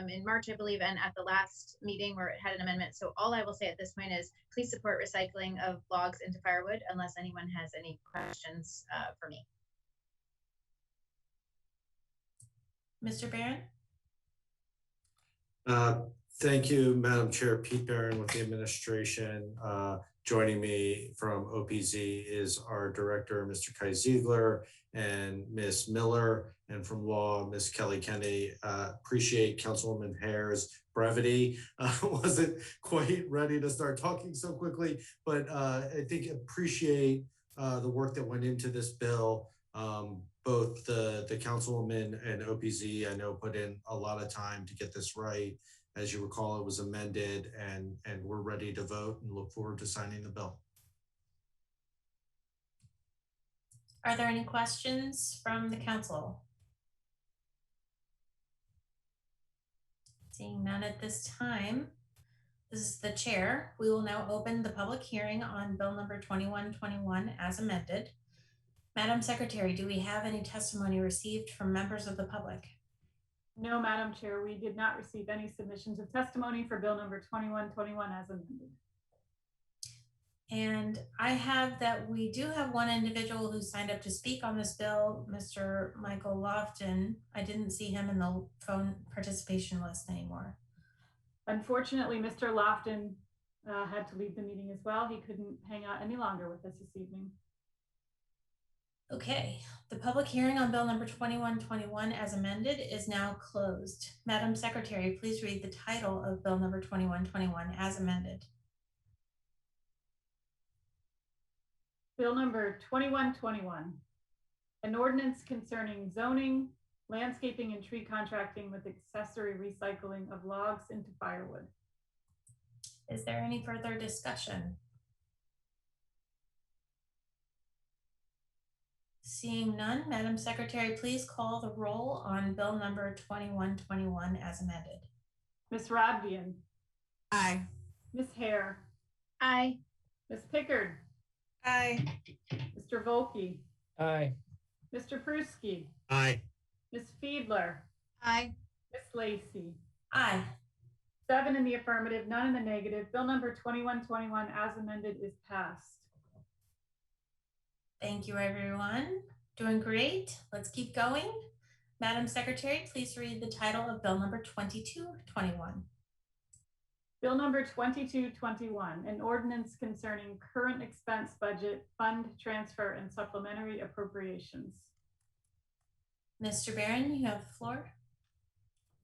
in March, I believe, and at the last meeting where it had an amendment. So all I will say at this point is please support recycling of logs into firewood unless anyone has any questions for me. Mr. Barron? Thank you, Madam Chair. Pete Barron with the administration. Joining me from OPZ is our director, Mr. Kai Ziegler, and Ms. Miller, and from law, Ms. Kelly Kennedy. Appreciate Councilwoman Hare's brevity. Wasn't quite ready to start talking so quickly, but I think appreciate the work that went into this bill. Both the Councilwoman and OPZ, I know, put in a lot of time to get this right. As you recall, it was amended, and we're ready to vote and look forward to signing the bill. Are there any questions from the council? Seeing none at this time, this is the chair. We will now open the public hearing on bill number 2121 as amended. Madam Secretary, do we have any testimony received from members of the public? No, Madam Chair, we did not receive any submissions of testimony for bill number 2121 as amended. And I have that we do have one individual who signed up to speak on this bill, Mr. Michael Lofton. I didn't see him in the phone participation list anymore. Unfortunately, Mr. Lofton had to leave the meeting as well. He couldn't hang out any longer with us this evening. Okay, the public hearing on bill number 2121 as amended is now closed. Madam Secretary, please read the title of bill number 2121 as amended. Bill number 2121, an ordinance concerning zoning, landscaping, and tree contracting with accessory recycling of logs into firewood. Is there any further discussion? Seeing none, Madam Secretary, please call the roll on bill number 2121 as amended. Ms. Rodvian. Aye. Ms. Hare. Aye. Ms. Pickard. Aye. Mr. Volkey. Aye. Mr. Pruski. Aye. Ms. Fiedler. Aye. Ms. Lacey. Aye. 7 in the affirmative, none in the negative. Bill number 2121 as amended is passed. Thank you, everyone. Doing great. Let's keep going. Madam Secretary, please read the title of bill number 2221. Bill number 2221, an ordinance concerning current expense budget, fund transfer, and supplementary appropriations. Mr. Barron, you have the floor.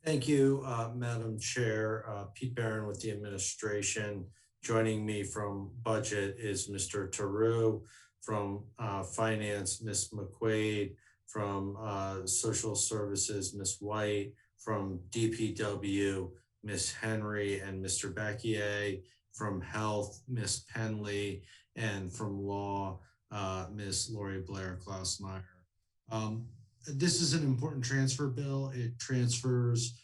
Thank you, Madam Chair. Pete Barron with the administration. Joining me from budget is Mr. Taru. From finance, Ms. McQuaid. From social services, Ms. White. From DPW, Ms. Henry and Mr. Beckier. From health, Ms. Penley. And from law, Ms. Lori Blair Klausmeyer. This is an important transfer bill. It transfers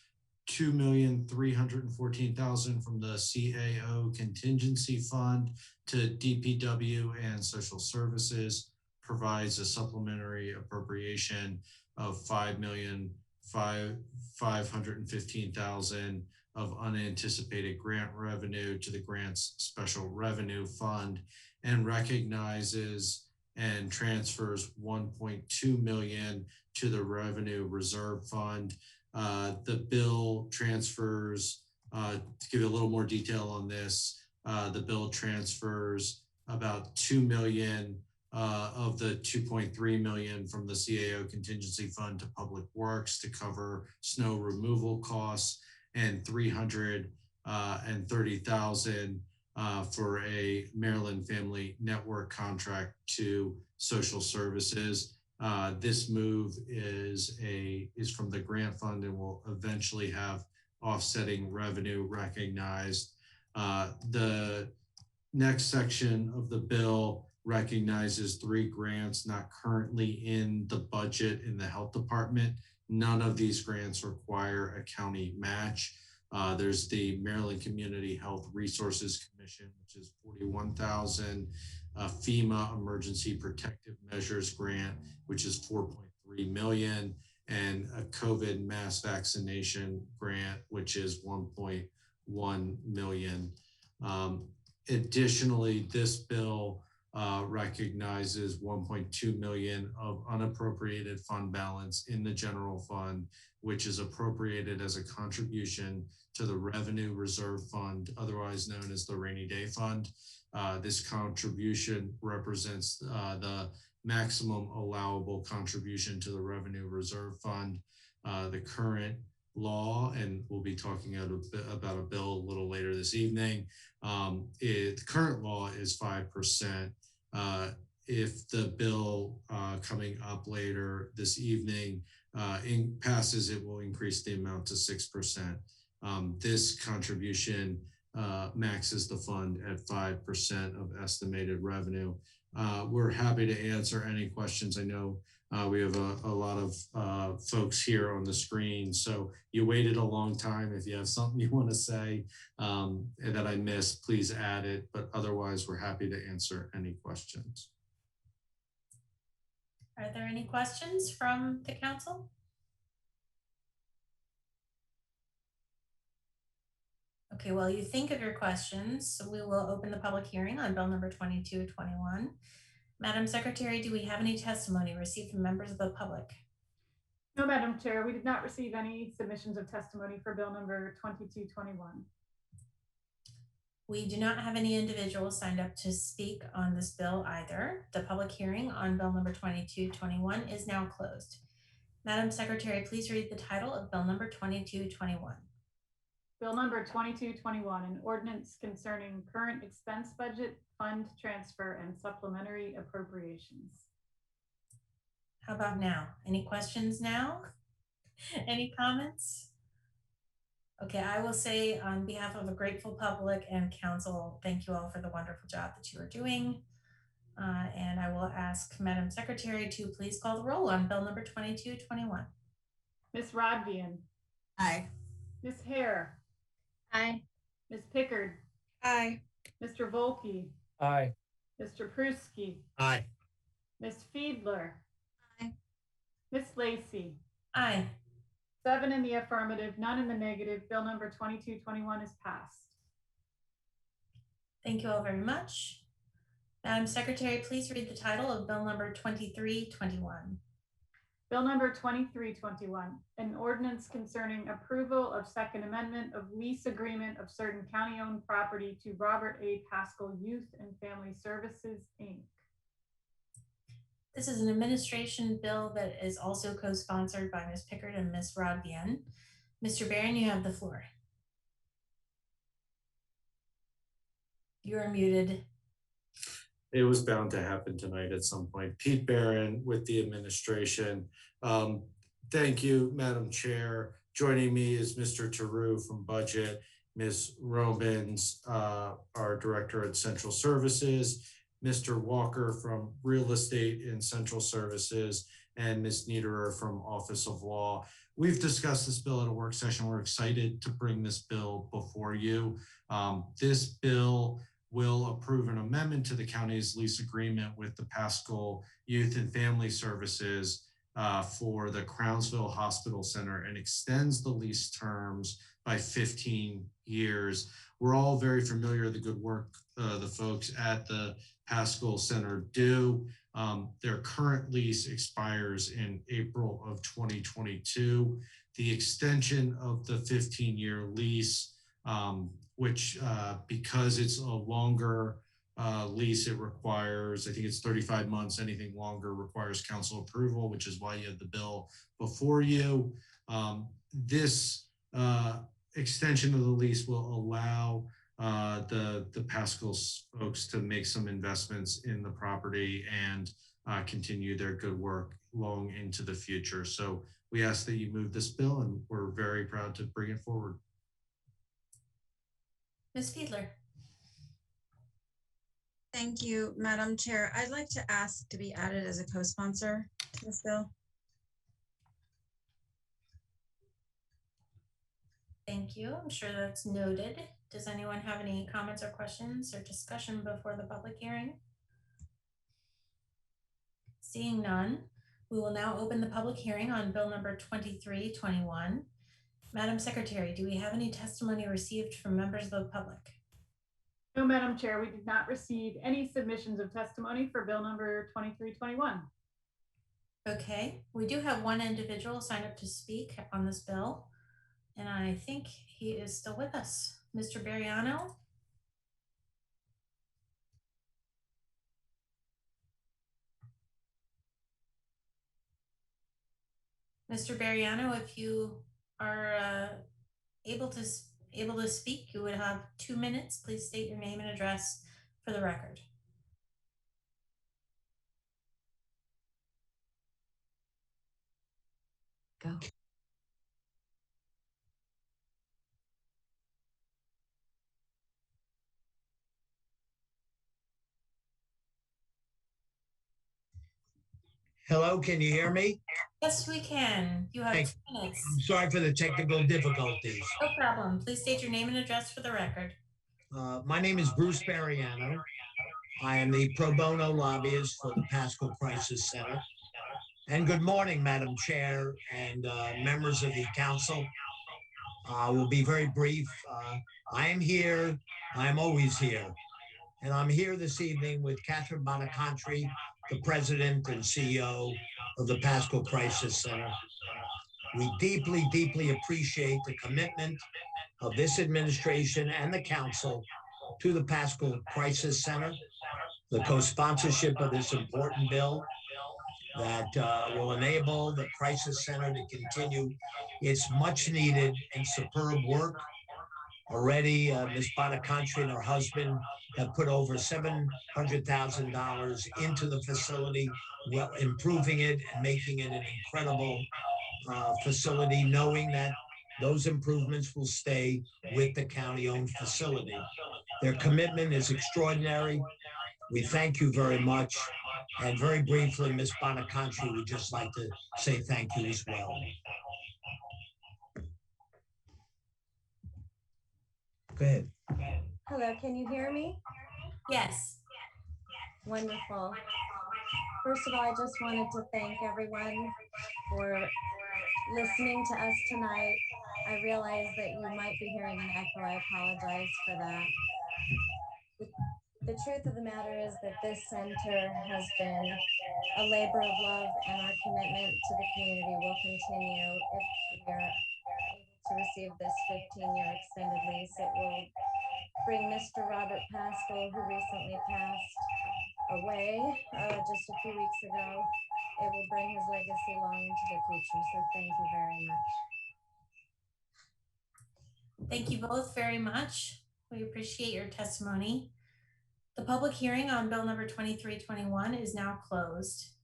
$2,314,000 from the CAO contingency fund to DPW and social services, provides a supplementary appropriation of $5,515,000 of unanticipated grant revenue to the grant's special revenue fund, and recognizes and transfers $1.2 million to the revenue reserve fund. The bill transfers, to give you a little more detail on this, the bill transfers about $2 million of the $2.3 million from the CAO contingency fund to public works to cover snow removal costs, and $330,000 for a Maryland Family Network contract to social services. This move is from the grant fund and will eventually have offsetting revenue recognized. The next section of the bill recognizes 3 grants not currently in the budget in the health department. None of these grants require a county match. There's the Maryland Community Health Resources Commission, which is 41,000, FEMA Emergency Protective Measures Grant, which is 4.3 million, and a COVID mass vaccination grant, which is 1.1 million. Additionally, this bill recognizes 1.2 million of unappropriated fund balance in the general fund, which is appropriated as a contribution to the Revenue Reserve Fund, otherwise known as the Rainy Day Fund. This contribution represents the maximum allowable contribution to the Revenue Reserve Fund. The current law, and we'll be talking about a bill a little later this evening, the current law is 5%. If the bill coming up later this evening passes, it will increase the amount to 6%. This contribution maxes the fund at 5% of estimated revenue. We're happy to answer any questions. I know we have a lot of folks here on the screen, so you waited a long time. If you have something you want to say that I missed, please add it, but otherwise we're happy to answer any questions. Are there any questions from the council? Okay, while you think of your questions, we will open the public hearing on bill number 2221. Madam Secretary, do we have any testimony received from members of the public? No, Madam Chair, we did not receive any submissions of testimony for bill number 2221. We do not have any individuals signed up to speak on this bill either. The public hearing on bill number 2221 is now closed. Madam Secretary, please read the title of bill number 2221. Bill number 2221, an ordinance concerning current expense budget, fund transfer, and supplementary appropriations. How about now? Any questions now? Any comments? Okay, I will say on behalf of a grateful public and council, thank you all for the wonderful job that you are doing. And I will ask Madam Secretary to please call the roll on bill number 2221. Ms. Rodvian. Aye. Ms. Hare. Aye. Ms. Pickard. Aye. Mr. Volkey. Aye. Mr. Pruski. Aye. Ms. Fiedler. Aye. Ms. Lacey. Aye. 7 in the affirmative, none in the negative. Bill number 2221 is passed. Thank you all very much. Madam Secretary, please read the title of bill number 2321. Bill number 2321, an ordinance concerning approval of Second Amendment of lease agreement of certain county-owned property to Robert A. Pascal Youth and Family Services, Inc. This is an administration bill that is also co-sponsored by Ms. Pickard and Ms. Rodvian. Mr. Barron, you have the floor. You are muted. It was bound to happen tonight at some point. Pete Barron with the administration. Thank you, Madam Chair. Joining me is Mr. Taru from Budget, Ms. Romans, our Director at Central Services, Mr. Walker from Real Estate in Central Services, and Ms. Niederer from Office of Law. We've discussed this bill at a work session. We're excited to bring this bill before you. This bill will approve an amendment to the county's lease agreement with the Pascal Youth and Family Services for the Crownsville Hospital Center and extends the lease terms by 15 years. We're all very familiar with the good work the folks at the Pascal Center do. Their current lease expires in April of 2022. The extension of the 15-year lease, which because it's a longer lease, it requires, I think it's 35 months, anything longer requires council approval, which is why you have the bill before you. This extension of the lease will allow the Pascal folks to make some investments in the property and continue their good work long into the future. So we ask that you move this bill, and we're very proud to bring it forward. Ms. Fiedler. Thank you, Madam Chair. I'd like to ask to be added as a co-sponsor to this bill. Thank you. I'm sure that's noted. Does anyone have any comments or questions or discussion before the public hearing? Seeing none, we will now open the public hearing on bill number 2321. Madam Secretary, do we have any testimony received from members of the public? No, Madam Chair, we did not receive any submissions of testimony for bill number 2321. Okay, we do have one individual sign up to speak on this bill, and I think he is still with us. Mr. Bariano? Mr. Bariano, if you are able to speak, you would have 2 minutes. Please state your name and address for the record. Go. Hello, can you hear me? Yes, we can. You have 2 minutes. I'm sorry for the technical difficulties. No problem. Please state your name and address for the record. My name is Bruce Bariano. I am the pro bono lobbyist for the Pasco Crisis Center. And good morning, Madam Chair and members of the council. We'll be very brief. I am here. I am always here. And I'm here this evening with Catherine Bonacontri, the president and CEO of the Pasco Crisis Center. We deeply, deeply appreciate the commitment of this administration and the council to the Pasco Crisis Center, the co-sponsorship of this important bill that will enable the Crisis Center to continue its much needed and superb work. Already, Ms. Bonacontri and her husband have put over $700,000 into the facility, well, improving it and making it an incredible facility, knowing that those improvements will stay with the county-owned facility. Their commitment is extraordinary. We thank you very much. And very briefly, Ms. Bonacontri would just like to say thank you as well. Go ahead. Hello, can you hear me? Yes. Wonderful. First of all, I just wanted to thank everyone for listening to us tonight. I realize that you might be hearing an echo. I apologize for that. The truth of the matter is that this center has been a labor of love, and our commitment to the community will continue if we are able to receive this 15-year extended lease. It will bring Mr. Robert Pasco, who recently passed away just a few weeks ago. It will bring his legacy long into the future. So thank you very much. Thank you both very much. We appreciate your testimony. The public hearing on bill number 2321 is now closed.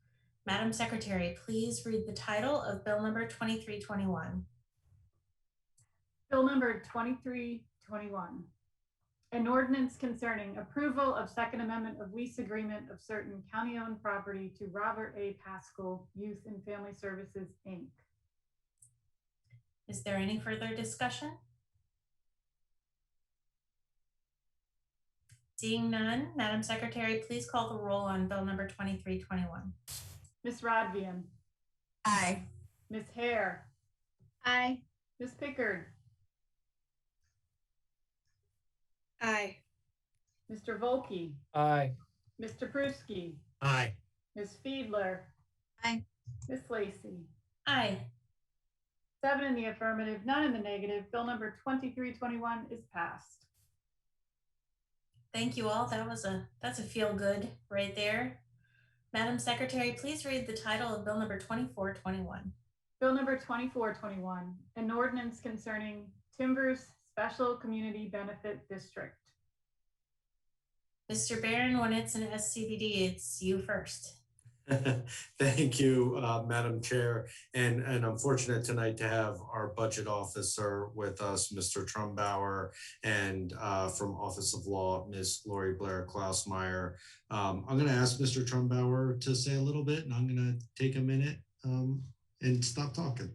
Madam Secretary, please read the title of bill number 2321. Bill number 2321. An ordinance concerning approval of Second Amendment of lease agreement of certain county-owned property to Robert A. Pascal Youth and Family Services, Inc. Is there any further discussion? Seeing none, Madam Secretary, please call the roll on bill number 2321. Ms. Rodvian. Aye. Ms. Hare. Aye. Ms. Pickard. Aye. Mr. Volkey. Aye. Mr. Pruski. Aye. Ms. Fiedler. Aye. Ms. Lacy. Aye. 7 in the affirmative, none in the negative. Bill number 2321 is passed. Thank you all. That's a feel good right there. Madam Secretary, please read the title of bill number 2421. Bill number 2421, an ordinance concerning Timbers Special Community Benefit District. Mr. Barron, when it's an SCBD, it's you first. Thank you, Madam Chair. And I'm fortunate tonight to have our budget officer with us, Mr. Trumbauer, and from Office of Law, Ms. Lori Blair Klausmeyer. I'm going to ask Mr. Trumbauer to say a little bit, and I'm going to take a minute and stop talking.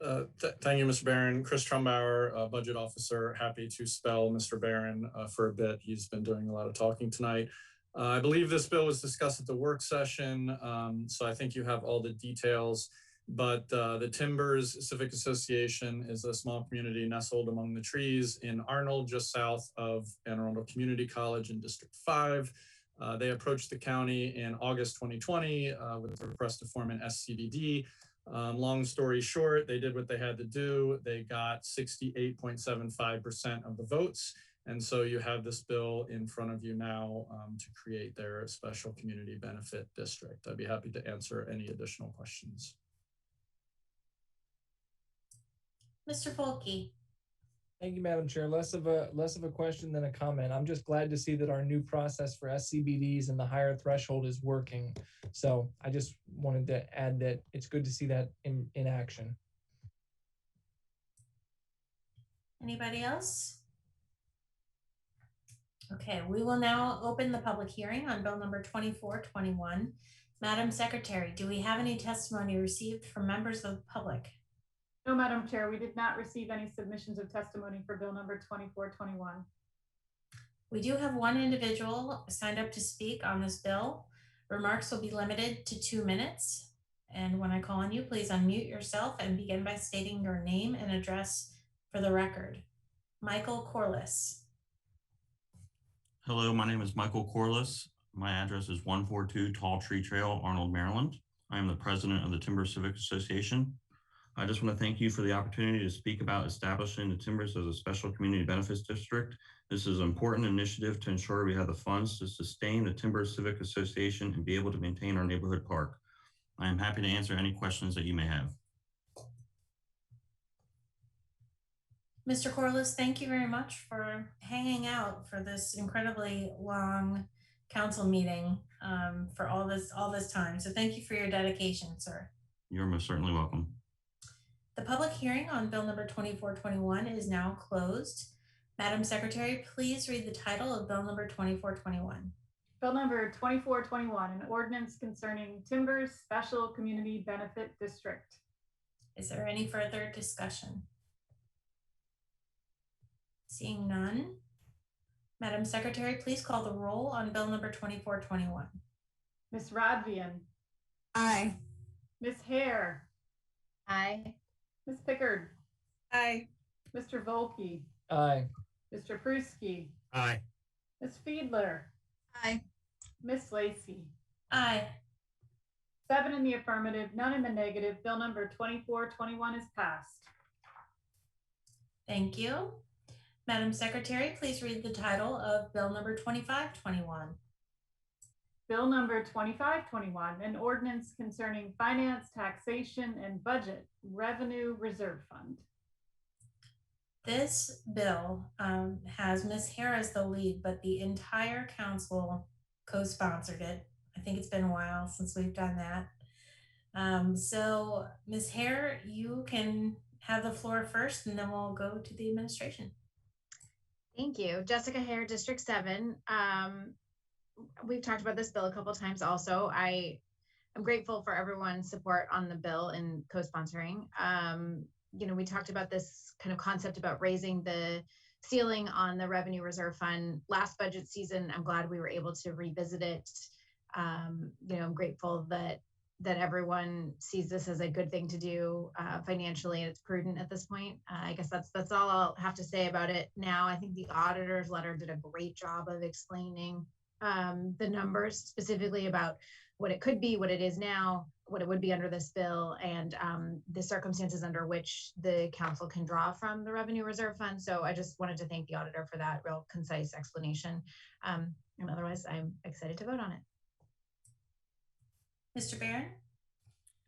Thank you, Mr. Barron. Chris Trumbauer, Budget Officer, happy to spell Mr. Barron for a bit. He's been doing a lot of talking tonight. I believe this bill was discussed at the work session, so I think you have all the details, but the Timbers Civic Association is a small community nestled among the trees in Arnold, just south of Anne Arundel Community College in District 5. They approached the county in August 2020 with a request to form an SCDD. Long story short, they did what they had to do. They got 68.75% of the votes. And so you have this bill in front of you now to create their special community benefit district. I'd be happy to answer any additional questions. Mr. Volkey. Thank you, Madam Chair. Less of a question than a comment. I'm just glad to see that our new process for SCBDs and the higher threshold is working. So I just wanted to add that it's good to see that in action. Anybody else? Okay, we will now open the public hearing on bill number 2421. Madam Secretary, do we have any testimony received from members of the public? No, Madam Chair, we did not receive any submissions of testimony for bill number 2421. We do have one individual signed up to speak on this bill. Remarks will be limited to 2 minutes. And when I call on you, please unmute yourself and begin by stating your name and address for the record. Michael Corliss. Hello, my name is Michael Corliss. My address is 142 Tall Tree Trail, Arnold, Maryland. I am the president of the Timber Civic Association. I just want to thank you for the opportunity to speak about establishing the Timbers as a special community benefits district. This is an important initiative to ensure we have the funds to sustain the Timber Civic Association and be able to maintain our neighborhood park. I am happy to answer any questions that you may have. Mr. Corliss, thank you very much for hanging out for this incredibly long council meeting for all this time. So thank you for your dedication, sir. You're most certainly welcome. The public hearing on bill number 2421 is now closed. Madam Secretary, please read the title of bill number 2421. Bill number 2421, an ordinance concerning Timbers Special Community Benefit District. Is there any further discussion? Seeing none. Madam Secretary, please call the roll on bill number 2421. Ms. Rodvian. Aye. Ms. Hare. Aye. Ms. Pickard. Aye. Mr. Volkey. Aye. Mr. Pruski. Aye. Ms. Fiedler. Aye. Ms. Lacey. Aye. 7 in the affirmative, none in the negative. Bill number 2421 is passed. Thank you. Madam Secretary, please read the title of bill number 2521. Bill number 2521, an ordinance concerning finance, taxation, and budget revenue reserve fund. This bill has Ms. Hare as the lead, but the entire council co-sponsored it. I think it's been a while since we've done that. So Ms. Hare, you can have the floor first and then we'll go to the administration. Thank you. Jessica Hare, District 7. We've talked about this bill a couple of times also. I'm grateful for everyone's support on the bill and co-sponsoring. You know, we talked about this kind of concept about raising the ceiling on the revenue reserve fund last budget season. I'm glad we were able to revisit it. You know, I'm grateful that everyone sees this as a good thing to do financially, and it's prudent at this point. I guess that's all I'll have to say about it now. I think the auditor's letter did a great job of explaining the numbers, specifically about what it could be, what it is now, what it would be under this bill, and the circumstances under which the council can draw from the revenue reserve fund. So I just wanted to thank the auditor for that real concise explanation. And otherwise, I'm excited to vote on it. Mr. Barron?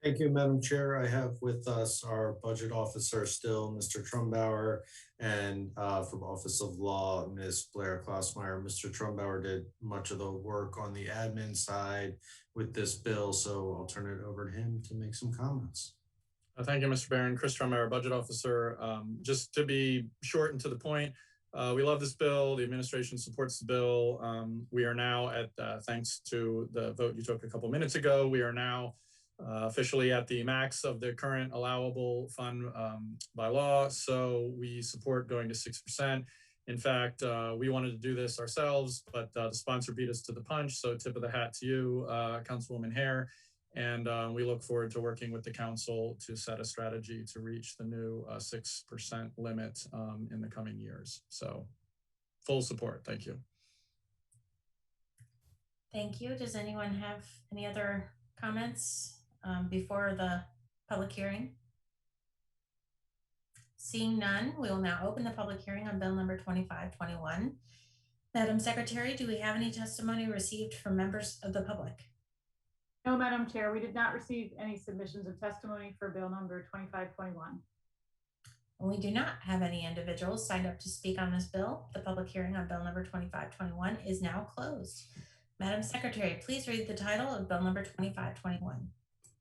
Thank you, Madam Chair. I have with us our budget officer still, Mr. Trumbauer, and from Office of Law, Ms. Blair Klausmeyer. Mr. Trumbauer did much of the work on the admin side with this bill, so I'll turn it over to him to make some comments. Thank you, Mr. Barron. Chris Trumbauer, budget officer. Just to be short and to the point, we love this bill. The administration supports the bill. We are now at, thanks to the vote you took a couple minutes ago, we are now officially at the max of the current allowable fund by law. So we support going to 6%. In fact, we wanted to do this ourselves, but the sponsor beat us to the punch. So tip of the hat to you, Councilwoman Hare. And we look forward to working with the council to set a strategy to reach the new 6% limit in the coming years. So full support. Thank you. Thank you. Does anyone have any other comments before the public hearing? Seeing none, we will now open the public hearing on bill number 2521. Madam Secretary, do we have any testimony received from members of the public? No, Madam Chair, we did not receive any submissions of testimony for bill number 2521. We do not have any individuals signed up to speak on this bill. The public hearing on bill number 2521 is now closed. Madam Secretary, please read the title of bill number 2521.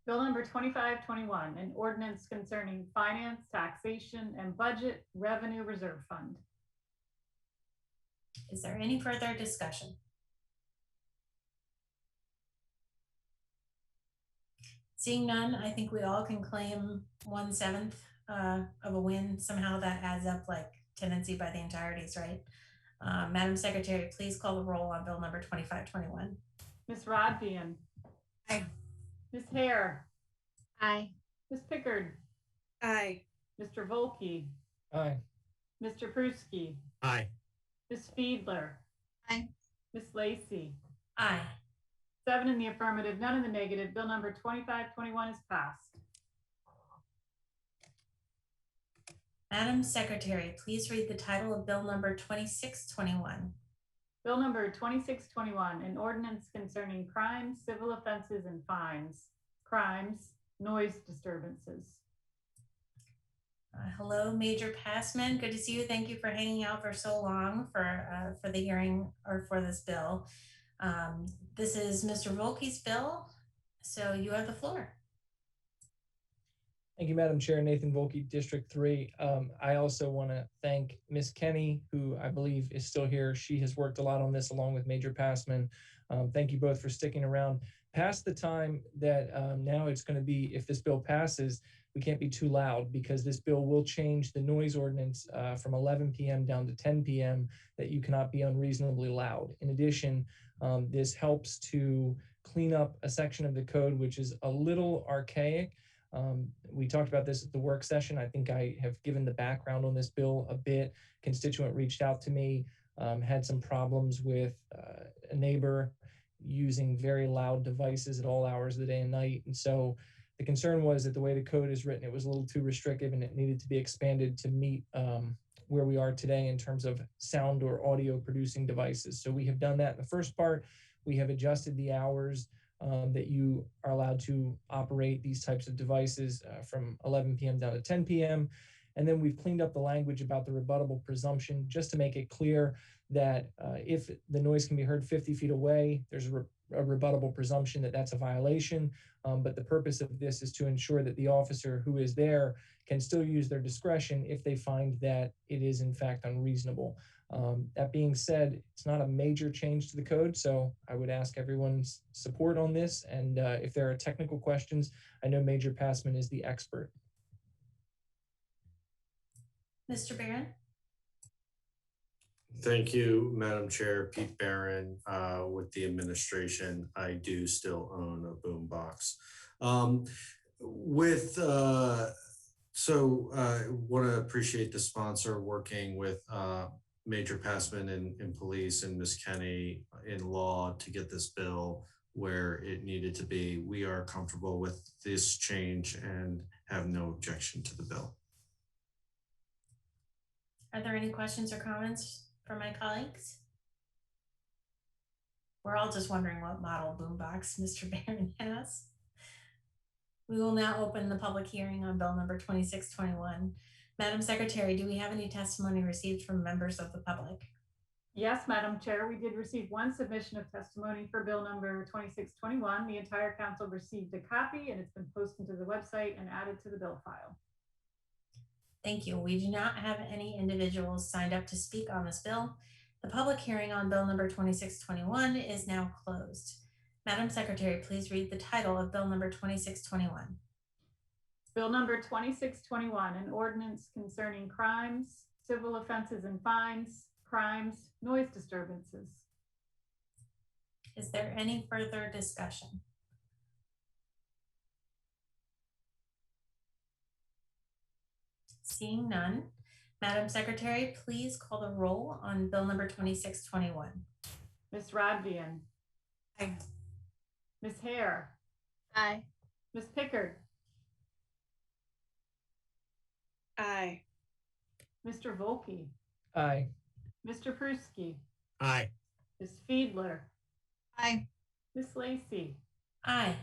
Bill number 2521, an ordinance concerning finance, taxation, and budget revenue reserve fund. Is there any further discussion? Seeing none, I think we all can claim 1/7 of a win. Somehow that adds up like tenancy by the entireties, right? Madam Secretary, please call the roll on bill number 2521. Ms. Rodvian. Aye. Ms. Hare. Aye. Ms. Pickard. Aye. Mr. Volkey. Aye. Mr. Pruski. Aye. Ms. Fiedler. Aye. Ms. Lacy. Aye. 7 in the affirmative, none in the negative. Bill number 2521 is passed. Madam Secretary, please read the title of bill number 2621. Bill number 2621, an ordinance concerning crimes, civil offenses, and fines. Crimes, noise disturbances. Hello, Major Passman. Good to see you. Thank you for hanging out for so long for the hearing or for this bill. This is Mr. Volkey's bill, so you have the floor. Thank you, Madam Chair. Nathan Volkey, District 3. I also want to thank Ms. Kenny, who I believe is still here. She has worked a lot on this along with Major Passman. Thank you both for sticking around past the time that now it's going to be, if this bill passes, we can't be too loud because this bill will change the noise ordinance from 11 p.m. down to 10 p.m. that you cannot be unreasonably loud. In addition, this helps to clean up a section of the code which is a little archaic. We talked about this at the work session. I think I have given the background on this bill a bit. Constituent reached out to me, had some problems with a neighbor using very loud devices at all hours of the day and night. And so the concern was that the way the code is written, it was a little too restrictive and it needed to be expanded to meet where we are today in terms of sound or audio producing devices. So we have done that in the first part. We have adjusted the hours that you are allowed to operate these types of devices from 11 p.m. down to 10 p.m. And then we've cleaned up the language about the rebuttable presumption just to make it clear that if the noise can be heard 50 feet away, there's a rebuttable presumption that that's a violation. But the purpose of this is to ensure that the officer who is there can still use their discretion if they find that it is in fact unreasonable. That being said, it's not a major change to the code, so I would ask everyone's support on this. And if there are technical questions, I know Major Passman is the expert. Mr. Barron? Thank you, Madam Chair. Pete Barron with the administration. I do still own a boom box. Want to appreciate the sponsor working with Major Passman in police and Ms. Kenny in law to get this bill where it needed to be. We are comfortable with this change and have no objection to the bill. Are there any questions or comments from my colleagues? We're all just wondering what model boombox Mr. Barron has. We will now open the public hearing on bill number 2621. Madam Secretary, do we have any testimony received from members of the public? Yes, Madam Chair, we did receive one submission of testimony for bill number 2621. The entire council received a copy and it's been posted to the website and added to the bill file. Thank you. We do not have any individuals signed up to speak on this bill. The public hearing on bill number 2621 is now closed. Madam Secretary, please read the title of bill number 2621. Bill number 2621, an ordinance concerning crimes, civil offenses and fines, crimes, noise disturbances. Is there any further discussion? Seeing none, Madam Secretary, please call the roll on bill number 2621. Ms. Rodvian. Aye. Ms. Hare. Aye. Ms. Pickard. Aye. Mr. Volkey. Aye. Mr. Pruski. Aye. Ms. Fiedler. Aye. Ms. Lacy. Aye.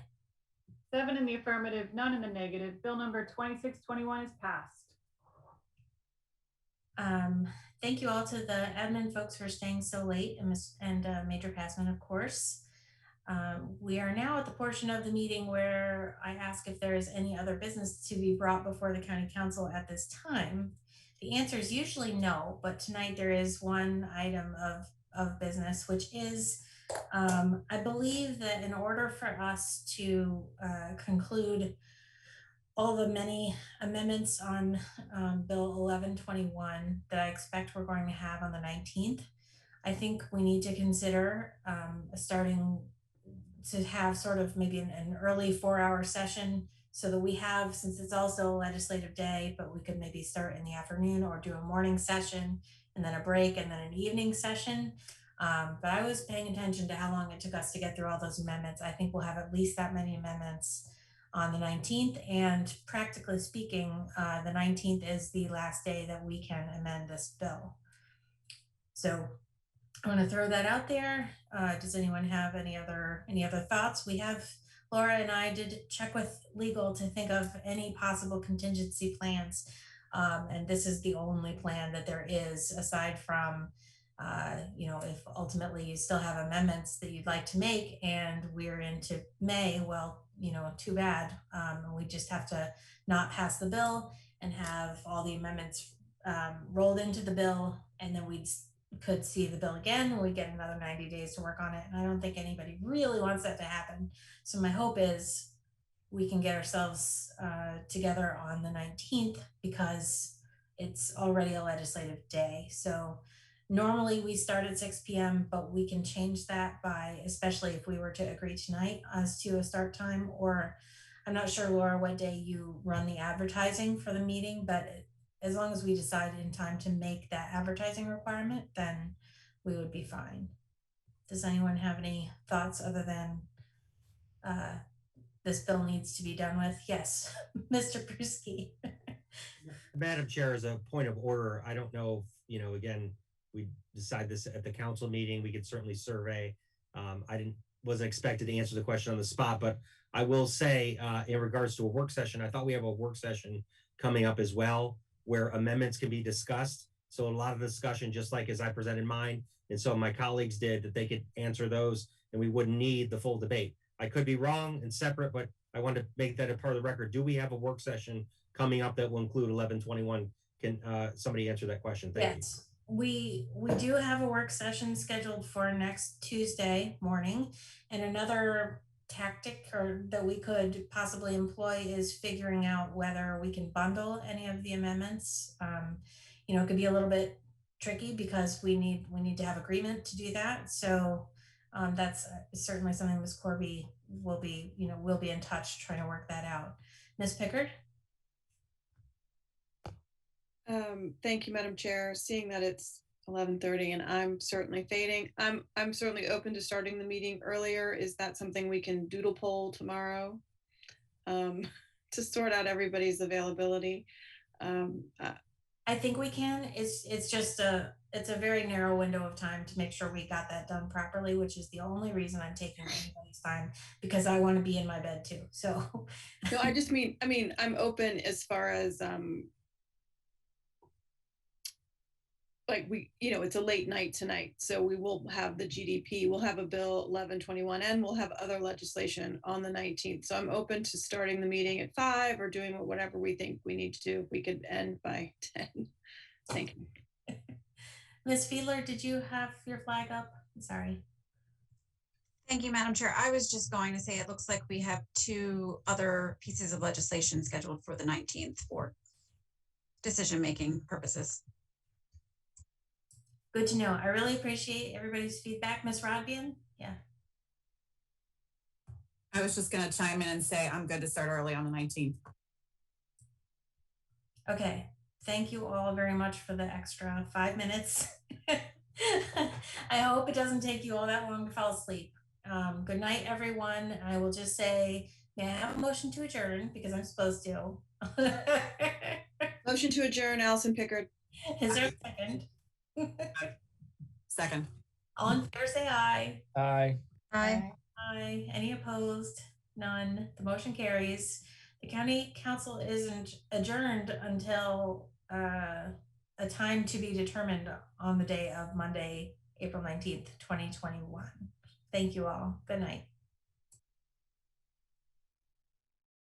7 in the affirmative, none in the negative. Bill number 2621 is passed. Thank you all to the admin folks for staying so late, and Major Passman, of course. We are now at the portion of the meeting where I ask if there is any other business to be brought before the County Council at this time. The answer is usually no, but tonight there is one item of business, which is, I believe that in order for us to conclude all the many amendments on Bill 1121 that I expect we're going to have on the 19th, I think we need to consider starting to have sort of maybe an early 4-hour session so that we have, since it's also a legislative day, but we could maybe start in the afternoon or do a morning session and then a break and then an evening session. But I was paying attention to how long it took us to get through all those amendments. I think we'll have at least that many amendments on the 19th, and practically speaking, the 19th is the last day that we can amend this bill. So I want to throw that out there. Does anyone have any other thoughts? We have, Laura and I did check with legal to think of any possible contingency plans, and this is the only plan that there is, aside from if ultimately you still have amendments that you'd like to make and we're into May, well, too bad. We just have to not pass the bill and have all the amendments rolled into the bill, and then we could see the bill again and we get another 90 days to work on it. And I don't think anybody really wants that to happen. So my hope is we can get ourselves together on the 19th because it's already a legislative day. So normally we start at 6 p.m., but we can change that by, especially if we were to agree tonight as to a start time, or I'm not sure, Laura, what day you run the advertising for the meeting, but as long as we decide in time to make that advertising requirement, then we would be fine. Does anyone have any thoughts other than this bill needs to be done with? Yes, Mr. Pruski. Madam Chair, as a point of order, I don't know if, again, we decide this at the council meeting, we could certainly survey. Wasn't expected to answer the question on the spot, but I will say in regards to a work session, I thought we have a work session coming up as well, where amendments can be discussed. So a lot of discussion, just like as I presented mine, and so my colleagues did, that they could answer those and we wouldn't need the full debate. I could be wrong and separate, but I want to make that a part of the record. Do we have a work session coming up that will include 1121? Can somebody answer that question? Thank you. We do have a work session scheduled for next Tuesday morning, and another tactic that we could possibly employ is figuring out whether we can bundle any of the amendments. It could be a little bit tricky because we need to have agreement to do that. So that's certainly something Ms. Corby will be in touch trying to work that out. Ms. Pickard? Thank you, Madam Chair. Seeing that it's 11:30 and I'm certainly fading, I'm certainly open to starting the meeting earlier. Is that something we can doodle poll tomorrow to sort out everybody's availability? I think we can. It's just it's a very narrow window of time to make sure we got that done properly, which is the only reason I'm taking anybody's time, because I want to be in my bed too. So No, I mean, I'm open as far as like it's a late night tonight, so we will have the GDP, we'll have a bill 1121, and we'll have other legislation on the 19th. So I'm open to starting the meeting at 5 or doing whatever we think we need to do. We could end by 10. Thank you. Ms. Fiedler, did you have your flag up? I'm sorry. Thank you, Madam Chair. I was just going to say, it looks like we have 2 other pieces of legislation scheduled for the 19th for decision-making purposes. Good to know. I really appreciate everybody's feedback. Ms. Rodbian? Yeah. I was just going to chime in and say I'm good to start early on the 19th. Okay. Thank you all very much for the extra 5 minutes. I hope it doesn't take you all that long to fall asleep. Good night, everyone. I will just say, may I have a motion to adjourn, because I'm supposed to. Motion to adjourn, Allison Pickard. Is there a second? Second. All in favor, say aye. Aye. Aye. Aye. Any opposed? None. The motion carries. The county council isn't adjourned until a time to be determined on the day of Monday, April 19th, 2021. Thank you all. Good night.